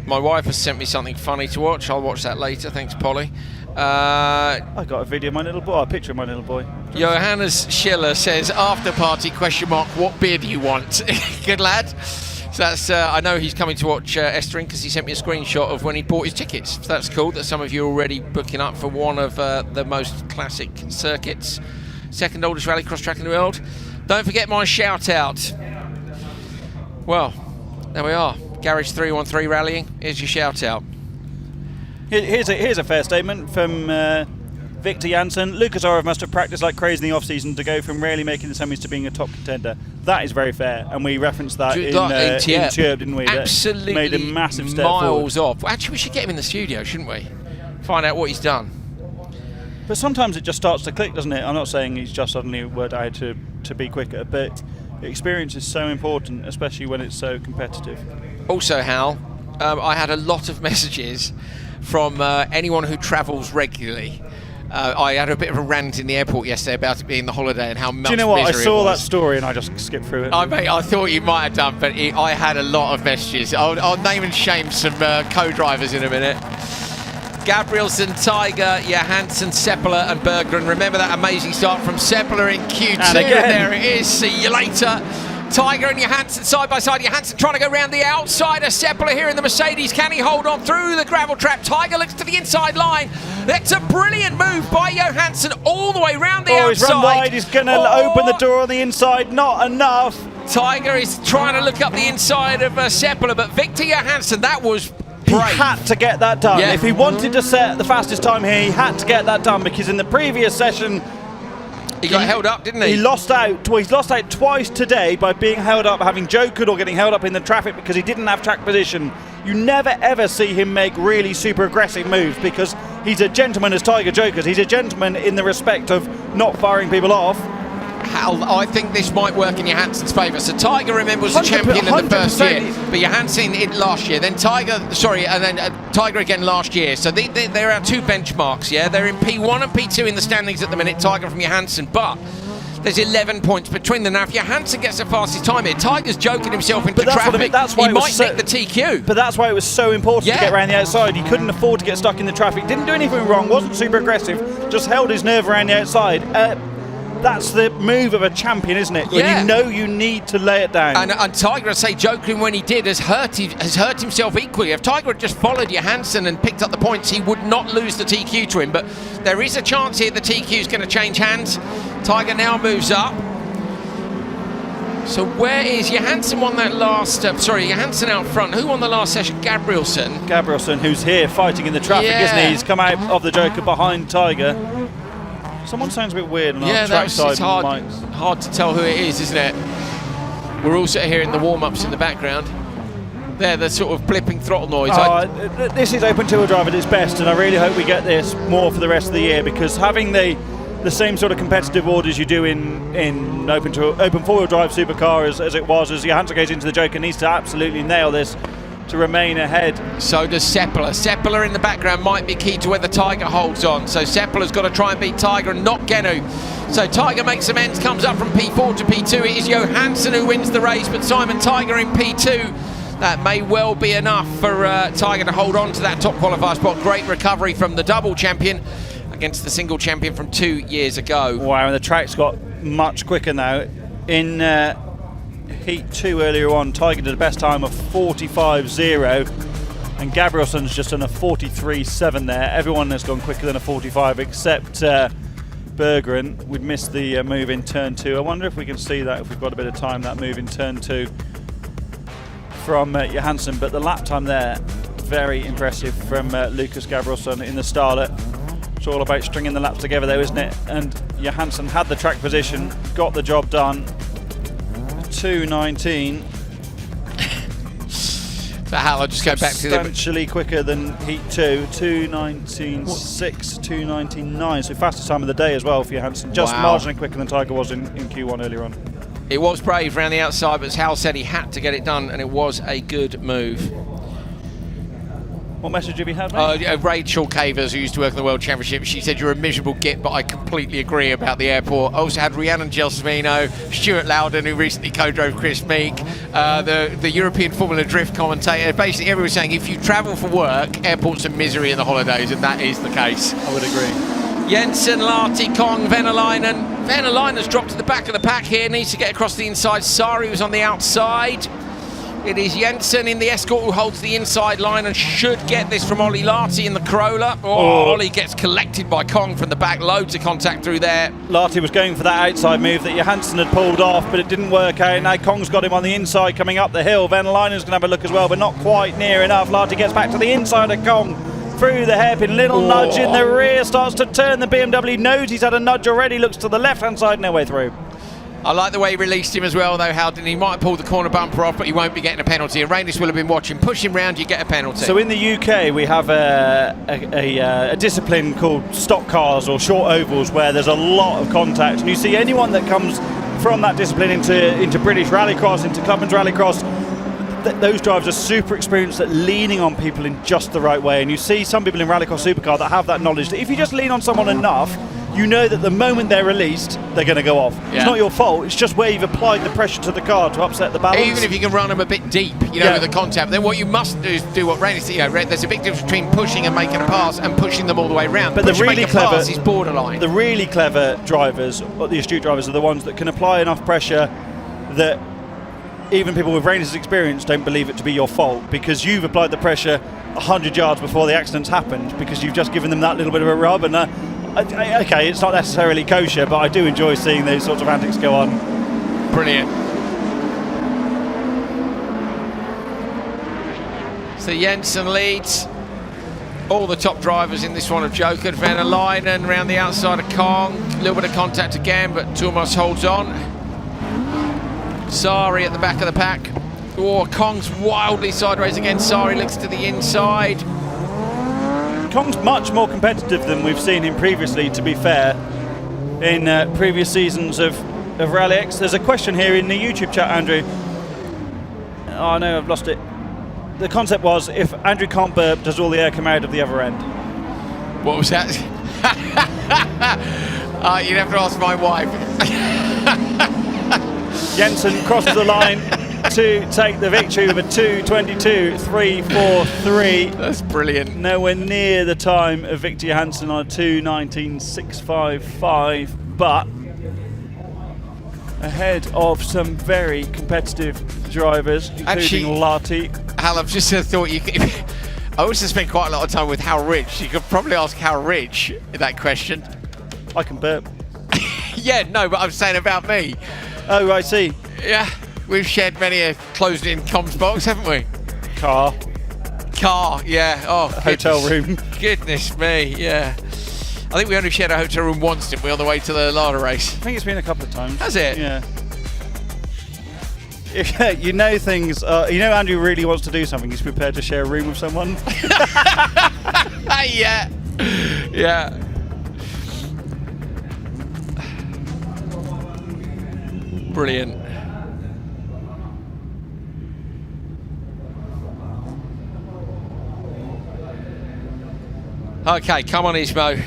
S3: My wife has sent me something funny to watch. I'll watch that later. Thanks, Polly.
S4: I got a video of my little boy. A picture of my little boy.
S3: Johannes Schiller says, after party, ? What beer do you want? Good lad. So that's, I know he's coming to watch Estering because he sent me a screenshot of when he bought his tickets. So that's cool that some of you are already booking up for one of the most classic circuits. Second oldest rallycross track in the world. Don't forget my shout out. Well, there we are. Garage 313 rallying. Here's your shout out.
S4: Here's a fair statement from Victor Janssen. Lucas Orov must have practiced like crazy in the off-season to go from rarely making the semis to being a top contender. That is very fair, and we referenced that in Tjerp, didn't we?
S3: Absolutely,
S4: that made a massive step
S3: miles
S4: forward.
S3: off. Actually, we should get him in the studio, shouldn't we? Find out what he's done.
S4: But sometimes it just starts to click, doesn't it? I'm not saying he's just suddenly worked out to be quicker, but experience is so important, especially when it's so competitive.
S3: Also, Hal, I had a lot of messages from anyone who travels regularly. I had a bit of a rant in the airport yesterday about it being the holiday and how much misery it was.
S4: Do you know what? I saw that story and I just skipped through it.
S3: I thought you might have done, but I had a lot of messages. I'll name and shame some co-drivers in a minute. Gabrielson, Tiger, Johansson, Seppala and Berggren. Remember that amazing start from Seppala in Q2.
S4: And again.
S3: There it is. See you later. Tiger and Johansson side by side. Johansson trying to go round the outside of Seppala here in the Mercedes. Can he hold on through the gravel trap? Tiger looks to the inside line. That's a brilliant move by Johansson all the way round the outside.
S4: He's run wide. He's going to open the door on the inside. Not enough.
S3: Tiger is trying to look up the inside of Seppala, but Victor Johansson, that was brave.
S4: He had to get that done.
S3: Yeah.
S4: If he wanted to set the fastest time here, he had to get that done, because in the previous session
S3: he got held up, didn't he?
S4: He lost out. Well, he's lost out twice today by being held up, having jokered or getting held up in the traffic because he didn't have track position. You never ever see him make really super aggressive moves because he's a gentleman as Tiger jokers. He's a gentleman in the respect of not firing people off.
S3: Hal, I think this might work in Johansson's favour. So Tiger, remember, was the champion in the first year, but Johansson in last year. Then Tiger, and then Tiger again last year. So they're our two benchmarks, yeah? They're in P1 and P2 in the standings at the minute, Tiger from Johansson, but there's 11 points between them. Now, if Johansson gets the fastest time here, Tiger's joking himself into traffic. He might nick the TQ.
S4: But that's why it was so important to get around the outside. He couldn't afford to get stuck in the traffic. Didn't do anything wrong, wasn't super aggressive, just held his nerve around the outside. That's the move of a champion, isn't it? When you know you need to lay it down.
S3: And Tiger, I'd say, joking when he did, has hurt himself equally. If Tiger had just followed Johansson and picked up the points, he would not lose the TQ to him. But there is a chance here the TQ is going to change hands. Tiger now moves up. So where is Johansson? Won that last... Johansson out front. Who won the last session? Gabrielson.
S4: Gabrielson, who's here fighting in the traffic, isn't he? He's come out of the joker behind Tiger. Someone sounds a bit weird on
S3: Yeah,
S4: our track side.
S3: it's hard to tell who it is, isn't it? We're also hearing the warm-ups in the background. They're the sort of blipping throttle noise.
S4: This is open two-wheel drive at its best, and I really hope we get this more for the rest of the year, because having the same sort of competitive orders you do in open four-wheel drive supercar as it was, as Johansson goes into the Joker, needs to absolutely nail this to remain ahead.
S3: So does Seppala. Seppala in the background might be key to whether Tiger holds on. So Seppala's got to try and beat Tiger and not Genu. So Tiger makes amends, comes up from P4 to P2. It is Johansson who wins the race, but Simon Tiger in P2. That may well be enough for Tiger to hold on to that top qualifier spot. Great recovery from the double champion against the single champion from 2 years ago.
S4: Wow, and the track's got much quicker now. In Heat 2 earlier on, Tiger did a best time of 45.0, and Gabrielson's just done a 43.7 there. Everyone has gone quicker than a 45 except Berggren. We'd missed the move in turn 2. I wonder if we can see that, if we've got a bit of time, that move in turn 2 from Johansson. But the lap time there, very impressive from Lucas Gabrielson in the Starlet. It's all about stringing the laps together though, isn't it? And Johansson had the track position, got the job done. 2:19.
S3: So Hal, I'll just go back to the...
S4: Substantially quicker than Heat 2, 2:19.6, 2:19.9. So fastest time of the day as well for Johansson. Just marginally quicker than Tiger was in Q1 earlier on.
S3: It was brave around the outside, but as Hal said, he had to get it done, and it was a good move.
S4: What message have you had, mate?
S3: Rachel Cavers, who used to work in the World Championship, she said, "You're a miserable git, but I completely agree about the airport." I also had Rhiannon Gelsomino, Stuart Loudon, who recently co-drove Chris Meek, the European Formula Drift commentator. Basically, everyone was saying if you travel for work, airports are misery in the holidays, and that is the case.
S4: I would agree.
S3: Jensen, Lahti, Kong, Venäläinen. Venäläinen's dropped to the back of the pack here, needs to get across the inside. Sari was on the outside. It is Jensen in the Escort who holds the inside line and should get this from Olli Lahti in the Corolla. Olli gets collected by Kong from the back, loads of contact through there.
S4: Lahti was going for that outside move that Johansson had pulled off, but it didn't work out. Now Kong's got him on the inside coming up the hill. Venäläinen's going to have a look as well, but not quite near enough. Lahti gets back to the inside of Kong through the hairpin. Little nudge in the rear, starts to turn. The BMW knows he's had a nudge already, looks to the left-hand side, no way through.
S3: I like the way he released him as well, though, Haldon. He might have pulled the corner bumper off, but he won't be getting a penalty. And Rainis will have been watching. Push him round, you get a penalty.
S4: So in the UK, we have a discipline called stock cars or short ovals, where there's a lot of contact. And you see anyone that comes from that discipline into British Rallycross, into Clubman's Rallycross, those drivers are super experienced at leaning on people in just the right way. And you see some people in Rallycross Supercar that have that knowledge that if you just lean on someone enough, you know that the moment they're released, they're going to go off. Yeah. It's not your fault, it's just where you've applied the pressure to the car to upset the balance.
S3: Even if you can run them a bit deep, with the contact, then what you must do is do what Rainis said. There's a big difference between pushing and making a pass and pushing them all the way round.
S4: But the really clever
S3: pass is borderline.
S4: The really clever drivers, or the astute drivers, are the ones that can apply enough pressure that even people with Rainis' experience don't believe it to be your fault, because you've applied the pressure 100 yards before the accident's happened, because you've just given them that little bit of a rub. And okay, it's not necessarily kosher, but I do enjoy seeing those sorts of antics go on.
S3: Brilliant. So Jensen leads all the top drivers in this one of Joker. Venäläinen round the outside of Kong. A little bit of contact again, but Tuomas holds on. Sari at the back of the pack. Kong's wildly sideways again. Sari looks to the inside.
S4: Kong's much more competitive than we've seen him previously, to be fair, in previous seasons of RallyX. There's a question here in the YouTube chat, Andrew. Oh no, I've lost it. The concept was, if Andrew can't burp, does all the air come out of the other end?
S3: What was that? You'd have to ask my wife.
S4: Jensen crosses the line to take the victory with a 2:22.343.
S3: That's brilliant.
S4: Nowhere near the time of Victor Johansson on a 2:19.655, but ahead of some very competitive drivers, including Lahti.
S3: Hal, I've just thought you could, I also spent quite a lot of time with Hal Ridge. You could probably ask Hal Ridge that question.
S4: I can burp.
S3: Yeah, no, but I'm saying about me.
S4: Oh, I see.
S3: Yeah, we've shared many a closed-in comms box, haven't we?
S4: Car,
S3: yeah. Oh,
S4: hotel room.
S3: Goodness me, yeah. I think we only shared a hotel room once, didn't we, on the way to the Lada race?
S4: I think it's been a couple of times.
S3: Has it?
S4: Yeah. You know things. You know Andrew really wants to do something. He's prepared to share a room with someone.
S3: Yeah. Yeah. Brilliant. Okay, come on, Ismo.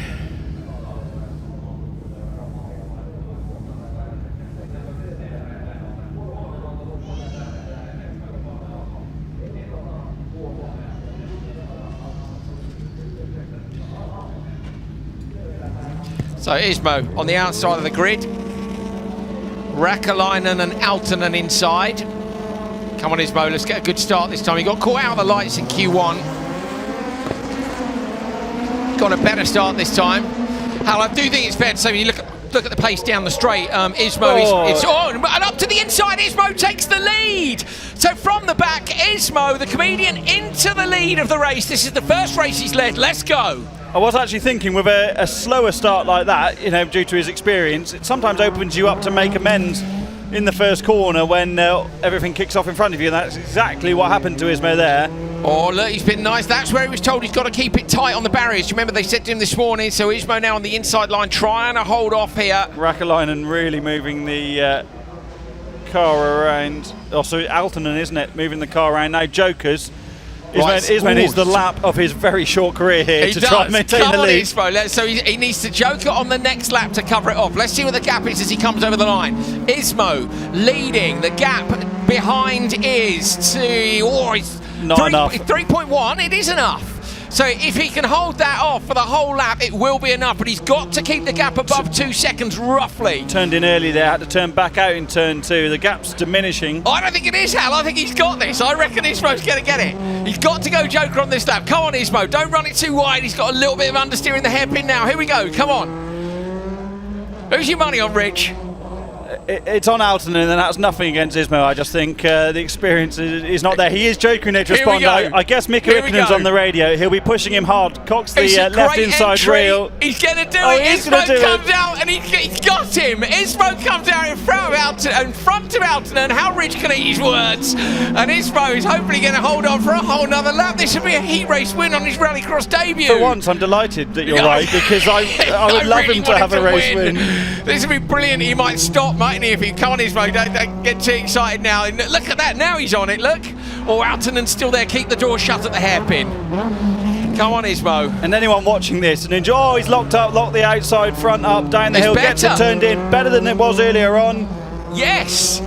S3: So Ismo on the outside of the grid. Räikkönen and Aaltonen inside. Come on, Ismo, let's get a good start this time. He got caught out of the lights in Q1. Got a better start this time. Hal, I do think it's fair to say when you look at the pace down the straight, Ismo is on, and up to the inside, Ismo takes the lead. So from the back, Ismo, the comedian, into the lead of the race. This is the first race he's led. Let's go.
S4: I was actually thinking with a slower start like that, you know, due to his experience, it sometimes opens you up to make amends in the first corner when everything kicks off in front of you, and that's exactly what happened to Ismo there.
S3: Oh, look, he's been nice. That's where he was told he's got to keep it tight on the barriers. Do you remember they said to him this morning? So Ismo now on the inside line, trying to hold off here.
S4: Räikkönen really moving the car around. Oh, so Aaltonen, isn't it? Moving the car around. Now Jokers. Ismo needs the lap of his very short career here to try and maintain the lead.
S3: Ismo. So he needs to joker on the next lap to cover it off. Let's see what the gap is as he comes over the line. Ismo leading. The gap behind is
S4: not enough.
S3: 3.1. It is enough. So if he can hold that off for the whole lap, it will be enough. But he's got to keep the gap above 2 seconds, roughly.
S4: Turned in early there, had to turn back out in turn 2. The gap's diminishing.
S3: I don't think it is, Hal. I think he's got this. I reckon Ismo's going to get it. He's got to go joker on this lap. Come on, Ismo. Don't run it too wide. He's got a little bit of understeer in the hairpin now. Here we go. Come on. Who's your money on, Rich?
S4: It's on Aaltonen, and that's nothing against Ismo. I just think the experience is not there. He is joking there to respond. I guess Mikko Ykönen's on the radio. He'll be pushing him hard. Cocks the left inside rail.
S3: He's going to do it. Ismo comes out and he's got him. Ismo comes out in front of Aaltonen. How Rich can eat his words. And Ismo is hopefully going to hold on for a whole nother lap. This would be a heat race win on his Rallycross debut.
S4: For once, I'm delighted that you're right, because I would love him to have a race win.
S3: This would be brilliant. He might stop, mightn't he, if he come on Ismo, don't get too excited now. And look at that, now he's on it, look. Oh, Aaltonen's still there, keep the door shut at the hairpin. Come on, Ismo.
S4: And anyone watching this and enjoy, oh, he's locked the outside front up, down the hill, gets it turned in, better than it was earlier on.
S3: Yes.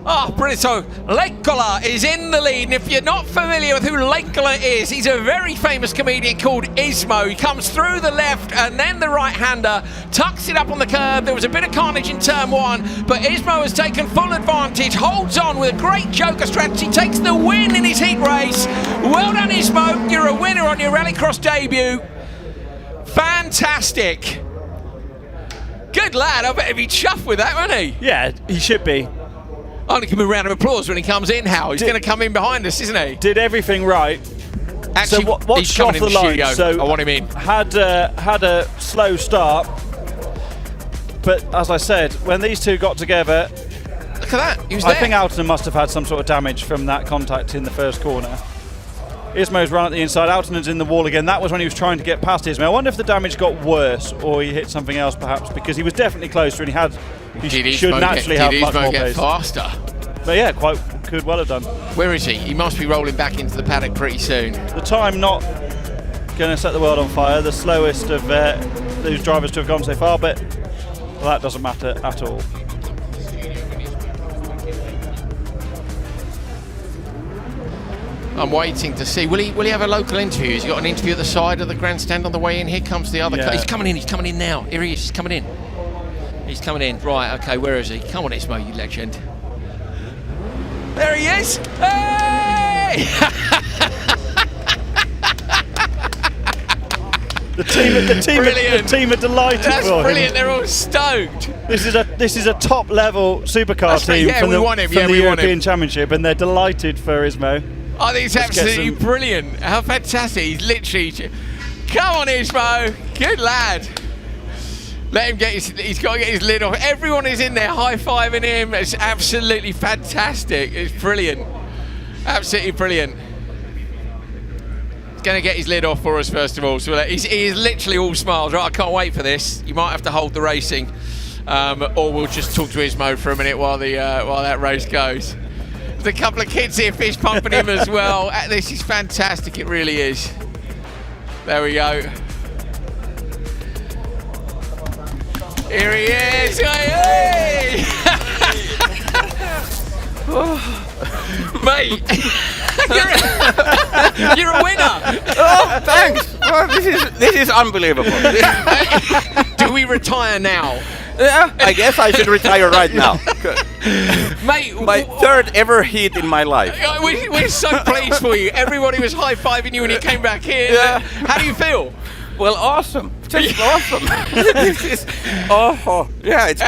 S3: Oh, brilliant. So Räikkönen is in the lead, and if you're not familiar with who Räikkönen is, he's a very famous comedian called Ismo. He comes through the left and then the right-hander, tucks it up on the curb. There was a bit of carnage in turn 1, but Ismo has taken full advantage, holds on with a great joker strategy, takes the win in his heat race. Well done, Ismo. You're a winner on your Rallycross debut. Fantastic. Good lad. I bet he'd be chuffed with that, wouldn't he?
S4: Yeah, he should be.
S3: I'm going to give him a round of applause when he comes in, Hal. He's going to come in behind us, isn't he?
S4: Did everything right.
S3: Actually,
S4: so what's off the line? So
S3: I want him in.
S4: Had a slow start, but as I said, when these two got together,
S3: look at that. He was there.
S4: I think Aaltonen must have had some sort of damage from that contact in the first corner. Ismo's run at the inside. Aaltonen's in the wall again. That was when he was trying to get past Ismo. I wonder if the damage got worse or he hit something else, perhaps, because he was definitely closer and he should naturally have much more pace.
S3: Faster?
S4: But yeah, could well have done.
S3: Where is he? He must be rolling back into the paddock pretty soon.
S4: The time not going to set the world on fire. The slowest of those drivers to have gone so far, but well, that doesn't matter at all.
S3: I'm waiting to see. Will he have a local interview? He's got an interview at the side of the grandstand on the way in. Here comes the other car. He's coming in now. Here he is, he's coming in. He's coming in. Right, okay, where is he? Come on, Ismo, you legend. There he is! Hey!
S4: The team are delighted.
S3: That's
S4: for
S3: brilliant.
S4: him.
S3: They're all stoked.
S4: This is a top level supercar team from the European Championship, and they're delighted for Ismo.
S3: I think it's absolutely brilliant. How fantastic! He's literally Come on, Ismo. Good lad. Let him get he's got to get his lid off. Everyone is in there high-fiving him. It's absolutely fantastic. It's brilliant. Absolutely brilliant. He's going to get his lid off for us first of all. So he is literally all smiles. Right, I can't wait for this. You might have to hold the racing, or we'll just talk to Ismo for a minute while that race goes. There's a couple of kids here fist pumping him as well. This is fantastic. It really is. There we go. Here he is! Hey! Mate, you're a winner!
S6: Oh, thanks! Well, this is unbelievable.
S3: Do we retire now?
S6: Yeah, I guess I should retire right now.
S3: Mate,
S6: my third ever heat in my life.
S3: We're so pleased for you. Everybody was high-fiving you when you came back here.
S6: Yeah.
S3: How do you feel?
S6: Well, awesome. Just awesome. This is, yeah, it's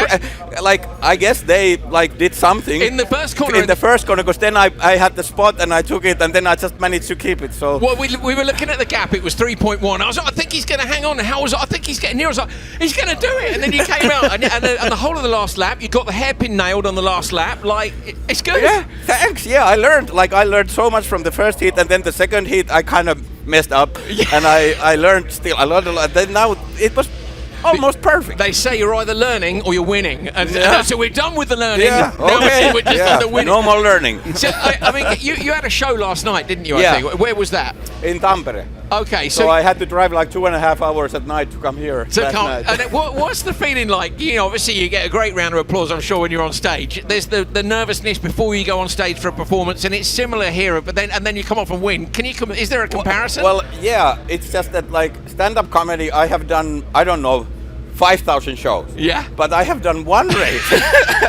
S6: like, I guess they like did something
S3: in the first corner.
S6: In the first corner, because then I had the spot and I took it, and then I just managed to keep it. So
S3: well, we were looking at the gap. It was 3.1. I was like, I think he's going to hang on. I think he's getting near. I was like, he's going to do it. And then you came out, and the whole of the last lap, you got the hairpin nailed on the last lap. Like, it's good.
S6: Yeah, thanks. Yeah, I learned so much from the first heat, and then the second heat I kind of messed up, and I learned still a lot. Then now it was almost perfect.
S3: They say you're either learning or you're winning, and so we're done with the learning.
S6: Yeah,
S3: now
S6: okay.
S3: we're just on the winning.
S6: No more learning.
S3: So I mean, you had a show last night, didn't you?
S6: Yeah.
S3: I think. Where was that?
S6: In Tampere.
S3: Okay,
S6: so I had to drive like 2.5 hours at night to come here.
S3: So what's the feeling like? You know, obviously you get a great round of applause, I'm sure, when you're on stage. There's the nervousness before you go on stage for a performance, and it's similar here. But then you come off and win. Is there a comparison?
S6: Well, yeah. It's just that like stand-up comedy, I have done, I don't know, 5,000 shows.
S3: Yeah.
S6: But I have done one race,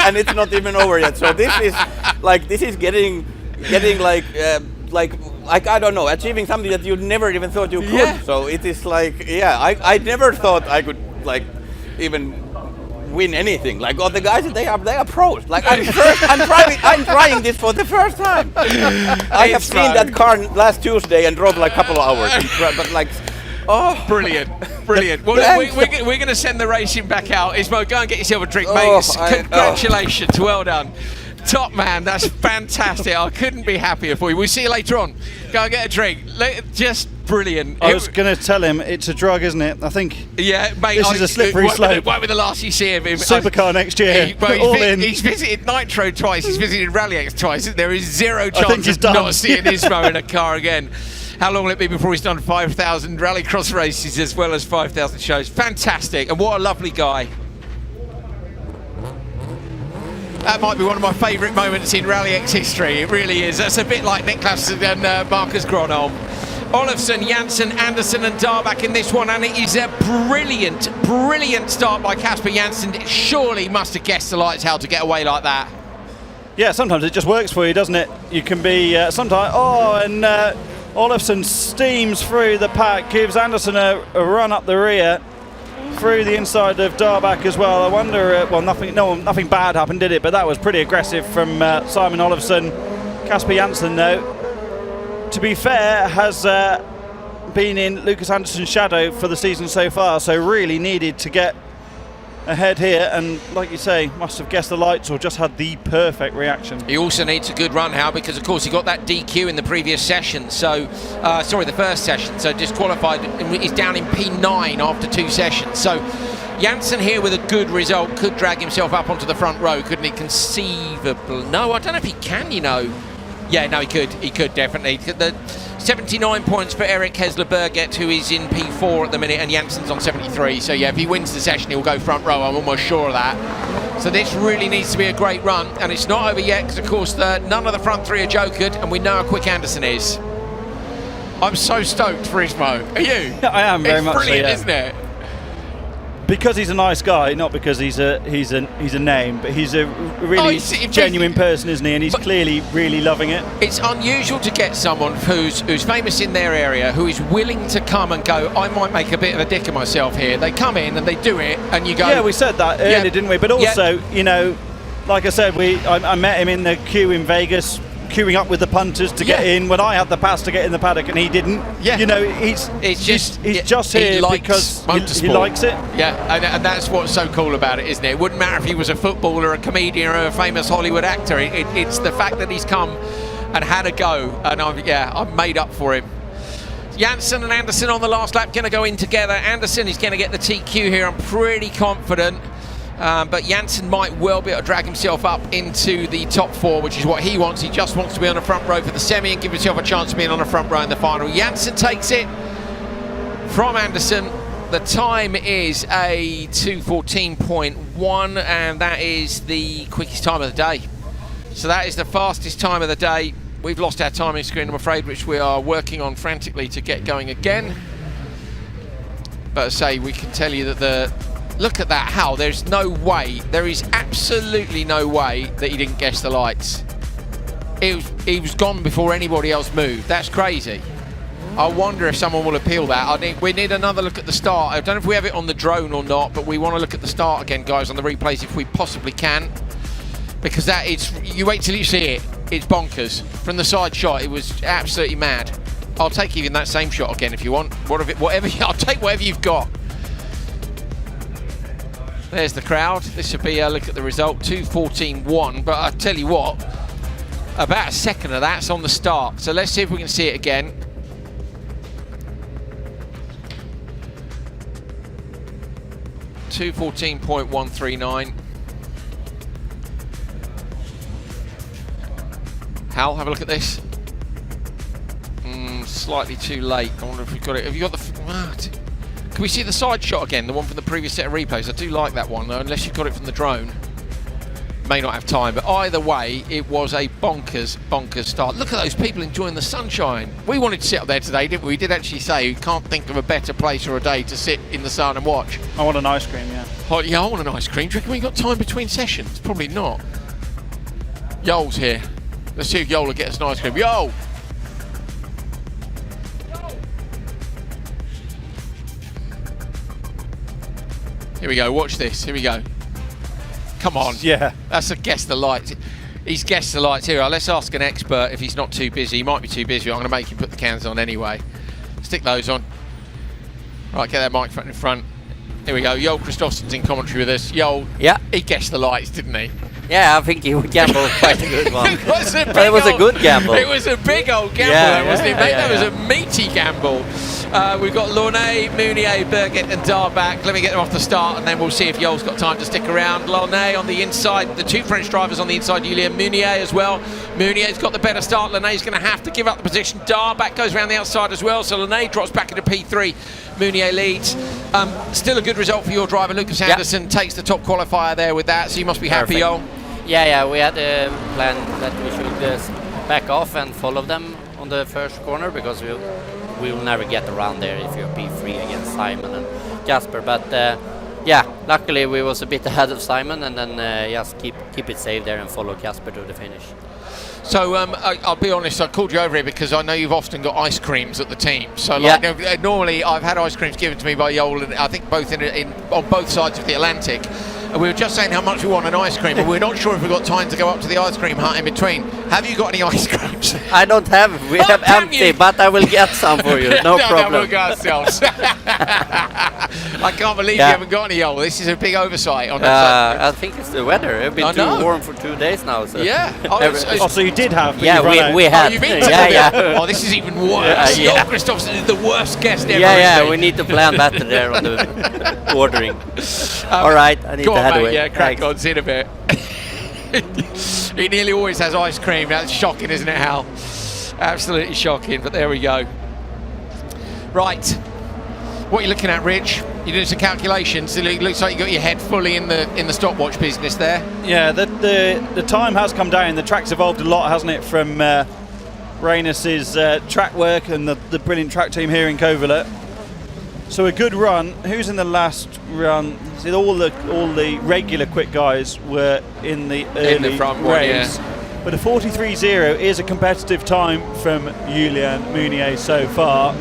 S6: and it's not even over yet. So this is getting like I don't know, achieving something that you never even thought you could.
S3: Yeah.
S6: So it is like, yeah, I never thought I could like even win anything. Like all the guys, they are pros. Like I'm trying this for the first time. I have seen that car last Tuesday and drove like a couple of hours, but like. Oh,
S3: brilliant. Well, we're going to send the racing back out. Ismo, go and get yourself a drink, mate. Congratulations. Well done. Top man, that's fantastic. I couldn't be happier for you. We'll see you later on. Go and get a drink. Just brilliant.
S4: I was going to tell him it's a drug, isn't it? I think.
S3: Yeah, mate.
S4: This is a slippery slope.
S3: Won't be the last you see of him.
S4: Supercar next year.
S3: He's visited Nitro twice. He's visited RallyX twice. There is zero chance of
S4: done.
S3: not seeing Ismo in a car again. How long will it be before he's done 5,000 rallycross races as well as 5,000 shows? Fantastic, and what a lovely guy. That might be one of my favourite moments in RallyX history. It really is. That's a bit like Niklas and Marcus Gronholm. Olofsson, Janssen, Anderson and Darbach in this one, and it is a brilliant start by Kasper Janssen. Surely must have guessed the lights how to get away like that.
S4: Yeah, sometimes it just works for you, doesn't it? You can be sometimes, Olofsson steams through the pack, gives Anderson a run up the rear, through the inside of Darbach as well. I wonder, nothing bad happened, did it? But that was pretty aggressive from Simon Olofsson. Kasper Janssen, though, to be fair, has been in Lucas Andersson's shadow for the season so far, so really needed to get ahead here, and like you say, must have guessed the lights or just had the perfect reaction.
S3: He also needs a good run, Hal, because of course he got that DQ in the previous session, so the first session, so disqualified. He's down in P9 after 2 sessions. So Janssen here with a good result could drag himself up onto the front row, couldn't he? Conceivable. No, I don't know if he can, you know. Yeah, no, he could definitely. The 79 points for Erik Hesler-Berget, who is in P4 at the minute, and Janssen's on 73. So yeah, if he wins the session, he'll go front row. I'm almost sure of that. So this really needs to be a great run, and it's not over yet because, of course, none of the front 3 are jokered, and we know how quick Anderson is. I'm so stoked for Ismo. Are you?
S4: Yeah, I am very much.
S3: It's brilliant,
S4: so, yeah.
S3: isn't it?
S4: Because he's a nice guy, not because he's a name, but he's a really genuine person, isn't he? And he's clearly really loving it.
S3: It's unusual to get someone who's famous in their area, who is willing to come and go, I might make a bit of a dick of myself here. They come in and they do it, and you go...
S4: Yeah, we said that earlier, didn't we? But also, you know, like I said, I met him in the queue in Vegas queuing up with the punters to get in when I had the pass to get in the paddock and he didn't.
S3: Yeah.
S4: You know, he's just here because he likes it.
S3: Yeah, and that's what's so cool about it, isn't it? It wouldn't matter if he was a footballer, a comedian, or a famous Hollywood actor. It's the fact that he's come and had a go, and I'm made up for him. Janssen and Anderson on the last lap, going to go in together. Anderson is going to get the TQ here, I'm pretty confident. But Janssen might well be able to drag himself up into the top 4, which is what he wants. He just wants to be on the front row for the semi and give himself a chance of being on the front row in the final. Janssen takes it from Anderson. The time is a 2:14.1, and that is the quickest time of the day. So that is the fastest time of the day. We've lost our timing screen, I'm afraid, which we are working on frantically to get going again. But as I say, we can tell you that look at that, Hal, there's no way, there is absolutely no way that he didn't guess the lights. He was gone before anybody else moved. That's crazy. I wonder if someone will appeal that. We need another look at the start. I don't know if we have it on the drone or not, but we want to look at the start again, guys, on the replays if we possibly can. Because you wait till you see it. It's bonkers. From the side shot, it was absolutely mad. I'll take even that same shot again if you want. I'll take whatever you've got. There's the crowd. This should be a look at the result, 2:14.1. But I tell you what, about a second of that's on the start. So let's see if we can see it again. (2:14.139). Hal, have a look at this. Slightly too late. I wonder if we've got it. Have you got the... What? Can we see the side shot again? The one from the previous set of replays. I do like that one, though, unless you've got it from the drone. May not have time, but either way, it was a bonkers start. Look at those people enjoying the sunshine. We wanted to sit up there today, didn't we? We did actually say we can't think of a better place or a day to sit in the sun and watch.
S4: I want an ice cream, yeah.
S3: Oh, yeah, I want an ice cream. Do you reckon we got time between sessions? Probably not. Yoel's here. Let's see if Yoel will get us an ice cream. Yoel! Here we go, watch this, here we go. Come on.
S4: Yeah.
S3: That's a guess the lights. He's guessed the lights here. Let's ask an expert if he's not too busy. He might be too busy. I'm going to make him put the cans on anyway. Stick those on. Right, get that microphone in front. Here we go. Yoel Kristoffersen's in commentary with us. Yoel,
S7: yeah,
S3: he guessed the lights, didn't he?
S7: Yeah, I think he would gamble quite a good one.
S3: It was a
S7: good gamble.
S3: It was a big old gamble, wasn't it, mate? That was a meaty gamble. We've got Launay, Mounier, Birgit and Darback. Let me get them off the start and then we'll see if Yoel's got time to stick around. Launay on the inside, the two French drivers on the inside, Julien Mounier as well. Mounier's got the better start. Launay's going to have to give up the position. Darback goes around the outside as well, so Launay drops back into P3. Mounier leads. Still a good result for your driver. Lucas Anderson takes the top qualifier there with that, so you must be happy, Yoel.
S7: Yeah, we had a plan that we should back off and follow them on the first corner because we will never get around there if you're P3 against Simon and Jasper. But yeah, luckily we was a bit ahead of Simon and then just keep it safe there and follow Casper to the finish.
S3: So I'll be honest, I called you over here because I know you've often got ice creams at the team. So like, normally I've had ice creams given to me by Yoel, and I think both on both sides of the Atlantic. And we were just saying how much we want an ice cream, but we're not sure if we've got time to go up to the ice cream hut in between. Have you got any ice creams?
S7: I don't have. We have empty, but I will get some for you. No problem.
S3: We'll go ourselves. I can't believe you haven't got any, Yoel. This is a big oversight on that.
S7: I think it's the weather. It's been too warm for 2 days now. So.
S3: Yeah.
S4: So you did have.
S7: Yeah, we had.
S3: Oh, you've eaten Oh, this is even worse. Yoel Kristoffersen is the worst guest ever.
S7: Yeah, we need to plan better there on the ordering. All right, I need to head away.
S3: Yeah, crack on, see in a bit. He nearly always has ice cream. That's shocking, isn't it, Hal? Absolutely shocking, but there we go. Right. What are you looking at, Rich? You're doing some calculations. It looks like you got your head fully in the stopwatch business there.
S4: Yeah, the time has come down. The track's evolved a lot, hasn't it, from Reynes's track work and the brilliant track team here in Kouvola. So a good run. Who's in the last run? See, all the regular quick guys were in the early
S3: front
S4: race. But a 43.0 is a competitive time from Julien Mounier so far.
S3: Do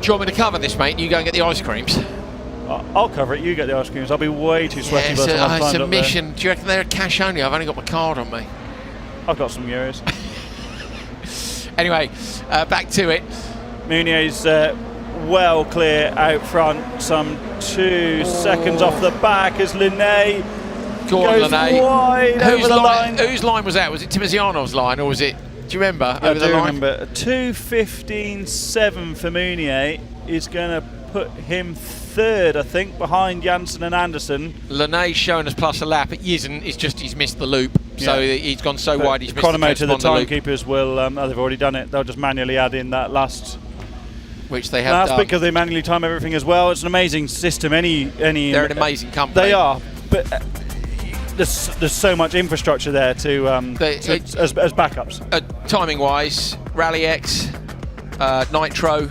S3: you want me to cover this, mate? You go and get the ice creams.
S4: I'll cover it. You get the ice creams. I'll be way too sweaty by the time I've climbed
S3: it's a
S4: up
S3: mission.
S4: there.
S3: Do you reckon they're cash only? I've only got my card on me.
S4: I've got some euros.
S3: Anyway, back to it.
S4: Meunier's well clear out front, some 2 seconds off the back as Linné goes wide over the line.
S3: Whose line was that? Was it Timozianov's line, or was it, do you remember, over the line?
S4: I do remember. 2:15.7 for Meunier is going to put him third, I think, behind Janssen and Anderson.
S3: Linné's showing us plus a lap. It isn't, it's just he's missed the loop. So he's gone so wide, he's missed the
S4: chronometer. The
S3: loop.
S4: timekeepers will, they've already done it, they'll just manually add in that last,
S3: which they have done.
S4: because they manually time everything as well. It's an amazing system. They're
S3: an amazing company.
S4: They are, but there's so much infrastructure there to as backups.
S3: Timing wise, RallyX, Nitro,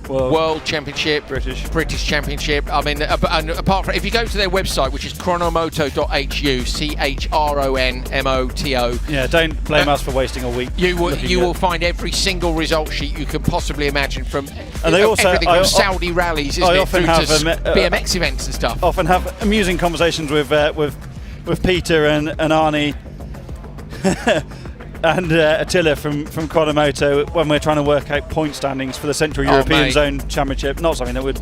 S3: World Championship, British Championship. I mean, and apart from, if you go to their website, which is chronomoto.hu, CHRONMOTO.
S4: Yeah, don't blame us for wasting a week.
S3: You will find every single result sheet you could possibly imagine from everything from Saudi rallies, isn't it, through to BMX events and stuff.
S4: Often have amusing conversations with Peter and Arnie. And Attila from Chronomoto when we're trying to work out point standings for the Central European Zone Championship. Not something that would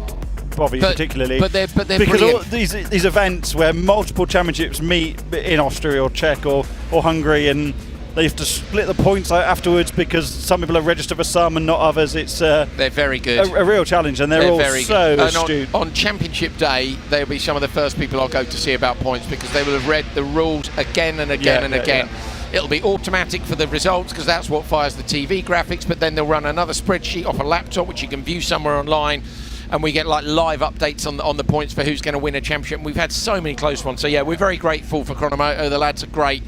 S4: bother you particularly.
S3: But they're
S4: because
S3: brilliant.
S4: All these events where multiple championships meet in Austria or Czech or Hungary, and they have to split the points out afterwards because some people are registered for some and not others. It's
S3: they're very good.
S4: A real challenge, and they're all very so astute.
S3: On Championship Day, they'll be some of the first people I'll go to see about points because they will have read the rules again and again and again. Yeah. It'll be automatic for the results because that's what fires the TV graphics, but then they'll run another spreadsheet off a laptop which you can view somewhere online, and we get like live updates on the points for who's going to win a championship. And we've had so many close ones, so yeah, we're very grateful for Chronomoto. The lads are great,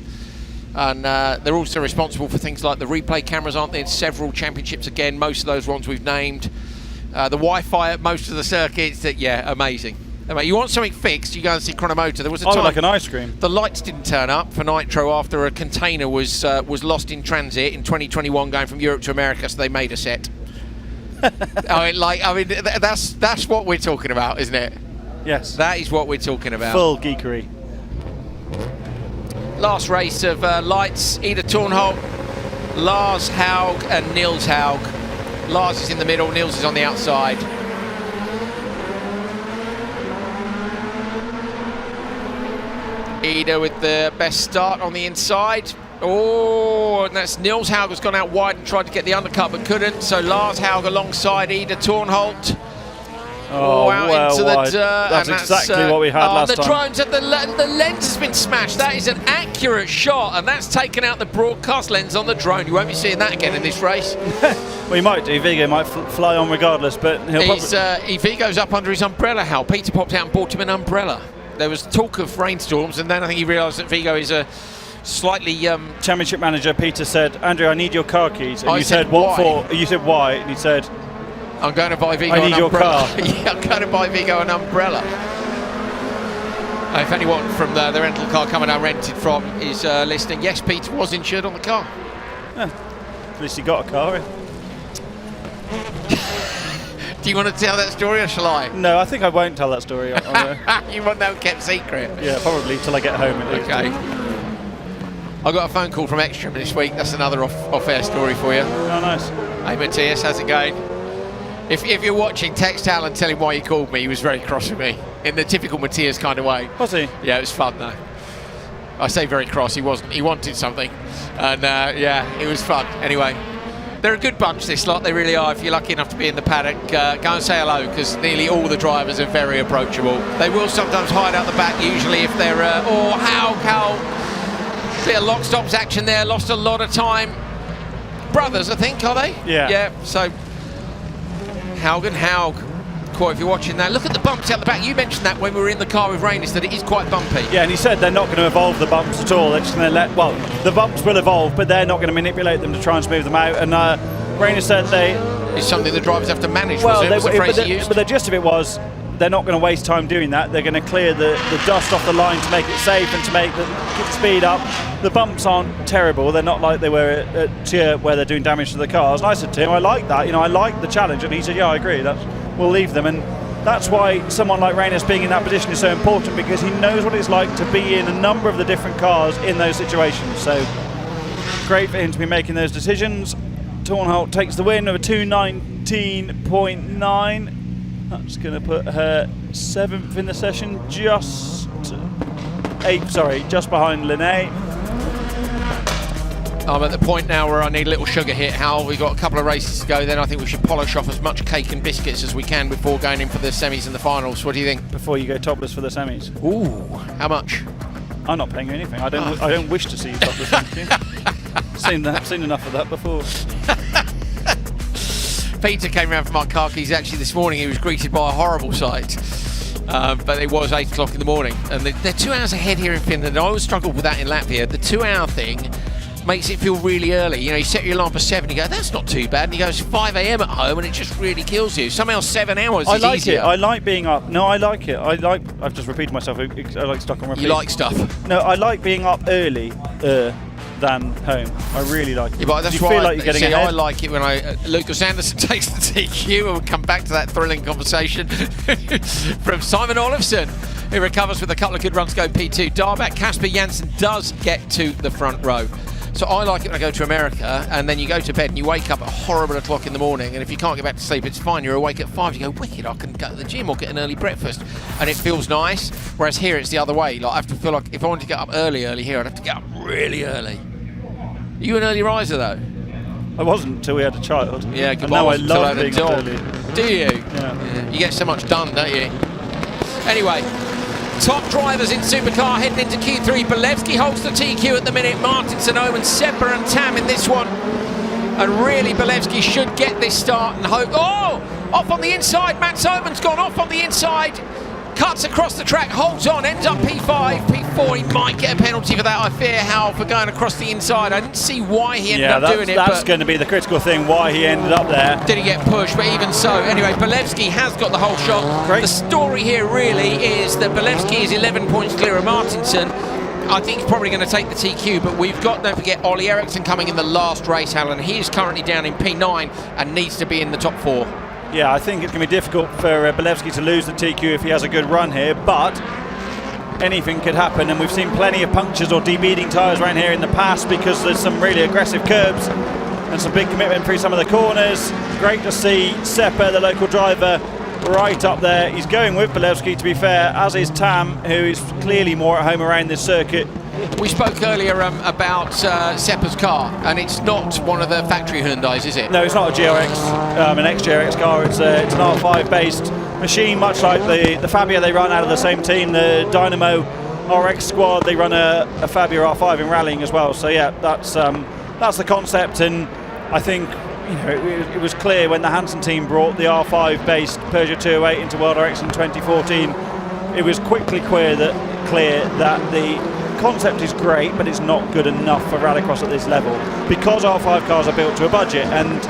S3: and they're also responsible for things like the replay cameras, aren't they, in several championships again, most of those ones we've named. The Wi-Fi at most of the circuits, amazing. You want something fixed, you go and see Chronomoto. There was a time
S4: like an ice cream.
S3: The lights didn't turn up for Nitro after a container was lost in transit in 2021 going from Europe to America, so they made a set. That's what we're talking about, isn't it?
S4: Yes.
S3: That is what we're talking about.
S4: Full geekery.
S3: Last race of lights, Ida Thornholt, Lars Haug and Nils Haug. Lars is in the middle, Nils is on the outside. Ida with the best start on the inside. Oh, and that's Nils Haug has gone out wide and tried to get the undercut but couldn't. So Lars Haug alongside Ida Thornholt. Out into the dirt.
S4: That's exactly what we had last
S3: time.
S4: The
S3: drones and the lens has been smashed. That is an accurate shot, and that's taken out the broadcast lens on the drone. You won't be seeing that again in this race.
S4: Well, he might do. Vigo might fly on regardless, but
S3: Vigo's up under his umbrella. How Peter popped out and bought him an umbrella. There was talk of rainstorms, and then I think he realised that Vigo is a slightly...
S4: Championship manager Peter said, Andrew, I need your car keys. And you said, what for? You said, why? And he said...
S3: I'm going to buy Vigo
S4: an umbrella. I need your car.
S3: Yeah, I'm going to buy Vigo an umbrella. If anyone from the rental car company I rented from is listening, yes, Peter was insured on the car.
S4: Yeah, at least he got a car.
S3: Do you want to tell that story or shall I?
S4: No, I think I won't tell that story.
S3: You want that kept secret?
S4: Yeah, probably till I get home at least.
S3: Okay. I got a phone call from Ekstrom this week. That's another off-air story for you.
S4: Oh, nice.
S3: Hey, Matthias, how's it going? If you're watching, text Al and tell him why he called me. He was very cross with me in the typical Matthias kind of way.
S4: Was he?
S3: Yeah, it was fun though. I say very cross. He wasn't. He wanted something, and yeah, it was fun. Anyway. They're a good bunch, this lot, they really are. If you're lucky enough to be in the paddock, go and say hello, because nearly all the drivers are very approachable. They will sometimes hide out the back, usually if they're... Haug. Bit of lock-stops action there, lost a lot of time. Brothers, I think, are they?
S4: Yeah.
S3: Yeah, so... Haug and Haug. Coy, if you're watching that, look at the bumps out the back. You mentioned that when we were in the car with Rainis, that it is quite bumpy.
S4: Yeah, and he said they're not going to evolve the bumps at all. They're just going to the bumps will evolve, but they're not going to manipulate them to try and smooth them out. And Rainis said
S3: it's something the drivers have to manage.
S4: Well, but the gist of it was they're not going to waste time doing that. They're going to clear the dust off the line to make it safe and to keep the speed up. The bumps aren't terrible. They're not like they were at Tier where they're doing damage to the cars. And I said to him, I like that. I like the challenge. And he said, yeah, I agree. We'll leave them. And that's why someone like Rainis being in that position is so important, because he knows what it's like to be in a number of the different cars in those situations. So great for him to be making those decisions. Tornholt takes the win with a 2:19.9. That's going to put her 7th in the session, just behind Linnae.
S3: I'm at the point now where I need a little sugar hit, Hal. We've got a couple of races to go, then I think we should polish off as much cake and biscuits as we can before going in for the semis and the finals. What do you think?
S4: Before you go topless for the semis.
S3: Ooh, how much?
S4: I'm not paying you anything. I don't wish to see you topless. Thank you. Seen enough of that before.
S3: Peter came around from our car keys actually this morning. He was greeted by a horrible sight. But it was 8 o'clock in the morning. And they're 2 hours ahead here in Finland. I always struggled with that in Latvia. The 2-hour thing makes it feel really early. You know, you set your alarm for 7, you go, that's not too bad. And you go, it's 5 a.m. at home and it just really kills you. Somehow 7 hours is easier.
S4: I like being up. No, I like it. I've just repeated myself. I like stuck on repeat.
S3: You like stuff?
S4: No, I like being up early than home. I really like it.
S3: Yeah, but that's
S4: why like you're getting ahead?
S3: I like it when Lucas Anderson takes the TQ, and we'll come back to that thrilling conversation from Simon Olofsson, who recovers with a couple of good runs going P2. Darback Kasper Janssen does get to the front row. So I like it when I go to America and then you go to bed and you wake up at horrible o'clock in the morning, and if you can't get back to sleep, it's fine. You're awake at 5. You go, wicked, I can go to the gym or get an early breakfast, and it feels nice. Whereas here it's the other way. Like I have to feel like if I wanted to get up early here, I'd have to get up really early. Are you an early riser though?
S4: I wasn't until we had a child.
S3: Yeah,
S4: good. Now I love being early.
S3: Do you?
S4: Yeah.
S3: You get so much done, don't you? Anyway, top drivers in Supercar heading into Q3. Bolevsky holds the TQ at the minute. Martinson, Owen, Sepper and Tam in this one. And really, Bolevsky should get this start and hope. Oh! Off on the inside. Mats Oman's gone off on the inside. Cuts across the track, holds on, ends up P5, P4. He might get a penalty for that, I fear, Hal, for going across the inside. I didn't see why he ended up doing it.
S4: That's going to be the critical thing, why he ended up there.
S3: Did he get pushed? But even so, anyway, Bolevsky has got the whole shot.
S4: Great.
S3: The story here really is that Bolevsky is 11 points clear of Martinson. I think he's probably going to take the TQ, but we've got, don't forget, Ollie Eriksson coming in the last race, Alan. He is currently down in P9 and needs to be in the top 4.
S4: Yeah, I think it's going to be difficult for Bolevsky to lose the TQ if he has a good run here, but anything could happen, and we've seen plenty of punctures or debeading tyres around here in the past because there's some really aggressive curbs and some big commitment through some of the corners. Great to see Sepper, the local driver, right up there. He's going with Bolevsky, to be fair, as is Tam, who is clearly more at home around this circuit.
S3: We spoke earlier about Sepper's car, and it's not one of the factory Hyundais, is it?
S4: No, it's not a GRX, an ex-GRX car. It's an R5 based machine, much like the Fabia they run out of the same team, the Dynamo RX squad. They run a Fabia R5 in rallying as well. So yeah, that's the concept, and I think it was clear when the Hansen team brought the R5 based Peugeot 208 into World RX in 2014. It was quickly clear that the concept is great, but it's not good enough for rallycross at this level because R5 cars are built to a budget, and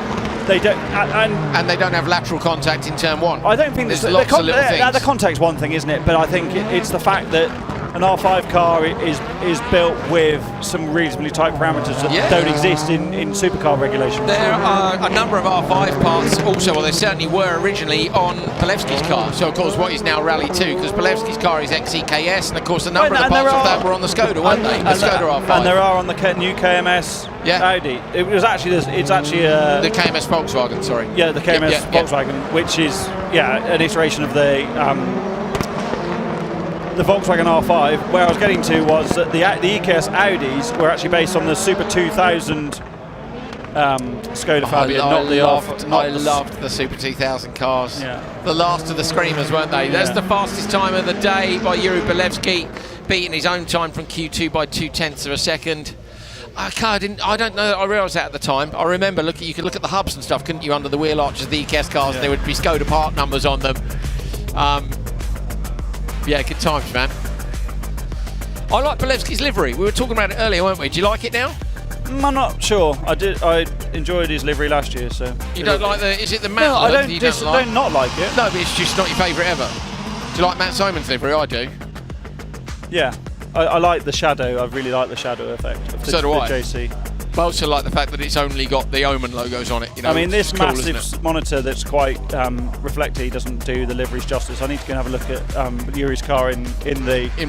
S4: they don't
S3: and they don't have lateral contact in turn 1.
S4: I don't think
S3: there's lots of little things.
S4: The contact's one thing, isn't it? But I think it's the fact that an R5 car is built with some reasonably tight parameters that don't exist in supercar regulations.
S3: There are a number of R5 parts also, well, there certainly were originally on Bolevsky's car. So, of course, what is now Rally 2, because Bolevsky's car is XEKS, and, of course, a number of the parts of that were on the Skoda, weren't they? The Skoda R5.
S4: And there are on the new KMS Audi. It was actually, it's actually...
S3: the KMS Volkswagen, sorry.
S4: Yeah, the KMS Volkswagen, which is, an iteration of the Volkswagen R5. Where I was getting to was that the EKS Audis were actually based on the Super 2000 Skoda Fabia, not the
S3: I loved the Super 2000 cars. Yeah. The last of the screamers, weren't they? That's the fastest time of the day by Yuri Bolevsky, beating his own time from Q2 by 0.2 of a second. I don't know. I realised that at the time. I remember you could look at the hubs and stuff, couldn't you, under the wheel arches of the EKS cars, and there would be Skoda part numbers on them. Yeah, good times, man. I like Bolevsky's livery. We were talking about it earlier, weren't we? Do you like it now?
S4: I'm not sure. I enjoyed his livery last year, so.
S3: You don't like the? Is it the matte?
S4: No, I don't not like it.
S3: No, but it's just not your favourite ever. Do you like Matt Simon's livery? I do.
S4: Yeah, I like the shadow. I really like the shadow effect of the JC.
S3: I also like the fact that it's only got the Omen logos on it. I mean,
S4: this cool, massive monitor that's quite reflecty doesn't do the liveries justice. I need to go and have a look at Yuri's car in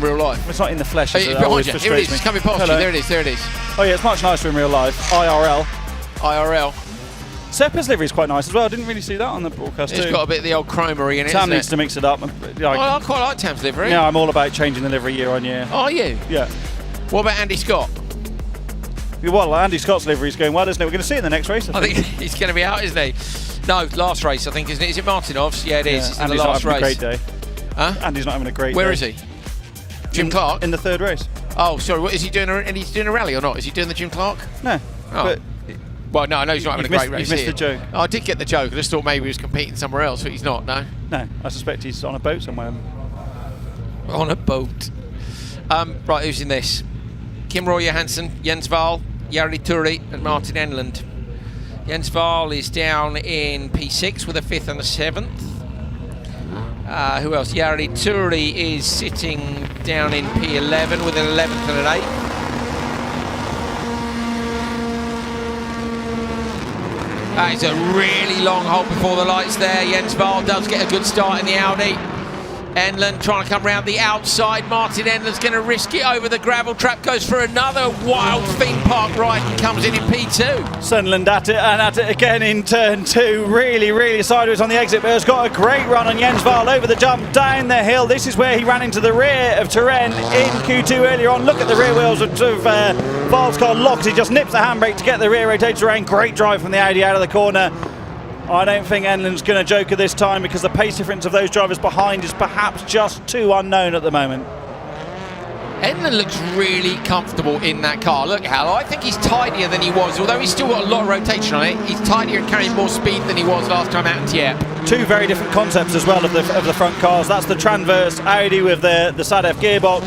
S3: real life.
S4: It's not in the flesh.
S3: It's behind you. Here it is. It's coming past you. There it is.
S4: Oh yeah, it's much nicer in real life. IRL. Seppa's livery is quite nice as well. I didn't really see that on the broadcast.
S3: It's got a bit of the old chromery in it.
S4: Tam needs to mix it up.
S3: I quite like Tam's livery.
S4: Yeah, I'm all about changing the livery year on year.
S3: Are you?
S4: Yeah.
S3: What about Andy Scott?
S4: Well, Andy Scott's livery is going well, isn't it? We're going to see it in the next race.
S3: I think he's going to be out, isn't he? No, last race, I think, isn't it? Is it Martinov's? Yeah, it is. It's in the last race.
S4: Andy's not having a great day.
S3: Huh?
S4: Andy's not having a great day.
S3: Where is he? Jim Clark?
S4: In the third race.
S3: Oh, sorry. What is he doing? And he's doing a rally or not? Is he doing the Jim Clark?
S4: No.
S3: Oh.
S4: But
S3: well, no, I know he's not having a great race.
S4: You missed the joke.
S3: Oh, I did get the joke. I just thought maybe he was competing somewhere else, but he's not. No.
S4: No, I suspect he's on a boat somewhere.
S3: On a boat. Right, who's in this? Kim Roy Johansson, Jens Wahl, Jari Turi and Martin Enland. Jens Wahl is down in P6 with a 5th and a 7th. Who else? Jari Turi is sitting down in P11 with an 11th and an 8th. That is a really long hole before the lights there. Jens Wahl does get a good start in the Audi. Enland trying to come round the outside. Martin Enland's going to risk it over the gravel trap. Goes for another wild theme park ride and comes in P2.
S4: Sunderland at it and at it again in turn 2. Really, really sideways on the exit, but has got a great run on Jens Wahl over the jump, down the hill. This is where he ran into the rear of Turenne in Q2 earlier on. Look at the rear wheels of Wahl's car locked. He just nips the handbrake to get the rear rotator around. Great drive from the Audi out of the corner. I don't think Enland's going to joker this time because the pace difference of those drivers behind is perhaps just too unknown at the moment.
S3: Enland looks really comfortable in that car. Look, Hal, I think he's tidier than he was. Although he's still got a lot of rotation on it, he's tidier and carrying more speed than he was last time out in Dieppe.
S4: Two very different concepts as well of the front cars. That's the Transverse Audi with the SADF gearbox.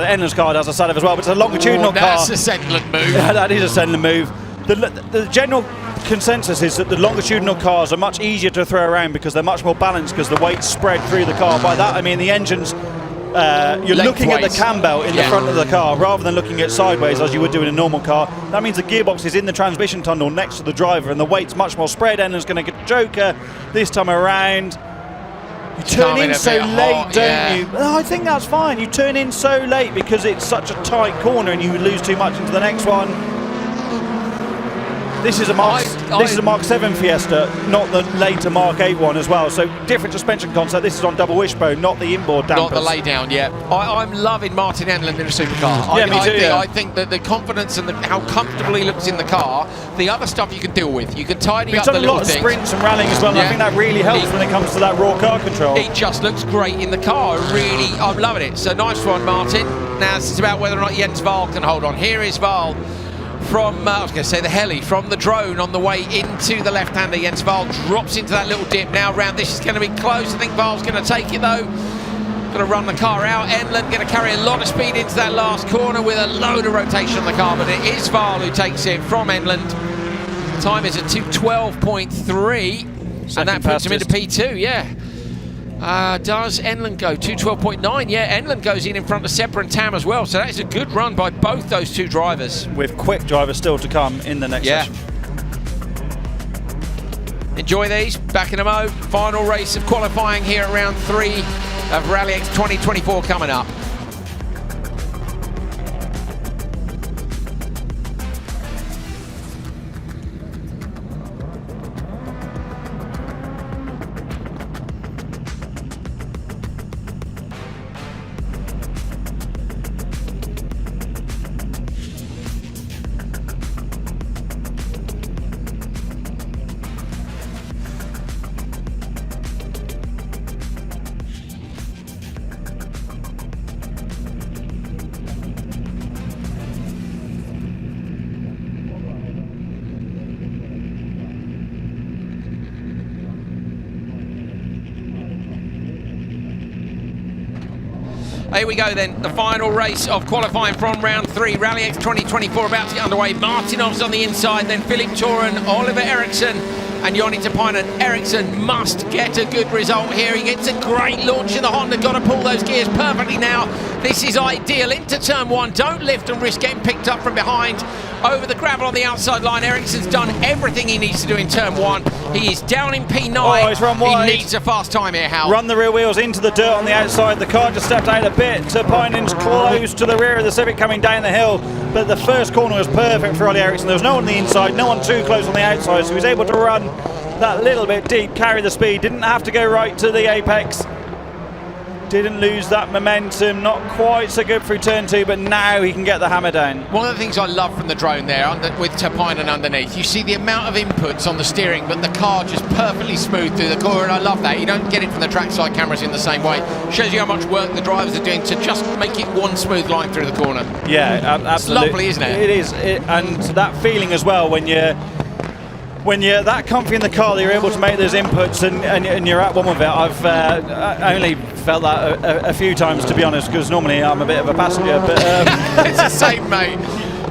S4: Enland's car has a SADF as well, but it's a longitudinal car.
S3: That's a Sunderland move.
S4: Yeah, that is a Sunderland move. The general consensus is that the longitudinal cars are much easier to throw around because they're much more balanced because the weight's spread through the car. By that I mean the engines, you're looking at the cam belt in the front of the car rather than looking at sideways as you would do in a normal car. That means the gearbox is in the transmission tunnel next to the driver and the weight's much more spread. Enland's going to get joker this time around. You turn in so late, don't you? Oh, I think that's fine. You turn in so late because it's such a tight corner and you would lose too much into the next one. This is a Mark 7 Fiesta, not the later Mark 8 one as well. So different suspension concept. This is on double wishbone, not the inboard dampers.
S3: Not the lay down, yeah. I'm loving Martin Enland in a supercar.
S4: Yeah, me too.
S3: I think that the confidence and how comfortable he looks in the car, the other stuff you can deal with. You can tidy up the little things.
S4: He's done a lot of sprints and rallying as well, and I think that really helps when it comes to that raw car control.
S3: He just looks great in the car. Really, I'm loving it. So nice one, Martin. Now it's about whether or not Jens Wahl can hold on. Here is Wahl from, I was going to say the heli, from the drone on the way into the left-hander. Jens Wahl drops into that little dip. Now round this is going to be close. I think Wahl's going to take it though. Going to run the car out. Enland going to carry a lot of speed into that last corner with a load of rotation on the car, but it is Wahl who takes it from Enland. Time is a 2:12.3, and that puts him into P2, yeah. Does Enland go 2:12.9? Yeah, Enland goes in front of Seppa and Tam as well, so that is a good run by both those two drivers. With
S4: quick drivers still to come in the next session.
S3: Enjoy these, back in a mo. Final race of qualifying here at round 3 of RallyX 2024 coming up. Here we go then, the final race of qualifying from round 3, RallyX 2024 about to get underway. Martinov's on the inside, then Philip Toren, Oliver Eriksson and Joni Tapainen. Eriksson must get a good result here. He gets a great launch in the Honda, got to pull those gears perfectly now. This is ideal, into turn 1, don't lift and risk getting picked up from behind. Over the gravel on the outside line, Eriksson's done everything he needs to do in turn 1. He is down in P9.
S4: Oh, he's run wide.
S3: He needs a fast time here, Hal.
S4: Run the rear wheels into the dirt on the outside. The car just stepped out a bit. Tapainen's close to the rear of the Civic coming down the hill. but the first corner was perfect for Ollie Eriksson. There was no one on the inside, no one too close on the outside, so he was able to run that little bit deep, carry the speed, didn't have to go right to the apex. Didn't lose that momentum, not quite so good through turn 2, but now he can get the hammer down.
S3: One of the things I love from the drone there, with Tapinen underneath, you see the amount of inputs on the steering, but the car just perfectly smooth through the corner, and I love that. You don't get it from the trackside cameras in the same way. Shows you how much work the drivers are doing to just make it one smooth line through the corner.
S4: Yeah, absolutely.
S3: It's lovely, isn't it?
S4: It is, and that feeling as well when you're that comfy in the car that you're able to make those inputs and you're at one with it. I've only felt that a few times, to be honest, because normally I'm a bit of a passenger. But
S3: it's the same, mate.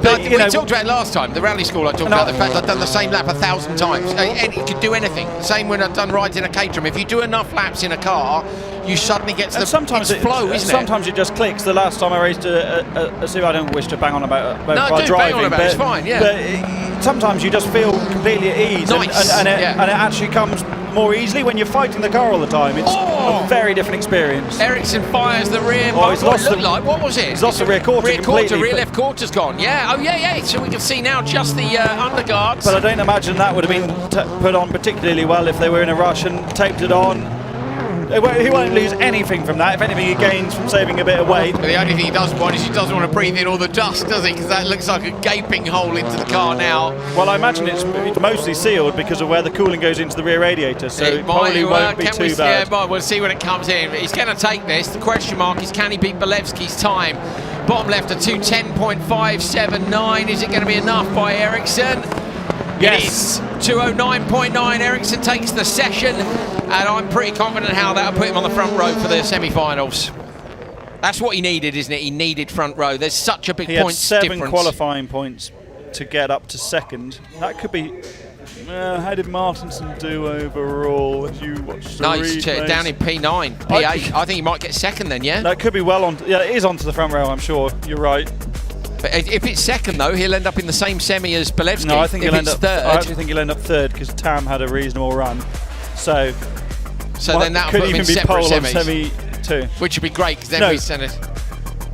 S3: But we talked about it last time, the rally school. I talked about the fact I've done the same lap 1,000 times. You could do anything. Same when I've done rides in a Caterham. If you do enough laps in a car, you suddenly get to the
S4: sometimes
S3: flow, isn't it?
S4: Sometimes it just clicks. The last time I raced a Super, I don't wish to bang on about
S3: no,
S4: while driving,
S3: bang on about it. It's fine, yeah.
S4: But sometimes you just feel completely at ease,
S3: nice.
S4: and it actually comes more easily when you're fighting the car all the time. It's a very different experience.
S3: Eriksson fires the rear.
S4: He's lost
S3: what was it?
S4: He's lost the rear quarter.
S3: Rear left quarter's gone. Yeah. Oh yeah. So we can see now just the underguards.
S4: But I don't imagine that would have been put on particularly well if they were in a rush and taped it on. He won't lose anything from that. If anything, he gains from saving a bit of weight.
S3: But the only thing he doesn't want is he doesn't want to breathe in all the dust, does he? Because that looks like a gaping hole into the car now.
S4: Well, I imagine it's mostly sealed because of where the cooling goes into the rear radiator, so it probably won't be too bad.
S3: Yeah, we'll see when it comes in. He's going to take this. The question mark is, can he beat Bolevski's time? Bottom left, a 2:10.579. Is it going to be enough by Eriksson?
S4: Yes.
S3: It is. 2:09.9. Eriksson takes the session, and I'm pretty confident how that'll put him on the front row for the semi-finals. That's what he needed, isn't it? He needed front row. There's such a big points difference.
S4: He had 7 qualifying points to get up to second. That could be. How did Martinson do overall? As you watched the
S3: he's down in P9, P8. I think he might get second then. Yeah.
S4: That could be well on. Yeah, it is onto the front row. I'm sure. You're right.
S3: But if it's second, though, he'll end up in the same semi as Bolevski.
S4: No, I think he'll end up
S3: third.
S4: I actually think he'll end up third because Tam had a reasonable run. So
S3: then that
S4: could
S3: put him
S4: even
S3: in
S4: be
S3: separate
S4: pole on
S3: semis.
S4: semi 2,
S3: which would be great because then we send it.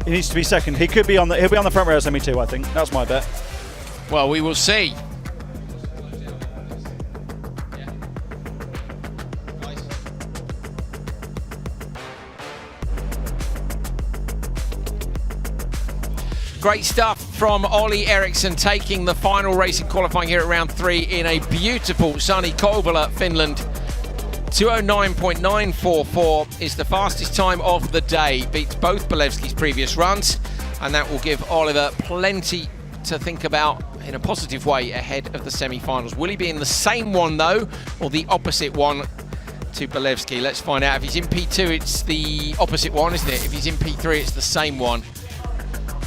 S4: He needs to be second. He could be on the. He'll be on the front row of semi 2. I think that's my bet.
S3: Well, we will see. Great stuff from Ollie Eriksson, taking the final racing qualifying here at round 3 in a beautiful sunny Kouvola, Finland. 2:09.944 is the fastest time of the day, beats both Bolevski's previous runs, and that will give Oliver plenty to think about in a positive way ahead of the semi-finals. Will he be in the same one though, or the opposite one to Bolevski? Let's find out. If he's in P2, it's the opposite one, isn't it? If he's in P3, it's the same one.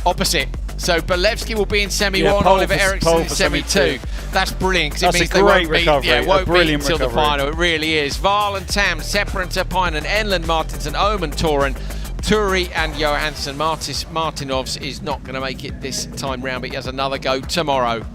S3: Opposite. So Bolevski will be in semi 1, Oliver Eriksson in semi 2. That's brilliant because it means they won't beat until the final. It really is. Val and Tam, Sepran, Tapinen, Enlund, Martinson, Oman, Toren, Turi and Johansson. Martinovs is not going to make it this time round, but he has another go tomorrow.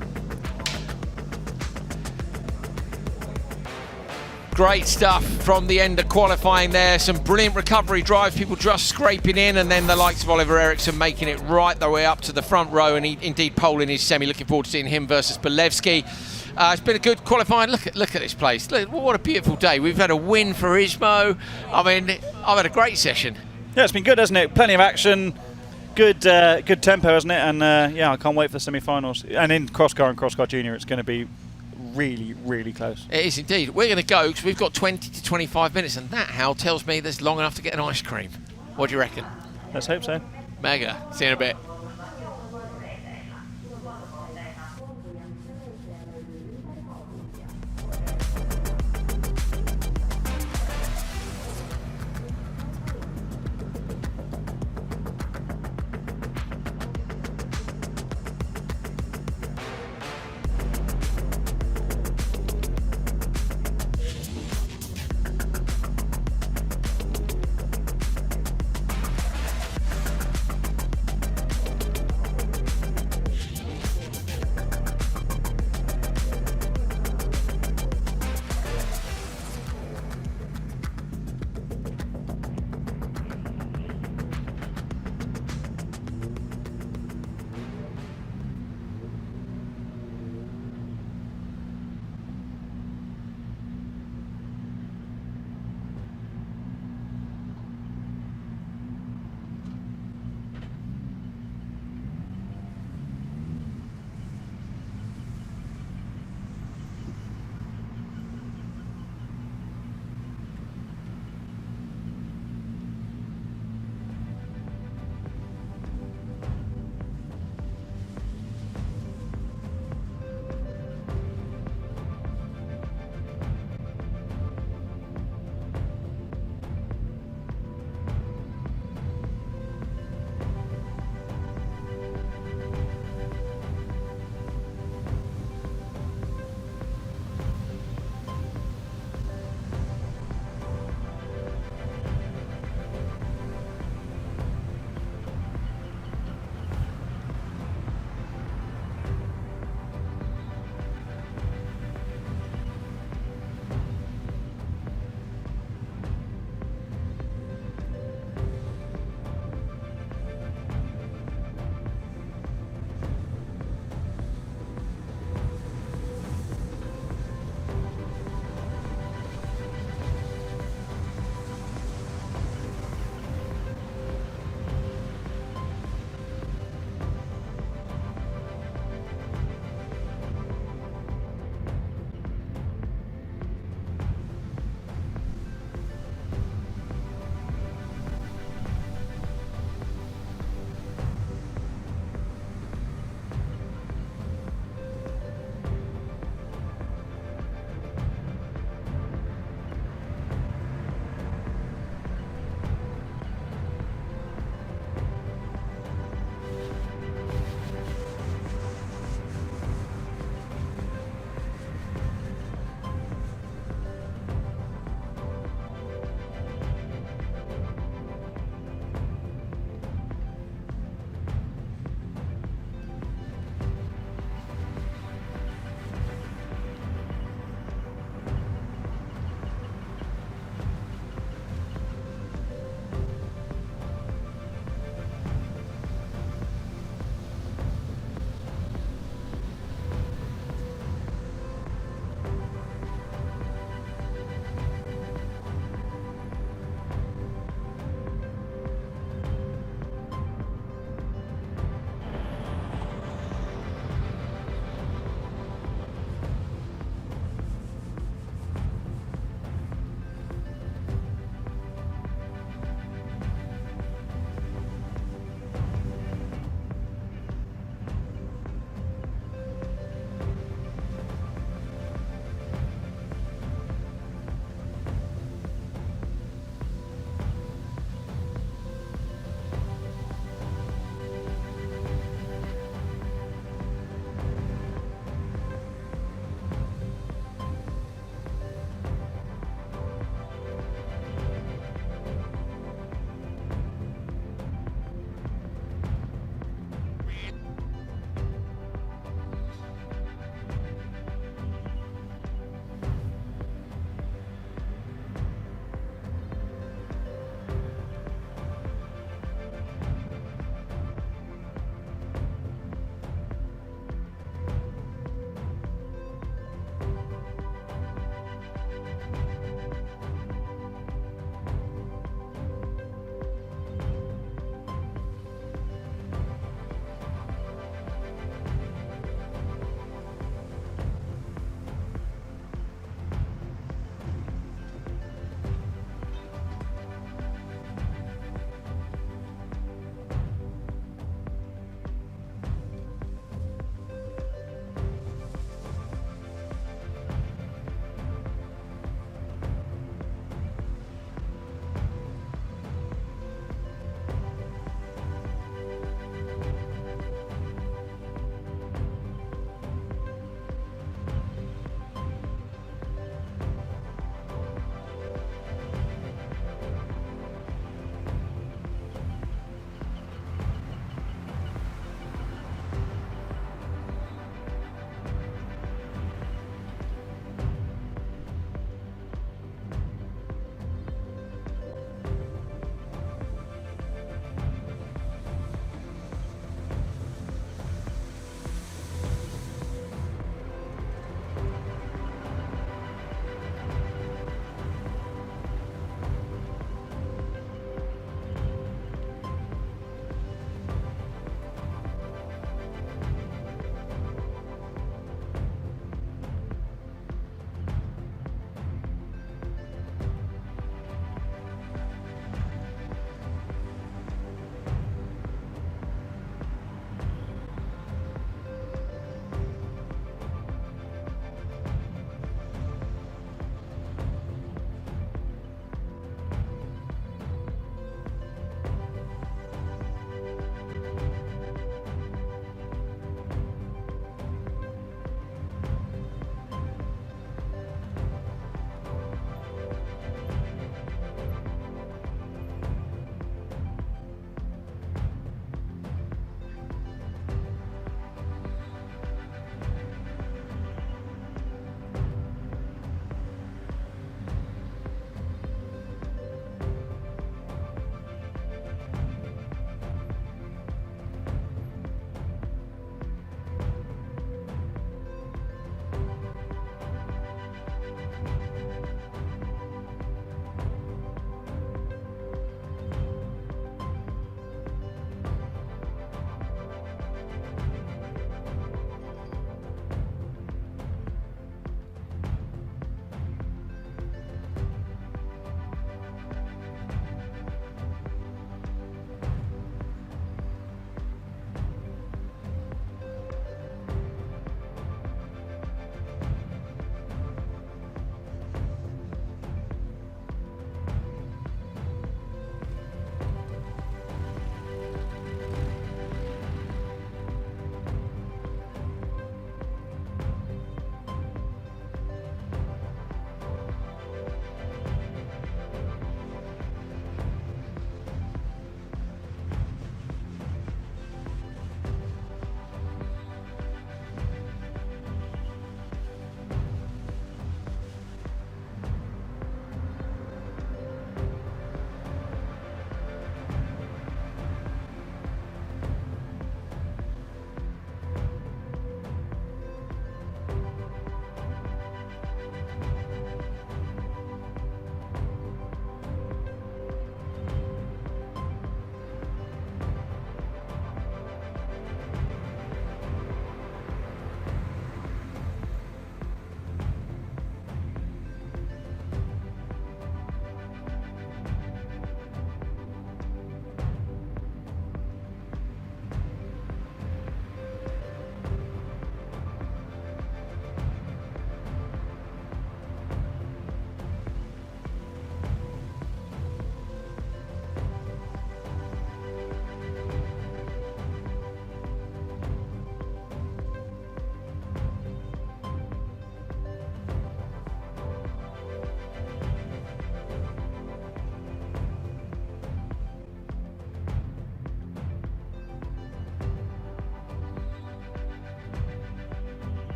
S3: Great stuff from the end of qualifying there. Some brilliant recovery drives, people just scraping in, and then the likes of Oliver Eriksson making it right the way up to the front row, and he indeed pole in his semi. Looking forward to seeing him versus Bolevski. It's been a good qualifying. Look at this place. Look, what a beautiful day. We've had a win for Ismo. I mean, I've had a great session.
S4: Yeah, it's been good, hasn't it? Plenty of action. Good tempo, hasn't it? And yeah, I can't wait for the semi-finals. And in Crosscar and Crosscar Junior, it's going to be really, really close.
S3: It is indeed. We're going to go because we've got 20 to 25 minutes, and that, Hal, tells me there's long enough to get an ice cream. What do you reckon?
S4: Let's hope so.
S3: Mega. See you in a bit.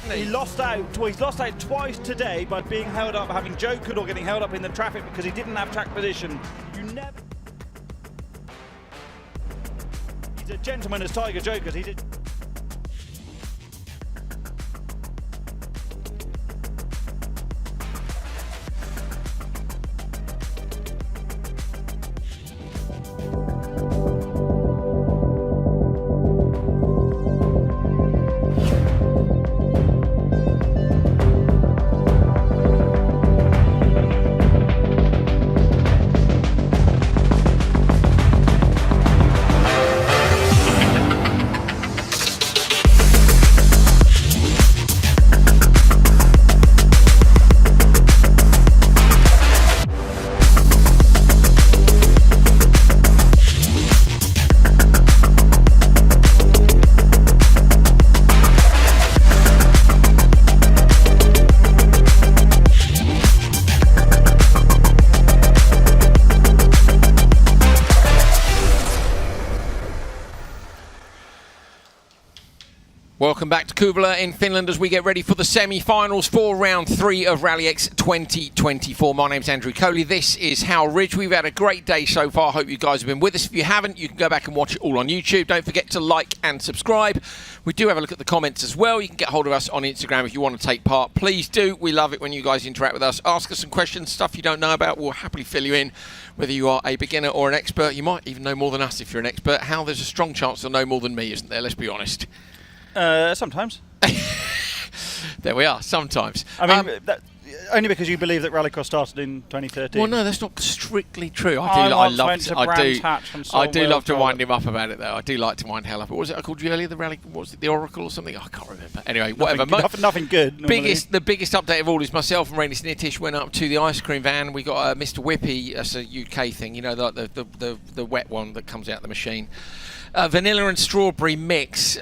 S3: didn't he?
S4: He lost out. Well, he's lost out twice today by being held up, having jokered or getting held up in the traffic because he didn't have track position. You never. He's a gentleman as Tiger jokers. He did.
S3: Welcome back to Kouvola in Finland as we get ready for the semi-finals for round 3 of RallyX 2024. My name's Andrew Coley. This is Howell Ridge. We've had a great day so far. Hope you guys have been with us. If you haven't, you can go back and watch it all on YouTube. Don't forget to like and subscribe. We do have a look at the comments as well. You can get hold of us on Instagram if you want to take part. Please do. We love it when you guys interact with us. Ask us some questions, stuff you don't know about. We'll happily fill you in. Whether you are a beginner or an expert, you might even know more than us if you're an expert. Hal, there's a strong chance you'll know more than me, isn't there? Let's be honest.
S4: Sometimes.
S3: There we are, sometimes.
S4: I mean, only because you believe that Rallycross started in 2013.
S3: Well, no, that's not strictly true.
S4: I
S3: do love to wind him up about it, though. I do like to wind Hell up. What was it I called you earlier? The Rally? What was it? The Oracle or something? I can't remember. Anyway, whatever.
S4: Nothing good.
S3: The biggest update of all is myself and Rainy Snittish went up to the ice cream van. We got Mr. Whippy. That's a UK thing, you know, the wet one that comes out the machine. Vanilla and strawberry mix.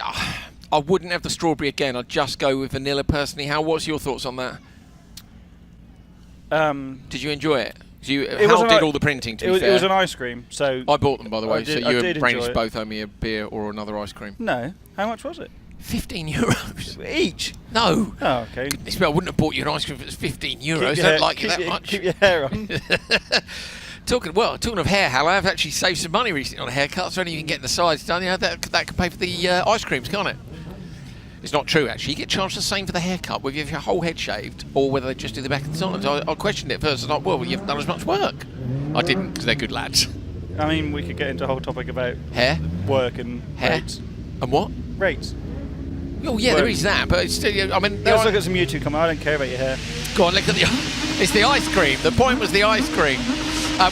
S3: I wouldn't have the strawberry again. I'd just go with vanilla personally. Hal, what's your thoughts on that? Did you enjoy it? Hal did all the printing, to be fair.
S4: It was an ice cream, so...
S3: I bought them, by the way, so you and Brainish both owe me a beer or another ice cream.
S4: No. How much was it?
S3: €15.
S4: Each?
S3: No.
S4: Oh, okay.
S3: Goodness me, I wouldn't have bought you an ice cream if it was €15. I don't like it that much.
S4: Keep your hair on.
S3: Talking of hair, Hal, I've actually saved some money recently on a haircut, so only you can get the sides done. You know, that can pay for the ice creams, can't it? It's not true, actually. You get charged the same for the haircut, whether you have your whole head shaved or whether they just do the back and sides. I questioned it first. I was like, well, you've done as much work. I didn't, because they're good lads.
S4: I mean, we could get into a whole topic about
S3: hair,
S4: work, and
S3: hair.
S4: Rates.
S3: And what?
S4: Rates.
S3: Oh, yeah, there is that, but it's still, I mean...
S4: Let's look at some YouTube comment. I don't care about your hair.
S3: Go on, look at the... It's the ice cream. The point was the ice cream.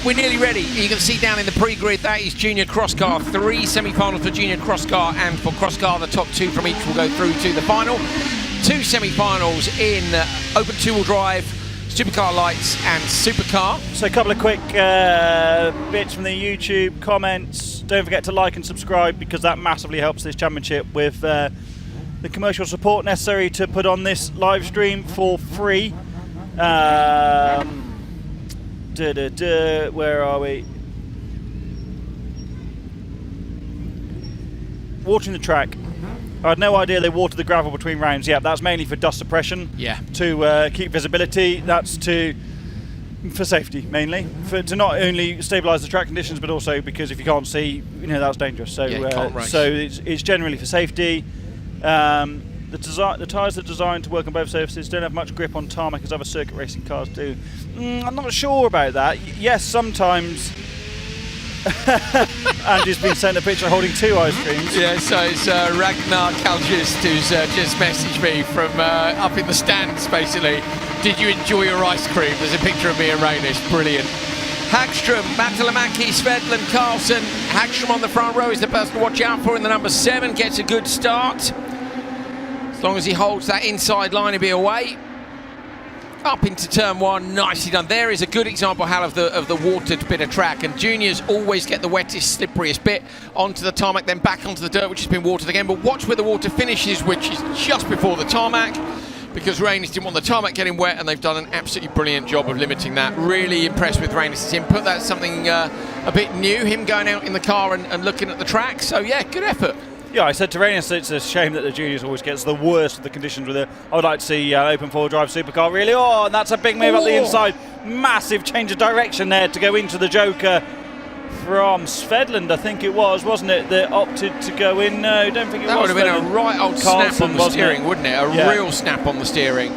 S3: We're nearly ready. You can see down in the pre-grid, that is Junior Crosscar 3 semi-finals for Junior Crosscar, and for Crosscar, the top 2 from each will go through to the final. 2 semi-finals in Open 2-wheel drive, Supercar Lights and Supercar.
S4: So a couple of quick bits from the YouTube comments. Don't forget to like and subscribe because that massively helps this championship with the commercial support necessary to put on this live stream for free. Where are we? Watering the track. I had no idea they watered the gravel between rounds. Yeah, that's mainly for dust suppression.
S3: Yeah.
S4: To keep visibility. That's for safety mainly. To not only stabilise the track conditions, but also because if you can't see, you know, that's dangerous. So,
S3: yeah, you can't race.
S4: So it's generally for safety. The tyres are designed to work on both surfaces, don't have much grip on tarmac as other circuit racing cars do. I'm not sure about that. Yes, sometimes. Andrew's been sent a picture holding 2 ice creams.
S3: Yeah, so it's Ragnar Kaljust who's just messaged me from up in the stands, basically. Did you enjoy your ice cream? There's a picture of me and Rainish. Brilliant. Hagström, Matalamaki, Svedlund, Carlson. Hagström on the front row is the person to watch out for in the number 7. Gets a good start. As long as he holds that inside line, he'll be away. Up into turn 1, nicely done. There is a good example, Hal, of the watered bit of track. And juniors always get the wettest, slipperiest bit onto the tarmac, then back onto the dirt, which has been watered again. But watch where the water finishes, which is just before the tarmac, because Rainis didn't want the tarmac getting wet, and they've done an absolutely brilliant job of limiting that. Really impressed with Rainis' input. That's something a bit new, him going out in the car and looking at the track. So, yeah, good effort.
S4: Yeah, I said to Reynes, it's a shame that the juniors always gets the worst of the conditions with it. I would like to see open four drive supercar really. Oh, and that's a big move up the inside. Massive change of direction there to go into the Joker from Svedland, I think it was, wasn't it, that opted to go in? No, I don't think it was.
S3: That would have been a right old snap on the steering, wouldn't it? A real snap on the steering.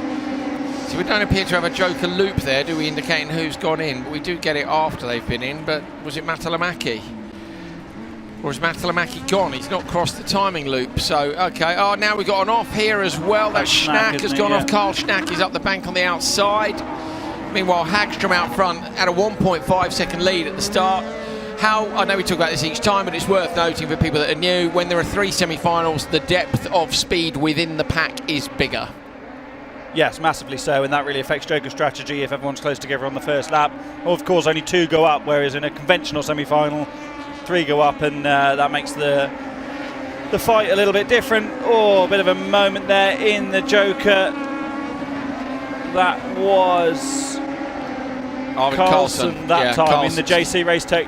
S3: So we don't appear to have a Joker loop there, do we, indicating who's gone in? But we do get it after they've been in, but was it Matalamaki? Or is Matalamaki gone? He's not crossed the timing loop, so okay. Oh, now we've got an off here as well. That Schnack has gone off. Carl Schnack is up the bank on the outside. Meanwhile, Hagström out front had a 1.5 second lead at the start. I know we talk about this each time, but it's worth noting for people that are new, when there are 3 semi-finals, the depth of speed within the pack is bigger.
S4: Yes, massively so, and that really affects Joker strategy if everyone's close together on the first lap. Of course, only 2 go up, whereas in a conventional semi-final, 3 go up, and that makes the fight a little bit different. Oh, a bit of a moment there in the Joker. That was Carlson that time in the JC Race Tech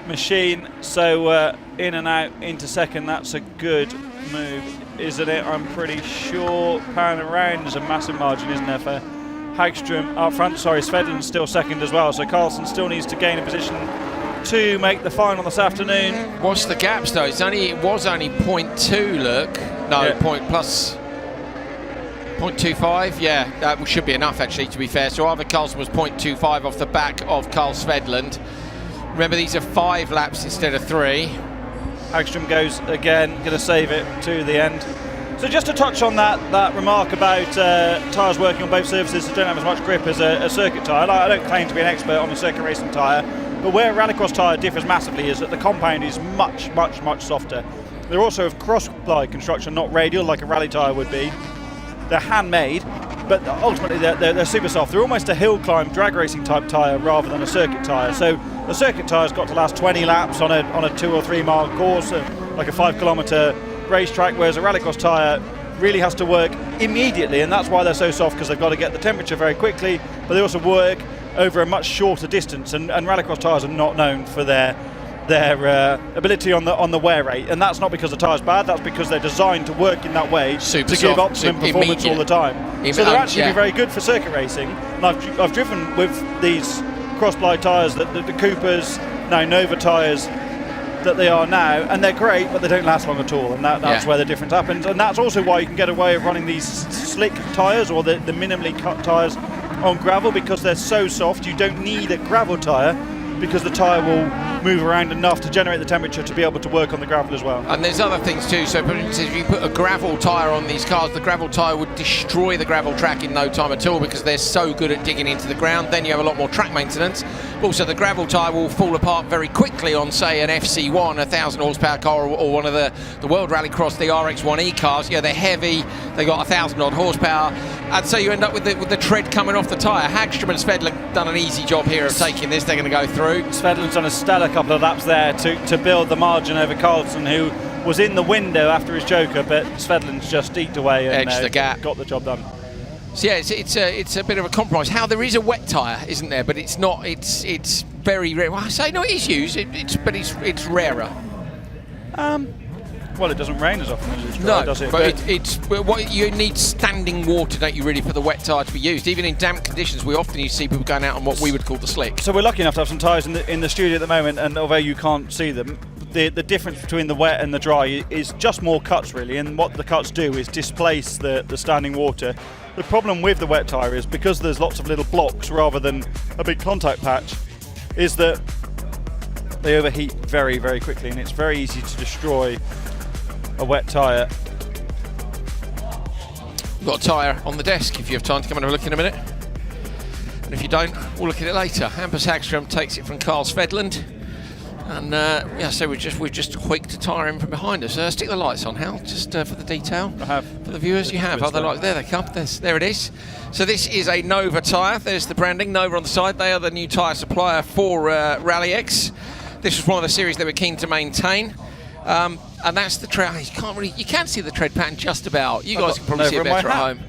S4: machine. So in and out into second. That's a good move, isn't it? I'm pretty sure. Pan around, there's a massive margin, isn't there, for Hagström up front. Sorry, Svedland's still second as well. So Carlson still needs to gain a position to make the final this afternoon.
S3: What's the gaps though? It was only 0.2. Look, no, point plus 0.25. Yeah, that should be enough actually, to be fair. So Arvid Carlson was 0.25 off the back of Carl Svedland. Remember, these are 5 laps instead of 3.
S4: Hagström goes again, going to save it to the end. So just to touch on that remark about tyres working on both surfaces that don't have as much grip as a circuit tyre. I don't claim to be an expert on a circuit racing tyre, but where a rallycross tyre differs massively is that the compound is much, much, much softer. They're also of cross-ply construction, not radial like a rally tyre would be. They're handmade, but ultimately they're super soft. They're almost a hill climb drag racing type tyre rather than a circuit tyre. So the circuit tyre's got to last 20 laps on a 2 or 3 mile course, like a 5 kilometre racetrack, whereas a rallycross tyre really has to work immediately, and that's why they're so soft, because they've got to get the temperature very quickly, but they also work over a much shorter distance, and rallycross tyres are not known for their ability on the wear rate, and that's not because the tyre's bad, that's because they're designed to work in that way to give optimum performance all the time. So they're actually very good for circuit racing, and I've driven with these cross-ply tyres, the Coopers, now Nova tyres that they are now, and they're great, but they don't last long at all, and that's where the difference happens. And that's also why you can get away with running these slick tyres or the minimally cut tyres on gravel, because they're so soft. You don't need a gravel tyre because the tyre will move around enough to generate the temperature to be able to work on the gravel as well. And
S3: there's other things too. So for instance, if you put a gravel tyre on these cars, the gravel tyre would destroy the gravel track in no time at all, because they're so good at digging into the ground. Then you have a lot more track maintenance. Also, the gravel tyre will fall apart very quickly on, say, an FC1, 1,000 horsepower car, or one of the World Rallycross, the RX1E cars. Yeah, they're heavy, they got 1,000 odd horsepower, and so you end up with the tread coming off the tyre. Hagström and Svedland done an easy job here of taking this. They're going to go through.
S4: Svedland's done a stellar couple of laps there to build the margin over Carlson, who was in the window after his Joker, but Svedland's just eked away and
S3: edged the gap,
S4: got the job done.
S3: So yeah, it's a bit of a compromise. How there is a wet tyre, isn't there? But it's not. It's very rare. Well, I say no, it is used. But it's rarer.
S4: Well, it doesn't rain as often as it's dry, does it?
S3: But you need standing water, don't you, really, for the wet tyre to be used. Even in damp conditions, we often see people going out on what we would call the slick.
S4: So we're lucky enough to have some tyres in the studio at the moment, and although you can't see them, the difference between the wet and the dry is just more cuts, really. And what the cuts do is displace the standing water. The problem with the wet tyre is, because there's lots of little blocks rather than a big contact patch, is that they overheat very, very quickly, and it's very easy to destroy a wet tyre.
S3: We've got a tyre on the desk if you have time to come and have a look in a minute. And if you don't, we'll look at it later. Hampus Hagström takes it from Carl Svedland. And so we've just hoiked a tyre in from behind us. Stick the lights on, Hal, just for the detail.
S4: I have.
S3: For the viewers, you have. Other lights, there they come. There it is. So this is a Nova tyre. There's the branding, Nova on the side. They are the new tyre supplier for RallyX. This was one of the series they were keen to maintain. And that's the tread. You can see the tread pattern just about. You guys can probably see it better at home.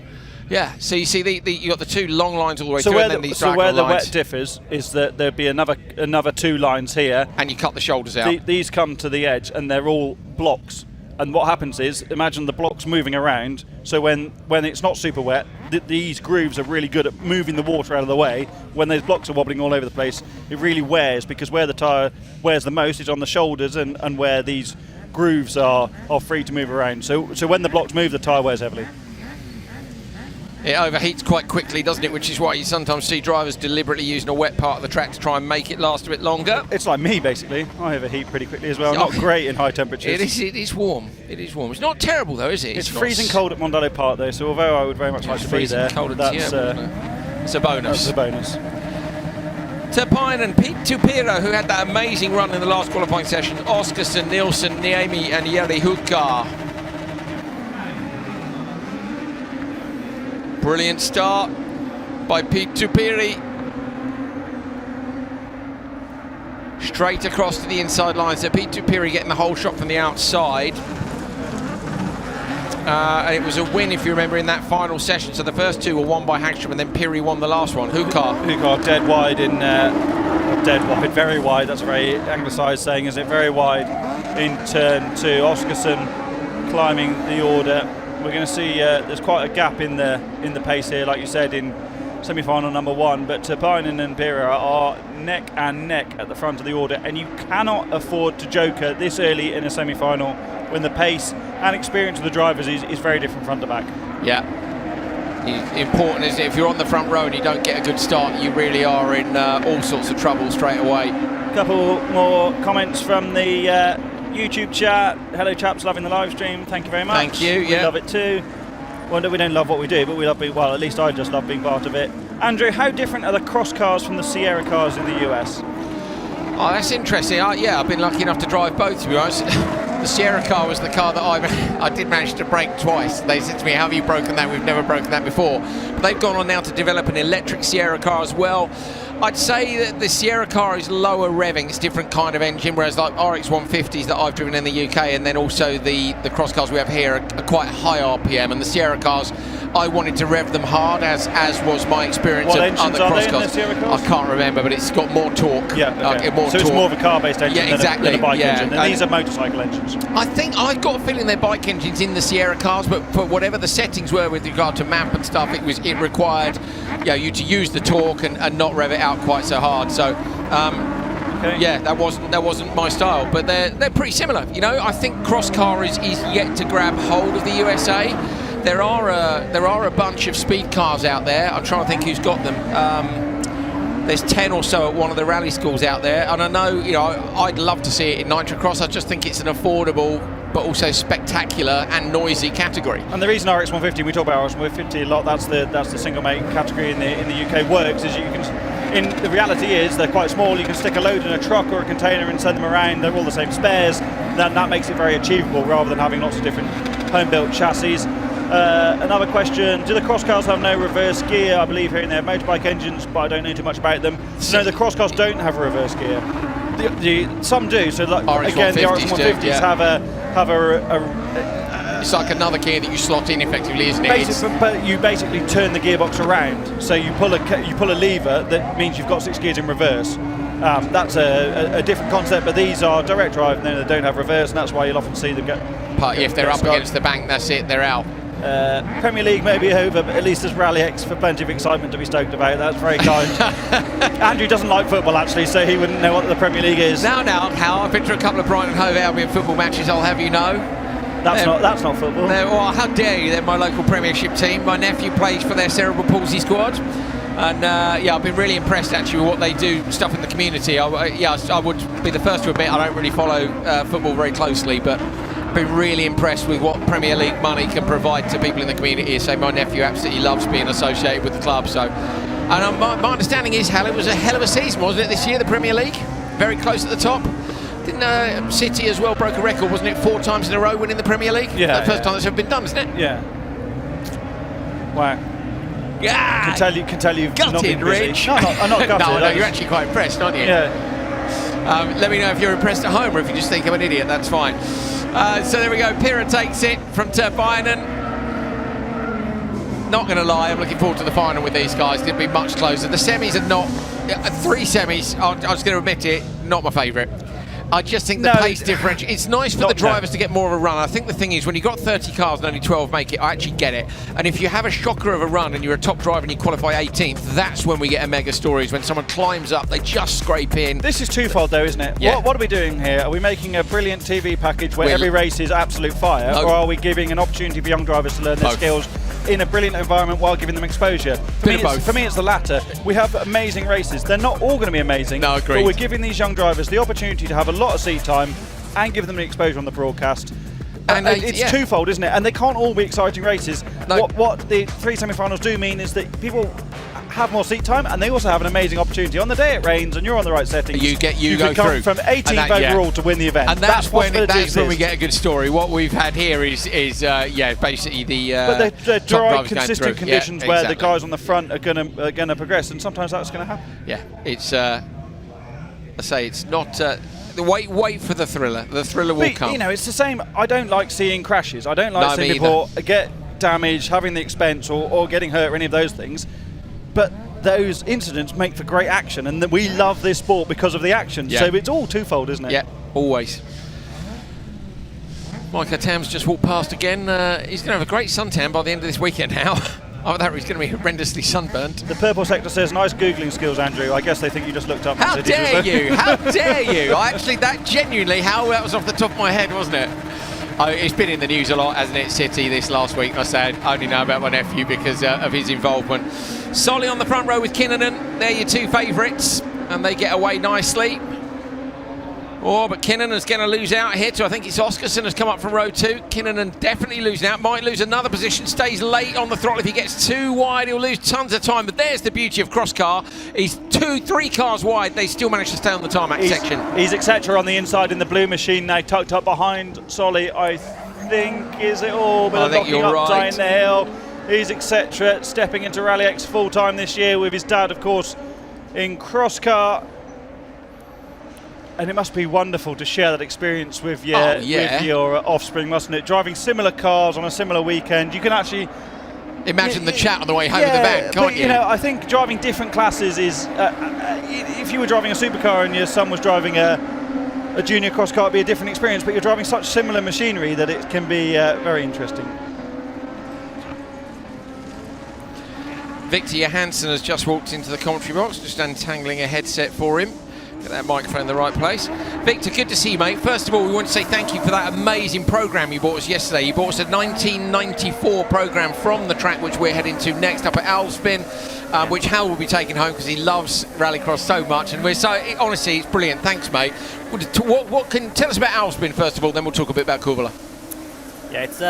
S3: Yeah, so you see you got the 2 long lines all the way through, and then these diagonal lines.
S4: So where the wet differs is that there'd be another 2 lines here,
S3: and you cut the shoulders out.
S4: These come to the edge, and they're all blocks And what happens is, imagine the blocks moving around, so when it's not super wet, these grooves are really good at moving the water out of the way. When those blocks are wobbling all over the place, it really wears, because where the tyre wears the most is on the shoulders and where these grooves are free to move around. So when the blocks move, the tyre wears heavily.
S3: It overheats quite quickly, doesn't it? Which is why you sometimes see drivers deliberately using a wet part of the track to try and make it last a bit longer.
S4: It's like me, basically. I overheat pretty quickly as well. Not great in high temperatures.
S3: It is warm. It is warm. It's not terrible, though, is it?
S4: It's freezing cold at Mondello Park, though, so although I would very much like to be there, that's
S3: a bonus.
S4: That's a bonus.
S3: Turpine and Pete Tupiro, who had that amazing run in the last qualifying session. Oskarsson, Nilsson, Niemi and Jari Hukka. Brilliant start by Pete Tupiri. Straight across to the inside line. So Pete Tupiri getting the whole shot from the outside. And it was a win, if you remember, in that final session. So the first two were won by Hagstrom, and then Piri won the last one.
S4: Hukka dead wide in... dead wide, very wide. That's a very anglicised saying, is it? Very wide in turn two. Oskarsson climbing the order. We're going to see there's quite a gap in the pace here, like you said, in semi-final number one. But Turpinen and Pira are neck and neck at the front of the order, and you cannot afford to joker this early in a semi-final when the pace and experience of the drivers is very different front to back.
S3: Yeah. Important, isn't it? If you're on the front row and you don't get a good start, you really are in all sorts of trouble straight away.
S4: A couple more comments from the YouTube chat. Hello chaps, loving the live stream. Thank you very much.
S3: Thank you.
S4: We love it too. Well, we don't love what we do, but we love being, well, at least I just love being part of it. Andrew, how different are the cross cars from the Sierra cars in the US?
S3: Oh, that's interesting. Yeah, I've been lucky enough to drive both, to be honest. The Sierra car was the car that I did manage to break twice. They said to me, how have you broken that? We've never broken that before. But they've gone on now to develop an electric Sierra car as well. I'd say that the Sierra car is lower revving, it's a different kind of engine, whereas like RX 150s that I've driven in the UK, and then also the cross cars we have here are quite high RPM, and the Sierra cars, I wanted to rev them hard, as was my experience of other cross cars. I can't remember, but it's got more torque.
S4: Yeah, okay.
S3: More
S4: so
S3: torque.
S4: It's more of a car-based engine than a bike engine, and these are motorcycle engines.
S3: I think I've got a feeling they're bike engines in the Sierra cars, but for whatever the settings were with regard to map and stuff, it required you to use the torque and not rev it out quite so hard. So yeah, that wasn't my style, but they're pretty similar. You know, I think Crosscar is yet to grab hold of the USA. There are a bunch of speed cars out there. I'm trying to think who's got them. There's 10 or so at one of the rally schools out there, and I know, you know, I'd love to see it in Nitrocross. I just think it's an affordable but also spectacular and noisy category.
S4: And the reason RX 150, we talk about RX 150 a lot, that's the single mate category in the UK works, is you can, the reality is they're quite small. You can stick a load in a truck or a container and send them around. They're all the same spares. That makes it very achievable rather than having lots of different home-built chassis. Another question, do the cross cars have no reverse gear? I believe here and there motorbike engines, but I don't know too much about them. No, the cross cars don't have a reverse gear. Some do. So like, again, the RX 150s have a
S3: it's like another gear that you slot in effectively, isn't it?
S4: But you basically turn the gearbox around. So you pull a lever that means you've got 6 gears in reverse. That's a different concept, but these are direct drive and they don't have reverse, and that's why you'll often see them get.
S3: If they're up against the bank, that's it. They're out.
S4: Premier League may be over, but at least there's RallyX for plenty of excitement to be stoked about. That's very kind. Andrew doesn't like football actually, so he wouldn't know what the Premier League is.
S3: Now, Hal, I've been to a couple of Brighton and Hove Albion football matches, I'll have you know.
S4: That's not football.
S3: Well, how dare you? They're my local Premiership team. My nephew plays for their cerebral palsy squad. And I've been really impressed actually with what they do, stuff in the community. I would be the first to admit I don't really follow football very closely, but been really impressed with what Premier League money can provide to people in the community. So my nephew absolutely loves being associated with the club. So, and my understanding is, Hal, it was a hell of a season, wasn't it, this year, the Premier League? Very close at the top. Didn't City as well broke a record, wasn't it, 4 times in a row winning the Premier League?
S4: Yeah.
S3: The first time that's ever been done, isn't it?
S4: Yeah. Wow.
S3: Yeah.
S4: Can tell you've
S3: gutted,
S4: not been busy.
S3: Rich.
S4: No, I'm not gutted.
S3: No, you're actually quite impressed, aren't you?
S4: Yeah.
S3: Let me know if you're impressed at home, or if you just think I'm an idiot. That's fine. So there we go. Pira takes it from Turpinen. Not going to lie, I'm looking forward to the final with these guys. It'll be much closer. The semis are not. 3 semis. I'm just going to admit it. Not my favourite. I just think the pace differential, it's nice for the drivers to get more of a run. I think the thing is, when you've got 30 cars and only 12 make it, I actually get it. And if you have a shocker of a run and you're a top driver and you qualify 18th, that's when we get a mega stories, when someone climbs up, they just scrape in.
S4: This is twofold though, isn't it?
S3: Yeah.
S4: What are we doing here? Are we making a brilliant TV package where every race is absolute fire, or are we giving an opportunity for young drivers to learn their skills in a brilliant environment while giving them exposure? For me, it's the latter. We have amazing races. They're not all going to be amazing, but we're giving these young drivers the opportunity to have a lot of seat time and give them the exposure on the broadcast. And it's twofold, isn't it? And they can't all be exciting races. No. What the 3 semi-finals do mean is that people have more seat time, and they also have an amazing opportunity. On the day it rains and you're on the right settings, you go come from 18th overall to win the event.
S3: And that's when we get a good story. What we've had here is basically the
S4: but they're dry, consistent conditions where the guys on the front are gonna progress, and sometimes that's gonna happen.
S3: Yeah, it's I say it's not. Wait for the thriller. The thriller will come.
S4: You know, it's the same. I don't like seeing crashes. I don't like seeing people get damaged, having the expense, or getting hurt, or any of those things. But those incidents make for great action, and we love this sport because of the action. So it's all twofold, isn't it?
S3: Yeah, always. Micah Tam's just walked past again. He's going to have a great suntan by the end of this weekend now. Oh, that he's going to be horrendously sunburnt.
S4: The purple sector says, nice Googling skills, Andrew. I guess they think you just looked up.
S3: How dare you? How dare you? Actually, that genuinely, that was off the top of my head, wasn't it? It's been in the news a lot, hasn't it, City, this last week. I said, I only know about my nephew because of his involvement. Solly on the front row with Kinnunen. They're your two favourites, and they get away nicely. But Kinnunen's going to lose out here too. I think it's Oscarson has come up from row 2. Kinnunen definitely losing out. Might lose another position. Stays late on the throttle. If he gets too wide, he'll lose tons of time. But there's the beauty of Crosscar. He's 2-3 cars wide. They still manage to stay on the tarmac section.
S4: He's etc. on the inside in the blue machine now, tucked up behind Solly. I think, is it all? But
S3: I think you're right.
S4: Down the hill. He's etc. stepping into RallyX full time this year with his dad, of course, in Crosscar. And it must be wonderful to share that experience with your offspring, mustn't it? Driving similar cars on a similar weekend. You can actually
S3: imagine the chat on the way home in the van, can't you?
S4: You know, I think driving different classes is, if you were driving a supercar and your son was driving a junior cross car, it'd be a different experience, but you're driving such similar machinery that it can be very interesting.
S3: Victor Johansson has just walked into the commentary box, just untangling a headset for him. Get that microphone in the right place. Victor, good to see you, mate. First of all, we want to say thank you for that amazing programme you bought us yesterday. You bought us a 1994 programme from the track, which we're heading to next up at Alspin, which Hal will be taking home because he loves Rallycross so much. And honestly, it's brilliant. Thanks, mate. What can tell us about Alspin first of all, then we'll talk a bit about Kouvola.
S8: Yeah, it's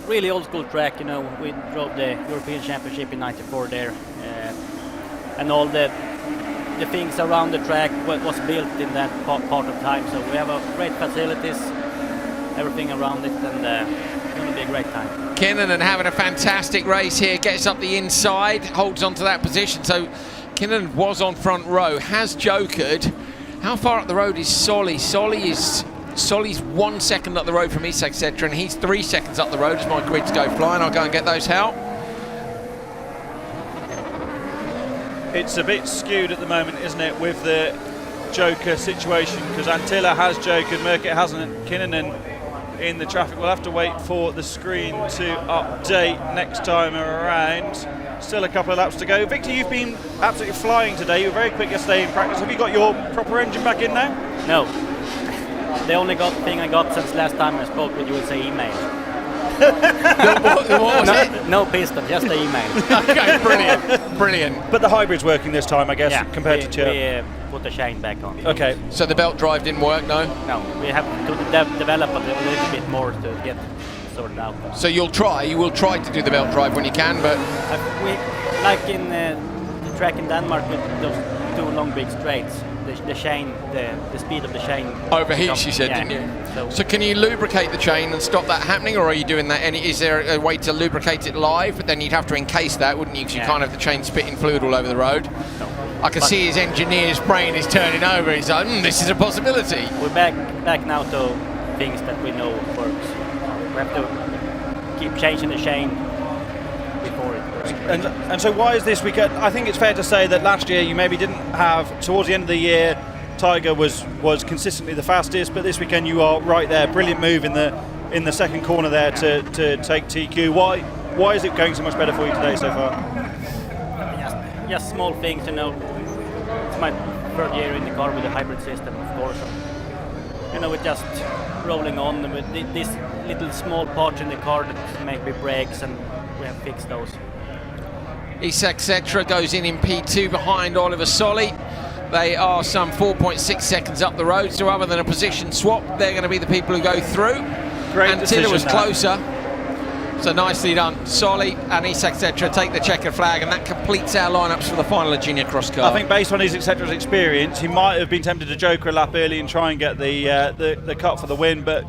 S8: really old school track. You know, we drove the European Championship in '94 there, and all the things around the track was built in that part of time. So we have great facilities, everything around it, and it's going to be a great time.
S3: Kinnunen having a fantastic race here, gets up the inside, holds on to that position. So Kinnunen was on front row, has jokered. How far up the road is Solly? Solly's 1 second up the road from East, etc., and he's 3 seconds up the road as my grids go flying. I'll go and get those out.
S4: It's a bit skewed at the moment, isn't it, with the joker situation, because Antilla has jokered, Merkit hasn't. Kinnunen in the traffic. We'll have to wait for the screen to update next time around. Still a couple of laps to go. Victor, you've been absolutely flying today. You were very quick yesterday in practice. Have you got your proper engine back in now?
S8: No. The only thing I got since last time I spoke with you was an email. No piston, just the email.
S3: Okay, brilliant.
S4: But the hybrid's working this time, I guess, compared to Chip.
S8: We put the chain back on.
S3: Okay. So the belt drive didn't work, no?
S8: No, we have to develop a little bit more to get sorted out.
S3: So you will try to do the belt drive when you can, but
S8: like in the track in Denmark with those 2 long big straights. The chain, the speed of the chain
S3: overheats, you said, didn't you? So can you lubricate the chain and stop that happening, or are you doing that? Is there a way to lubricate it live? But then you'd have to encase that, wouldn't you? Because you can't have the chain spitting fluid all over the road. No. I can see his engineer's brain is turning over. He's like, this is a possibility.
S8: We're back now to things that we know works. We have to keep changing the chain before it works.
S4: And so why is this weekend? I think it's fair to say that last year you maybe didn't have, towards the end of the year, Tiger was consistently the fastest, but this weekend you are right there. Brilliant move in the second corner there to take TQ. Why is it going so much better for you today so far?
S8: Just small things, you know. It's my third year in the car with the hybrid system, of course. You know, we're just rolling on with these little small parts in the car that maybe breaks, and we have fixed those.
S3: Isak Cetra goes in P2 behind Oliver Solly. They are some 4.6 seconds up the road, so other than a position swap, they're going to be the people who go through.
S4: Great
S3: and
S4: decision,
S3: Tiller was
S4: that.
S3: Closer. So nicely done. Solly and Isak Cetra take the checkered flag, and that completes our lineups for the final of Junior Cross Car.
S4: I think based on Isak Cetra's experience, he might have been tempted to joker a lap early and try and get the cut for the win, but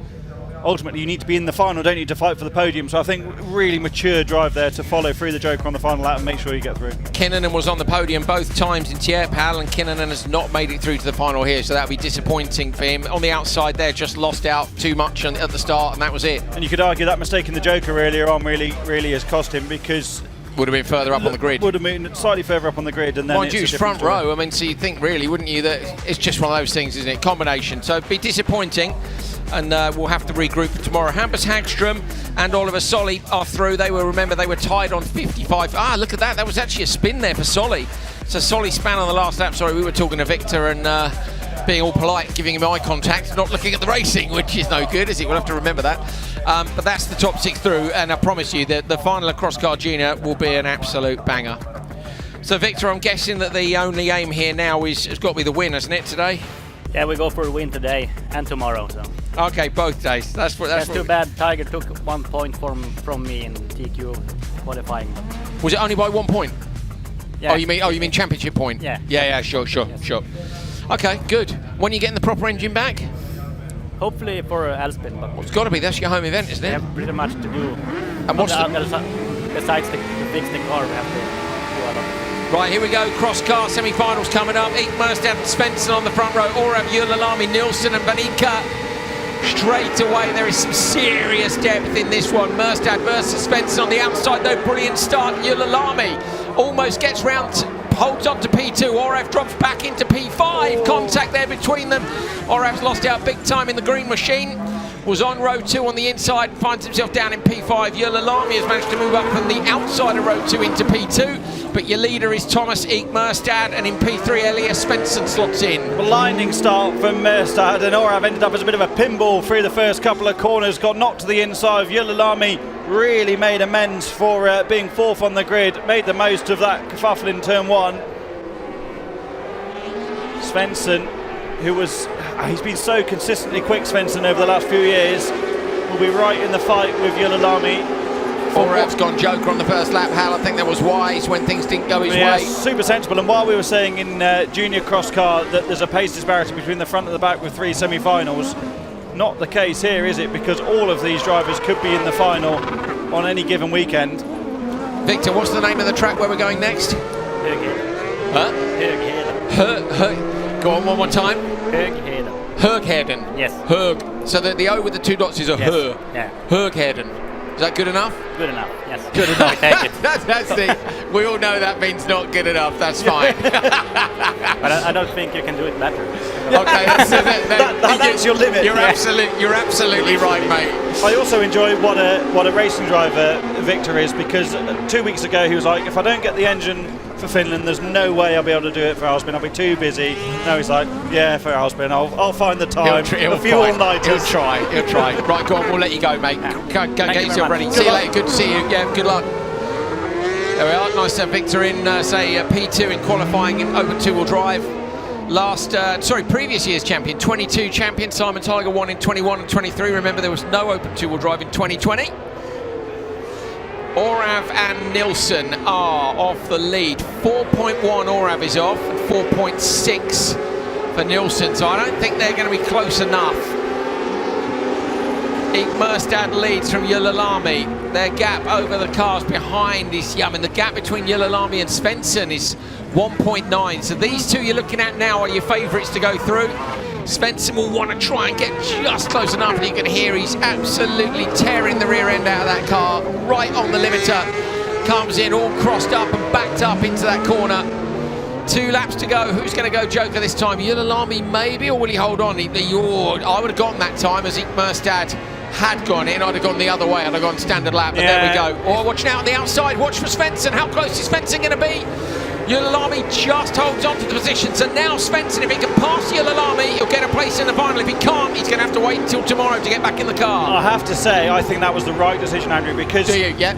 S4: ultimately you need to be in the final, don't need to fight for the podium. So I think really mature drive there to follow through the joker on the final lap and make sure you get through.
S3: Kinnunen was on the podium both times in Tierpal, and Kinnunen has not made it through to the final here, so that'll be disappointing for him. On the outside there, just lost out too much at the start, and that was it.
S4: And you could argue that mistake in the joker earlier on really has cost him, because
S3: would have been further up on the grid.
S4: Would have been slightly further up on the grid, and then
S3: mind you, it's front row. I mean, so you'd think really, wouldn't you, that it's just one of those things, isn't it? Combination. So it'd be disappointing, and we'll have to regroup tomorrow. Hampus Hagström and Oliver Solly are through. They were tied on 55. Ah, look at that. That was actually a spin there for Solly. So Solly span on the last lap. Sorry, we were talking to Victor and being all polite, giving him eye contact, not looking at the racing, which is no good, is it? We'll have to remember that. But that's the top 6 through, and I promise you that the final of Crosscar Junior will be an absolute banger. So Victor, I'm guessing that the only aim here now has got to be the win, hasn't it, today?
S8: Yeah, we go for a win today and tomorrow. So.
S3: Okay, both days. That's
S8: too bad. Tiger took 1 point from me in TQ qualifying.
S3: Was it only by 1 point?
S8: Yeah.
S3: You mean championship point?
S8: Yeah.
S3: Yeah. Sure. Okay, good. When are you getting the proper engine back?
S8: Hopefully for Alspin, but
S3: it's got to be. That's your home event, isn't it?
S8: We have pretty much to do.
S3: And what's
S8: besides to fix the car, we have to do a lot.
S3: Right, here we go. Crosscar semi-finals coming up. Ekmerstad and Svensson on the front row. Orav, Julalami, Nilsson and Vanika. Straight away, there is some serious depth in this one. Merstad versus Svensson on the outside, though. Brilliant start. Julalami almost gets round, holds on to P2. Orav drops back into P5. Contact there between them. Orav's lost out big time in the green machine. Was on row 2 on the inside, finds himself down in P5. Julalami has managed to move up from the outside of row 2 into P2. But your leader is Thomas Ekmerstad, and in P3, Elias Svensson slots in.
S4: Blinding start from Merstad, and Orav ended up as a bit of a pinball through the first couple of corners, got knocked to the inside. Julalami really made amends for being 4th on the grid, made the most of that kerfuffle in turn 1. Svensson, he's been so consistently quick, Svensson, over the last few years, will be right in the fight with Julalami.
S3: Orav's gone joker on the first lap, Hal. I think that was wise when things didn't go his way.
S4: Super sensible. And while we were saying in Junior Cross Car that there's a pace disparity between the front and the back with 3 semi-finals, not the case here, is it? Because all of these drivers could be in the final on any given weekend.
S3: Victor, what's the name of the track where we're going next?
S8: Högheden.
S3: Huh?
S8: Högheden.
S3: Go on one more time.
S8: Högheden.
S3: Högheden.
S8: Yes.
S3: Hög. So the O with the 2 dots is a hö.
S8: Yeah.
S3: Högheden. Is that good enough?
S8: Good enough, yes.
S3: Good enough.
S8: We take it.
S3: That's the. We all know that means not good enough. That's fine.
S8: But I don't think you can do it better.
S3: Okay,
S4: that's your limit.
S3: You're absolutely right, mate.
S4: I also enjoy what a racing driver Victor is, because 2 weeks ago he was like, if I don't get the engine for Finland, there's no way I'll be able to do it for Alspin. I'll be too busy. Now he's like, yeah, for Alspin, I'll find the time. A few all-nighters.
S3: He'll try. Right, go on, we'll let you go, mate. Go get yourself ready. See you later. Good to see you. Yeah, good luck. There we are. Nice to have Victor in, P2 in qualifying in open 2-wheel drive. Previous year's champion, 22 champion. Simon Tiger won in 21 and 23. Remember, there was no open 2-wheel drive in 2020. Orav and Nilsson are off the lead. 4.1 Orav is off, and 4.6 for Nilsson. So I don't think they're going to be close enough. Ekmerstad leads from Julalami. Their gap over the cars behind is the gap between Julalami and Svensson is 1.9. So these two you're looking at now are your favourites to go through. Svensson will want to try and get just close enough, and you can hear he's absolutely tearing the rear end out of that car, right on the limiter. Comes in all crossed up and backed up into that corner. 2 laps to go. Who's going to go Joker this time? Yilulami maybe, or will he hold on? I would have gone that time as Merstad had gone in. I'd have gone the other way. I'd have gone standard lap, but there we go. Oh, watching out on the outside. Watch for Svensson. How close is Svensson going to be? Yilulami just holds on to the positions, and now Svensson, if he can pass Yilulami, he'll get a place in the final. If he can't, he's going to have to wait until tomorrow to get back in the car.
S4: I have to say, I think that was the right decision, Andrew, because...
S3: Do you? Yeah.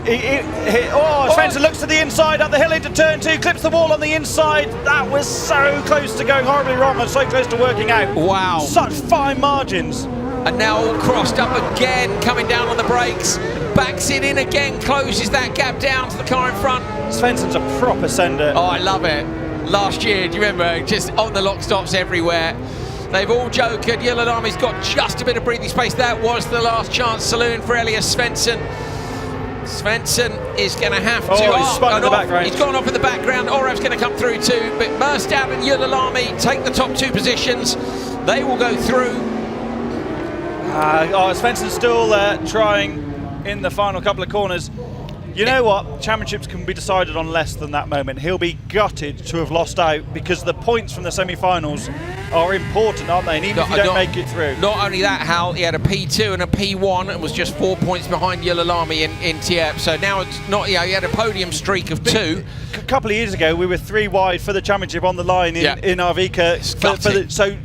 S4: Svensson looks to the inside, up the hill into turn 2, clips the wall on the inside. That was so close to going horribly wrong and so close to working out.
S3: Wow.
S4: Such fine margins.
S3: And now all crossed up again, coming down on the brakes. Backs it in again, closes that gap down to the car in front.
S4: Svensson's a proper sender.
S3: Oh, I love it. Last year, do you remember? Just on the lock stops everywhere. They've all jokered. Yilulami's got just a bit of breathing space. That was the last chance saloon for Elias Svensson. Svensson is going to have to...
S4: he's spun in the background.
S3: He's gone off in the background. Orev's going to come through too. But Merstad and Yilulami take the top 2 positions. They will go through.
S4: Svensson's still trying in the final couple of corners. You know what? Championships can be decided on less than that moment. He'll be gutted to have lost out because the points from the semi-finals are important, aren't they? And even if you don't make it through.
S3: Not only that, Hal, he had a P2 and a P1 and was just 4 points behind Yilulami in Tiepp. So now it's not, he had a podium streak of 2.
S4: A couple of years ago, we were 3 wide for the championship on the line in Arvika. So,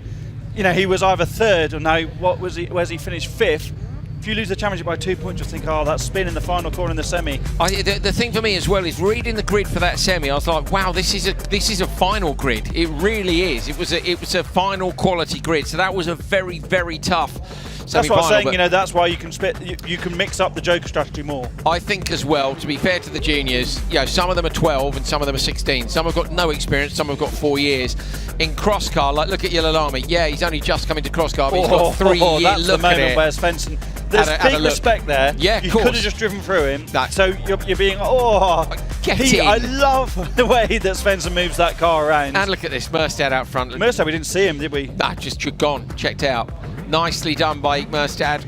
S4: you know, he was either 3rd, and now where's he finished 5th? If you lose the championship by 2 points, just think, that spin in the final corner in the semi.
S3: The thing for me as well is reading the grid for that semi. I was like, wow, this is a final grid. It really is. It was a final quality grid. So that was a very, very tough
S4: That's what I'm saying, you know, that's why you can you can mix up the Joker strategy more.
S3: I think as well, to be fair to the juniors, you know, some of them are 12 and some of them are 16. Some have got no experience, some have got 4 years. In Crosscar, like look at Yilulami, yeah, he's only just coming to Crosscar, but he's got 3 years.
S4: That's the moment where Svensson, there's big respect there.
S3: Yeah,
S4: you could have just driven through him. So you're being, I love the way that Svensson moves that car around.
S3: And look at this, Merstad out front.
S4: Merstad, we didn't see him, did we?
S3: Nah, just gone, checked out. Nicely done by Merstad.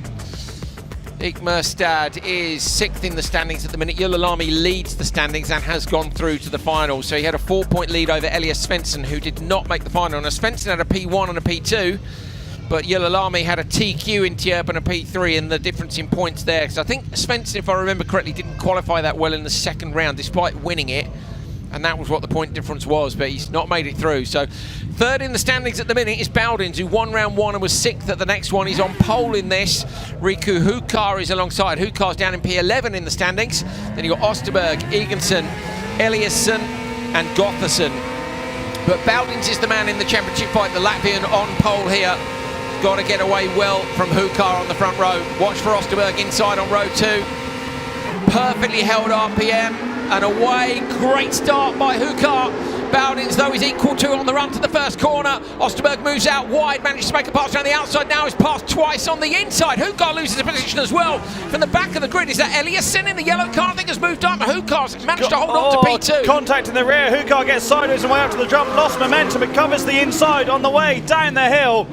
S3: Merstad is 6th in the standings at the minute. Yilulami leads the standings and has gone through to the final. So he had a 4-point lead over Elias Svensson, who did not make the final. Now Svensson had a P1 and a P2, but Yilulami had a TQ in Tiepp and a P3, and the difference in points there. Because I think Svensson, if I remember correctly, didn't qualify that well in the second round, despite winning it. And that was what the point difference was, but he's not made it through. So 3rd in the standings at the minute is Bowdens, who won round 1 and was 6th at the next one. He's on pole in this. Riku Hukar is alongside. Hukar's down in P11 in the standings. Then you've got Osterberg, Eganson, Eliasson and Gotherson. But Bowdens is the man in the championship fight. The Latvian on pole here. Got to get away well from Hukar on the front row. Watch for Osterberg inside on row 2. Perfectly held RPM. And away, great start by Hukar. Bowdens, though, is equal to on the run to the first corner. Osterberg moves out wide, manages to make a pass around the outside. Now he's passed twice on the inside. Hukar loses a position as well. From the back of the grid, is that Eliasson in the yellow car? I think has moved up. Hukar's managed to hold on to P2.
S4: Contact in the rear. Hukar gets sideways and way up to the jump. Lost momentum. It covers the inside on the way down the hill.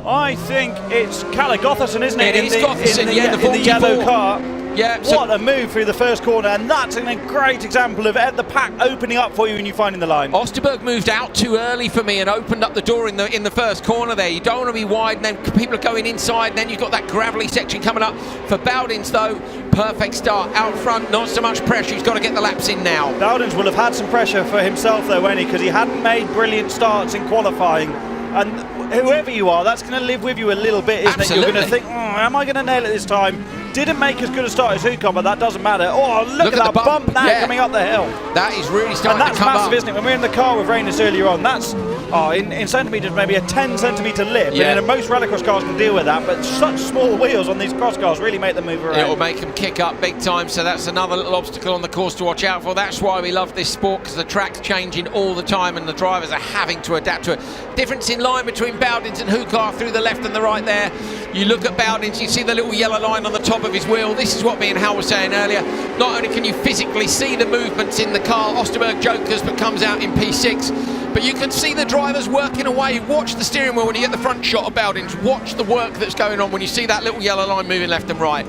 S4: I think it's Kalle Gotherson, isn't it?
S3: It is Gotherson,
S4: in the yellow car.
S3: Yeah,
S4: what a move through the first corner, and that's a great example of the pack opening up for you when you find in the line.
S3: Osterberg moved out too early for me and opened up the door in the first corner there. You don't want to be wide, and then people are going inside, and then you've got that gravelly section coming up. For Bowdens, though, perfect start out front, not so much pressure. He's got to get the laps in now.
S4: Bowdens will have had some pressure for himself, though, won't he? Because he hadn't made brilliant starts in qualifying. And whoever you are, that's going to live with you a little bit, isn't
S3: Absolutely.
S4: it? You're going to think, am I going to nail it this time? Didn't make as good a start as Hukar, but that doesn't matter. Oh, look at that bump now coming up the hill.
S3: That is really starting to come up.
S4: And that's massive, isn't it? When we were in the car with Rainis earlier on, that's, in centimetres, maybe a 10 centimetre lip. Yeah. And most rallycross cars can deal with that, but such small wheels on these cross cars really make them move around.
S3: It'll make them kick up big time, so that's another little obstacle on the course to watch out for. That's why we love this sport, because the track's changing all the time and the drivers are having to adapt to it. Difference in line between Bowdens and Hukar through the left and the right there. You look at Bowdens, you see the little yellow line on the top of his wheel. This is what me and Hal were saying earlier. Not only can you physically see the movements in the car, Osterberg jokers, but comes out in P6, but you can see the drivers working away. Watch the steering wheel when you get the front shot of Bowdens. Watch the work that's going on when you see that little yellow line moving left and right.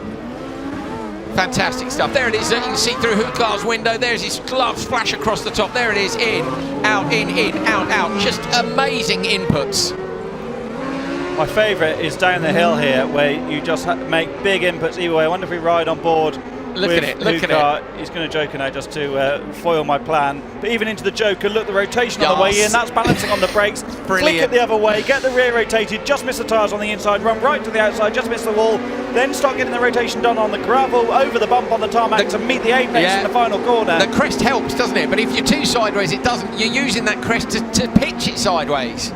S3: Fantastic stuff. There it is. You can see through Hukar's window. There's his gloves flash across the top. There it is. In, out, out. Just amazing inputs.
S4: My favourite is down the hill here, where you just make big inputs either way. I wonder if we ride on board.
S3: Look at it, look at it.
S4: He's going to Joker now just to foil my plan. But even into the Joker, look, the rotation on the way in, that's balancing on the brakes. Flick it the other way, get the rear rotated, just miss the tyres on the inside, run right to the outside, just miss the wall, then start getting the rotation done on the gravel, over the bump on the tarmac to meet the apex in the final corner.
S3: The crest helps, doesn't it? But if you're too sideways, it doesn't. You're using that crest to pitch it sideways.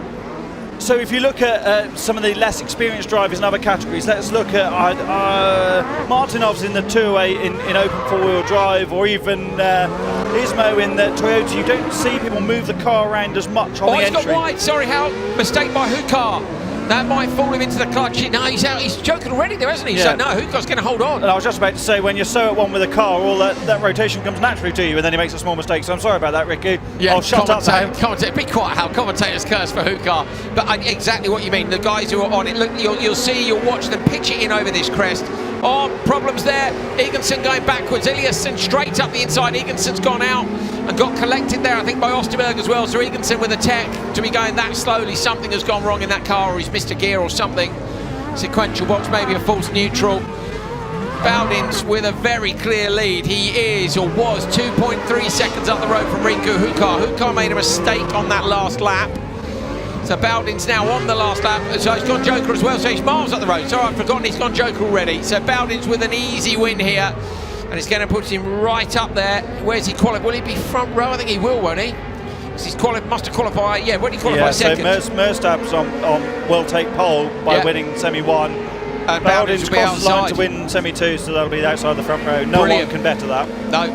S4: So if you look at some of the less experienced drivers in other categories, let's look at Martinov's in the 208 in open four-wheel drive, or even Ismo in the Toyota. You don't see people move the car around as much on the entry.
S3: He's got wide. Sorry, Hal. Mistake by Hukar. That might fall him into the clutch. No, he's out. He's choking already there, hasn't he?
S4: Yeah.
S3: So no, Hukar's going to hold on.
S4: And I was just about to say, when you're so at one with a car, all that rotation comes naturally to you, and then he makes a small mistake. So I'm sorry about that, Ricky.
S3: Yeah,
S4: I'll shut up now.
S3: Commentator, be quiet, Hal. Commentator's curse for Hukar. But exactly what you mean. The guys who are on it, look, you'll watch them pitch it in over this crest. Oh, problems there. Eganson going backwards. Eliasson straight up the inside. Eganson's gone out and got collected there, I think, by Osterberg as well. So Eganson with a tech to be going that slowly. Something has gone wrong in that car, or he's missed a gear or something. Sequential box, maybe a false neutral. Bowdins with a very clear lead. He is, or was, 2.3 seconds up the road from Rinku Hukar. Hukar made a mistake on that last lap. So Bowdin's now on the last lap. So he's gone Joker as well, so he's miles up the road. Sorry, I've forgotten he's gone Joker already. So Bowdin's with an easy win here. And it's going to put him right up there. Where's he qualified? Will he be front row? I think he will, won't he? He's must have qualified. Yeah, when he qualified second.
S4: So Merstab's will take pole by winning semi-1.
S3: And
S4: Bowdin's
S3: crosses
S4: the line to win semi-2, so that'll be outside the front row. No one can better that.
S3: No.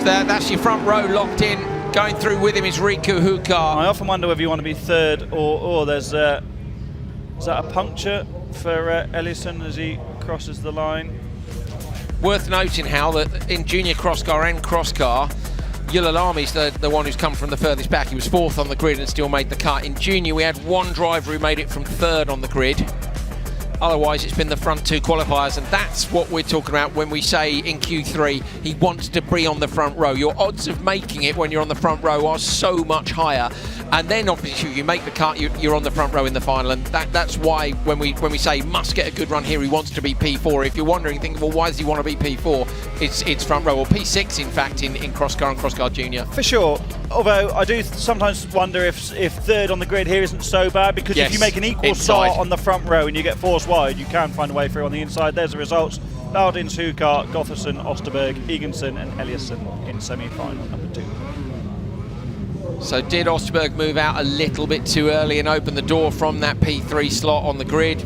S3: That's your front row locked in. Going through with him is Rinku Hukar.
S4: I often wonder whether you want to be third or there's is that a puncture for Ellison as he crosses the line?
S3: Worth noting, Hal, that in junior Crosscar and Crosscar, Yulalami's the one who's come from the furthest back. He was fourth on the grid and still made the cut. In junior, we had one driver who made it from third on the grid. Otherwise, it's been the front two qualifiers, and that's what we're talking about when we say in Q3 he wants to be on the front row. Your odds of making it when you're on the front row are so much higher. And then obviously you make the cut, you're on the front row in the final, and that's why when we say he must get a good run here, he wants to be P4. If you're wondering, thinking, well, why does he want to be P4? It's front row, or P6 in fact in Crosscar and Crosscar Junior.
S4: For sure. Although I do sometimes wonder if third on the grid here isn't so bad, because if you make an equal start on the front row and you get forced wide, you can find a way through on the inside. There's the results. Bowdins, Hukar, Gotherson, Osterberg, Eganson and Eliasson in semi-final number 2.
S3: So did Osterberg move out a little bit too early and open the door from that P3 slot on the grid?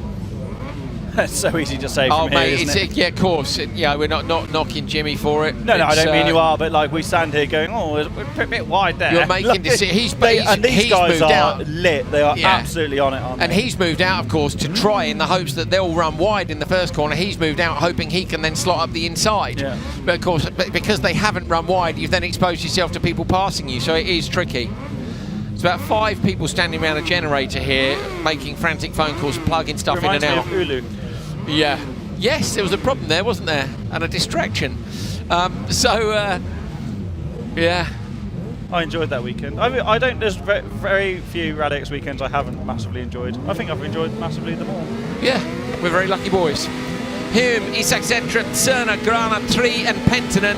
S4: That's so easy to say from here, isn't it?
S3: Yeah, of course. Yeah, we're not knocking Jimmy for it.
S4: No, I don't mean you are, but like we stand here going, oh, we're a bit wide there.
S3: You're making decisions. And these
S4: guys are lit. They are absolutely on it, aren't they?
S3: And he's moved out, of course, to try in the hopes that they'll run wide in the first corner. He's moved out hoping he can then slot up the inside. Yeah. But of course, because they haven't run wide, you've then exposed yourself to people passing you, so it is tricky. It's about 5 people standing around a generator here, making frantic phone calls, plugging stuff in and out.
S4: Reminds me of Ulu.
S3: Yeah. Yes, there was a problem there, wasn't there? And a distraction. Yeah.
S4: I enjoyed that weekend. I don't. There's very few RallyX weekends I haven't massively enjoyed. I think I've enjoyed massively them all.
S3: Yeah, we're very lucky boys. Hume, Isak Zetra, Cerner, Grana, Tree and Pentinen.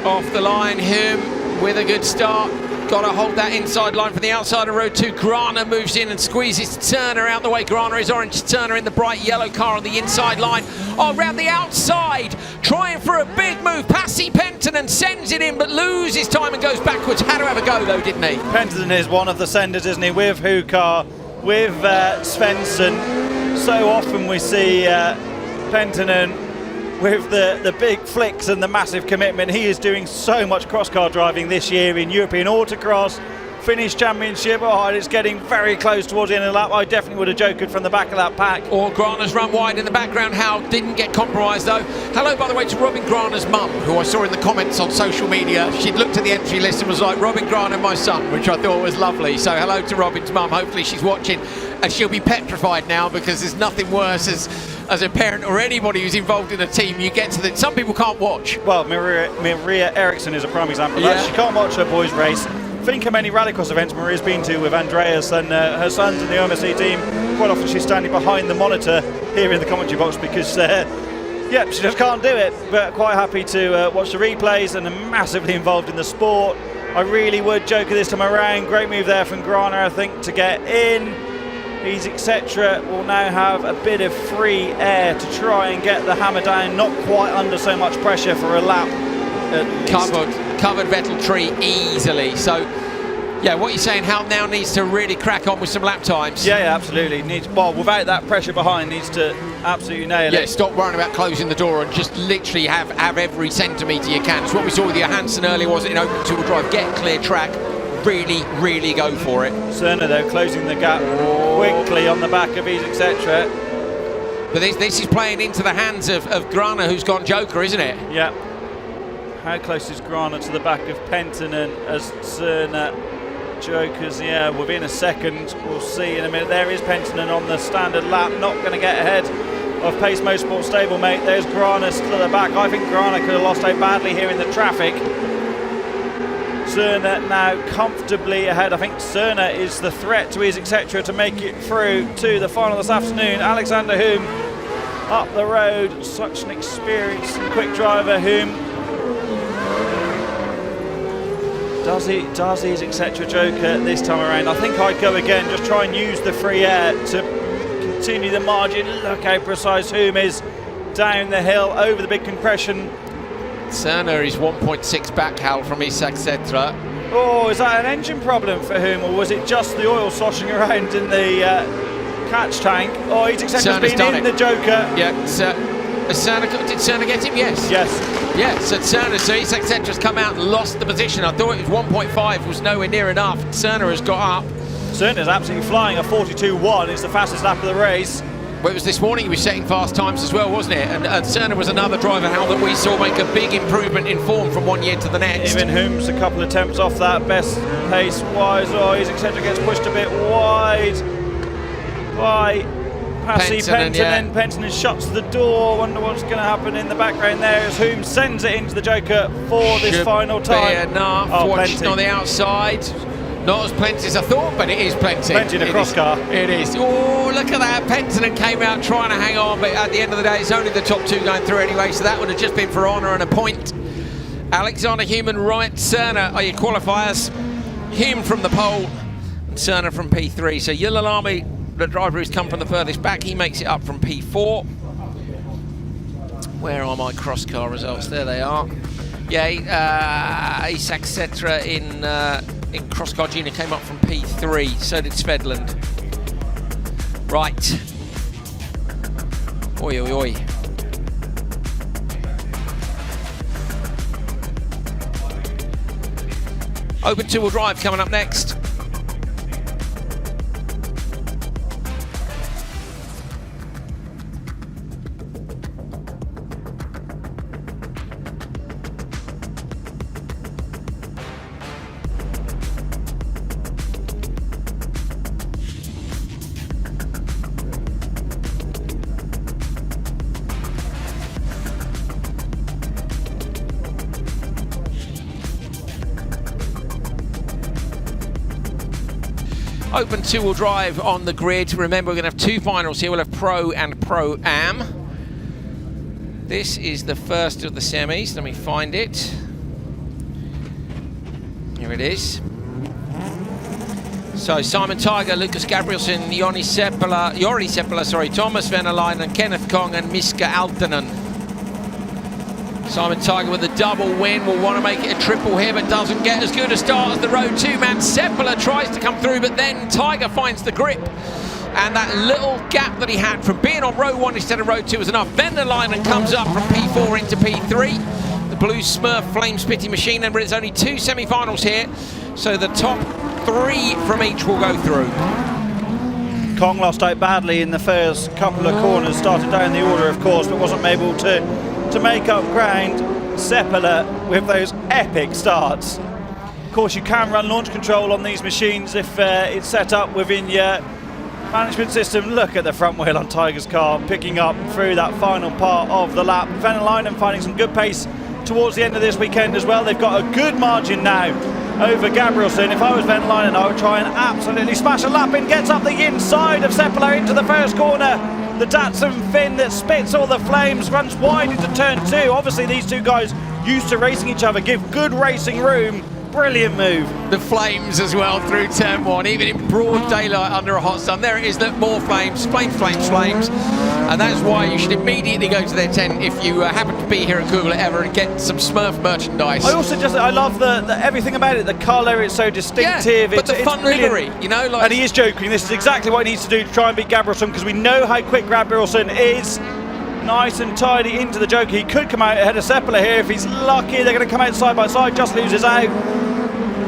S3: Off the line, Hume with a good start. Got to hold that inside line from the outside of row 2. Grana moves in and squeezes Turner out the way. Grana is orange. Turner in the bright yellow car on the inside line. Oh, round the outside, trying for a big move. Pasi Pentinen sends it in, but loses time and goes backwards. Had to have a go though, didn't he?
S4: Pentinen is one of the senders, isn't he? With Hukar, with Svensson. So often we see Pentinen with the big flicks and the massive commitment. He is doing so much cross car driving this year in European Autocross, Finnish Championship. Oh, and it's getting very close towards the end of the lap. I definitely would have jokered from the back of that pack.
S3: Or Grana's run wide in the background. Hal didn't get compromised though. Hello, by the way, to Robin Grana's mum, who I saw in the comments on social media. She'd looked at the entry list and was like, Robin Grana, my son, which I thought was lovely. So hello to Robin's mum. Hopefully she's watching, and she'll be petrified now, because there's nothing worse as a parent or anybody who's involved in a team. You get to the, some people can't watch.
S4: Well, Maria Eriksson is a prime example of that. She can't watch her boys race. Think how many rallycross events Maria's been to with Andreas and her sons in the OMSC team. Quite often she's standing behind the monitor here in the commentary box because she just can't do it. But quite happy to watch the replays, and massively involved in the sport. I really would joke this time around. Great move there from Grana, I think, to get in. These etc. will now have a bit of free air to try and get the hammer down, not quite under so much pressure for a lap.
S3: Covered Vettel tree easily. So, yeah, what you're saying, Hal now needs to really crack on with some lap times.
S4: Yeah, absolutely. Well, without that pressure behind, needs to absolutely nail it.
S3: Yeah, stop worrying about closing the door and just literally have every centimetre you can. It's what we saw with Johansson earlier, was it, in open two-wheel drive. Get clear track. Really, really go for it.
S4: Cerner, though, closing the gap quickly on the back of his etc.
S3: But this is playing into the hands of Grana, who's gone joker, isn't it?
S4: Yeah. How close is Grana to the back of Penttinen as Cerner jokers? Yeah, within a second. We'll see in a minute. There is Penttinen on the standard lap, not going to get ahead of Pace Motorsport stablemate. There's Grana still at the back. I think Grana could have lost out badly here in the traffic. Cerner now comfortably ahead. I think Cerner is the threat to his etc. to make it through to the final this afternoon. Alexander Hume up the road, such an experienced and quick driver. Hume does his etc. joker this time around. I think I'd go again, just try and use the free air to continue the margin. Look how precise Hume is down the hill over the big compression.
S3: Cerner is 1.6 back, Hal, from his etc.
S4: Oh, is that an engine problem for Hume, or was it just the oil sloshing around in the catch tank? Oh, his etc.'s been in the joker.
S3: Yeah, did Cerner get him? Yes. Yeah, so Cerner, so his etc.'s come out and lost the position. I thought it was 1.5, was nowhere near enough. Cerner has got up.
S4: Cerner's absolutely flying a 42.1. It's the fastest lap of the race.
S3: Well, it was this morning he was setting fast times as well, wasn't it? And Cerner was another driver, Hal, that we saw make a big improvement in form from one year to the next.
S4: Even Hume's a couple of attempts off that best pace-wise. Oh, his etc. gets pushed a bit wide by Pasi Penttinen. Penttinen shuts the door. Wonder what's going to happen in the background there as Hume sends it into the joker for this final time.
S3: Be enough.
S4: Oh,
S3: watching on the outside. Not as plenty as I thought, but it is plenty.
S4: Plenty in a cross car.
S3: It is. Oh, look at that. Penttinen came out trying to hang on, but at the end of the day, it's only the top two going through anyway, so that would have just been for honour and a point. Alexander Hume and Wright Cerner are your qualifiers. Hume from the pole and Cerner from P3. So Yilalami, the driver who's come from the furthest back, he makes it up from P4. Where are my cross car results? There they are. Yeah, Isak Cetra in Crosscar Junior came up from P3, so did Svedland. Right. Oi, oi, oi. Open two-wheel drive coming up next. Open two-wheel drive on the grid. Remember, we're going to have two finals here. We'll have Pro and Pro-Am. This is the first of the semis. Let me find it. Here it is. So Simon Tiger, Lucas Gabrielsen, Jori Seppälä, Thomas Vennerlein and Kenneth Kong and Miska Aaltonen. Simon Tiger with a double win, will want to make it a triple here, but doesn't get as good a start as the Road 2 man. Seppälä tries to come through, but then Tiger finds the grip. And that little gap that he had from being on Row 1 instead of Row 2 was enough. Vennerlein comes up from P4 into P3. The blue Smurf flame spitting machine, and it's only two semi-finals here. So the top 3 from each will go through.
S4: Kong lost out badly in the first couple of corners, started down the order of course, but wasn't able to make up ground. Seppala with those epic starts. Of course you can run launch control on these machines if it's set up within your management system. Look at the front wheel on Tiger's car picking up through that final part of the lap. Venäläinen finding some good pace towards the end of this weekend as well. They've got a good margin now over Gabrielsen. If I was Venäläinen, I would try and absolutely smash a lap in. Gets up the inside of Seppala into the first corner. The Datsun Finn that spits all the flames runs wide into turn 2. Obviously these two guys used to racing each other, give good racing room. Brilliant move.
S3: The flames as well through turn 1, even in broad daylight under a hot sun. There it is, look, more flames, flames, flames, flames. And that's why you should immediately go to their tent if you happen to be here at Kouvola ever and get some Smurf merchandise.
S4: I love the everything about it, the colour, it's so distinctive.
S3: Yeah, but the fun livery, you know. Like,
S4: and he is joking, this is exactly what he needs to do to try and beat Gabrielsen, because we know how quick Gabrielsen is. Nice and tidy into the Joker. He could come out ahead of Seppala here if he's lucky. They're going to come out side by side, just loses out.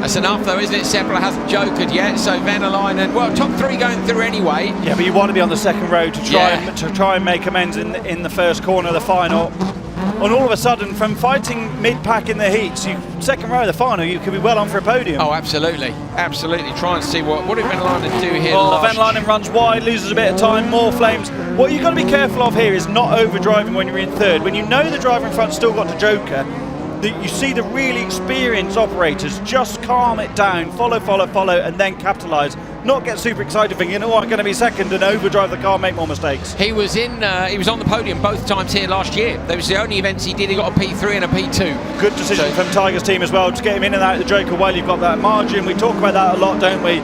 S3: That's enough though, isn't it? Seppala hasn't jokered yet, so Venäläinen, well, top 3 going through anyway.
S4: Yeah, but you want to be on the second row to try and make amends in the first corner of the final. And all of a sudden, from fighting mid-pack in the heats, second row of the final, you could be well on for a podium.
S3: Oh, absolutely, absolutely. Try and see what did Venäläinen do here.
S4: Venäläinen runs wide, loses a bit of time, more flames. What you've got to be careful of here is not overdriving when you're in third. When you know the driver in front's still got the Joker, you see the really experienced operators just calm it down, follow, and then capitalise. Not get super excited thinking, oh, I'm going to be second and overdrive the car, make more mistakes.
S3: He was on the podium both times here last year. That was the only events he did. He got a P3 and a P2.
S4: Good decision from Tiger's team as well to get him in and out of the Joker while you've got that margin. We talk about that a lot, don't we?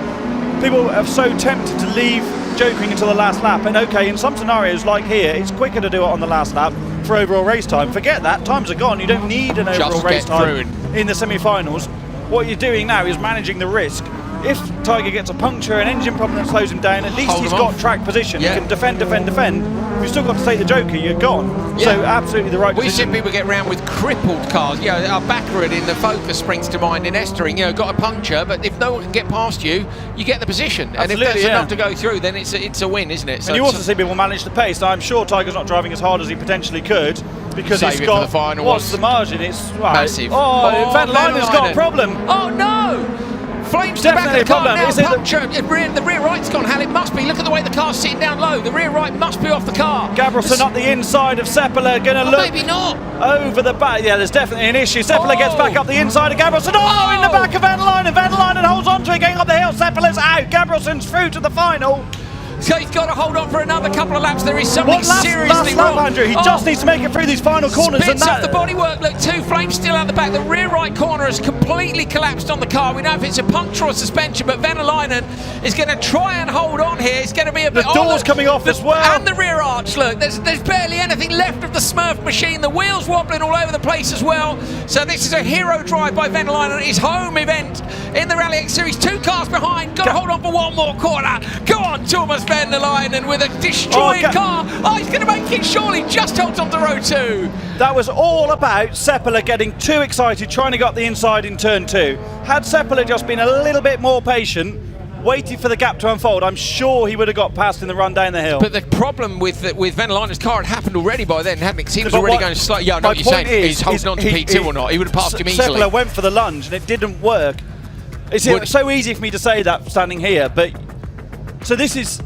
S4: People are so tempted to leave jokering until the last lap, and okay, in some scenarios like here, it's quicker to do it on the last lap for overall race time. Forget that, times are gone. You don't need an overall race time in the semi-finals. What you're doing now is managing the risk. If Tiger gets a puncture, an engine problem that slows him down, at least he's got track position. You can defend. You've still got to take the Joker, you're gone. Yeah. So absolutely the right decision.
S3: We've seen people get around with crippled cars. You know, our Baccarat in the Focus springs to mind in Estering, you know, got a puncture, but if no one can get past you, you get the position.
S4: Absolutely,
S3: and if that's enough to go through, then it's a win, isn't it? So
S4: and you also see people manage the pace. Now, I'm sure Tiger's not driving as hard as he potentially could, because he's got,
S3: the final
S4: what's the margin? It's
S3: massive.
S4: Venäläinen's got a problem.
S3: Oh no! Flames to the back of the car now, puncture, the rear right's gone, Hal, it must be, look at the way the car's sitting down low, the rear right must be off the car.
S4: Gabrielsen up the inside of Seppala, going to look
S3: maybe not.
S4: Over the back, yeah, there's definitely an issue. Seppala gets back up the inside of Gabrielsen, in the back of Venäläinen holds on to it, going up the hill, Seppala's out, Gabrielsen's through to the final.
S3: So he's got to hold on for another couple of laps. There is something seriously wrong.
S4: Andrew, he just needs to make it through these final corners.
S3: Spits off the bodywork. Look, 2 flames still out the back. The rear right corner has completely collapsed on the car. We know if it's a puncture or suspension, but Venäläinen is going to try and hold on here. It's going to be a bit.
S4: The door's coming off as well.
S3: And the rear arch. Look, there's barely anything left of the Smurf machine. The wheels wobbling all over the place as well. So this is a hero drive by Venäläinen. His home event in the RallyX Series. 2 cars behind. Got to hold on for one more corner. Go on, Thomas Venäläinen. With a destroyed car. Oh, he's going to make it, surely. Just holds on to row 2.
S4: That was all about Seppala getting too excited, trying to get the inside in turn 2. Had Seppala just been a little bit more patient, waiting for the gap to unfold, I'm sure he would have got past in the run down the hill.
S3: But the problem with Venäläinen's car had happened already by then, hadn't it? He was already going slightly. Yeah, I know what you're saying. He's holding on to P2 or not. He would have passed him easily.
S4: Seppala went for the lunge and it didn't work. It's so easy for me to say that standing here, but so this is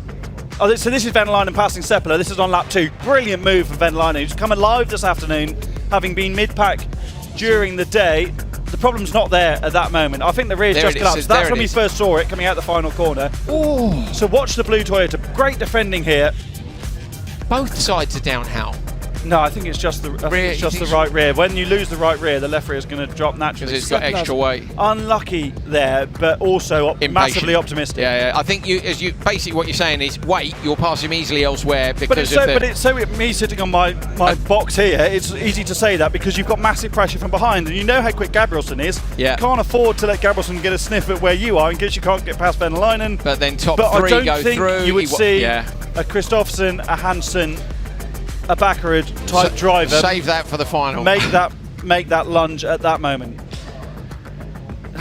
S4: Venäläinen passing Seppala. This is on lap 2. Brilliant move from Venäläinen, who's come alive this afternoon, having been mid-pack during the day. The problem's not there at that moment. I think the rear's just collapsed. That's when we first saw it coming out the final corner. Ooh. So watch the blue Toyota. Great defending here.
S3: Both sides are down, Hal.
S4: No, I think it's just the right rear. When you lose the right rear, the left rear is going to drop naturally.
S3: Because it's got extra weight.
S4: Unlucky there, but also massively optimistic.
S3: Yeah. I think basically what you're saying is weight. You'll pass him easily elsewhere because
S4: me sitting on my box here. It's easy to say that because you've got massive pressure from behind, and you know how quick Gabrielsen is.
S3: Yeah.
S4: You can't afford to let Gabrielsen get a sniff at where you are in case you can't get past Venäläinen.
S3: But then top 3
S4: go through.
S3: I don't think
S4: you would see a Kristoffersen, a Hansen, a Baccarat type driver.
S3: Save that for the final.
S4: Make that lunge at that moment.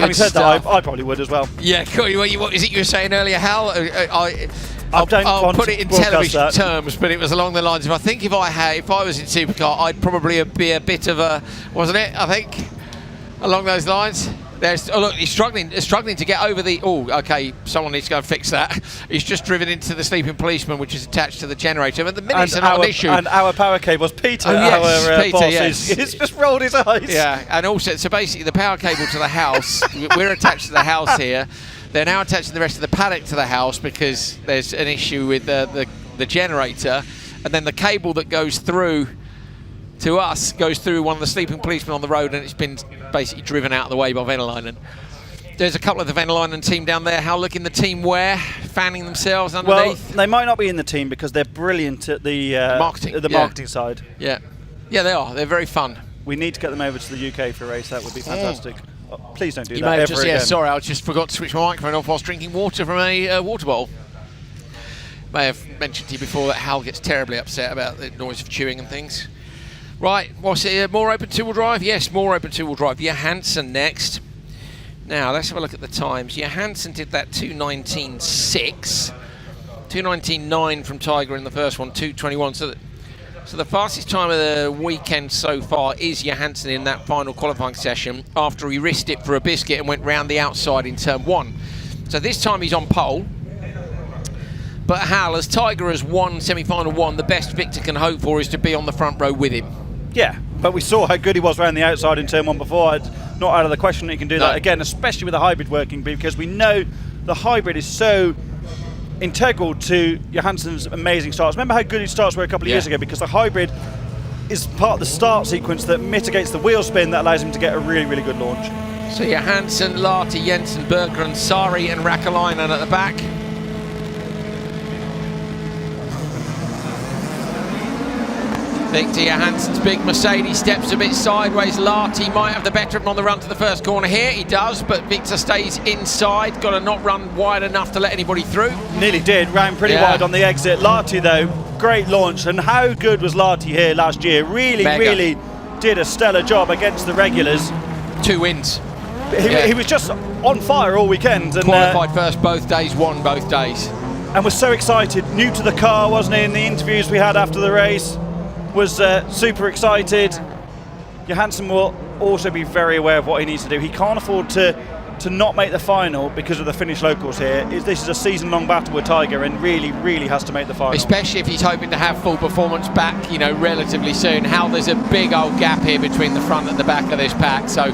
S4: Having said that, I probably would as well.
S3: Yeah, cool. What is it you were saying earlier, Hal?
S4: I'll
S3: put it in television terms, but it was along the lines of, I think if I was in Supercar, I'd probably be a bit of a, wasn't it? I think along those lines. Look, he's struggling to get over the. Oh, okay. Someone needs to go and fix that. He's just driven into the sleeping policeman, which is attached to the generator. But the minutes are not an issue.
S4: And our power cables, Peter,
S3: Peter,
S4: boss,
S3: yes.
S4: he's just rolled his eyes.
S3: Yeah, and also, so basically, the power cable to the house. We're attached to the house here. They're now attaching the rest of the paddock to the house because there's an issue with the generator, and then the cable that goes through to us goes through one of the sleeping policemen on the road, and it's been basically driven out of the way by Venäläinen. There's a couple of the Venäläinen team down there. How looking the team wear, fanning themselves underneath?
S4: Well, they might not be in the team because they're brilliant at the marketing side.
S3: Yeah, they are. They're very fun.
S4: We need to get them over to the UK for a race. That would be fantastic. Oh, please don't do
S3: you
S4: that
S3: may
S4: ever
S3: just,
S4: again.
S3: Yeah, sorry, I just forgot to switch my microphone off whilst drinking water from a water bowl. May have mentioned to you before that Hal gets terribly upset about the noise of chewing and things. Right, what's it? More open two-wheel drive? Yes, more open two-wheel drive. Johansson next. Now, let's have a look at the times. Johansson did that 2:19.6. 2:19.9 from Tiger in the first one, 2:21. So the fastest time of the weekend so far is Johansson in that final qualifying session after he risked it for a biscuit and went round the outside in turn 1. So this time he's on pole. But Hal, as Tiger has won semi-final 1, the best Victor can hope for is to be on the front row with him.
S4: Yeah, but we saw how good he was around the outside in turn 1 before. It's not out of the question that he can do that again, especially with the hybrid working, because we know the hybrid is so integral to Johansson's amazing starts. Remember how good his starts were a couple of years ago, because the hybrid is part of the start sequence that mitigates the wheel spin that allows him to get a really, really good launch.
S3: So Johansson, Lahti, Jensen, Berggren, Sari and Räikkönen at the back. Victor Johansson's big Mercedes steps a bit sideways. Lahti might have the better of him on the run to the first corner here. He does, but Victor stays inside. Got to not run wide enough to let anybody through.
S4: Nearly did, ran pretty wide on the exit. Lahti though, great launch. And how good was Lahti here last year? Really did a stellar job against the regulars.
S3: 2 wins.
S4: He was just on fire all weekend. And
S3: qualified first both days, won both days.
S4: And was so excited. New to the car, wasn't he, in the interviews we had after the race. Was super excited. Johansson will also be very aware of what he needs to do. He can't afford to not make the final because of the Finnish locals here. This is a season-long battle with Tiger, and really has to make the final.
S3: Especially if he's hoping to have full performance back, relatively soon. How there's a big old gap here between the front and the back of this pack. So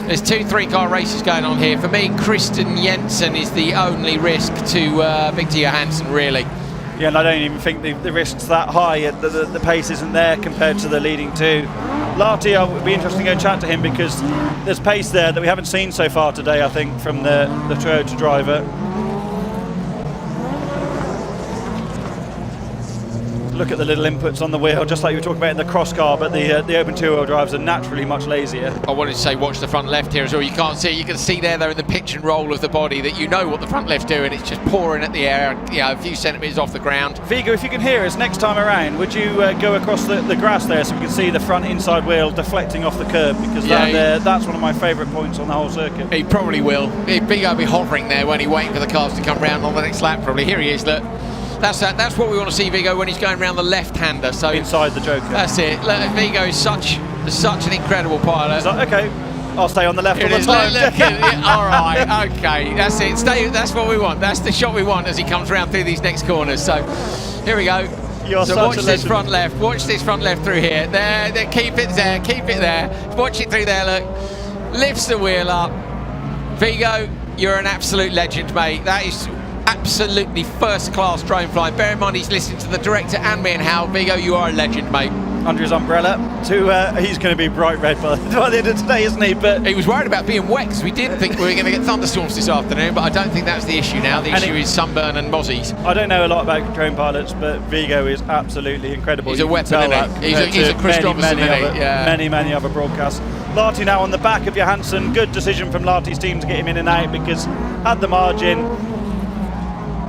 S3: there's 2 3-car races going on here. For me, Christian Jensen is the only risk to Victor Johansson, really.
S4: Yeah, and I don't even think the risk's that high. The pace isn't there compared to the leading 2. Lahti, it would be interesting to go chat to him because there's pace there that we haven't seen so far today, I think, from the Toyota driver. Look at the little inputs on the wheel, just like you were talking about in the Crosscar, but the open two-wheel drives are naturally much lazier.
S3: I wanted to say watch the front left here as well. You can't see it. You can see there though in the pitch and roll of the body that you know what the front left's doing. It's just pouring at the air, a few centimetres off the ground.
S4: Vigo, if you can hear us next time around, would you go across the grass there so we can see the front inside wheel deflecting off the curb? Because that's one of my favourite points on the whole circuit.
S3: He probably will. Vigo will be hovering there when he's waiting for the cars to come round on the next lap probably. Here he is, look. That's what we want to see Vigo when he's going around the left-hander. So
S4: inside the Joker.
S3: That's it. Vigo is such an incredible pilot.
S4: Like, okay, I'll stay on the left all the time.
S3: All right, okay, that's it. That's what we want. That's the shot we want as he comes around through these next corners. So here we go. So watch this front left. Watch this front left through here. There. Keep it there. Keep it there. Watch it through there. Look, lifts the wheel up. Vigo, you're an absolute legend, mate. That is absolutely first-class drone flying. Bear in mind he's listening to the director and me and Hal. Vigo, you are a legend, mate.
S4: Under his umbrella. He's going to be bright red by the end of today, isn't he? But
S3: he was worried about being wet because we did think we were going to get thunderstorms this afternoon, but I don't think that's the issue now. The issue is sunburn and mozzies.
S4: I don't know a lot about drone pilots, but Vigo is absolutely incredible.
S3: He's a weapon, isn't he? He's a Chris Robinson, isn't he?
S4: Many other broadcasts. Lahti now on the back of Johansson. Good decision from Lahti's team to get him in and out because had the margin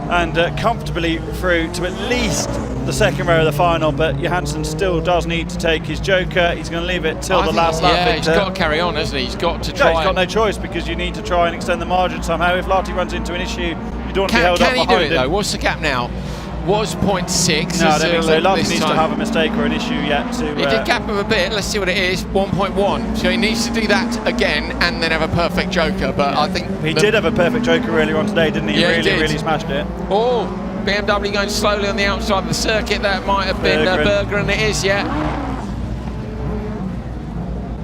S4: and comfortably through to at least the second row of the final, but Johansson still does need to take his joker. He's going to leave it till the last lap.
S3: Yeah, he's got to carry on, hasn't he? He's got to try.
S4: He's got no choice, because you need to try and extend the margin somehow. If Larty runs into an issue, you don't want to be held up behind him.
S3: Can he do it though? What's the gap now? Was 0.6.
S4: No, I don't think so. Larty needs to have a mistake or an issue yet to...
S3: He did gap him a bit. Let's see what it is. 1.1. So he needs to do that again and then have a perfect joker. But I think
S4: he did have a perfect joker earlier on today, didn't he?
S3: Yeah,
S4: he
S3: did.
S4: really smashed it.
S3: Oh, BMW going slowly on the outside of the circuit. That might have been Berger, and it is, yeah.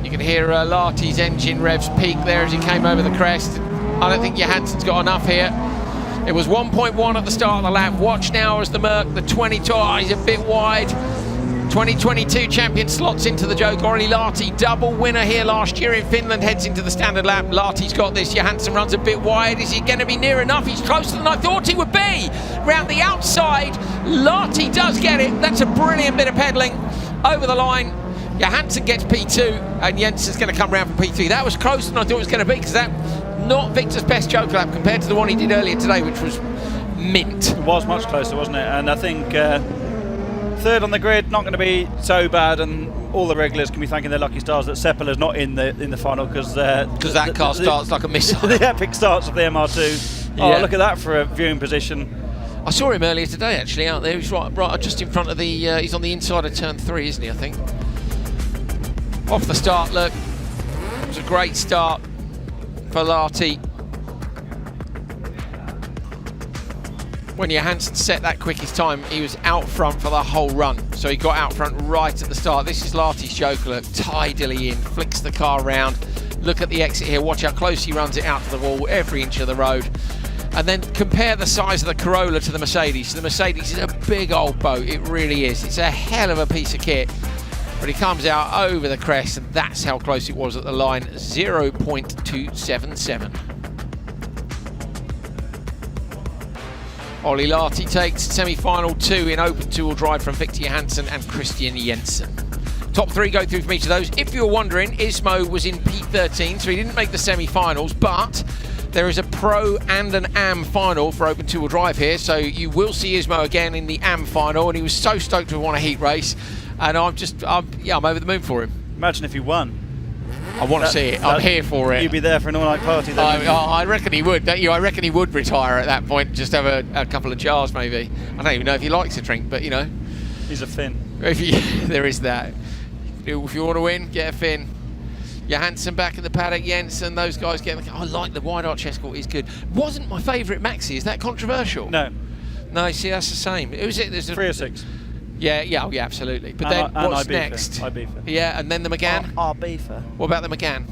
S3: You can hear Larty's engine revs peak there as he came over the crest. I don't think Johansson's got enough here. It was 1.1 at the start of the lap. Watch now as the Merc, the 22, he's a bit wide. 2022 champion slots into the joke. Orly Larty, double winner here last year in Finland, heads into the standard lap. Larty's got this. Johansson runs a bit wide. Is he going to be near enough? He's closer than I thought he would be. Round the outside, Larty does get it. That's a brilliant bit of pedaling over the line. Johansson gets P2, and Jensen's going to come round for P3. That was closer than I thought it was going to be, because that not Victor's best joker lap compared to the one he did earlier today, which was mint.
S4: It was much closer, wasn't it? And I think third on the grid, not going to be so bad, and all the regulars can be thanking their lucky stars that Seppala's not in the final, because
S3: that car starts like a missile.
S4: The epic starts of the MR2.
S3: Yeah.
S4: Oh, look at that for a viewing position.
S3: I saw him earlier today, actually, out there. He's right just in front of the. He's on the inside of turn 3, isn't he? I think. Off the start, look. It was a great start for Larty. When Johansson set that quickest time, he was out front for the whole run. So he got out front right at the start. This is Larty's joker, look, tidily in, flicks the car round. Look at the exit here, watch how close he runs it out to the wall, every inch of the road. And then compare the size of the Corolla to the Mercedes. The Mercedes is a big old boat, it really is. It's a hell of a piece of kit. But he comes out over the crest, and that's how close it was at the line, 0.277. Olli Larty takes semi-final 2 in open two-wheel drive from Victor Johansson and Christian Jensen. Top 3 go through from each of those. If you're wondering, Ismo was in P13, so he didn't make the semi-finals, but there is a Pro and an AM final for open two-wheel drive here, so you will see Ismo again in the AM final, and he was so stoked to have won a heat race. And I'm over the moon for him.
S4: Imagine if he won.
S3: I want to see it. I'm here for it.
S4: You'd be there for an all-night party then.
S3: I reckon he would, don't you? I reckon he would retire at that point, just have a couple of jars maybe. I don't even know if he likes to drink, but you know.
S4: He's a Finn.
S3: There is that. If you want to win, get a Finn. Johansson back in the paddock, Jensen, those guys get. I like the wide arch escort, he's good. Wasn't my favourite Maxi, is that controversial?
S4: No.
S3: No, see, that's the same. Who's it? There's
S4: 3 or 6.
S3: Yeah, what's next?
S4: Ibiza.
S3: Yeah, and then the Megane?
S4: Ibiza.
S3: What about the Megane?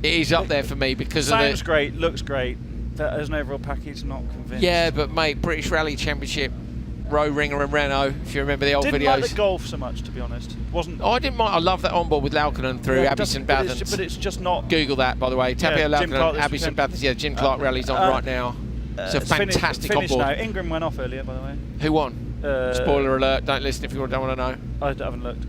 S3: It is up there for me because of the...
S4: Sounds great, looks great. That as an overall package, not convinced.
S3: Yeah, but mate, British Rally Championship, Roe Ringer and Renault, if you remember the old videos.
S4: Didn't like the Golf so much, to be honest. Wasn't.
S3: Oh, I didn't mind. I love that onboard with Laukkanen through Abbey St Bathans.
S4: But it's just not.
S3: Google that, by the way. Tapio Laukkanen, Abbey St Bathans. Yeah, Jim Clark Rally's on right now. It's a fantastic onboard.
S4: Now. Ingram went off earlier, by the way.
S3: Who won? Spoiler alert! Don't listen if you don't want to know.
S4: I haven't looked.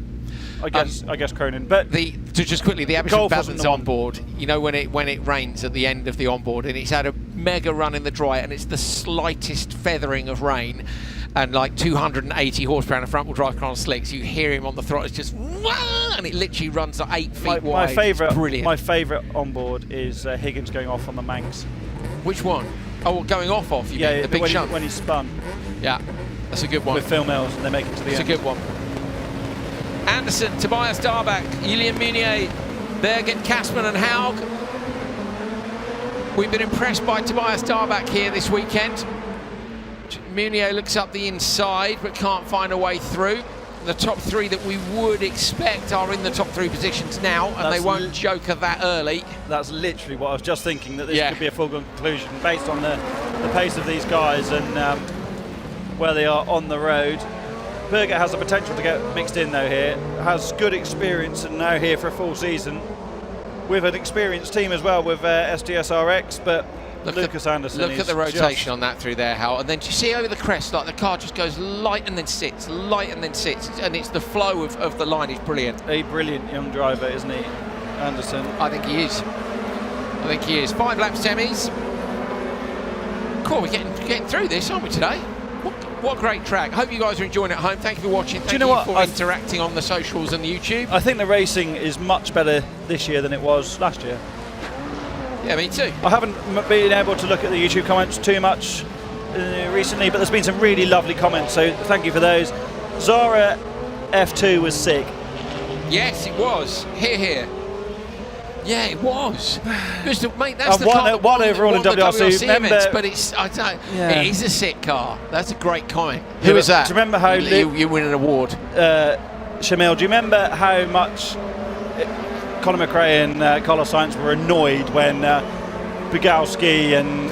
S4: I guess Cronin. But
S3: just quickly, the Abbey St Bathans onboard. You know when it rains at the end of the onboard, and it's had a mega run in the dry, and it's the slightest feathering of rain, and like 280 horsepower in a front wheel drive car on slicks. You hear him on the throttle. It's just and it literally runs like 8 feet wide.
S4: My favourite onboard is Higgins going off on the Manx.
S3: Which one? Oh, going off? You mean the big shunt?
S4: When he spun.
S3: Yeah, that's a good one.
S4: With Phil Mills, and they make it to the end.
S3: It's a good one. Anderson, Tobias Darbach, Julian Munier, Birgit Kasman and Haug. We've been impressed by Tobias Darbach here this weekend. Munier looks up the inside but can't find a way through. The top 3 that we would expect are in the top 3 positions now, and they won't joker that early.
S4: That's literally what I was just thinking, that this could be a foregone conclusion based on the pace of these guys and where they are on the road. Birgit has the potential to get mixed in though here, has good experience and now here for a full season with an experienced team as well with SDSRX, but Lucas Anderson.
S3: Look at the rotation on that through there, Hal. And then do you see over the crest, like the car just goes light and then sits, light and then sits, and it's the flow of the line is brilliant.
S4: A brilliant young driver, isn't he, Anderson?
S3: I think he is. 5 lap semis. Cool, we're getting through this, aren't we, today? What a great track. Hope you guys are enjoying it at home. Thank you for watching. Thank
S4: you know what?
S3: for interacting on the socials and the YouTube.
S4: I think the racing is much better this year than it was last year.
S3: Yeah, me too.
S4: I haven't been able to look at the YouTube comments too much recently, but there's been some really lovely comments, so thank you for those. Zara F2 was sick.
S3: Yes, it was. Here. Yeah, it was. Mate, that's the car
S4: one overall in WRC.
S3: Events, but it's, it is a sick car. That's a great comment. Who was that?
S4: Do you remember how
S3: you win an award?
S4: Shamil, do you remember how much Colin McRae and Carlos Sainz were annoyed when Bugowski and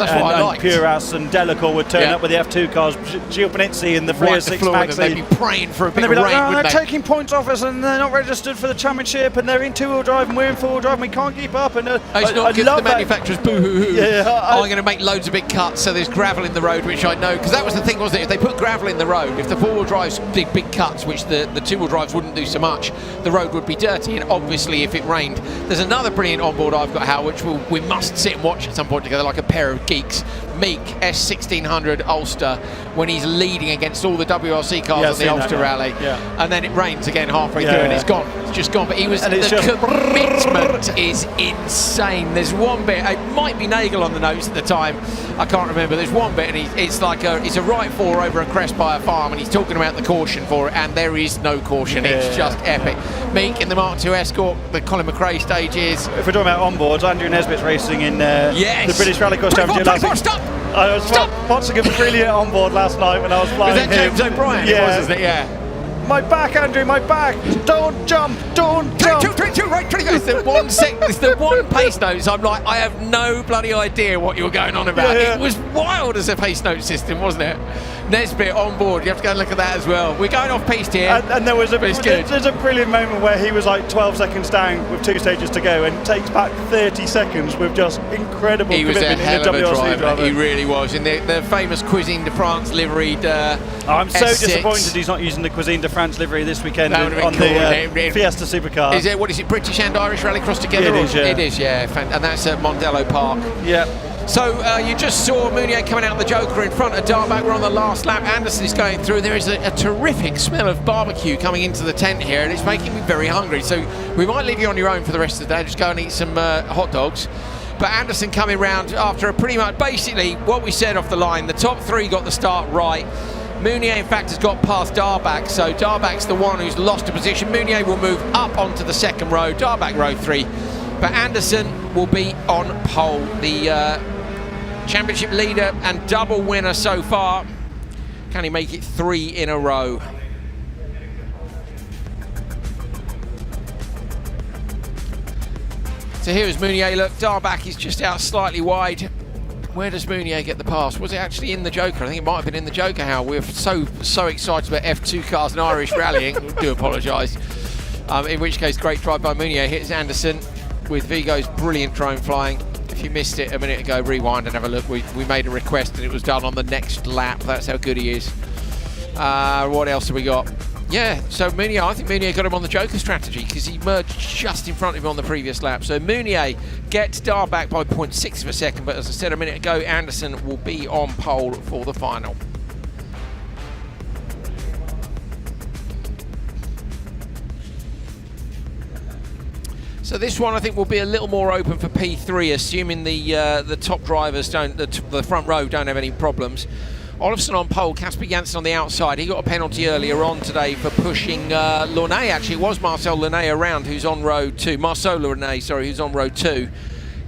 S4: Puras and Delacour would turn up with the F2 cars, Gio Panizzi and the Fleer 6 Maxi.
S3: They'd be praying for a bit of rain,
S4: they're taking points off us and they're not registered for the championship and they're in two-wheel drive and we're in four-wheel drive and we can't keep up. And
S3: it's not good for the manufacturers, boo-hoo-hoo.
S4: Yeah,
S3: I'm going to make loads of big cuts so there's gravel in the road, which I know, because that was the thing, wasn't it? If they put gravel in the road, if the four-wheel drives did big cuts, which the two-wheel drives wouldn't do so much, the road would be dirty, and obviously if it rained. There's another brilliant onboard I've got, Hal, which we must sit and watch at some point together like a pair of geeks. Meek S1600 Ulster, when he's leading against all the WRC cars on the Ulster Rally, and then it rains again halfway through and it's gone. It's just gone. But he was the commitment is insane. There's one bit, it might be Nagel on the notes at the time, I can't remember. There's one bit and it's like it's a right four over a crest by a farm and he's talking about the caution for it, and there is no caution. It's just epic. Meek in the Mark II Escort, the Colin McRae stages.
S4: If we're talking about onboards, Andrew Nesbitt's racing in the British Rallycross Championship last week.
S3: Stop!
S4: I was watching a brilliant onboard last night when I was flying.
S3: Was that James O'Brien?
S4: Yeah.
S3: It was, isn't it? Yeah.
S4: My back, Andrew, my back! Don't jump! Don't jump!
S3: 22, right, 22. It's the one pace notes. I'm like, I have no bloody idea what you're going on about. It was wild as a pace note system, wasn't it? Nesbitt on board. You have to go and look at that as well. We're going off piste here.
S4: And there was there's a brilliant moment where he was like 12 seconds down with 2 stages to go and takes back 30 seconds with just incredible commitment in the WRC driver.
S3: He really was. In the famous Cuisine de France liveried
S4: I'm so
S3: S6.
S4: disappointed he's not using the Cuisine de France livery this weekend on
S3: cool.
S4: the Fiesta Supercar.
S3: Is it British and Irish Rallycross together?
S4: Yeah, it is, yeah.
S3: It is, yeah. And that's at Mondello Park.
S4: Yeah.
S3: So you just saw Mounier coming out of the Joker in front of Darback. We're on the last lap. Anderson is going through. There is a terrific smell of barbecue coming into the tent here, and it's making me very hungry. So we might leave you on your own for the rest of the day. Just go and eat some hot dogs. But Anderson coming round after a pretty much basically what we said off the line. The top three got the start right. Mounier, in fact, has got past Darback, so Darback's the one who's lost a position. Mounier will move up onto the second row, Darback row 3. But Anderson will be on pole. The championship leader and double winner so far. Can he make it 3 in a row? So here is Mounier. Look, Darback is just out slightly wide. Where does Mounier get the pass? Was it actually in the Joker? I think it might have been in the Joker, Hal. We're so excited about F2 cars and Irish rallying. Do apologise. In which case, great drive by Mounier. Hits Anderson with Vigo's brilliant drone flying. If you missed it a minute ago, rewind and have a look. We made a request and it was done on the next lap. That's how good he is. What else have we got? Yeah, so Mounier, I think Mounier got him on the Joker strategy because he merged just in front of him on the previous lap. So Mounier gets Darback by 0.6 of a second, but as I said a minute ago, Anderson will be on pole for the final. So this one I think will be a little more open for P3, assuming the top drivers don't, the front row don't have any problems. Olofsson on pole, Casper Janssen on the outside. He got a penalty earlier on today for pushing Launay. Actually, it was Marcel Launay around, who's on row 2. Marcel Launay, sorry, who's on row 2.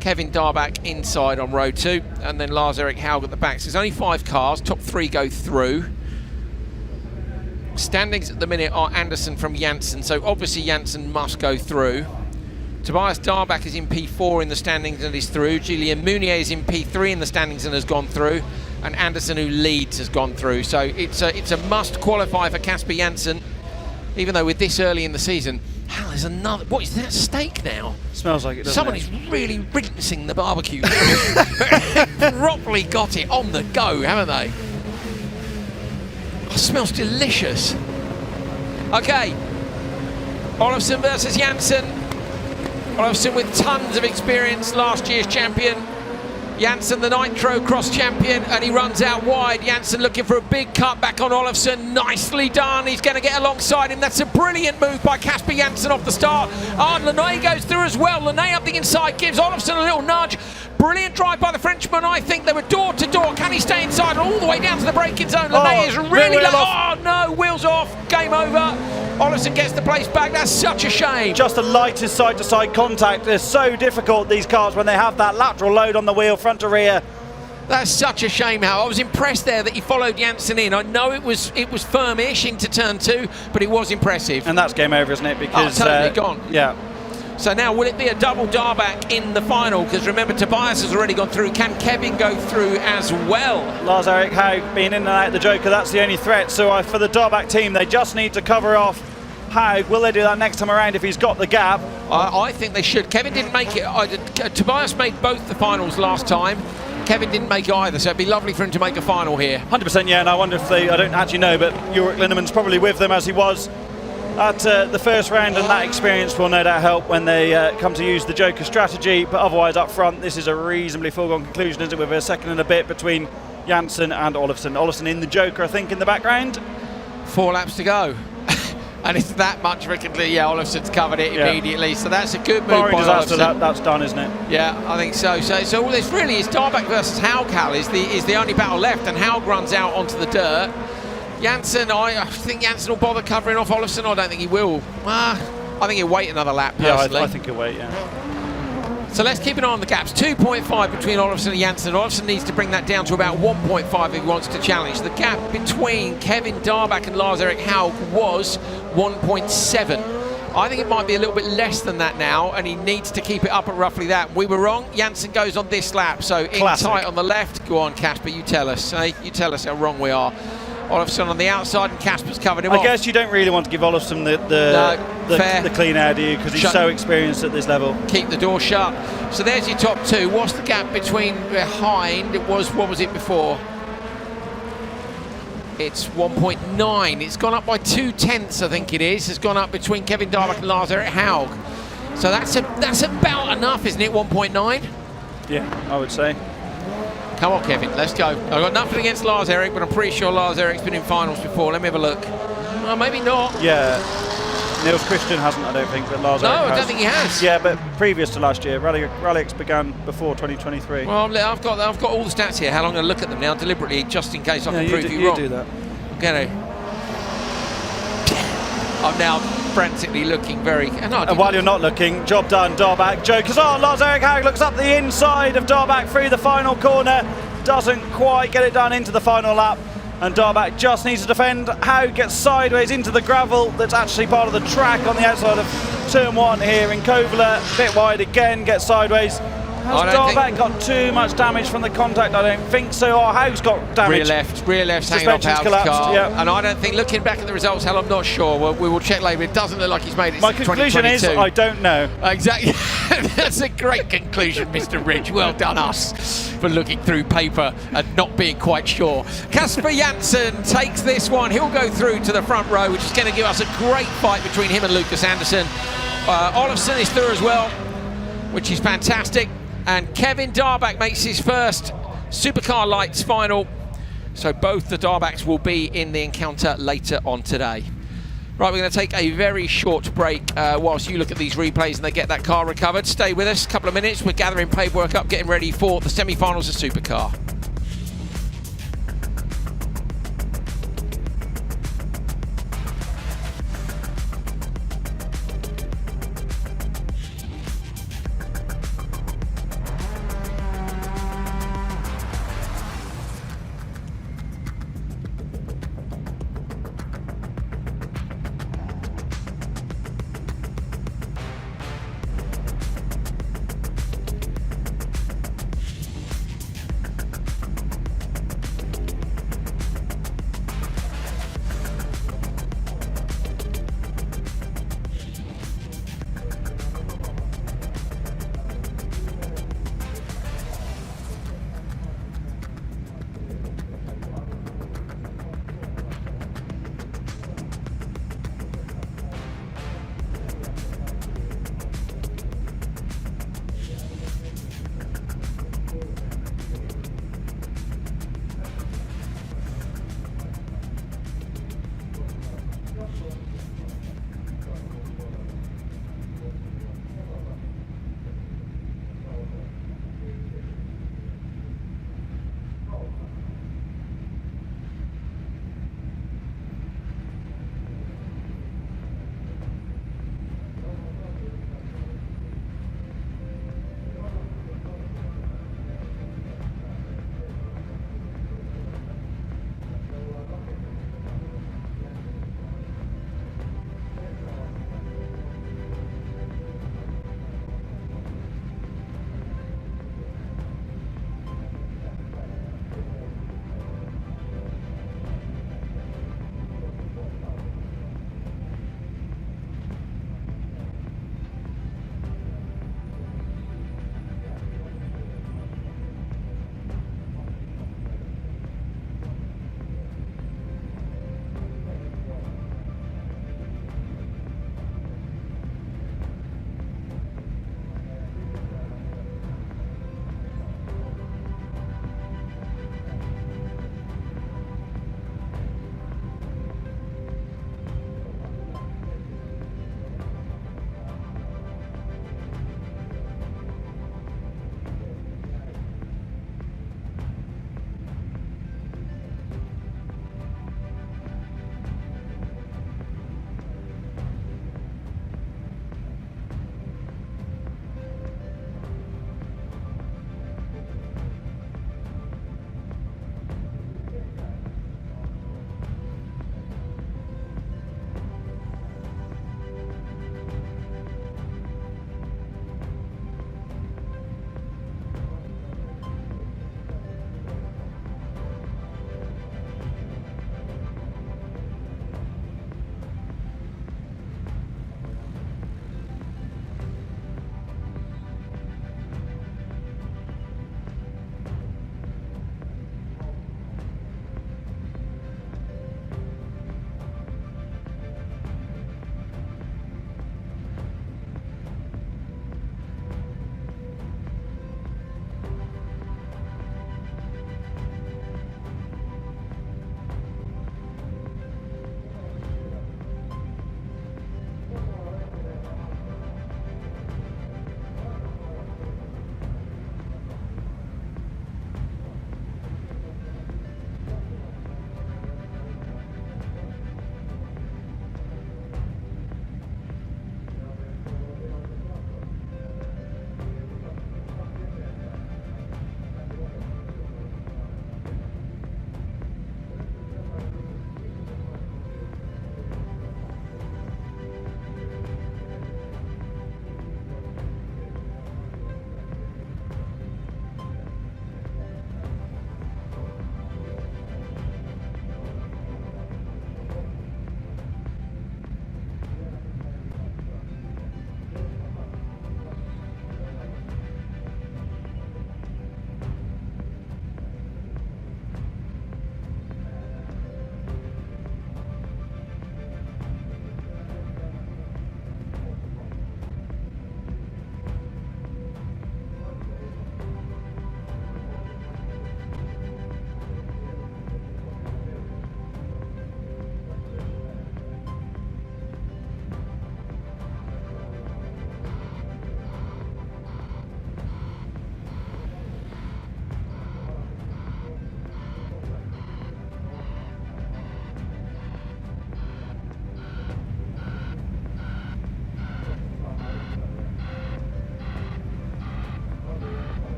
S3: Kevin Darback inside on row 2, and then Lars-Erik Haug at the back. So there's only 5 cars, top 3 go through. Standings at the minute are Anderson from Janssen, so obviously Janssen must go through. Tobias Darback is in P4 in the standings and is through. Julien Mounier is in P3 in the standings and has gone through. And Anderson, who leads, has gone through. So it's a must qualify for Casper Janssen, even though with this early in the season. Hal, there's another. What is that steak now?
S4: Smells like it, doesn't
S3: Someone
S4: it?
S3: is really rinsing the barbecue. Properly got it on the go, haven't they? Oh, smells delicious. Okay. Olofsson versus Janssen. Olofsson with tons of experience, last year's champion. Janssen, the Nitro Cross champion, and he runs out wide. Janssen looking for a big cut back on Olofsson. Nicely done. He's going to get alongside him. That's a brilliant move by Casper Janssen off the start. And Lene goes through as well. Lene up the inside, gives Olofsson a little nudge. Brilliant drive by the Frenchman. I think they were door to door. Can he stay inside all the way down to the braking zone? Lene is really low. Oh no, wheels off. Game over. Olofsson gets the place back. That's such a shame.
S4: Just the lightest side-to-side contact. They're so difficult, these cars, when they have that lateral load on the wheel, front to rear.
S3: That's such a shame, Hal. I was impressed there that he followed Janssen in. I know it was firm-ish into turn 2, but it was impressive.
S4: And that's game over, isn't it? Because
S3: totally gone.
S4: Yeah.
S3: So now, will it be a double Darback in the final? Because remember, Tobias has already gone through. Can Kevin go through as well?
S4: Lars-Erik Haug being in and out of the Joker, that's the only threat. So for the Darback team, they just need to cover off Haug. Will they do that next time around if he's got the gap?
S3: I think they should. Kevin didn't make it. Tobias made both the finals last time. Kevin didn't make either, so it'd be lovely for him to make a final here.
S4: 100%, yeah, and I wonder if they, I don't actually know, but Ulrich Linnemann's probably with them as he was at the first round, and that experience will no doubt help when they come to use the Joker strategy. But otherwise, up front, this is a reasonably foregone conclusion, isn't it, with a second and a bit between Janssen and Olofsson. Olofsson in the Joker, I think, in the background.
S3: 4 laps to go. And it's that much of a conclusion. Yeah, Olofsson's covered it immediately, so that's a good move by
S4: disaster,
S3: Olofsson.
S4: that's done, isn't it?
S3: Yeah, I think so. So all this really is Darback versus Haug, Hal, is the only battle left, and Haug runs out onto the dirt. Janssen, I think Janssen will bother covering off Olofsson. I don't think he will. I think he'll wait another lap, personally.
S4: Yeah, I think he'll wait, yeah.
S3: So let's keep an eye on the gaps. 2.5 between Olofsson and Janssen. Olofsson needs to bring that down to about 1.5 if he wants to challenge. The gap between Kevin Darback and Lars-Erik Haug was 1.7. I think it might be a little bit less than that now, and he needs to keep it up at roughly that. We were wrong. Janssen goes on this lap, so in tight on the left. Go on, Casper, you tell us. You tell us how wrong we are. Olofsson on the outside, and Casper's covered him off.
S4: I guess you don't really want to give Olofsson the clean air, do you? Because he's so experienced at this level.
S3: Keep the door shut. So there's your top 2. What's the gap behind? It was, what was it before? It's 1.9. It's gone up by 0.2, I think it is. It's gone up between Kevin Darback and Lars-Erik Haug. So that's about enough, isn't it? 1.9.
S4: Yeah, I would say.
S3: Come on, Kevin, let's go. I've got nothing against Lars-Erik, but I'm pretty sure Lars-Erik's been in finals before. Let me have a look. Well, maybe not.
S4: Yeah. Niels Christian hasn't, I don't think, but Lars-Erik has.
S3: No, I don't think he has.
S4: but previous to last year. RallyX began before 2023.
S3: Well, I've got all the stats here. How long I'm going to look at them now deliberately, just in case I can prove you wrong.
S4: You do that.
S3: I'm going to. I'm now frantically looking very...
S4: And while you're not looking, job done, Darback. Jokers on, Lars-Erik Haug looks up the inside of Darback through the final corner. Doesn't quite get it done into the final lap. And Darback just needs to defend. Haug gets sideways into the gravel that's actually part of the track on the outside of turn 1 here in Kouvola. Bit wide again, gets sideways. Has Darback got too much damage from the contact? I don't think so. Or Haug's got damage.
S3: Rear left's hanging off Haug's
S4: collapsed,
S3: car.
S4: Yeah.
S3: And I don't think, looking back at the results, Hal, I'm not sure. We will check later. It doesn't look like he's made it
S4: My
S3: since
S4: conclusion
S3: 2022.
S4: is, I don't know.
S3: Exactly. That's a great conclusion, Mr. Ridge. Well done us for looking through paper and not being quite sure. Casper Janssen takes this one. He'll go through to the front row, which is going to give us a great fight between him and Lucas Anderson. Olofsson is through as well, which is fantastic. And Kevin Darback makes his first Supercar Lights final. So both the Darbacks will be in the encounter later on today. Right, we're going to take a very short break whilst you look at these replays and they get that car recovered. Stay with us, a couple of minutes. We're gathering paperwork up, getting ready for the semi-finals of Supercar.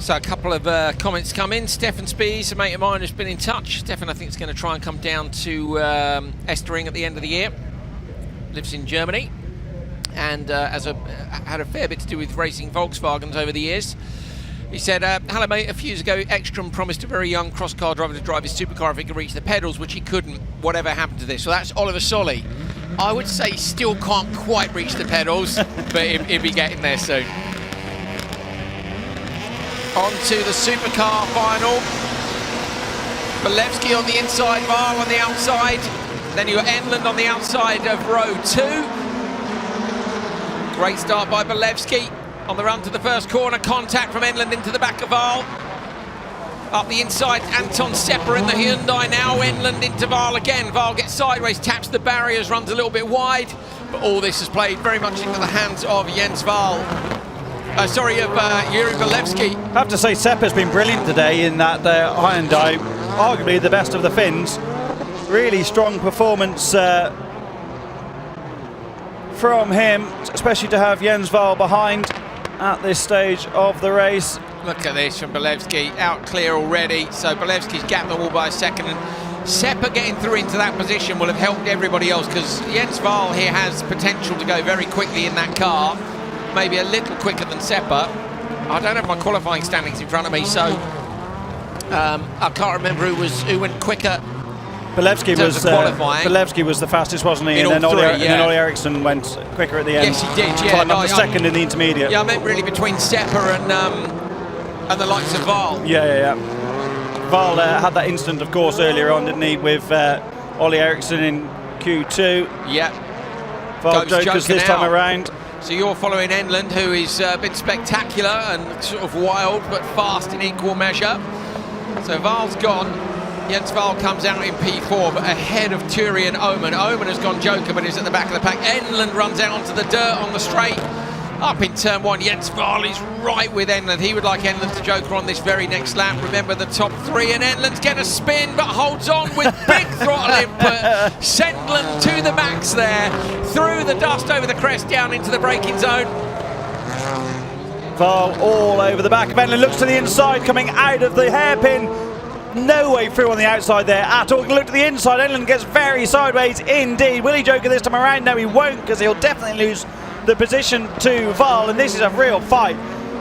S3: So a couple of comments come in. Stefan Spees, a mate of mine, has been in touch. Stefan, I think, is going to try and come down to Estering at the end of the year. Lives in Germany and had a fair bit to do with racing Volkswagens over the years. He said, hello mate, a few years ago Ekstrom promised a very young cross-car driver to drive his supercar if he could reach the pedals, which he couldn't. Whatever happened to this? So that's Oliver Solly. I would say he still can't quite reach the pedals, but he'll be getting there soon. On to the Supercar Final. Bolevsky on the inside, Varl on the outside. Then you've got Enland on the outside of row 2. Great start by Bolevsky. On the run to the first corner, contact from Enland into the back of Varl. Up the inside, Anton Sepper in the Hyundai now, Enland into Varl again. Varl gets sideways, taps the barriers, runs a little bit wide, but all this has played very much into the hands of Jens Varl. Yuri Bolevsky.
S4: I have to say, Sepper's been brilliant today in that Hyundai, arguably the best of the Finns. Really strong performance from him, especially to have Jens Varl behind at this stage of the race.
S3: Look at this from Bolevsky, out clear already. So Bolevsky's gapped the wall by a second, and Sepper getting through into that position will have helped everybody else, because Jens Varl here has potential to go very quickly in that car, maybe a little quicker than Sepper. I don't have my qualifying standings in front of me, so I can't remember who went quicker.
S4: Bolevsky was the fastest, wasn't he? And then Ollie Eriksson went quicker at the end.
S3: Yes, he did, yeah.
S4: Climbed up to second in the intermediate.
S3: Yeah, I meant really between Sepper and the likes of Varl.
S4: Yeah. Varl had that incident, of course, earlier on, didn't he, with Ollie Eriksson in Q2.
S3: Yeah.
S4: Varl jokers this time around.
S3: So you're following Enland, who has been spectacular and sort of wild, but fast in equal measure. So Varl's gone. Jens Varl comes out in P4, but ahead of Turi and Oman. Oman has gone joker, but is at the back of the pack. Enland runs out onto the dirt on the straight. Up in turn 1, Jens Varl is right with Enland. He would like Enland to joker on this very next lap. Remember the top 3, and Enland's going to spin, but holds on with big throttle input. Sendland to the max there, through the dust over the crest, down into the braking zone.
S4: Varl all over the back of Enland, looks to the inside, coming out of the hairpin. No way through on the outside there at all. Look to the inside, Enland gets very sideways indeed. Will he joker this time around? No, he won't, because he'll definitely lose the position to Varl, and this is a real fight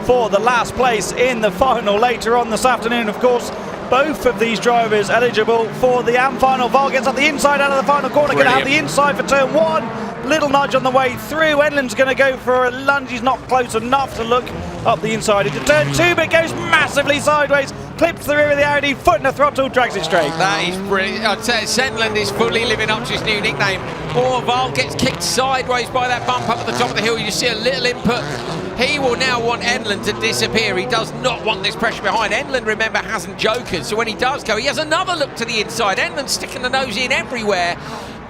S4: for the last place in the final later on this afternoon. Of course, both of these drivers eligible for the AM final. Varl gets up the inside out of the final corner, going to have the inside for turn 1. Little nudge on the way through. Enland's going to go for a lunge. He's not close enough to look up the inside into turn 2, but goes massively sideways, clips the rear of the Audi, foot in the throttle, drags it straight.
S3: That is brilliant. I'd say Sendland is fully living up to his new nickname. Or Varl gets kicked sideways by that bump up at the top of the hill. You see a little input. He will now want Enland to disappear. He does not want this pressure behind. Enland, remember, hasn't jokered, so when he does go, he has another look to the inside. Enland sticking the nose in everywhere.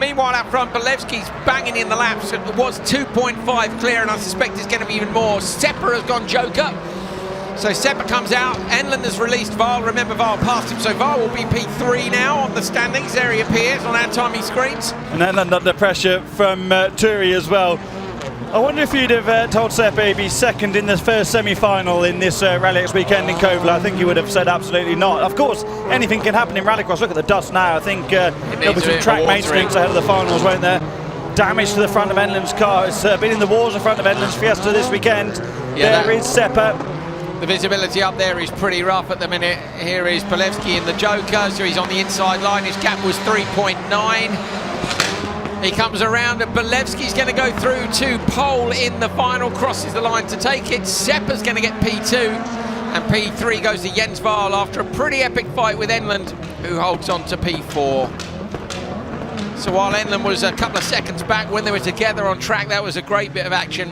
S3: Meanwhile, up front, Bolevsky's banging in the laps. It was 2.5 clear, and I suspect it's going to be even more. Sepper has gone joker. So Sepper comes out. Enland has released Varl. Remember, Varl passed him, so Varl will be P3 now on the standings. There he appears on our timing screens.
S4: And Enland under pressure from Turi as well. I wonder if you'd have told Sepper he'd be second in the first semi-final in this RallyX weekend in Kouvola. I think he would have said absolutely not. Of course, anything can happen in Rallycross. Look at the dust now. I think there'll be some track maintenance ahead of the finals, won't there? Damage to the front of Enland's car. It's been in the wars in front of Enland's Fiesta this weekend.
S3: Yeah,
S4: there is Sepper.
S3: The visibility up there is pretty rough at the minute. Here is Bolevsky in the joker, so he's on the inside line. His gap was 3.9. He comes around, and Bolevsky's going to go through to pole in the final, crosses the line to take it. Sepper's going to get P2, and P3 goes to Jens Varl after a pretty epic fight with Enland, who holds on to P4. So while Enland was a couple of seconds back when they were together on track, that was a great bit of action.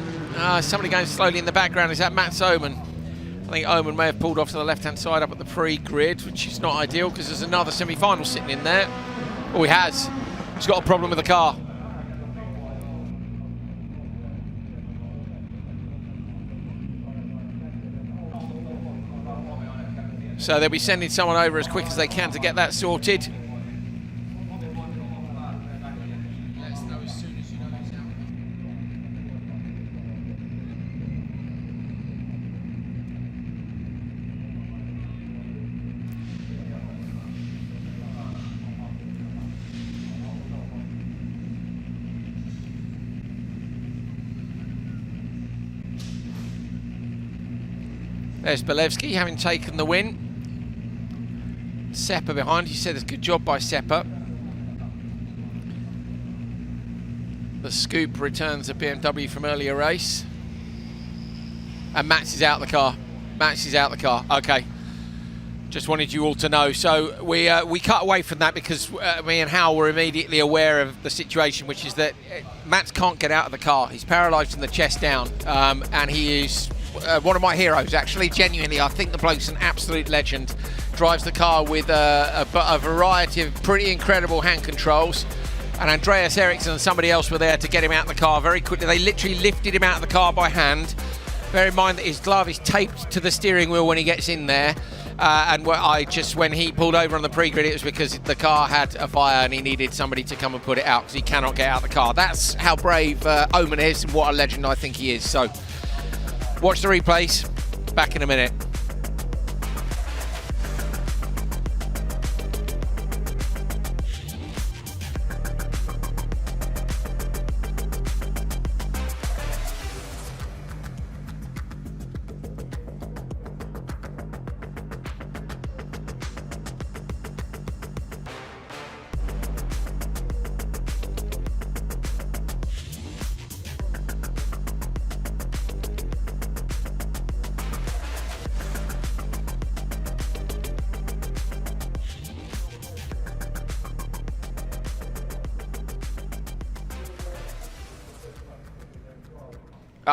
S3: Somebody going slowly in the background, is that Mats Oman? I think Oman may have pulled off to the left-hand side up at the pre-grid, which is not ideal because there's another semi-final sitting in there. Oh, he has. He's got a problem with the car. So they'll be sending someone over as quick as they can to get that sorted. Let us know as soon as you know what's happening. There's Belevsky having taken the win. Seppa behind. He said it's a good job by Seppa. The Scoop returns a BMW from earlier race. And Mats is out the car. Mats is out the car. Okay. Just wanted you all to know. So we cut away from that because me and Hal were immediately aware of the situation, which is that Mats can't get out of the car. He's paralysed from the chest down, and he is one of my heroes, actually. Genuinely, I think the bloke's an absolute legend. Drives the car with a variety of pretty incredible hand controls. And Andreas Eriksson and somebody else were there to get him out of the car very quickly. They literally lifted him out of the car by hand. Bear in mind that his glove is taped to the steering wheel when he gets in there. And when he pulled over on the pre-grid, it was because the car had a fire and he needed somebody to come and put it out because he cannot get out of the car. That's how brave Omen is and what a legend I think he is. So watch the replays. Back in a minute.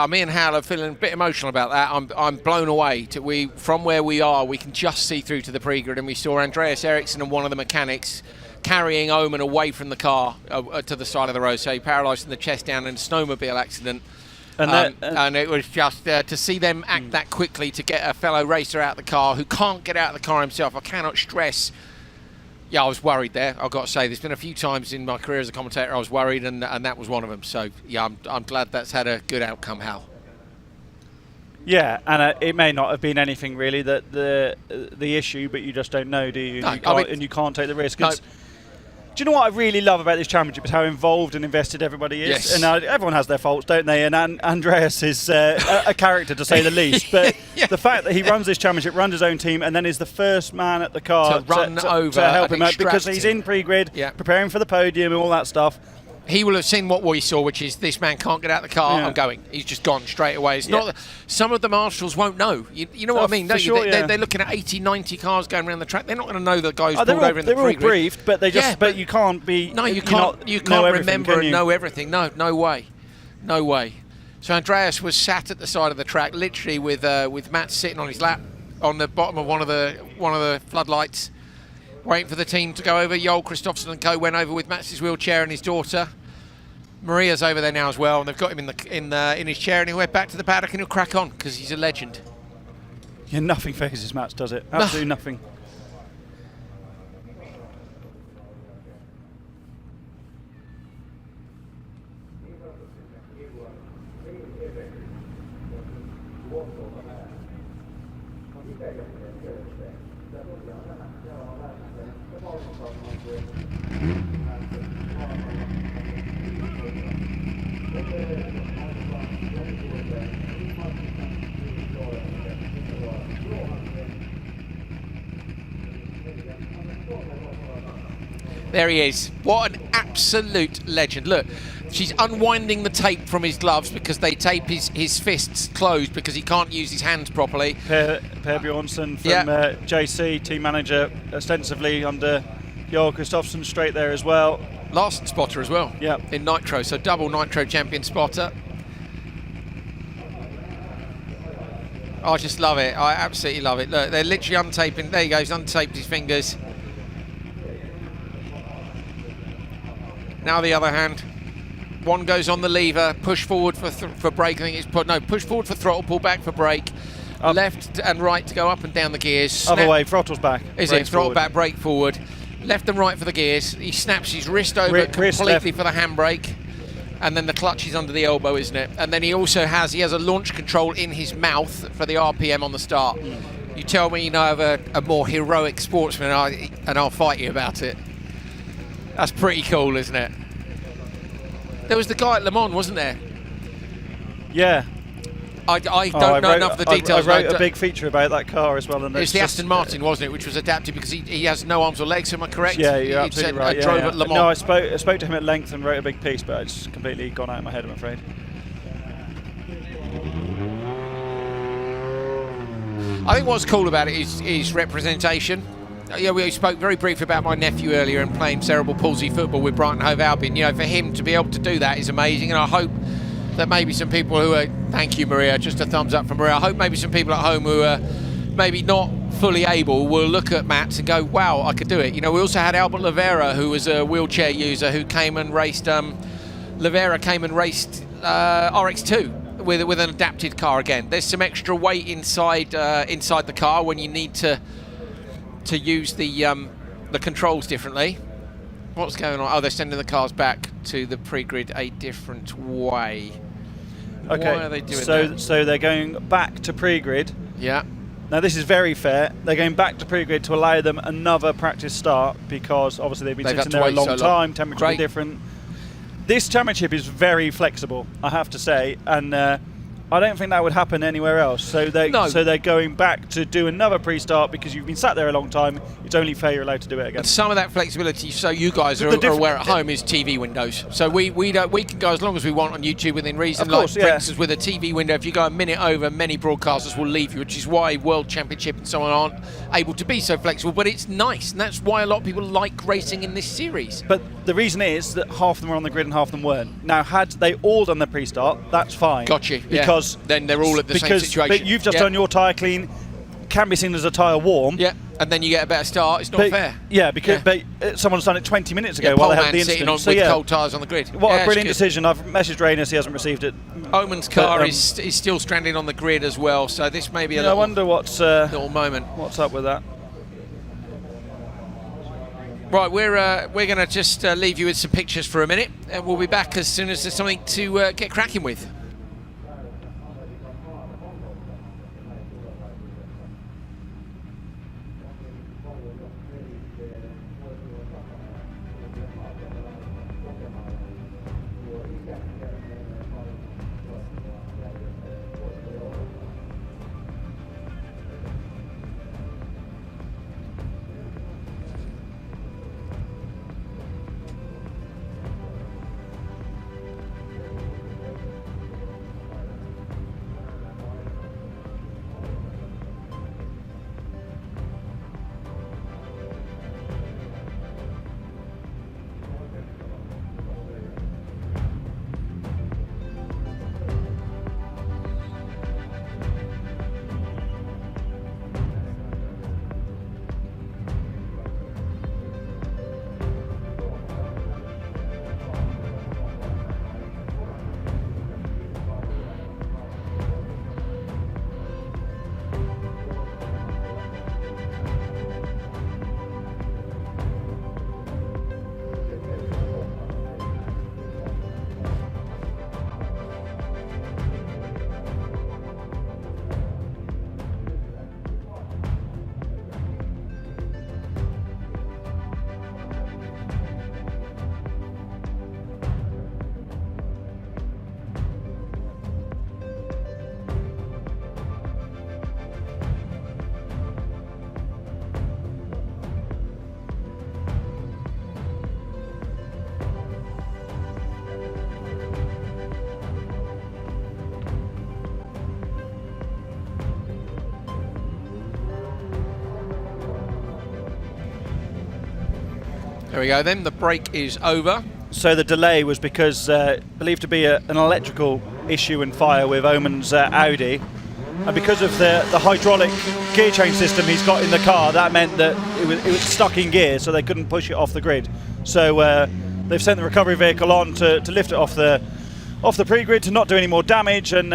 S3: Me and Hal are feeling a bit emotional about that. I'm blown away. From where we are, we can just see through to the pre-grid, and we saw Andreas Eriksson and one of the mechanics carrying Omen away from the car to the side of the road. So he paralysed from the chest down in a snowmobile accident. And it was just to see them act that quickly to get a fellow racer out of the car who can't get out of the car himself. I cannot stress. Yeah, I was worried there. I've got to say, there's been a few times in my career as a commentator I was worried, and that was one of them. So, yeah, I'm glad that's had a good outcome, Hal.
S4: Yeah, and it may not have been anything really that the issue, but you just don't know, do you?
S3: No,
S4: And you can't take the risk. No. Do you know what I really love about this championship is how involved and invested everybody is?
S3: Yes.
S4: And everyone has their faults, don't they? And Andreas is a character, to say the least. But
S3: yeah.
S4: The fact that he runs this championship, runs his own team, and then is the first man at the car
S3: to run over
S4: to help him out, because
S3: him.
S4: he's in pre-grid,
S3: yeah.
S4: preparing for the podium and all that stuff.
S3: He will have seen what we saw, which is this man can't get out of the car. Yeah. I'm going. He's just gone straight away. It's not. Some of the marshals won't know. You know what I mean? Don't you? They're looking at 80, 90 cars going around the track. They're not going to know the guys pulled over in the pre-grid.
S4: They're all briefed, but they just. Yeah, but you can't be.
S3: No, you can't. You can't remember and know everything. No way. No way. So Andreas was sat at the side of the track, literally with Matt sitting on his lap on the bottom of one of the floodlights, waiting for the team to go over. Joel Kristofferson and co went over with Matt's wheelchair and his daughter. Maria's over there now as well, and they've got him in his chair, and he went back to the paddock and he'll crack on because he's a legend.
S4: Yeah, nothing phases Matt, does it? Absolutely nothing.
S3: There he is. What an absolute legend. Look, she's unwinding the tape from his gloves because they tape his fists closed because he can't use his hands properly.
S4: Per Bjornsson from JC, team manager ostensibly under Joel Kristofferson, straight there as well.
S3: Last spotter as well.
S4: Yeah.
S3: In Nitro, so double Nitro champion spotter. I just love it. I absolutely love it. Look, they're literally untaping. There he goes, untaped his fingers. Now the other hand, one goes on the lever, push forward for brake. I think it's push forward for throttle, pull back for brake. Left and right to go up and down the gears.
S4: Other way, throttle's back.
S3: Is it throttle back, brake forward? Left and right for the gears. He snaps his wrist over completely for the handbrake, and then the clutch is under the elbow, isn't it? And then he also has a launch control in his mouth for the RPM on the start. You tell me you know of a more heroic sportsman, and I'll fight you about it. That's pretty cool, isn't it? There was the guy at Le Mans, wasn't there?
S4: Yeah.
S3: I don't know enough of the details.
S4: I wrote a big feature about that car as well. And
S3: it's the Aston Martin, wasn't it, which was adapted because he has no arms or legs, am I correct?
S4: Yeah, you're absolutely right.
S3: Drove at Le Mans.
S4: No, I spoke to him at length and wrote a big piece, but it's completely gone out of my head, I'm afraid.
S3: I think what's cool about it is representation. Yeah, we spoke very briefly about my nephew earlier and playing cerebral palsy football with Brighton Hove Albion. You know, for him to be able to do that is amazing, and I hope that maybe some people who are, thank you Maria, just a thumbs up from Maria, I hope maybe some people at home who are maybe not fully able will look at Mats and go, wow, I could do it. You know, we also had Albert Lavera, who was a wheelchair user, who came and raced, Lavera came and raced RX2 with an adapted car again. There's some extra weight inside the car when you need to use the controls differently. What's going on? Oh, they're sending the cars back to the pre-grid a different way.
S4: Okay.
S3: Why are they doing that?
S4: So they're going back to pre-grid.
S3: Yeah.
S4: Now this is very fair. They're going back to pre-grid to allow them another practice start because obviously they've been sitting there a long time. Temperature is different. This championship is very flexible, I have to say, and I don't think that would happen anywhere else. So they're going back to do another pre-start because you've been sat there a long time. It's only fair you're allowed to do it again.
S3: And some of that flexibility, so you guys are aware at home, is TV windows. So we can go as long as we want on YouTube within reason.
S4: Of course,
S3: like, for instance, with a TV window, if you go a minute over, many broadcasters will leave you, which is why World Championship and so on aren't able to be so flexible. But it's nice, and that's why a lot of people like racing in this series.
S4: But the reason is that half of them were on the grid and half of them weren't. Now, had they all done the pre-start, that's fine.
S3: Got you.
S4: Because
S3: then they're all at the same situation.
S4: But you've just done your tyre clean, can be seen as a tyre warm.
S3: Yeah, and then you get a better start. It's not fair.
S4: Yeah, because but someone's done it 20 minutes ago while they had the incident.
S3: On with cold tyres on the grid.
S4: What a brilliant decision. I've messaged Rainus, he hasn't received it.
S3: Oman's car is still stranded on the grid as well, so this may be a little,
S4: I wonder what's
S3: little moment.
S4: What's up with that?
S3: Right, we're going to just leave you with some pictures for a minute, and we'll be back as soon as there's something to get cracking with. There we go then, the break is over.
S4: So the delay was because, believed to be an electrical issue and fire with Oman's Audi. And because of the hydraulic gear change system he's got in the car, that meant that it was stuck in gear, so they couldn't push it off the grid. So they've sent the recovery vehicle on to lift it off the pre-grid to not do any more damage. And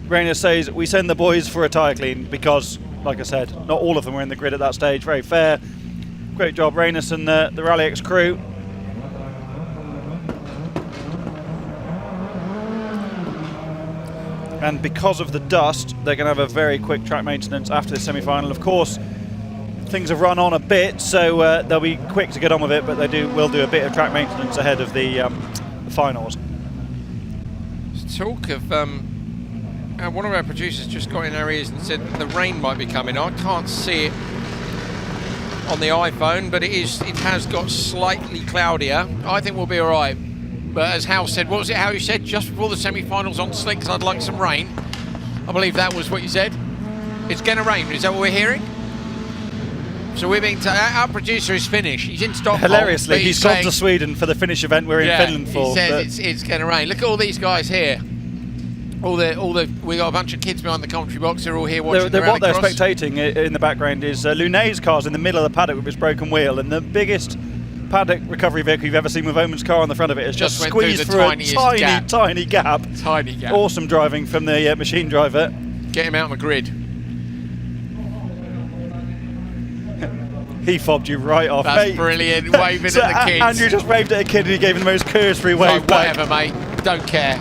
S4: Rainer says, we send the boys for a tyre clean because, like I said, not all of them were in the grid at that stage. Very fair. Great job, Rainus and the RallyX crew. And because of the dust, they're going to have a very quick track maintenance after the semi-final. Of course, things have run on a bit, so they'll be quick to get on with it, but they will do a bit of track maintenance ahead of the finals.
S3: Talk of one of our producers just got in our ears and said that the rain might be coming. I can't see it on the iPhone, but it has got slightly cloudier. I think we'll be all right. But as Hal said, what was it Hal you said just before the semi-finals on slicks, I'd like some rain. I believe that was what you said. It's going to rain, is that what we're hearing? So we're being our producer is Finnish. He's in Stockholm.
S4: Hilariously, he's gone to Sweden for the Finnish event we're in Finland for.
S3: He says it's going to rain. Look at all these guys here. We got a bunch of kids behind the commentary box. They're all here watching the
S4: what they're
S3: rallycross.
S4: spectating in the background is Lunet's car's in the middle of the paddock with his broken wheel, and the biggest paddock recovery vehicle you've ever seen with Omen's car on the front of it has just squeezed through a tiny gap.
S3: Tiny gap.
S4: Awesome driving from the machine driver.
S3: Get him out on the grid.
S4: He fobbed you right off,
S3: That's
S4: mate.
S3: brilliant, waving at the kids.
S4: Andrew just waved at a kid and he gave him the most cursory wave back.
S3: Whatever, mate, don't care.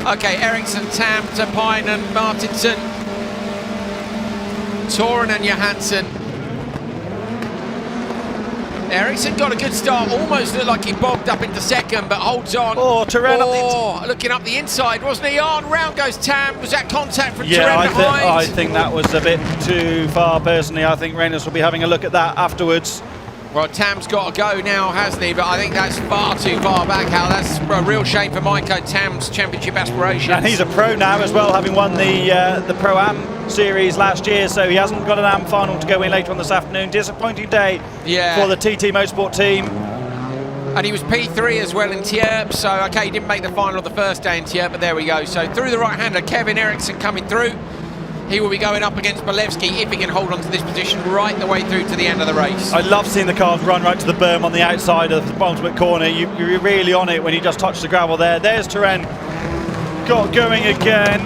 S3: Okay, Ericsson, Tam, Tapine and Martinson. Toren and Johansson. Ericsson got a good start, almost looked like he bogged up into second, but holds on.
S4: Oh, Toren
S3: looking up the inside, wasn't he? On, round goes Tam. Was that contact from Toren behind?
S4: I think that was a bit too far, personally. I think Reynolds will be having a look at that afterwards.
S3: Well, Tam's got to go now, hasn't he? But I think that's far too far back, Hal. That's a real shame for Maiko Tam's championship aspirations.
S4: And he's a pro now as well, having won the Pro-Am series last year, so he hasn't got an Am final to go in later on this afternoon. Disappointing day for the TT Motorsport team.
S3: And he was P3 as well in Tjerp, so okay, he didn't make the final the first day in Tjerp, but there we go. So through the right-hander, Kevin Eriksson coming through. He will be going up against Bolevsky if he can hold on to this position right the way through to the end of the race.
S4: I love seeing the cars run right to the berm on the outside of the penultimate corner. You're really on it when you just touch the gravel there. There's Toren, got going again.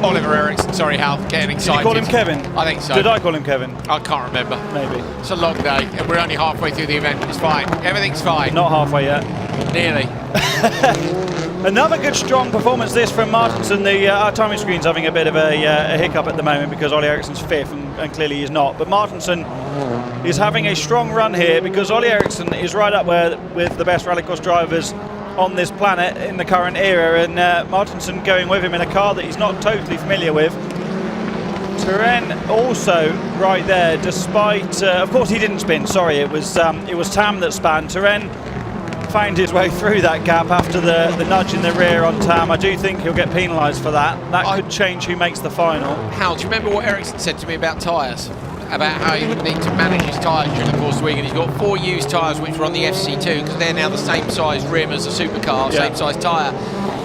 S3: Oliver Eriksson, sorry Hal, getting excited.
S4: Did you call him Kevin?
S3: I think so.
S4: Did I call him Kevin?
S3: I can't remember.
S4: Maybe.
S3: It's a long day and we're only halfway through the event. It's fine, everything's fine.
S4: Not halfway yet.
S3: Nearly.
S4: Another good strong performance this from Martinson. Our timing screen's having a bit of a hiccup at the moment because Ollie Eriksson's fifth and clearly he's not. But Martinson is having a strong run here because Ollie Eriksson is right up there with the best rallycross drivers on this planet in the current era, and Martinson going with him in a car that he's not totally familiar with. Toren also right there, despite of course he didn't spin. Sorry, it was Tam that span. Toren found his way through that gap after the nudge in the rear on Tam. I do think he'll get penalised for that. That could change who makes the final.
S3: Hal, do you remember what Eriksson said to me about tyres? About how he would need to manage his tyres during the course of the week, and he's got 4 used tyres which were on the FC2 because they're now the same size rim as a supercar, same size tyre.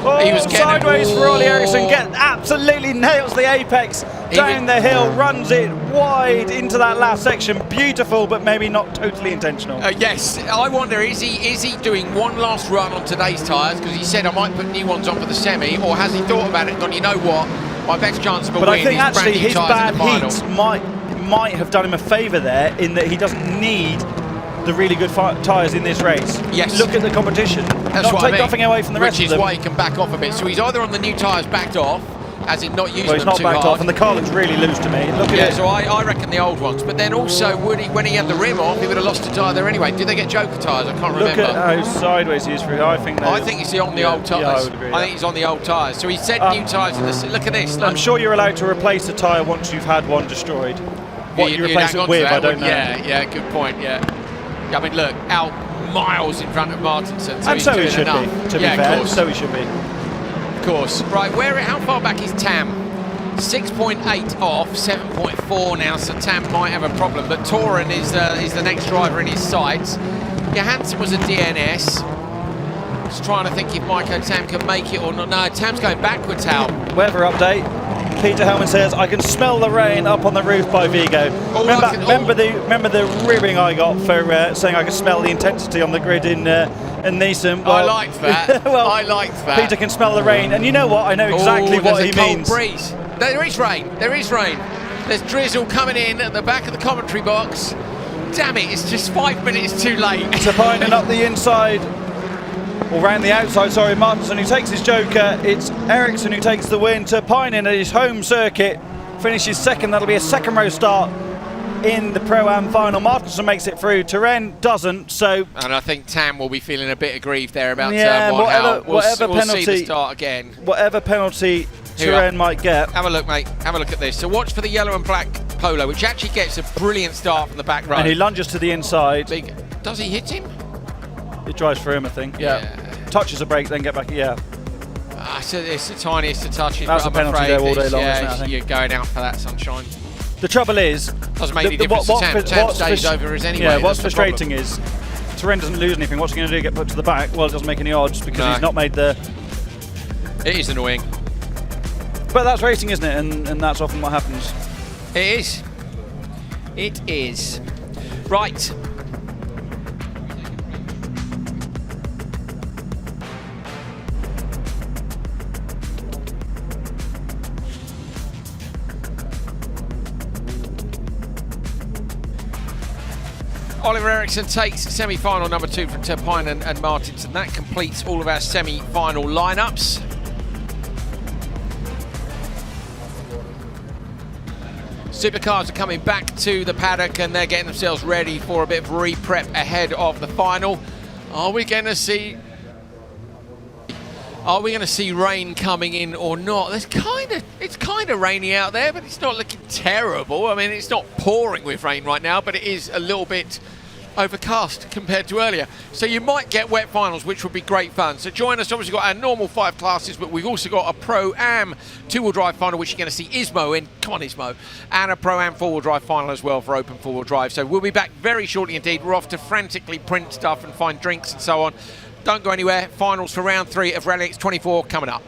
S4: Oh,
S3: he was
S4: sideways for Ollie Eriksson, absolutely nails the apex down the hill, runs it wide into that last section. Beautiful, but maybe not totally intentional.
S3: Yes, I wonder, is he doing one last run on today's tyres because he said I might put new ones on for the semi, or has he thought about it and gone, you know what, my best chance of a win
S4: I think
S3: is brand
S4: actually
S3: new
S4: his
S3: tyres
S4: bad
S3: in the final.
S4: heat might have done him a favour there in that he doesn't need the really good tyres in this race.
S3: Yes.
S4: Look at the competition.
S3: That's
S4: not take nothing away from the rest of them.
S3: Which is why he can back off a bit. So he's either on the new tyres backed off, as in not using
S4: well, he's
S3: them
S4: not
S3: too
S4: backed
S3: hard.
S4: off, and the car looks really loose to me. Look at it.
S3: So I reckon the old ones. But then also, when he had the rim off, he would have lost a tyre there anyway. Did they get Joker tyres? I can't remember.
S4: Look at how sideways he is through. I think
S3: he's on the old tyres.
S4: Yeah, I would agree.
S3: I think he's on the old tyres. So he said new tyres in this. Look at this. Look.
S4: I'm sure you're allowed to replace a tyre once you've had one destroyed. What you replace it with, I don't know.
S3: Yeah, good point. Yeah. I mean, look, out miles in front of Martinson.
S4: And so he should be, to be fair.
S3: Of course.
S4: So he should be.
S3: Of course. Right, how far back is Tam? 6.8 off, 7.4 now, so Tam might have a problem. But Toren is the next driver in his sights. Johansson was a DNS. Just trying to think if Maiko Tam can make it or not. No, Tam's going backwards, Hal.
S4: Weather update. Peter Hellman says, I can smell the rain up on the roof by Vigo. Remember the ribbing I got for saying I could smell the intensity on the grid in Neeson?
S3: Well, I liked that.
S4: Well,
S3: I liked that.
S4: Peter can smell the rain, and you know what? I know exactly what he means.
S3: Breeze. There is rain. There is rain. There's drizzle coming in at the back of the commentary box. Damn it! It's just 5 minutes too late.
S4: Tapine up the inside. Or round the outside, sorry, Martinson who takes his joker. It's Eriksson who takes the win. Tapine at his home circuit finishes second. That'll be a second row start in the Pro-Am final. Martinson makes it through. Toren doesn't, so...
S3: And I think Tam will be feeling a bit aggrieved there about
S4: whatever
S3: we'll
S4: penalty,
S3: see the start again.
S4: Whatever penalty Turenne might get.
S3: Have a look, mate. Have a look at this. So watch for the yellow and black Polo, which actually gets a brilliant start from the back row.
S4: And he lunges to the inside.
S3: Does he hit him?
S4: It drives for him, I think. Yeah. Touches a brake, then get back. Yeah.
S3: So it's the tiniest of touches.
S4: That's a penalty there all day long, isn't it, I think?
S3: You're going out for that, sunshine.
S4: The trouble is,
S3: doesn't make any difference to Tam stays over as anyway.
S4: Yeah, what's frustrating is Turenne doesn't lose anything. What's he going to do? Get put to the back? Well, it doesn't make any odds because he's not made the.
S3: It is annoying.
S4: But that's racing, isn't it? And that's often what happens.
S3: It is. It is. Right. Oliver Eriksson takes semi-final number 2 from Turpine and Martins, and that completes all of our semi-final lineups. Supercars are coming back to the paddock and they're getting themselves ready for a bit of re-prep ahead of the final. Are we going to see rain coming in or not? It's kind of rainy out there, but it's not looking terrible. I mean, it's not pouring with rain right now, but it is a little bit overcast compared to earlier. So you might get wet finals, which would be great fun. So join us. Obviously, we've got our normal 5 classes, but we've also got a Pro-Am 2-wheel drive final, which you're going to see Ismo in. Come on, Ismo. And a Pro-Am 4-wheel drive final as well for open 4-wheel drive. So we'll be back very shortly indeed. We're off to frantically print stuff and find drinks and so on. Don't go anywhere. Finals for round 3 of RallyX 24 coming up.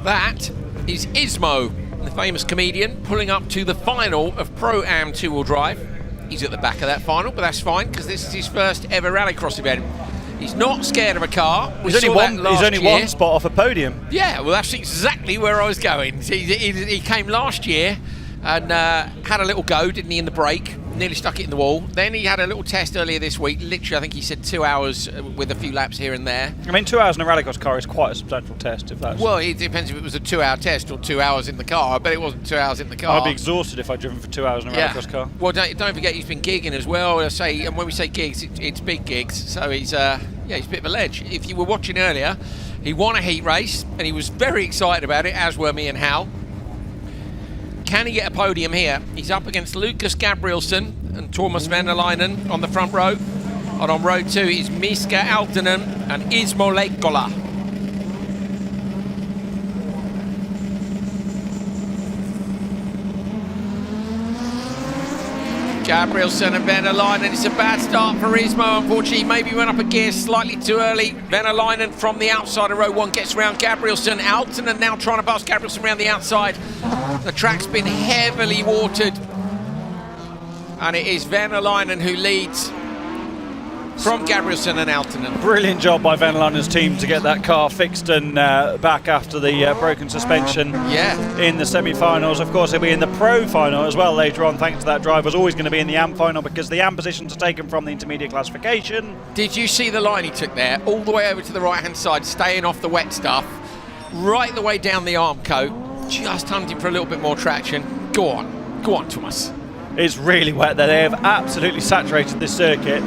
S3: That is Ismo, the famous comedian, pulling up to the final of Pro-Am two-wheel drive. He's at the back of that final, but that's fine because this is his first ever rallycross event. He's not scared of a car.
S4: He's only one spot off a podium.
S3: Yeah, well, that's exactly where I was going. He came last year and had a little go, didn't he, in the brake? Nearly stuck it in the wall. Then he had a little test earlier this week. Literally, I think he said 2 hours with a few laps here and there.
S4: I mean, 2 hours in a rallycross car is quite a substantial test. If that's
S3: well, it depends if it was a 2-hour test or 2 hours in the car. But it wasn't 2 hours in the car.
S4: I'd be exhausted if I'd driven for 2 hours in a rallycross car.
S3: Well, don't forget he's been gigging as well. And when we say gigs, it's big gigs. So he's a bit of a ledge. If you were watching earlier, he won a heat race and he was very excited about it, as were me and Hal. Can he get a podium here? He's up against Lucas Gabrielsen and Thomas van der Leyen on the front row. And on row 2 is Miska Aaltonen and Ismo Leikkola. Gabrielsen and van der Leyen. It's a bad start for Ismo, unfortunately. Maybe went up a gear slightly too early. Van der Leyen from the outside of row 1 gets around Gabrielsen. Aaltonen now trying to pass Gabrielsen around the outside. The track's been heavily watered. And it is van der Leyen who leads from Gabrielsen and Aaltonen.
S4: Brilliant job by van der Leyen's team to get that car fixed and back after the broken suspension in the semi-finals. Of course, he'll be in the Pro Final as well later on, thanks to that drive. Was always going to be in the AM Final because the AM positions are taken from the intermediate classification.
S3: Did you see the line he took there? All the way over to the right-hand side, staying off the wet stuff, right the way down the arm coat, just hunting for a little bit more traction. Go on, Thomas.
S4: It's really wet there. They have absolutely saturated this circuit.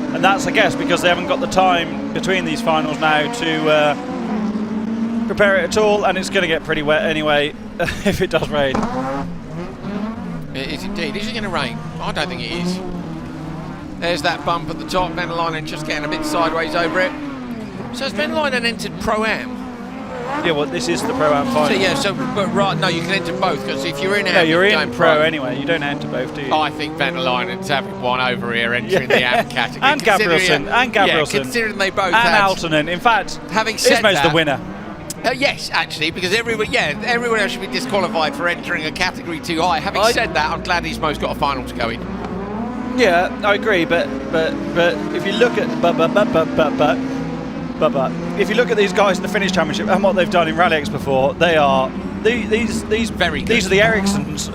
S4: And that's, I guess, because they haven't got the time between these finals now to prepare it at all, and it's going to get pretty wet anyway if it does rain.
S3: It is indeed. Is it going to rain? I don't think it is. There's that bump at the top. Van der Leyen just getting a bit sideways over it. So has Van der Leyen entered Pro-Am?
S4: Yeah, well, this is the Pro-Am final.
S3: No, you can enter both, because if you're in AM,
S4: you're in Pro anyway. You don't enter both, do you?
S3: I think Van der Leyen's having one over here, entering the AM category.
S4: And Gabrielsen.
S3: Yeah, considering they both
S4: and Aaltonen. In fact,
S3: having said
S4: Ismo's the winner.
S3: Yes, actually, because everyone else should be disqualified for entering a category too high. Having said that, I'm glad Ismo's got a final to go in.
S4: Yeah, I agree, but if you look at if you look at these guys in the Finnish Championship and what they've done in RallyX before, they are these very good. These are the Ericssons.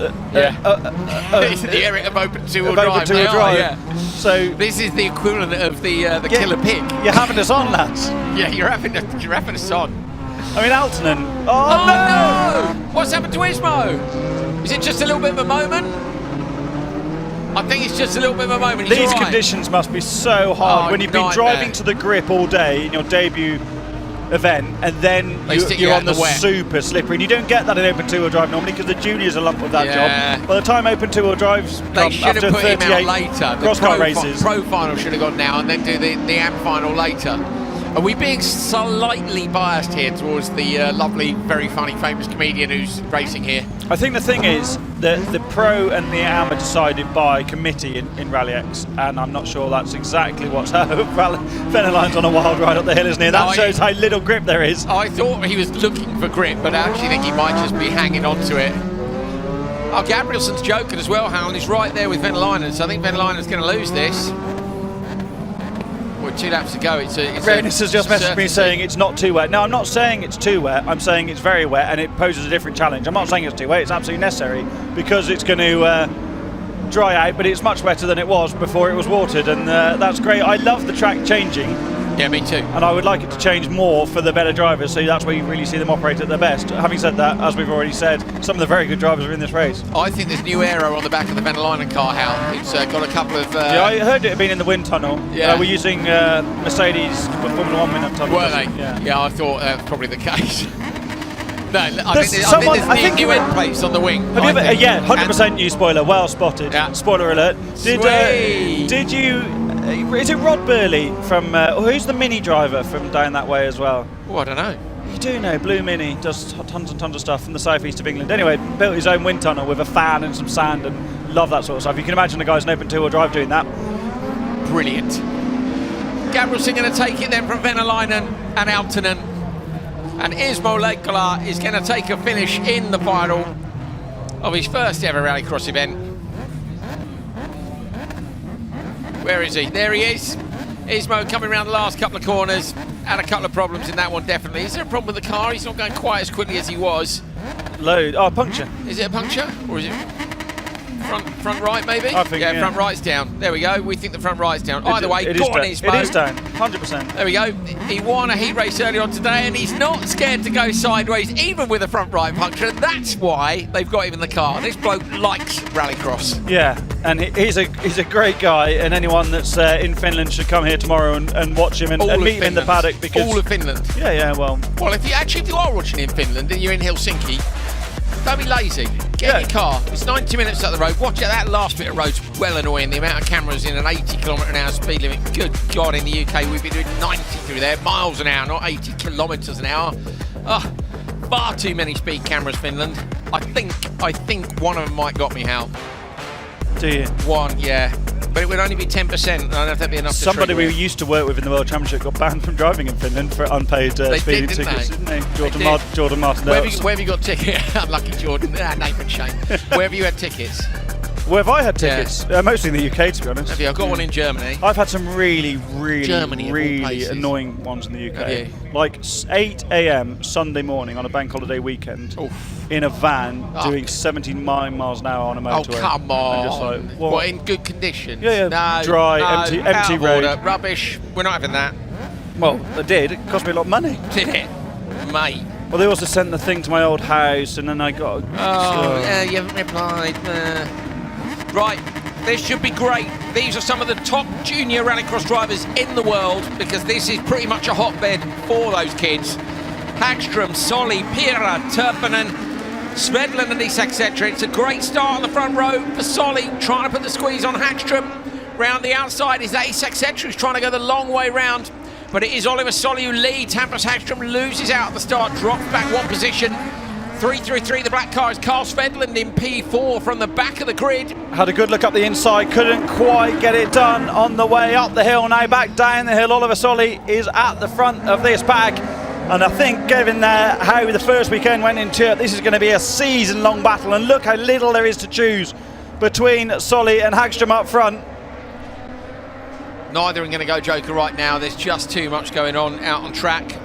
S3: These are the Eric of open two-wheel drive.
S4: So
S3: this is the equivalent of the Killer Pig.
S4: You're having us on, lads.
S3: Yeah, you're having us on.
S4: I mean, Aaltonen.
S3: Oh no! What's happened to Ismo? Is it just a little bit of a moment? I think it's just a little bit of a moment.
S4: These conditions must be so hard when you've been driving to the grip all day in your debut event, and then you're on the super slippery. And you don't get that in open two-wheel drive normally because the juniors are lumped with that job. By the time open two-wheel drives come after 38 crosscar races,
S3: Pro Final should have gone now and then do the AM Final later. Are we being slightly biased here towards the lovely, very funny, famous comedian who's racing here?
S4: I think the thing is that the Pro and the AM are decided by committee in RallyX, and I'm not sure that's exactly what's happened. Van der Leyen's on a wild ride up the hill, isn't he? That shows how little grip there is.
S3: I thought he was looking for grip, but I actually think he might just be hanging on to it. Oh, Gabrielsen's joking as well, Howland. He's right there with Van der Leyen, so I think Van der Leyen is going to lose this. 2 laps to go.
S4: Reynolds has just messaged me saying it's not too wet. No, I'm not saying it's too wet. I'm saying it's very wet and it poses a different challenge. I'm not saying it's too wet. It's absolutely necessary because it's going to dry out, but it's much wetter than it was before it was watered, and that's great. I love the track changing.
S3: Yeah, me too.
S4: And I would like it to change more for the better drivers, so that's where you really see them operate at their best. Having said that, as we've already said, some of the very good drivers are in this race.
S3: I think there's new aero on the back of the Van der Leyen car, Hal. It's got a couple of...
S4: yeah, I heard it had been in the wind tunnel. Yeah. We're using Mercedes Formula 1 wind tunnel.
S3: Were they? Yeah, I thought that was probably the case. No, I think there's new end plates on the wing.
S4: Have you ever, 100% new spoiler. Well spotted.
S3: Yeah.
S4: Spoiler alert. Did you... Is it Rod Burley from... who's the Mini driver from down that way as well?
S3: Oh, I don't know.
S4: You do know, Blue Mini does tons and tons of stuff from the southeast of England. Anyway, built his own wind tunnel with a fan and some sand, and love that sort of stuff. You can imagine the guys in open two-wheel drive doing that.
S3: Brilliant. Gabrielsen going to take it then from Van der Leyen and Aaltonen. And Ismo Leikola is going to take a finish in the final of his first ever Rallycross event. Where is he? There he is. Ismo coming around the last couple of corners. Had a couple of problems in that one, definitely. Is there a problem with the car? He's not going quite as quickly as he was.
S4: Load. Oh, puncture.
S3: Is it a puncture? Or is it front right, maybe?
S4: I think, yeah.
S3: Front right's down. There we go. We think the front right's down. Either way, go on, Ismo.
S4: It is down, 100%.
S3: There we go. He won a heat race earlier on today, and he's not scared to go sideways, even with a front right puncture. That's why they've got him in the car. This bloke likes Rallycross.
S4: Yeah, and he's a great guy, and anyone that's in Finland should come here tomorrow and watch him and meet him in the paddock. Because
S3: all of Finland.
S4: Yeah, well.
S3: Well, if you are watching in Finland and you're in Helsinki, don't be lazy. Get in your car. It's 90 minutes up the road. Watch it. That last bit of road's well annoying. The amount of cameras in an 80 km/h speed limit. Good God, in the UK we've been doing 90 through there, miles an hour, not 80 kilometres an hour. Far too many speed cameras, Finland. I think one of them might got me out.
S4: Do you?
S3: One, yeah. But it would only be 10%. I don't know if that'd be enough.
S4: Somebody we used to work with in the World Championship got banned from driving in Finland for unpaid speeding tickets, didn't they? Jordan Martin.
S3: Where have you got tickets? Unlucky Jordan. Name and shame. Where have you had tickets?
S4: Where have I had tickets? Yeah. Mostly in the UK, to be honest.
S3: Have you? I've got one in Germany.
S4: I've had some really
S3: Germany,
S4: annoying ones in the UK.
S3: Have you?
S4: Like 8 a.m. Sunday morning on a bank holiday weekend.
S3: Oof.
S4: In a van doing 79 miles an hour on a motorway.
S3: Oh, come on.
S4: And just like,
S3: what, in good conditions?
S4: Yeah.
S3: No,
S4: dry, empty road.
S3: Order. Rubbish. We're not having that.
S4: Well, they did. It cost me a lot of money.
S3: Did it? Mate.
S4: Well, they also sent the thing to my old house, and then I got...
S3: you haven't replied. Right, this should be great. These are some of the top junior rallycross drivers in the world, because this is pretty much a hotbed for those kids. Hagström, Solly, Pira, Turpinen, Svedlund and Isak, etc. It's a great start on the front row for Solly, trying to put the squeeze on Hagström. Round the outside is that Isak, etc. who's trying to go the long way round. But it is Oliver Solly who leads. Hampus Hagström loses out at the start, drops back one position. 3-3-3, the black car is Carl Svedlund in P4 from the back of the grid.
S4: Had a good look up the inside, couldn't quite get it done on the way up the hill. Now back down the hill, Oliver Solly is at the front of this pack. And I think, given how the first weekend went into it, this is going to be a season-long battle. And look how little there is to choose between Solly and Hagström up front.
S3: Neither are going to go Joker right now. There's just too much going on out on track.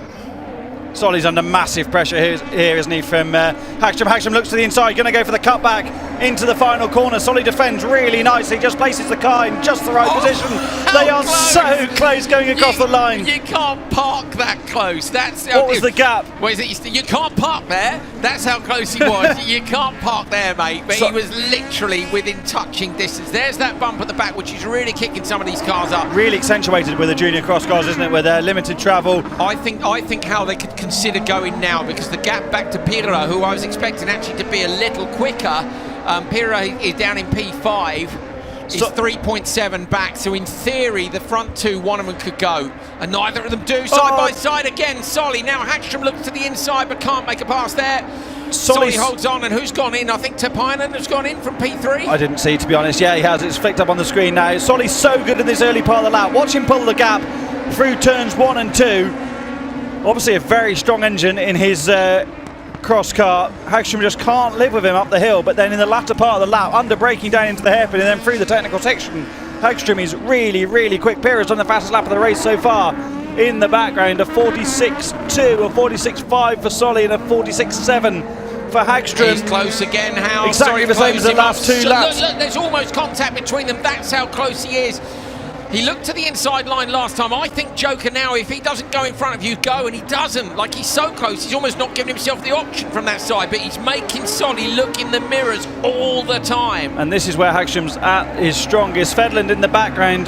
S4: Solly's under massive pressure here, isn't he, from Hagström. Hagström looks to the inside, going to go for the cutback into the final corner. Solly defends really nicely, just places the car in just the right position. They are
S3: close.
S4: so close going across the line.
S3: You can't park that close. That's
S4: what was the gap?
S3: What is it? You can't park there. That's how close he was. You can't park there, mate. But he was literally within touching distance. There's that bump at the back, which is really kicking some of these cars up.
S4: Really accentuated with the junior cross cars, isn't it, with their limited travel.
S3: I think how they could consider going now, because the gap back to Pira, who I was expecting actually to be a little quicker. Pira is down in P5. Is 3.7 back, so in theory the front two, one of them could go, and neither of them do. Side by side again, Solly. Now Hagström looks to the inside but can't make a pass there. Solly holds on, and who's gone in? I think Turpinen has gone in from P3.
S4: I didn't see, to be honest. Yeah, he has. It's flicked up on the screen now. Solly's so good in this early part of the lap. Watch him pull the gap through turns 1 and 2. Obviously a very strong engine in his cross car. Hagström just can't live with him up the hill, but then in the latter part of the lap, under braking down into the hairpin and then through the technical section, Hagström is really quick. Pira's done the fastest lap of the race so far. In the background, a 46.2, a 46.5 for Solly, and a 46.7 for Hagström.
S3: He's close again. How
S4: exactly the same as the last two laps.
S3: Look, there's almost contact between them. That's how close he is. He looked to the inside line last time. I think Joker now, if he doesn't go in front of you, go, and he doesn't. Like, he's so close, he's almost not giving himself the option from that side, but he's making Solly look in the mirrors all the time. And this is where Hagström's at his strongest. Svedlund in the background,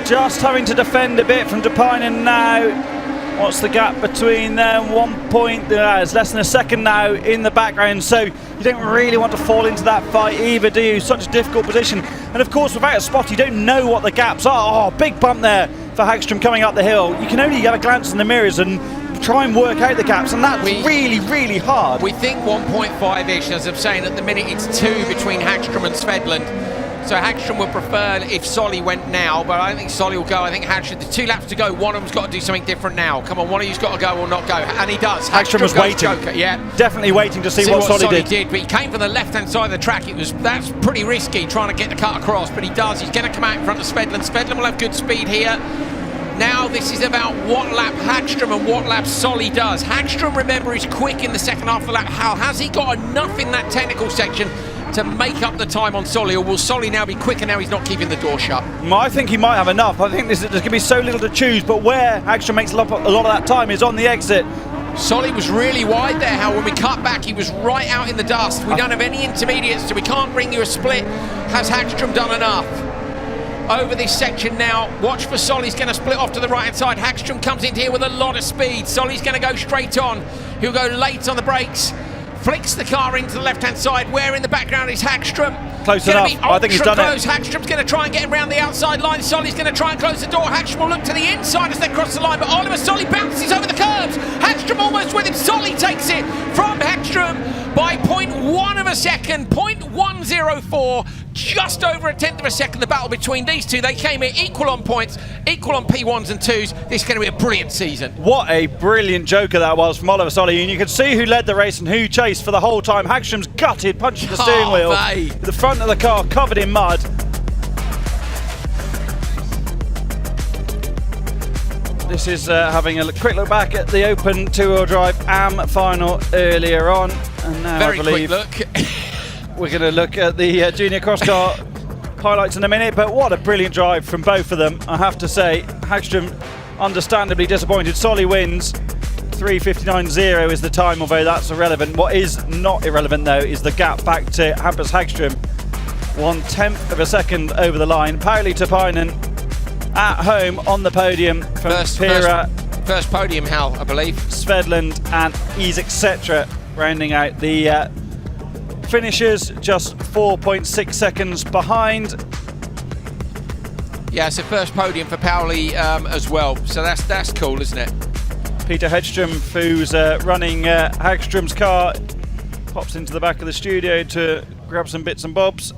S3: just having to defend a bit from Turpinen now. What's the gap between them? 1 point, it's less than a second now in the background, so you don't really want to fall into that fight either, do you? Such a difficult position. And of course, without a spot, you don't know what the gaps are. Oh, big bump there for Hagström coming up the hill. You can only have a glance in the mirrors and try and work out the gaps, and that's really hard. We think 1.5-ish, as I'm saying, at the minute it's 2 between Hagström and Svedlund. So Hagstrom would prefer if Solly went now, but I don't think Solly will go. I think Hagstrom, there's 2 laps to go. One of them's got to do something different now. Come on, one of you's got to go or not go. And he does.
S4: Hagstrom was waiting.
S3: Joker, yeah.
S4: Definitely waiting to see what Solly did.
S3: But he came from the left-hand side of the track. That's pretty risky trying to get the cut across, but he does. He's going to come out in front of Svedlund. Svedlund will have good speed here. Now this is about what lap Hagstrom and what lap Solly does. Hagstrom, remember, is quick in the second half of the lap. How has he got enough in that technical section to make up the time on Solly, or will Solly now be quicker now he's not keeping the door shut?
S4: I think he might have enough. I think there's going to be so little to choose, but where Hagstrom makes a lot of that time is on the exit.
S3: Solly was really wide there, Hal. When we cut back, he was right out in the dust. We don't have any intermediates, so we can't bring you a split. Has Hagstrom done enough? Over this section now, watch for Solly's going to split off to the right-hand side. Hagstrom comes in here with a lot of speed. Solly's going to go straight on. He'll go late on the brakes. Flicks the car into the left-hand side. Where in the background is Hagstrom?
S4: Close enough. I think he's done
S3: close.
S4: it.
S3: Hagstrom's going to try and get him around the outside line. Solly's going to try and close the door. Hagstrom will look to the inside as they cross the line, but Oliver Solly bounces over the curbs. Hagstrom almost with him. Solly takes it from Hagstrom by 0.1 of a second, 0.104. Just over a tenth of a second, the battle between these two. They came in equal on points, equal on P1s and 2s. This is going to be a brilliant season.
S4: What a brilliant joker that was from Oliver Solly, and you could see who led the race and who chased for the whole time. Hagstrom's gutted, punching the steering wheel. The front of the car covered in mud. This is having a quick look back at the Open two-wheel drive AM final earlier on, and now
S3: Very
S4: I believe
S3: quick look.
S4: we're going to look at the junior crosscar highlights in a minute, but what a brilliant drive from both of them, I have to say. Hagstrom understandably disappointed. Solly wins. 3:59.0 is the time, although that's irrelevant. What is not irrelevant, though, is the gap back to Hampus Hagstrom. 1/10 of a second over the line. Pauli Tapainen at home on the podium from Pira.
S3: First podium, Hal, I believe.
S4: Svedlund and Isek rounding out the finishers, just 4.6 seconds behind.
S3: Yeah, it's a first podium for Pauli as well, so that's cool, isn't it?
S4: Peter Hedstrom, who's running Hagstrom's car, pops into the back of the studio to grab some bits and bobs.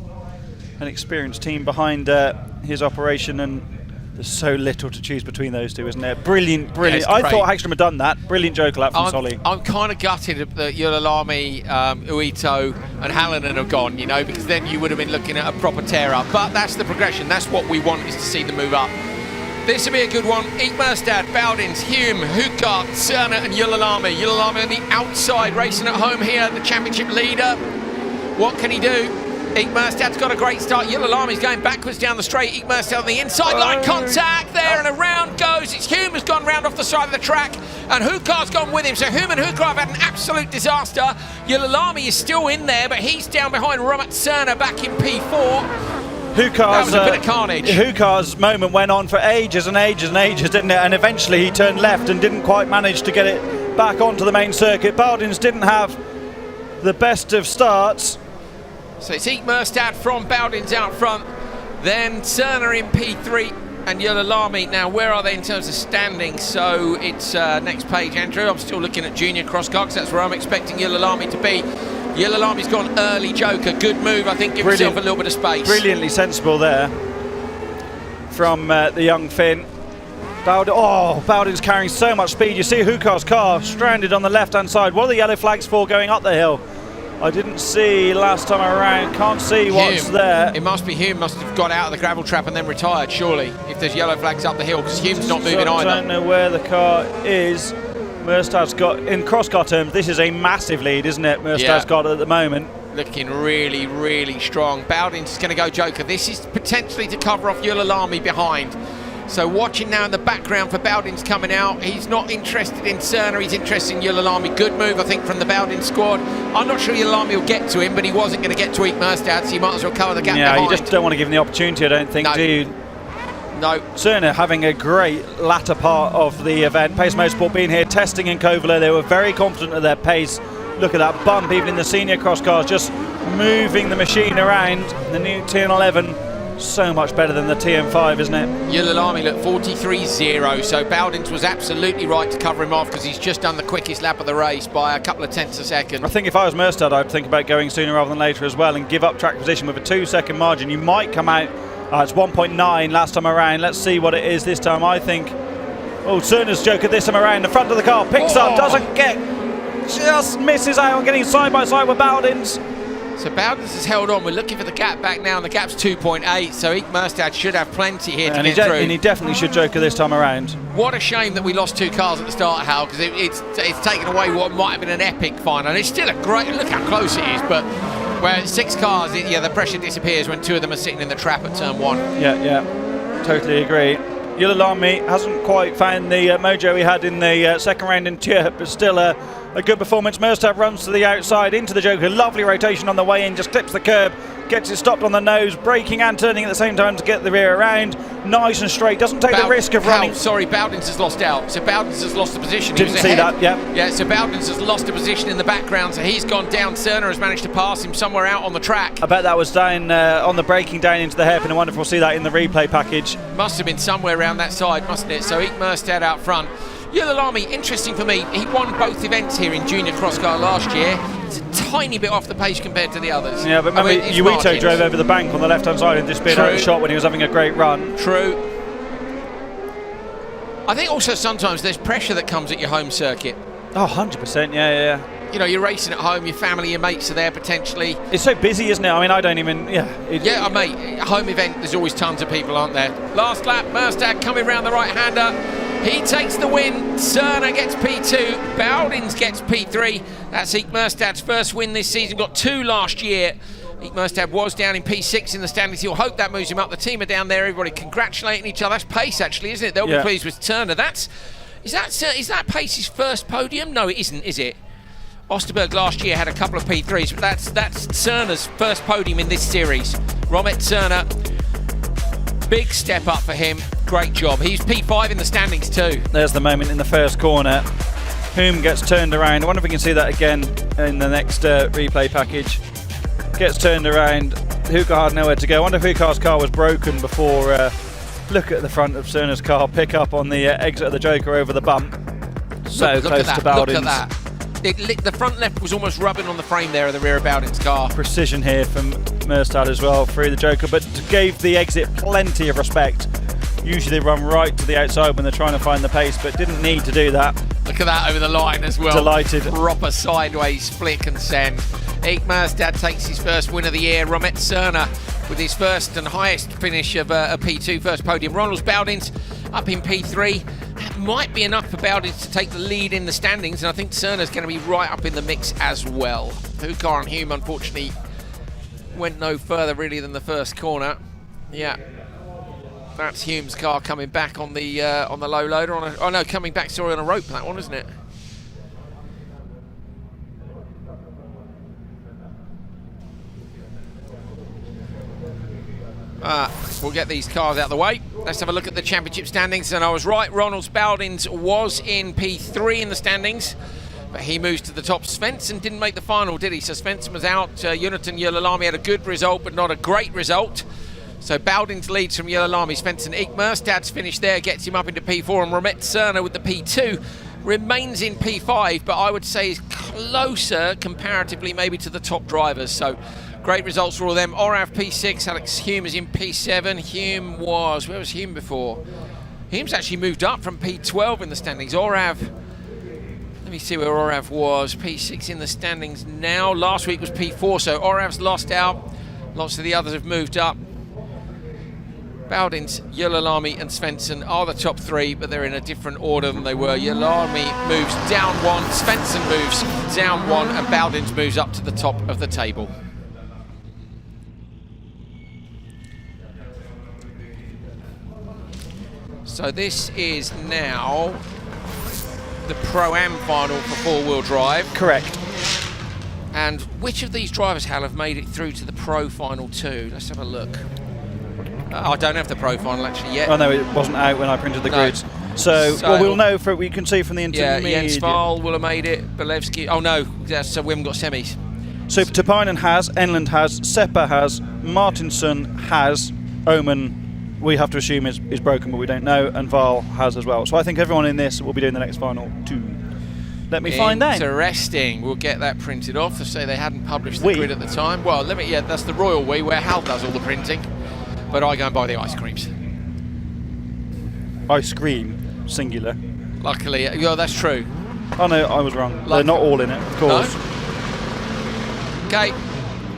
S4: An experienced team behind his operation, and there's so little to choose between those two, isn't there? Brilliant.
S3: Yeah,
S4: I thought Hagstrom had done that. Brilliant joker lap from Solly.
S3: I'm kind of gutted that Yololami, Uito and Hallinan have gone, you know, because then you would have been looking at a proper tear-up. But that's the progression. That's what we want, is to see them move up. This will be a good one. Eekmerstad, Boudins, Hume, Hukart, Cerner and Yololami. Yololami on the outside, racing at home here, the championship leader. What can he do? Eekmerstad's got a great start. Yololami's going backwards down the straight. Eekmerstad on the inside, line contact there, and around goes. It's Hume who's gone round off the side of the track, and Hukart's gone with him. So Hume and Hukart have had an absolute disaster. Yololami is still in there, but he's down behind Romat Cerner back in P4. That was a bit of carnage.
S4: Hukart's moment went on for ages and ages and ages, didn't it? And eventually he turned left and didn't quite manage to get it back onto the main circuit. Boudins didn't have the best of starts.
S3: So it's Eekmerstad from Boudins out front, then Cerner in P3 and Yololami. Now, where are they in terms of standing? So it's next page, Andrew. I'm still looking at junior crosscar, because that's where I'm expecting Yololami to be. Yololami's gone early joker. Good move, I think. Give himself a little bit of space.
S4: Brilliantly sensible there from the young Finn. Boudin's carrying so much speed. You see Hukart's car stranded on the left-hand side. What are the yellow flags for going up the hill? I didn't see last time around. Can't see what's there.
S3: It must be Hume. Must have got out of the gravel trap and then retired, surely, if there's yellow flags up the hill, because Hume's not moving either.
S4: I don't know where the car is. Merstad's got, in crosscar terms, this is a massive lead, isn't it? Merstad's got at the moment.
S3: Looking really, really strong. Boudins is going to go joker. This is potentially to cover off Yololami behind. So watching now in the background for Boudins coming out. He's not interested in Cerner, he's interested in Yololami. Good move, I think, from the Boudins squad. I'm not sure Yololami will get to him, but he wasn't going to get to Eekmerstad, so you might as well cover the gap behind.
S4: Yeah, you just don't want to give him the opportunity, I don't think, do you?
S3: No.
S4: Cerner having a great latter part of the event. Pace Motorsport being here, testing in Kouvola. They were very confident of their pace. Look at that bump, even in the senior cross cars, just moving the machine around. The new TN11 so much better than the TM5, isn't it?
S3: Yulilami looked 43.0, so Bowdens was absolutely right to cover him off because he's just done the quickest lap of the race by a couple of tenths a second.
S4: I think if I was Merstad, I'd think about going sooner rather than later as well and give up track position with a 2-second margin. You might come out, it's 1.9 last time around. Let's see what it is this time. I think, Cerner's Joker this time around. The front of the car picks up, doesn't get, just misses out on getting side by side with Bowdens.
S3: So Bowdens has held on. We're looking for the gap back now, and the gap's 2.8, so Eek Merstad should have plenty here to get through.
S4: And he definitely should Joker this time around.
S3: What a shame that we lost 2 cars at the start, Hal, because it's taken away what might have been an epic final. And it's still a great, look how close it is, but where it's 6 cars, the pressure disappears when 2 of them are sitting in the trap at turn 1.
S4: Yeah, totally agree. Yulilami hasn't quite found the mojo he had in the second round in Tierp, but still a good performance. Merstad runs to the outside into the Joker. Lovely rotation on the way in, just clips the curb, gets it stopped on the nose, braking and turning at the same time to get the rear around. Nice and straight, doesn't take the risk of running.
S3: Sorry, Bowdens has lost out. So Bowdens has lost the position.
S4: Didn't see that, yeah.
S3: Yeah, so Bowdens has lost the position in the background, so he's gone down. Cerner has managed to pass him somewhere out on the track.
S4: I bet that was down on the braking down into the hairpin. I wonder if we'll see that in the replay package.
S3: Must have been somewhere around that side, mustn't it? So Eek Merstad out front. Yulilami, interesting for me, he won both events here in Junior Crosscar last year. It's a tiny bit off the pace compared to the others.
S4: Yeah, but remember, Uito drove over the bank on the left-hand side and disappeared out of the shot when he was having a great run.
S3: True. I think also sometimes there's pressure that comes at your home circuit.
S4: Oh, 100%, yeah.
S3: You know, you're racing at home, your family, your mates are there potentially.
S4: It's so busy, isn't it? I mean, I don't even,
S3: mate, a home event, there's always tons of people, aren't there? Last lap, Merstad coming round the right-hander. He takes the win. Cerner gets P2. Bowdens gets P3. That's Eek Merstad's first win this season. Got 2 last year. Eek Merstad was down in P6 in the standings. He'll hope that moves him up. The team are down there. Everybody congratulating each other. That's pace, actually, isn't it? They'll be pleased with Cerner. Is that Pace's first podium? No, it isn't, is it? Osterberg last year had a couple of P3s, but that's Cerner's first podium in this series. Romet Cerner, big step up for him. Great job. He's P5 in the standings too. There's the moment in the first corner. Hume gets turned around. I wonder if we can see that again in the next replay package. Gets turned around. Hookah had nowhere to go. I wonder if Hookah's car was broken before. Look at the front of Cerner's car. Pick up on the exit of the Joker over the bump. So close to Bowdens. Look at that. The front left was almost rubbing on the frame there of the rear of Bowdens' car.
S4: Precision here from Merstad as well through the Joker, but gave the exit plenty of respect. Usually they run right to the outside when they're trying to find the pace, but didn't need to do that.
S3: Look at that over the line as well.
S4: Delighted.
S3: Proper sideways flick and send. Eek Merstad takes his first win of the year. Romet Cerner with his first and highest finish of a P2 first podium. Ronald Bowdens up in P3. That might be enough for Bowdens to take the lead in the standings, and I think Cerner's going to be right up in the mix as well. Hookah and Hume unfortunately went no further really than the first corner. Yeah. That's Hume's car coming back on the low loader. Coming back, sorry, on a rope, that one, isn't it? We'll get these cars out of the way. Let's have a look at the championship standings. And I was right, Ronald Bowdens was in P3 in the standings, but he moves to the top. Svensson didn't make the final, did he? So Svensson was out. Jonathan Yulilami had a good result, but not a great result. So Bowdens leads from Yulilami. Svensson, Eek Merstad's finish there gets him up into P4, and Romet Cerner with the P2 remains in P5, but I would say is closer comparatively maybe to the top drivers. So great results for all of them. Orav P6, Alex Hume is in P7. Hume was, where was Hume before? Hume's actually moved up from P12 in the standings. Orav, let me see where Orav was. P6 in the standings now. Last week was P4, so Orav's lost out. Lots of the others have moved up. Bowdens, Yulilami and Svensson are the top 3, but they're in a different order than they were. Yulilami moves down 1, Svensson moves down 1, and Bowdens moves up to the top of the table. So this is now the Pro-Am final for four-wheel drive.
S4: Correct.
S3: And which of these drivers, Hal, have made it through to the Pro Final 2? Let's have a look. I don't have the Pro Final actually yet.
S4: Oh no, it wasn't out when I printed the grids. So well, we'll know, we can see from the intermediate.
S3: Yeah, Jens Fahl will have made it. Belevsky, oh no, so we haven't got semis.
S4: So Tapinen has, Enland has, Seppa has, Martinson has, Omen, we have to assume is broken, but we don't know, and Val has as well. So I think everyone in this will be doing the next final too. Let me find out.
S3: Interesting. We'll get that printed off. They say they hadn't published the grid at the time. Well, yeah, that's the royal we, where Hal does all the printing. But I go and buy the ice creams.
S4: Ice cream, singular.
S3: Luckily, yeah, that's true.
S4: Oh no, I was wrong. They're not all in it, of course.
S3: No? Okay,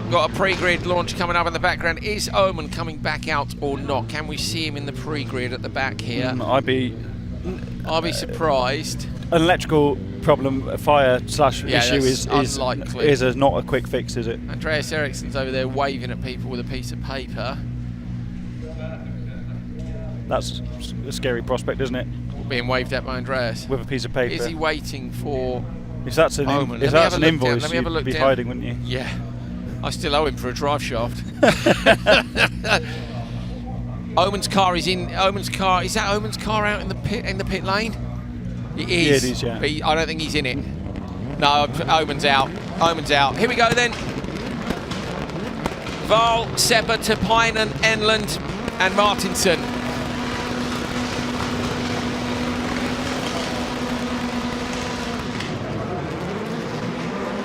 S3: got a pre-grid launch coming up in the background. Is Omen coming back out or not? Can we see him in the pre-grid at the back here?
S4: I'd be
S3: surprised.
S4: An electrical problem, fire / issue is
S3: unlikely.
S4: Is not a quick fix, is it?
S3: Andreas Eriksson's over there waving at people with a piece of paper.
S4: That's a scary prospect, isn't it?
S3: Being waved at by Andreas.
S4: With a piece of paper.
S3: Is he waiting for
S4: If that's an,
S3: Omen?
S4: if that's an invoice, you'd be hiding, wouldn't you?
S3: Yeah. I still owe him for a drive shaft. Omen's car is in. Omen's car, is that Omen's car out in the pit lane? It is.
S4: Yeah, it is, yeah.
S3: But I don't think he's in it. No, Omen's out. Omen's out. Here we go then. Val, Seppa, Tapainen, Enland and Martinsson.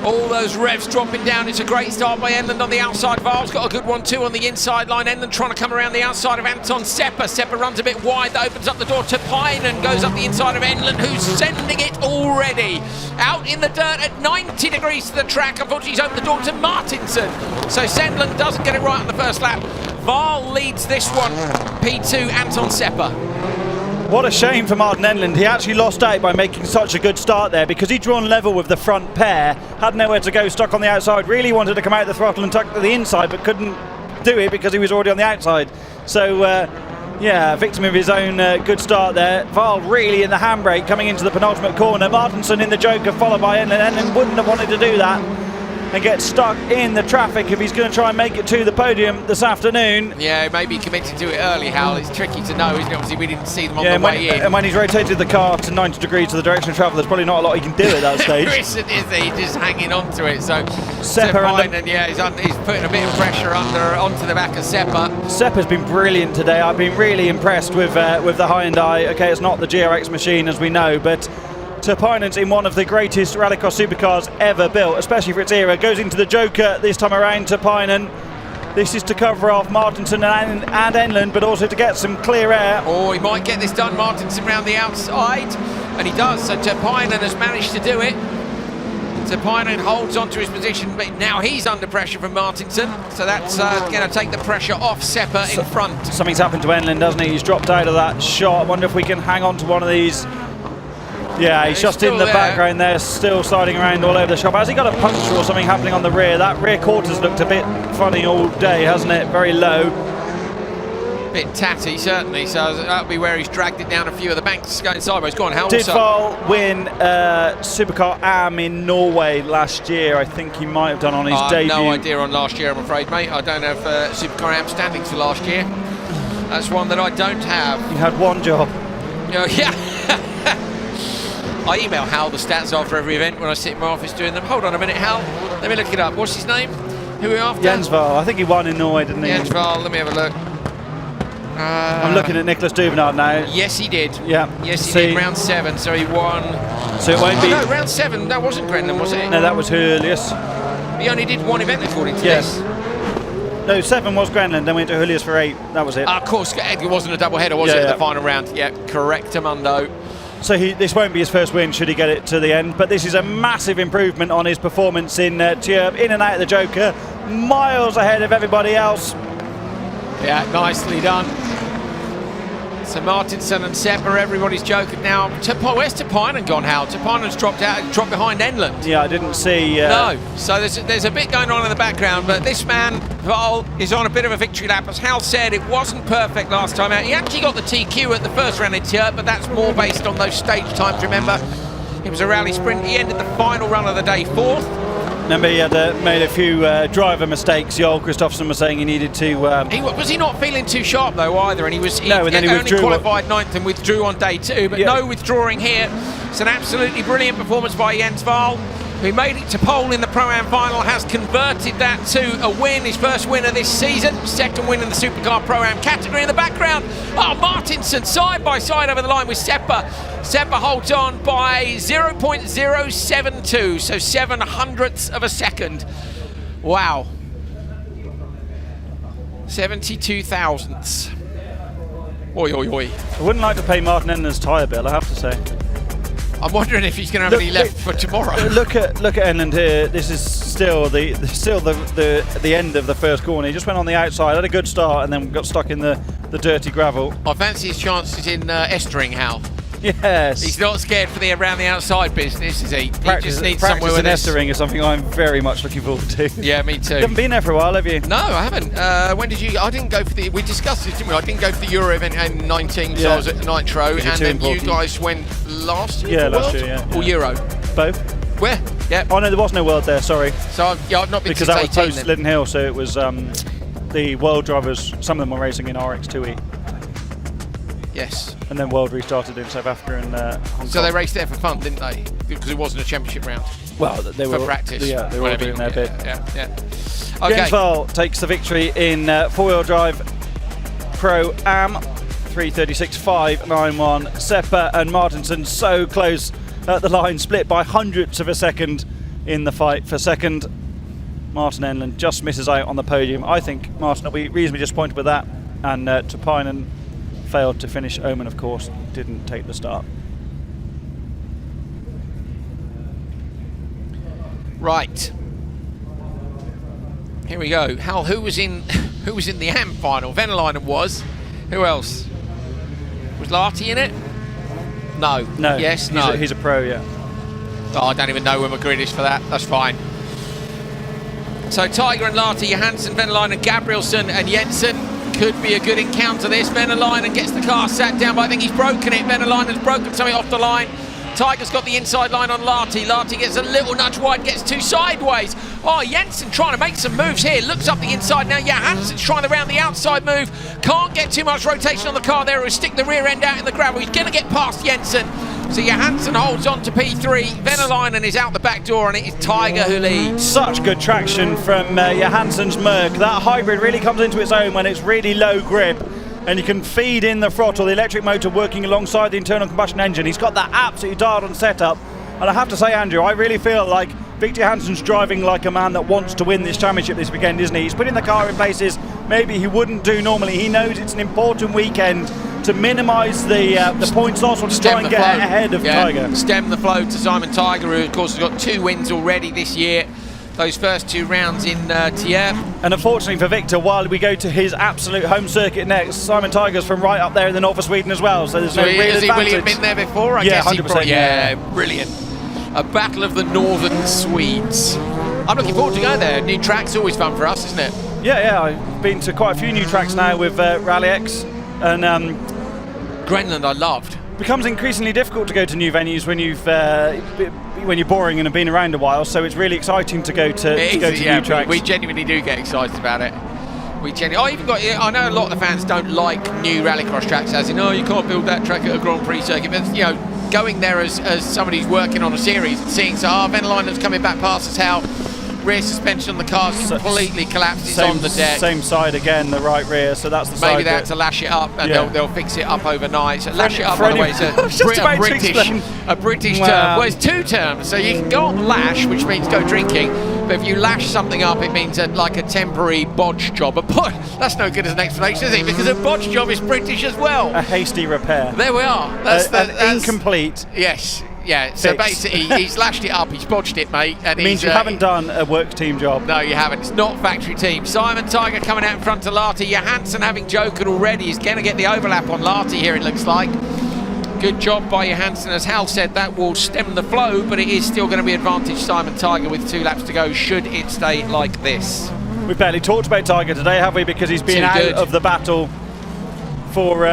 S3: All those revs dropping down. It's a great start by Enland on the outside. Val's got a good one too on the inside line. Enland trying to come around the outside of Anton Seppa. Seppa runs a bit wide. That opens up the door to Pine and goes up the inside of Enland, who's sending it already. Out in the dirt at 90 degrees to the track. Unfortunately, he's opened the door to Martinsson. So Sendland doesn't get it right on the first lap. Val leads this one. P2, Anton Seppa.
S4: What a shame for Martin Enland. He actually lost out by making such a good start there because he'd drawn level with the front pair, had nowhere to go, stuck on the outside, really wanted to come out the throttle and tuck to the inside, but couldn't do it because he was already on the outside. So, yeah, victim of his own good start there. Val really in the handbrake coming into the penultimate corner. Martinsson in the Joker, followed by Enland. Enland wouldn't have wanted to do that and get stuck in the traffic if he's going to try and make it to the podium this afternoon.
S3: Yeah, maybe committed to it early, Hal. It's tricky to know, isn't it? Obviously, we didn't see them on the way in.
S4: And when he's rotated the car to 90 degrees to the direction of travel, there's probably not a lot he can do at that stage.
S3: There isn't, is he? Just hanging on to it. So
S4: Seppa
S3: yeah, he's putting a bit of pressure onto the back of Seppa.
S4: Seppa's been brilliant today. I've been really impressed with the Hyundai. Okay, it's not the GRX machine, as we know, but Tapainen's in one of the greatest rallycross supercars ever built, especially for its era. Goes into the Joker this time around. Tapainen. This is to cover off Martinsson and Enland, but also to get some clear air.
S3: Oh, he might get this done. Martinsson round the outside, and he does. So Tapainen has managed to do it. Tapainen holds on to his position, but now he's under pressure from Martinsson, so that's going to take the pressure off Seppa in front.
S4: Something's happened to Enland, doesn't he? He's dropped out of that shot. I wonder if we can hang on to one of these. Yeah, he's just in the background there, still sliding around all over the shop. Has he got a puncture or something happening on the rear? That rear quarter's looked a bit funny all day, hasn't it? Very low.
S3: Bit tatty, certainly, so that'll be where he's dragged it down a few of the banks going sideways. Go on, Hal.
S4: Did Val win Supercar Am in Norway last year? I think he might have done on his debut.
S3: No idea on last year, I'm afraid, mate. I don't have Supercar Am standings for last year. That's one that I don't have.
S4: You had one job.
S3: Yeah. I email Hal the stats after every event when I sit in my office doing them. Hold on a minute, Hal. Let me look it up. What's his name? Who are we after?
S4: Jens Val. I think he won in Norway, didn't he?
S3: Jens Val. Let me have a look.
S4: I'm looking at Nicholas Duvenard now.
S3: Yes, he did.
S4: Yeah.
S3: Yes, he did. Round 7, so he won.
S4: So it won't be.
S3: No, round 7. That wasn't Grennan, was it?
S4: No, that was Julius.
S3: He only did one event according to this.
S4: No, 7 was Grenland, then went to Julius for 8. That was it.
S3: Of course, it wasn't a double header, was it? The final round. Yeah, correctamundo.
S4: So this won't be his first win should he get it to the end, but this is a massive improvement on his performance in Tierp, in and out of the Joker, miles ahead of everybody else.
S3: Yeah, nicely done. So Martinsson and Seppa, everybody's joking now. Where's Tapainen gone, Hal? Tapainen's dropped behind Enland.
S4: Yeah, I didn't see.
S3: No, so there's a bit going on in the background, but this man, Val, is on a bit of a victory lap. As Hal said, it wasn't perfect last time out. He actually got the TQ at the first round in Tierp, but that's more based on those stage times, remember? It was a rally sprint. He ended the final run of the day 4th.
S4: Remember, he had made a few driver mistakes. Joel Kristofferson was saying he needed to.
S3: Was he not feeling too sharp though either? And he
S4: only
S3: qualified 9th and withdrew on day 2, but no withdrawing here. It's an absolutely brilliant performance by Jens Val. who made it to pole in the Pro-Am final, has converted that to a win, his first win of this season, second win in the Supercar Pro-Am category. In the background, Martinson side by side over the line with Seppa. Seppa holds on by 0.072, so 0.07 of a second. Wow. 72 thousandths. Oi, oi, oi.
S4: I wouldn't like to pay Martin Enlen's tyre bill, I have to say.
S3: I'm wondering if he's going to have any left for tomorrow.
S4: Look at Enland here. This is still the end of the first corner. He just went on the outside, had a good start, and then got stuck in the dirty gravel.
S3: I fancy his chances in Esteringhau.
S4: Yes.
S3: He's not scared for the around the outside business, is he? He just needs somewhere with
S4: this. Estering is something I'm very much looking forward to.
S3: Yeah, me too.
S4: You haven't been there for a while, have you?
S3: No, I haven't. When did you? I didn't go for the. We discussed this, didn't we? I didn't go for the Euro event in 19, so I was at Nitro, and then you guys went last year.
S4: Yeah, last year. Yeah.
S3: Or Euro.
S4: Both.
S3: Where? Yeah.
S4: Oh no, there was no World there. Sorry.
S3: So I've not been
S4: because
S3: since
S4: that was
S3: 18,
S4: post
S3: then.
S4: Linden Hill, so it was the World drivers. Some of them were racing in RX2E.
S3: Yes.
S4: And then World restarted in South Africa and Hong Kong.
S3: So they raced there for fun, didn't they? Because it wasn't a championship round.
S4: Well, they were
S3: for practice.
S4: Yeah, they were all doing their bit.
S3: Yeah. Okay.
S4: James Vowell takes the victory in four-wheel drive Pro-Am, 3:36.591. Seppa and Martinson so close at the line, split by hundredths of a second in the fight for second. Martin Enlen just misses out on the podium. I think Martin will be reasonably disappointed with that, and Tupainen failed to finish. Oman, of course, didn't take the start.
S3: Right. Here we go. Hal, who was in the AM final? Venäläinen was. Who else? Was Lahti in it? No.
S4: No.
S3: Yes. No.
S4: He's a pro. Yeah.
S3: Oh, I don't even know where my grid is for that. That's fine. So Tiger and Lahti, Johansson, Venäläinen, Gabrielsen and Jensen. Could be a good encounter this. Venäläinen gets the car sat down, but I think he's broken it. Venäläinen's broken something off the line. Tiger's got the inside line on Lahti. Lahti gets a little nudge wide, gets two sideways. Oh, Jensen trying to make some moves here. Looks up the inside now. Johansson's trying to round the outside move. Can't get too much rotation on the car there. He'll stick the rear end out in the gravel. He's going to get past Jensen. So Johansson holds on to P3. Venäläinen is out the back door, and it is Tiger who leads.
S4: Such good traction from Johansson's Merc. That hybrid really comes into its own when it's really low grip, and you can feed in the throttle, the electric motor working alongside the internal combustion engine. He's got that absolutely dialed on setup. And I have to say, Andrew, I really feel like Victor Johansson's driving like a man that wants to win this championship this weekend, isn't he? He's putting the car in places maybe he wouldn't do normally. He knows it's an important weekend to minimise the points loss or to try and get ahead of Tiger.
S3: Stem the flow to Simon Tiger, who of course has got 2 wins already this year. Those first 2 rounds in Tierre.
S4: And unfortunately for Victor, while we go to his absolute home circuit next, Simon Tiger's from right up there in the north of Sweden as well, so there's no real advantage.
S3: Has he been there before? I
S4: yeah,
S3: guess
S4: 100%.
S3: Yeah, brilliant. A battle of the northern Swedes. I'm looking forward to going there. New track's always fun for us, isn't it?
S4: Yeah, I've been to quite a few new tracks now with RallyX, and
S3: Grenland I loved.
S4: It becomes increasingly difficult to go to new venues when you're boring and have been around a while, so it's really exciting to go to new tracks.
S3: We genuinely do get excited about it. I know a lot of the fans don't like new rallycross tracks, as in, you can't build that track at a Grand Prix circuit, but going there as somebody who's working on a series and seeing, Venäläinen's coming back past us, how rear suspension on the car completely collapses on the deck.
S4: Same side again, the right rear, so that's the side.
S3: Maybe they had to lash it up, and they'll fix it up overnight. So lash it up, by the way, is a British term. Well, it's 2 terms. So you can go on lash, which means go drinking, but if you lash something up, it means like a temporary bodge job. That's no good as an explanation, is it? Because a bodge job is British as well.
S4: A hasty repair.
S3: There we are.
S4: That's incomplete.
S3: Yes. Yeah, so basically he's lashed it up, he's bodged it, mate. And
S4: it means you haven't done a work team job.
S3: No, you haven't. It's not factory team. Simon Tiger coming out in front of Lahti. Johansson having jokered already. He's going to get the overlap on Lahti here, it looks like. Good job by Johansson. As Hal said, that will stem the flow, but it is still going to be advantage Simon Tiger with 2 laps to go, should it stay like this.
S4: We've barely talked about Tiger today, have we? Because he's been out of the battle for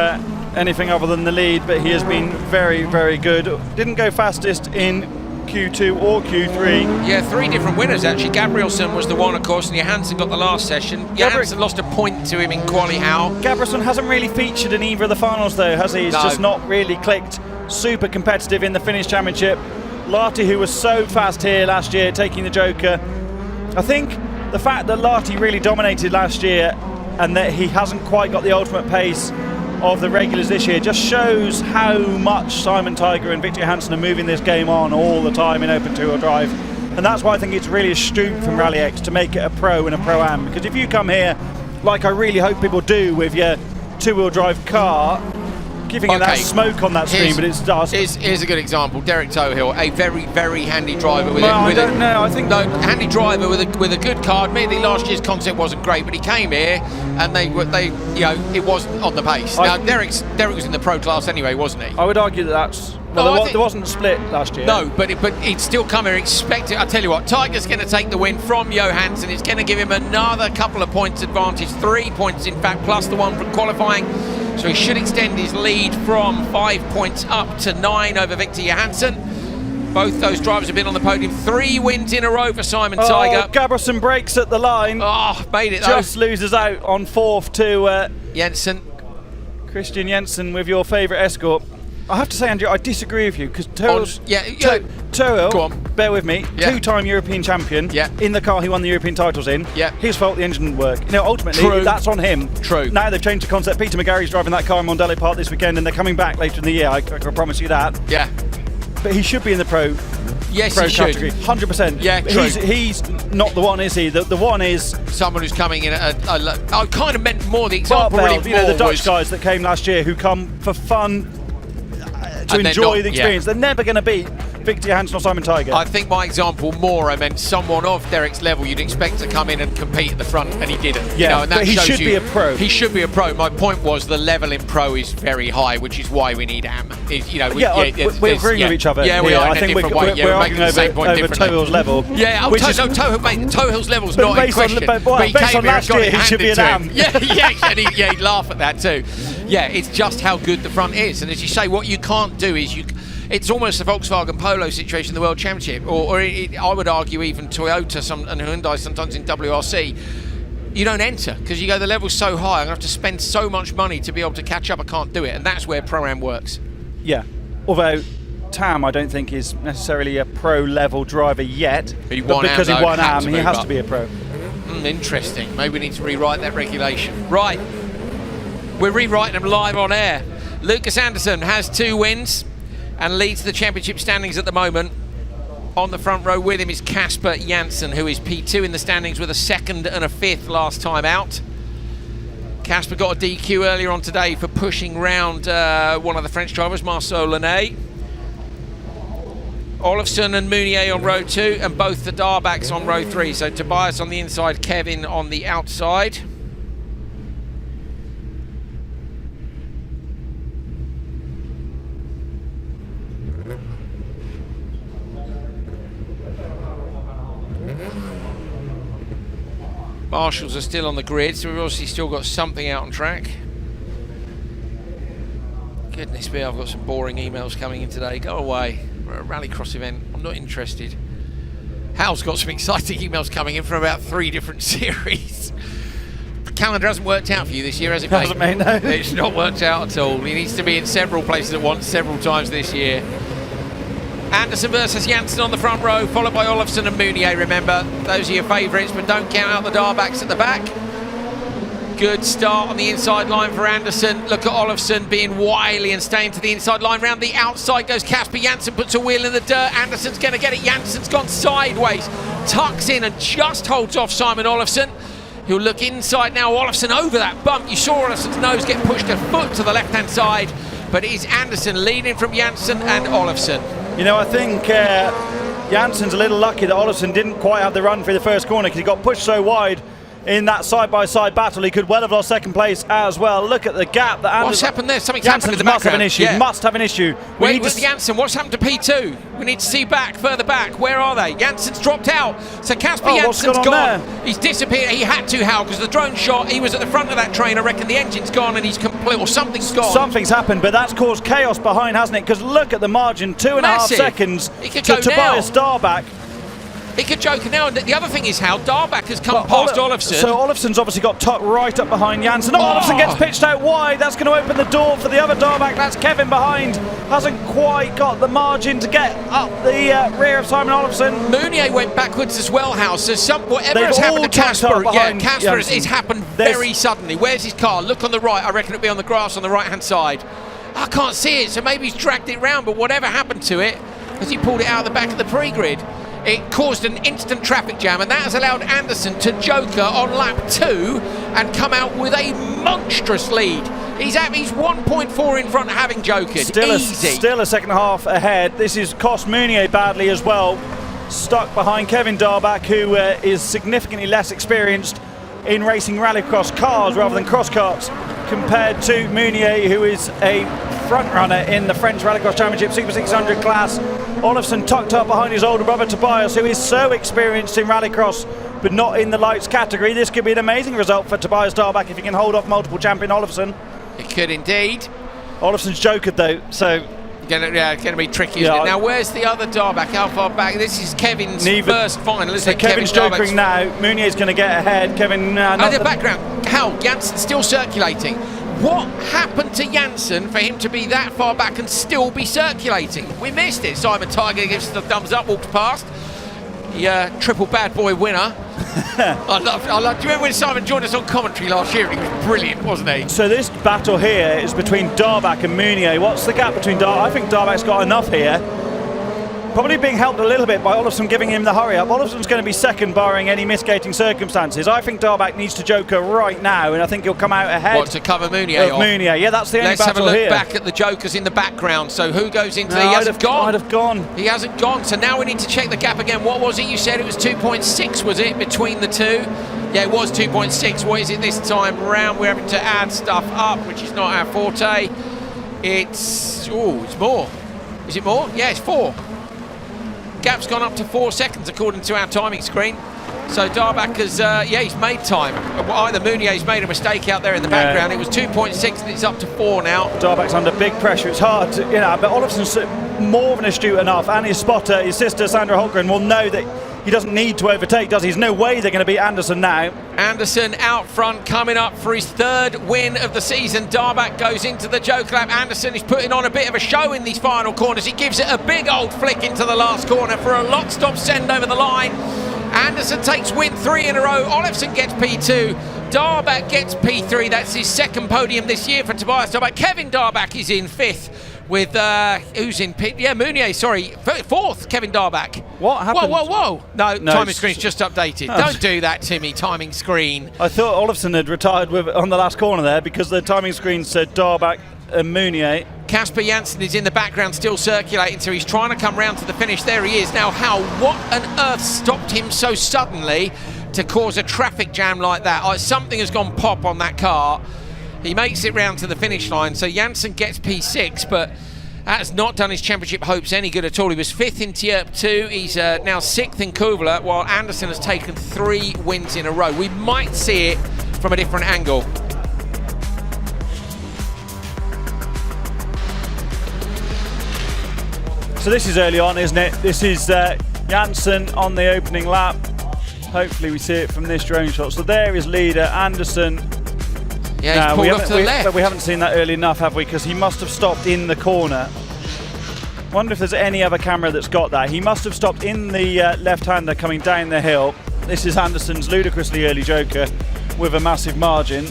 S4: anything other than the lead, but he has been very, very good. Didn't go fastest in Q2 or Q3.
S3: Yeah, 3 different winners actually. Gabrielsen was the one, of course, and Johansson got the last session. Johansson lost a point to him in Quali How.
S4: Gabrielsen hasn't really featured in either of the finals though, has he? He's just not really clicked. Super competitive in the Finnish Championship. Larty, who was so fast here last year, taking the Joker. I think the fact that Larty really dominated last year and that he hasn't quite got the ultimate pace of the regulars this year just shows how much Simon Tiger and Victor Hansen are moving this game on all the time in open two-wheel drive. And that's why I think it's really astute from RallyX to make it a pro and a pro-am. Because if you come here, like I really hope people do with your two-wheel drive car, giving it that smoke on that screen, but it's dust.
S3: Here's a good example. Derek Tohill, a very, very handy driver with handy driver with a good car. Admittedly, last year's concept wasn't great, but he came here and it wasn't on the pace. Now Derek was in the pro class anyway, wasn't he?
S4: I would argue that there wasn't a split last year.
S3: No, but he'd still come here expecting. I tell you what, Tiger's going to take the win from Johansson. It's going to give him another couple of points advantage, 3 points in fact, plus the one from qualifying. So he should extend his lead from 5 points up to 9 over Victor Johansson. Both those drivers have been on the podium. 3 wins in a row for Simon Tiger.
S4: Gabrielsen breaks at the line.
S3: Oh, made it though.
S4: Just loses out on 4th to
S3: Jensen.
S4: Christian Jensen with your favourite escort. I have to say, Andrew, I disagree with you because Tohill, bear with me, 2-time European champion in the car he won the European titles in. His fault the engine didn't work. Ultimately, that's on him.
S3: True.
S4: Now they've changed the concept. Peter McGarry's driving that car in Mondello Park this weekend, and they're coming back later in the year. I can promise you that.
S3: Yeah.
S4: But he should be in the pro.
S3: Yes,
S4: pro
S3: he
S4: category,
S3: should.
S4: 100%.
S3: Yeah, true.
S4: He's not the one, is he? The one is
S3: someone who's coming in I kind of meant more the example.
S4: The Dutch guys that came last year who come for fun. To enjoy the experience. They're never going to beat Victor Johansson or Simon Tiger.
S3: I think my example I meant someone of Derek's level you'd expect to come in and compete at the front, and he didn't.
S4: Yeah,
S3: and that
S4: but he should be a pro.
S3: He should be a pro. My point was the level in pro is very high, which is why we need AM.
S4: We're agreeing with each other.
S3: Yeah, we are.
S4: I think we're arguing over Tohill's level.
S3: Yeah, Tohill's level's not in question. But
S4: based on last year, he should be an AM.
S3: And he'd laugh at that too. Yeah, it's just how good the front is, and as you say, what you can't do is it's almost the Volkswagen Polo situation in the World Championship, or I would argue even Toyota and Hyundai sometimes in WRC. You don't enter because you go, the level's so high, I'm going to have to spend so much money to be able to catch up, I can't do it, and that's where Pro-Am works.
S4: Yeah, although Tam I don't think is necessarily a pro level driver yet, but because he won AM, he has to be a pro.
S3: Interesting, maybe we need to rewrite that regulation. Right, we're rewriting them live on air. Lucas Anderson has 2 wins and leads the championship standings at the moment. On the front row with him is Casper Janssen, who is P2 in the standings with a 2nd and a 5th last time out. Casper got a DQ earlier on today for pushing round one of the French drivers, Marceau Launay. Olofsson and Mounier on row 2, and both the Darbacks on row 3. So Tobias on the inside, Kevin on the outside. Marshals are still on the grid, so we've obviously still got something out on track. Goodness me, I've got some boring emails coming in today. Go away. We're at a rallycross event. I'm not interested. Hal's got some exciting emails coming in from about 3 different series. The calendar hasn't worked out for you this year, has it, mate?
S4: Hasn't, mate, no.
S3: It's not worked out at all. He needs to be in several places at once, several times this year. Anderson versus Janssen on the front row, followed by Olofsson and Mounier. Remember, those are your favourites, but don't count out the Darbacks at the back. Good start on the inside line for Anderson. Look at Olofsson being wily and staying to the inside line. Round the outside goes Casper Janssen, puts a wheel in the dirt. Anderson's going to get it. Janssen's gone sideways, tucks in and just holds off Simon Olofsson. He'll look inside now. Olofsson over that bump. You saw Olofsson's nose get pushed a foot to the left-hand side, but it is Anderson leading from Janssen and Olofsson.
S4: You know, I think Janssen's a little lucky that Olofsson didn't quite have the run for the first corner because he got pushed so wide in that side-by-side battle. He could well have lost 2nd place as well. Look at the gap that Anderson...
S3: What's happened there? Something's happened in the background.
S4: Must have an issue.
S3: Yeah.
S4: Must have an issue.
S3: Where's Janssen? What's happened to P2? We need to see further back. Where are they? Janssen's dropped out. So Casper Janssen's gone. He's disappeared. He had to, Hal, because the drone shot, he was at the front of that train. I reckon the engine's gone and he's complete, or something's gone.
S4: Something's happened, but that's caused chaos behind, hasn't it? Because look at the margin, 2.5 seconds to Tobias Darback.
S3: He could joke now. The other thing is how Darbach has come past Olofsson.
S4: So Olofsson's obviously got tucked right up behind Janssen. Olofsson gets pitched out wide. That's going to open the door for the other Darbach. That's Kevin behind. Hasn't quite got the margin to get up the rear of Simon Olofsson.
S3: Mounier went backwards as well, House. Whatever
S4: They've
S3: has happened to
S4: all tucked up
S3: Casper,
S4: behind
S3: Casper
S4: Janssen.
S3: it's happened very suddenly. Where's his car? Look on the right. I reckon it'll be on the grass on the right-hand side. I can't see it, so maybe he's dragged it round, but whatever happened to it, as he pulled it out of the back of the pre-grid, it caused an instant traffic jam, and that has allowed Anderson to joker on lap 2 and come out with a monstrous lead. He's 1.4 in front, having jokered.
S4: Still a second half ahead. This has cost Mounier badly as well. Stuck behind Kevin Darbach, who is significantly less experienced in racing rallycross cars rather than cross karts, compared to Mounier, who is a front runner in the French Rallycross Championship Super 600 class. Olofsson tucked up behind his older brother Tobias, who is so experienced in rallycross but not in the lights category. This could be an amazing result for Tobias Darbach if he can hold off multiple champion Olofsson.
S3: It could indeed.
S4: Olofsson's jokered though, so
S3: going to be tricky, isn't it? Now, where's the other Darbach? How far back? This is Kevin's first final, isn't it?
S4: Kevin's jokering now. Mounier's going to get ahead. Kevin,
S3: the background. Hal, Janssen still circulating. What happened to Janssen for him to be that far back and still be circulating? We missed it. Simon Tiger gives us the thumbs up, walked past. The triple bad boy winner. I love. Do you remember when Simon joined us on commentary last year? He was brilliant, wasn't he?
S4: So this battle here is between Darbach and Mounier. What's the gap between Darbach? I think Darbach's got enough here. Probably being helped a little bit by Olofsson giving him the hurry up. Olofsson's going to be second, barring any mitigating circumstances. I think Darbach needs to joker right now, and I think he'll come out ahead.
S3: What, to cover Mounier off?
S4: Mounier, yeah, that's the only
S3: Let's
S4: battle
S3: have a look
S4: here.
S3: back at the jokers in the background. So who goes into he hasn't gone.
S4: I'd have gone.
S3: He hasn't gone. So now we need to check the gap again. What was it? You said it was 2.6, was it, between the two? Yeah, it was 2.6. What is it this time round? We're having to add stuff up, which is not our forte. It's more. Is it more? Yeah, it's 4. Gap's gone up to 4 seconds according to our timing screen. So Darbach has, he's made time. Either Mounier's made a mistake out there in the background. It was 2.6 and it's up to 4 now.
S4: Darbach's under big pressure. It's hard to, but Olofsson's more than astute enough, and his spotter, his sister Sandra Holgren, will know that he doesn't need to overtake, does he? There's no way they're going to beat Anderson now.
S3: Anderson out front, coming up for his 3rd win of the season. Darbach goes into the joke lap. Anderson is putting on a bit of a show in these final corners. He gives it a big old flick into the last corner for a lot-stop send over the line. Anderson takes win 3 in a row. Olofsson gets P2. Darbach gets P3. That's his 2nd podium this year for Tobias Darbach. Kevin Darbach is in 5th. With who's in pit? Yeah, Mounier, sorry, 4th, Kevin Darbach.
S4: What happened?
S3: Whoa. No, timing screen's just updated.
S4: Oh.
S3: Don't do that to me, timing screen.
S4: I thought Olofsson had retired on the last corner there because the timing screen said Darbach and Mounier.
S3: Casper Janssen is in the background still circulating, so he's trying to come round to the finish. There he is. Now, what on earth stopped him so suddenly to cause a traffic jam like that? Something has gone pop on that car. He makes it round to the finish line, so Janssen gets P6, but that has not done his championship hopes any good at all. He was 5th in Tierp 2, he's now 6th in Kouvola, while Anderson has taken 3 wins in a row. We might see it from a different angle.
S4: So this is early on, isn't it? This is Janssen on the opening lap. Hopefully we see it from this drone shot. So there is leader Anderson.
S3: Yeah, he's pulled off to the left.
S4: But we haven't seen that early enough, have we? Because he must have stopped in the corner. Wonder if there's any other camera that's got that. He must have stopped in the left-hander coming down the hill. This is Anderson's ludicrously early joker with a massive margin.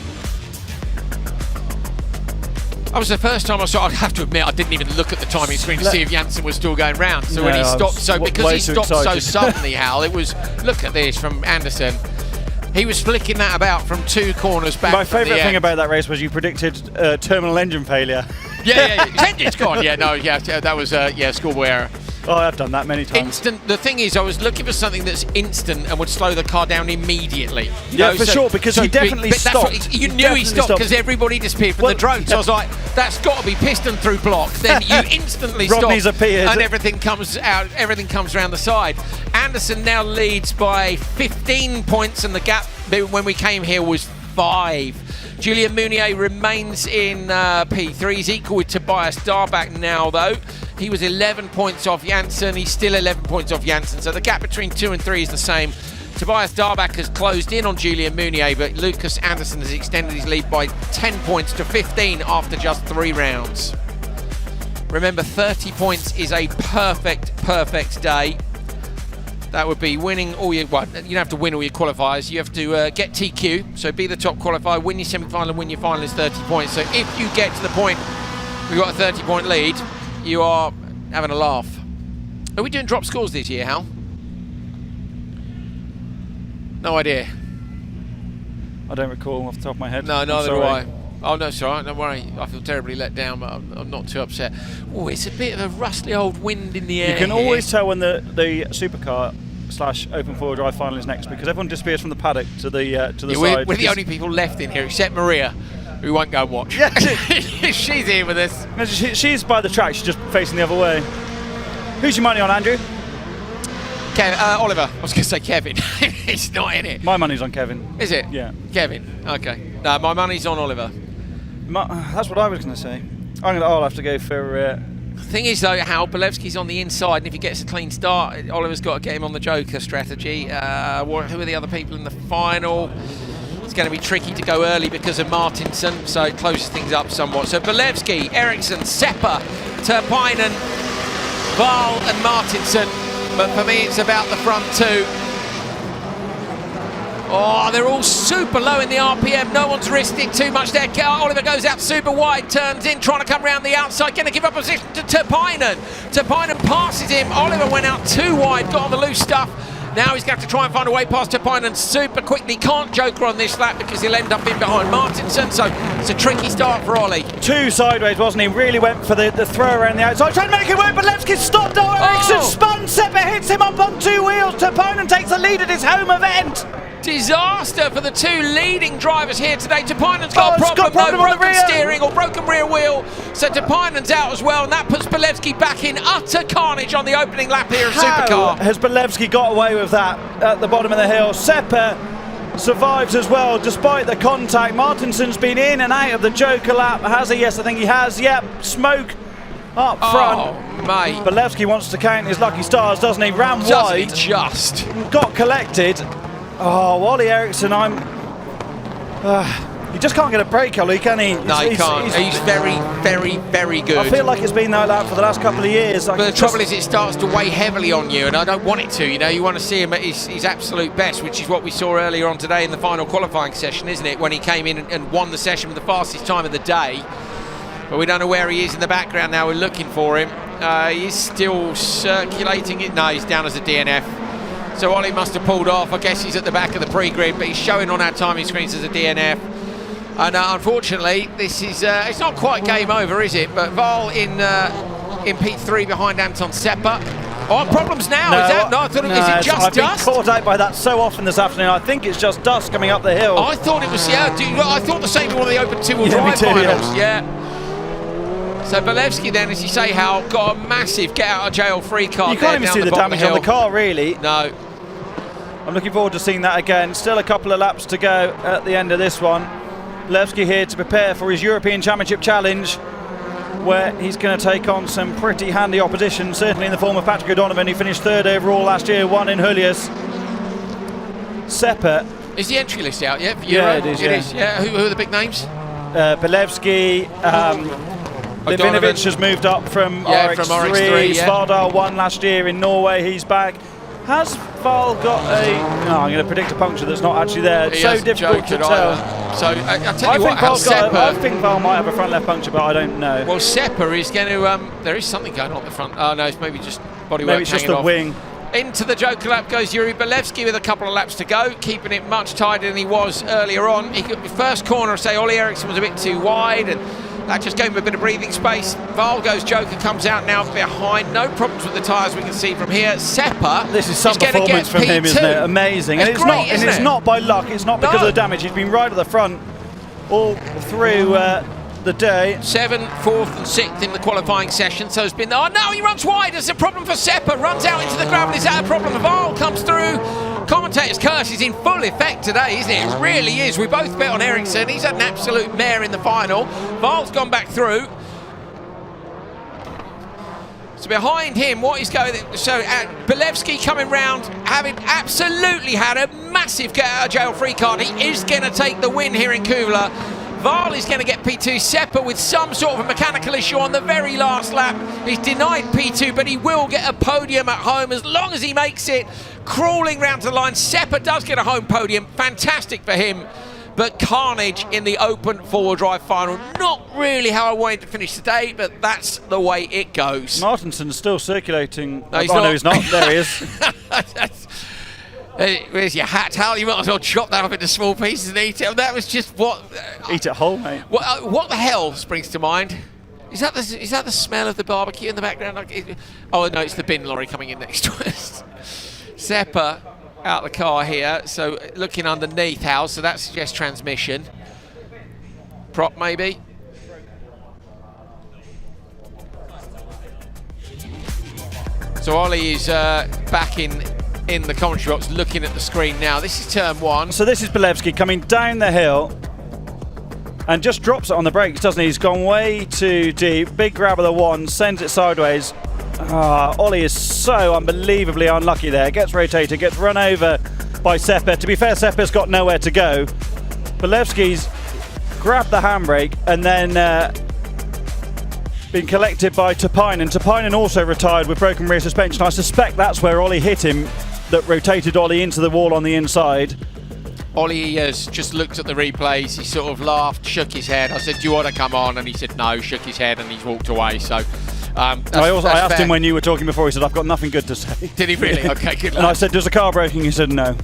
S3: That was the first time I saw. I have to admit, I didn't even look at the timing screen to see if Janssen was still going round. So when he stopped, because he stopped so suddenly, Hal, it was, look at this from Anderson. He was flicking that about from 2 corners back.
S4: My favourite thing about that race was you predicted terminal engine failure.
S3: Yeah, his engine's gone. That was schoolboy error.
S4: Oh, I've done that many times.
S3: Instant. The thing is, I was looking for something that's instant and would slow the car down immediately.
S4: Sure, because he definitely stopped.
S3: You knew he stopped because everybody disappeared from the drone. So I was like, that's got to be piston through block. Then you instantly stop, and everything comes out. Everything comes around the side. Anderson now leads by 15 points, and the gap when we came here was 5. Julien Mounier remains in P3. He's equal with Tobias Darbach now, though. He was 11 points off Janssen. He's still 11 points off Janssen. So the gap between 2 and 3 is the same. Tobias Darbach has closed in on Julian Mounier, but Lucas Anderson has extended his lead by 10 points to 15 after just 3 rounds. Remember, 30 points is a perfect day. That would be winning all your, well, you don't have to win all your qualifiers. You have to get TQ, so be the top qualifier, win your semi-final, and win your final is 30 points. So if you get to the point we've got a 30-point lead, you are having a laugh. Are we doing drop scores this year, Hal? No idea.
S4: I don't recall off the top of my head.
S3: No, neither do I. Oh, no, it's all right. Don't worry. I feel terribly let down, but I'm not too upset. Oh, it's a bit of a rusty old wind in the air.
S4: You can
S3: here.
S4: always tell when the Supercar / open four-wheel drive final is next, because everyone disappears from the paddock to the side.
S3: We're the only people left in here, except Maria, who won't go and watch.
S4: Yeah,
S3: she's here with us.
S4: She's by the track. She's just facing the other way. Who's your money on, Andrew?
S3: Oliver. I was going to say Kevin. He's not in it.
S4: My money's on Kevin.
S3: Is it?
S4: Yeah.
S3: Kevin. Okay. No, my money's on Oliver.
S4: That's what I was going to say. I'll have to go for.
S3: The thing is, though, Hal, Bolevski's on the inside, and if he gets a clean start, Oliver's got to get him on the Joker strategy. Who are the other people in the final? It's going to be tricky to go early because of Martinson, so it closes things up somewhat. So Bolevski, Eriksson, Seppa, Turpainen, Val and Martinson. But for me, it's about the front two. Oh, they're all super low in the RPM. No one's risking too much there. Oliver goes out super wide, turns in, trying to come around the outside, going to give up position to Turpainen. Turpainen passes him. Oliver went out too wide, got on the loose stuff. Now he's going to have to try and find a way past Turpainen super quickly. Can't joker on this lap because he'll end up in behind Martinson. So it's a tricky start for Ollie.
S4: Too sideways, wasn't he? Really went for the throw around the outside. Trying to make it work, but Levski stopped. Eriksson spun. Seppa hits him up on 2 wheels. Turpainen takes the lead at his home event.
S3: Disaster for the 2 leading drivers here today. Turpainen's got a problem, broken steering or broken rear wheel. So Turpainen's out as well, and that puts Bolevski back in utter carnage on the opening lap here of Supercar.
S4: Has Bolevski got away with that at the bottom of the hill? Seppa survives as well despite the contact. Martinson's been in and out of the Joker lap. Has he? Yes, I think he has. Yep, smoke up front.
S3: Oh, mate.
S4: Bolevski wants to count his lucky stars, doesn't he? Ran wide.
S3: He just
S4: got collected. Oh, Wally Eriksson, he just can't get a break, Ollie, can he?
S3: No, he can't. He's very good.
S4: I feel like it's been like that for the last couple of years.
S3: But the trouble is it starts to weigh heavily on you, and I don't want it to. You know, you want to see him at his absolute best, which is what we saw earlier on today in the final qualifying session, isn't it? When he came in and won the session with the fastest time of the day. But we don't know where he is in the background now. We're looking for him. He's still circulating it. No, he's down as a DNF. So Ollie must have pulled off. I guess he's at the back of the pre-grid, but he's showing on our timing screens as a DNF. And unfortunately, this is it's not quite game over, is it? But Val in P3 behind Anton Seppa. Oh, problems now.
S4: No,
S3: is that not? Is it just
S4: I've
S3: dust?
S4: been caught out by that so often this afternoon. I think it's just dust coming up the hill.
S3: I thought it was, I thought the same in one of the open two-wheel drive finals. So Bolevski then, as you say, Hal, got a massive get-out-of-jail-free card.
S4: You can't even see the damage on the car, really.
S3: No.
S4: I'm looking forward to seeing that again. Still a couple of laps to go at the end of this one. Bolevski here to prepare for his European Championship Challenge, where he's going to take on some pretty handy opposition, certainly in the form of Patrick O'Donovan, who finished 3rd overall last year, won in Julius. Seppa.
S3: Is the entry list out yet for
S4: Euro?
S3: Yeah, it is. Yeah. Who are the big names?
S4: Bolevski. Livinovic has moved up from RX3. Svardal won last year in Norway. He's back. Has Val got a... No, I'm going to predict a puncture that's not actually there. It's so difficult to tell.
S3: So I tell you what,
S4: I think Val might have a front left puncture, but I don't know.
S3: Well, Seppa is going to... there is something going on at the front. Oh, no, it's maybe just bodywork.
S4: Maybe it's just the wing.
S3: Into the Joker lap goes Yuri Bolevski with a couple of laps to go, keeping it much tighter than he was earlier on. He could, first corner, say Ollie Eriksson was a bit too wide, and that just gave him a bit of breathing space. Val goes Joker, comes out now behind. No problems with the tyres we can see from here. Seppa,
S4: this is some performance from him, isn't it? Amazing. And it's not by luck. It's not because of the damage. He's been right at the front all through the day.
S3: 7th, 4th and 6th in the qualifying session. So it's been... Oh, no, he runs wide. There's a problem for Seppa. Runs out into the gravel. Is that a problem? Val comes through. Commentators' curse is in full effect today, isn't it? It really is. We both bet on Eriksson. He's had an absolute mare in the final. Val's gone back through. So behind him, what is going... So Bilevsky coming round, having absolutely had a massive get-out-of-jail-free card. He is going to take the win here in Kouvola. Val is going to get P2. Seppa with some sort of a mechanical issue on the very last lap. He's denied P2, but he will get a podium at home as long as he makes it. Crawling round to the line. Seppa does get a home podium. Fantastic for him. But carnage in the open four-wheel drive final. Not really how I wanted to finish today, but that's the way it goes.
S4: Martinson's still circulating.
S3: No, he's
S4: not.
S3: not.
S4: No, he's not. There he is.
S3: Where's your hat, Hal? You might as well chop that up into small pieces and eat it. That was just what...
S4: Eat it whole, mate.
S3: What the hell springs to mind? Is that the smell of the barbecue in the background? Oh, no, it's the bin lorry coming in next to us. Seppa out the car here, so looking underneath Hal, so that suggests transmission. Prop, maybe? So Ollie is back in the commentary box looking at the screen now. This is turn one.
S4: So this is Bilevsky coming down the hill and just drops it on the brakes, doesn't he? He's gone way too deep. Big grab of the one, sends it sideways. Ollie is so unbelievably unlucky there. Gets rotated, gets run over by Seppa. To be fair, Seppa's got nowhere to go. Bilevsky's grabbed the handbrake and then been collected by Tupainen. Tupainen also retired with broken rear suspension. I suspect that's where Ollie hit him, that rotated Ollie into the wall on the inside.
S3: Ollie has just looked at the replays. He sort of laughed, shook his head. I said, do you want to come on? And he said no, shook his head, and he's walked away. So
S4: I asked him when you were talking before. He said, I've got nothing good to say.
S3: Did he really? Okay, good luck.
S4: And I said, does the car braking? He said no.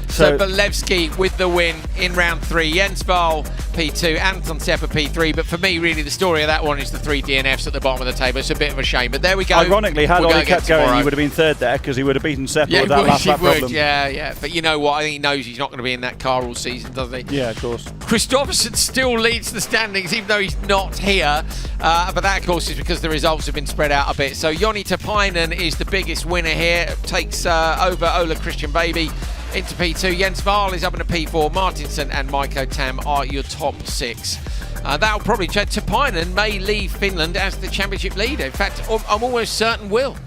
S3: So Bilevsky with the win in round 3. Jens Val P2, Anton Seppa P3. But for me, really, the story of that one is the 3 DNFs at the bottom of the table. It's a bit of a shame, but there we go.
S4: Ironically, had Ollie kept going, he would have been third there because he would have beaten Seppa with that last lap problem.
S3: Yeah. But you know what? I think he knows he's not going to be in that car all season, doesn't he?
S4: Yeah, of course.
S3: Christopherson still leads the standings, even though he's not here. But that, of course, is because the results have been spread out a bit. So Joni Tupainen is the biggest winner here. Takes over Ola Christian Baby into P2. Jens Val is up in a P4. Martinson and Maiko Tam are your top 6. That'll probably change. Tupainen may leave Finland as the championship leader. In fact, I'm almost certain will.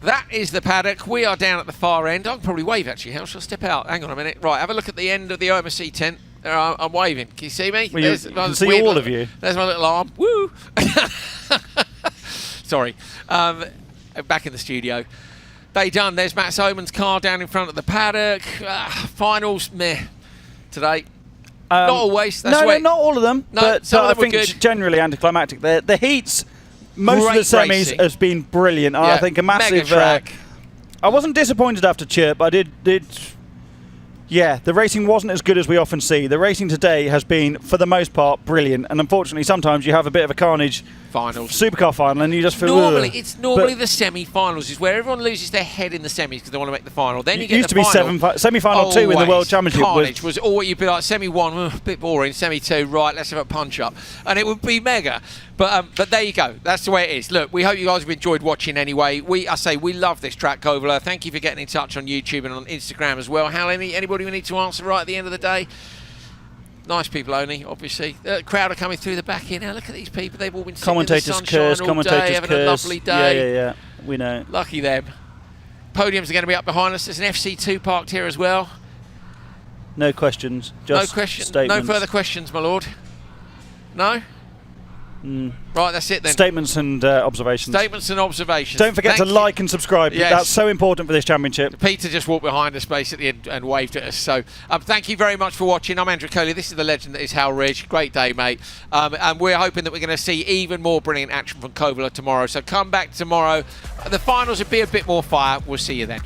S3: That is the paddock. We are down at the far end. I can probably wave actually. How shall I step out? Hang on a minute. Right, have a look at the end of the OMSC tent. There I'm waving. Can you see me?
S4: Well, you can see all of you.
S3: There's my little arm. Woo! Sorry. Back in the studio. They done. There's Matt Soman's car down in front of the paddock. Finals, meh. Today. Not always. That's
S4: no, not all of them.
S3: No,
S4: but
S3: some of them
S4: I think
S3: were good.
S4: Generally anticlimactic. The heats, most of the semis
S3: racing.
S4: has been brilliant.
S3: Yeah,
S4: I think a massive
S3: mega track.
S4: I wasn't disappointed after Chirp. I did. Yeah, the racing wasn't as good as we often see. The racing today has been, for the most part, brilliant. And unfortunately, sometimes you have a bit of a carnage
S3: finals,
S4: Supercar final, and you just feel.
S3: It's normally the semi-finals is where everyone loses their head in the semis because they want to make the final. Then you get
S4: used
S3: the
S4: to be
S3: final.
S4: semi-final 2 in the World Championship.
S3: Carnage was all you'd be like semi-1, a bit boring. Semi-2, right? Let's have a punch-up, and it would be mega. But there you go. That's the way it is. Look, we hope you guys have enjoyed watching anyway. We love this track, Kouvola. Thank you for getting in touch on YouTube and on Instagram as well. Hal, anybody we need to answer right at the end of the day? Nice people only, obviously. The crowd are coming through the back here now. Look at these people. They've all been sitting in the sunshine all day, having a lovely day.
S4: Yeah. We know.
S3: Lucky them. Podiums are going to be up behind us. There's an FC2 parked here as well.
S4: No questions. Just statements.
S3: No further questions, my lord. No? Right, that's it then.
S4: Statements and observations.
S3: Statements and observations.
S4: Don't forget to like and subscribe.
S3: Yes.
S4: That's so important for this championship.
S3: Peter just walked behind us basically and waved at us. So thank you very much for watching. I'm Andrew Coley. This is the legend that is Hal Ridge. Great day, mate. And we're hoping that we're going to see even more brilliant action from Kouvola tomorrow. So come back tomorrow. The finals will be a bit more fire. We'll see you then.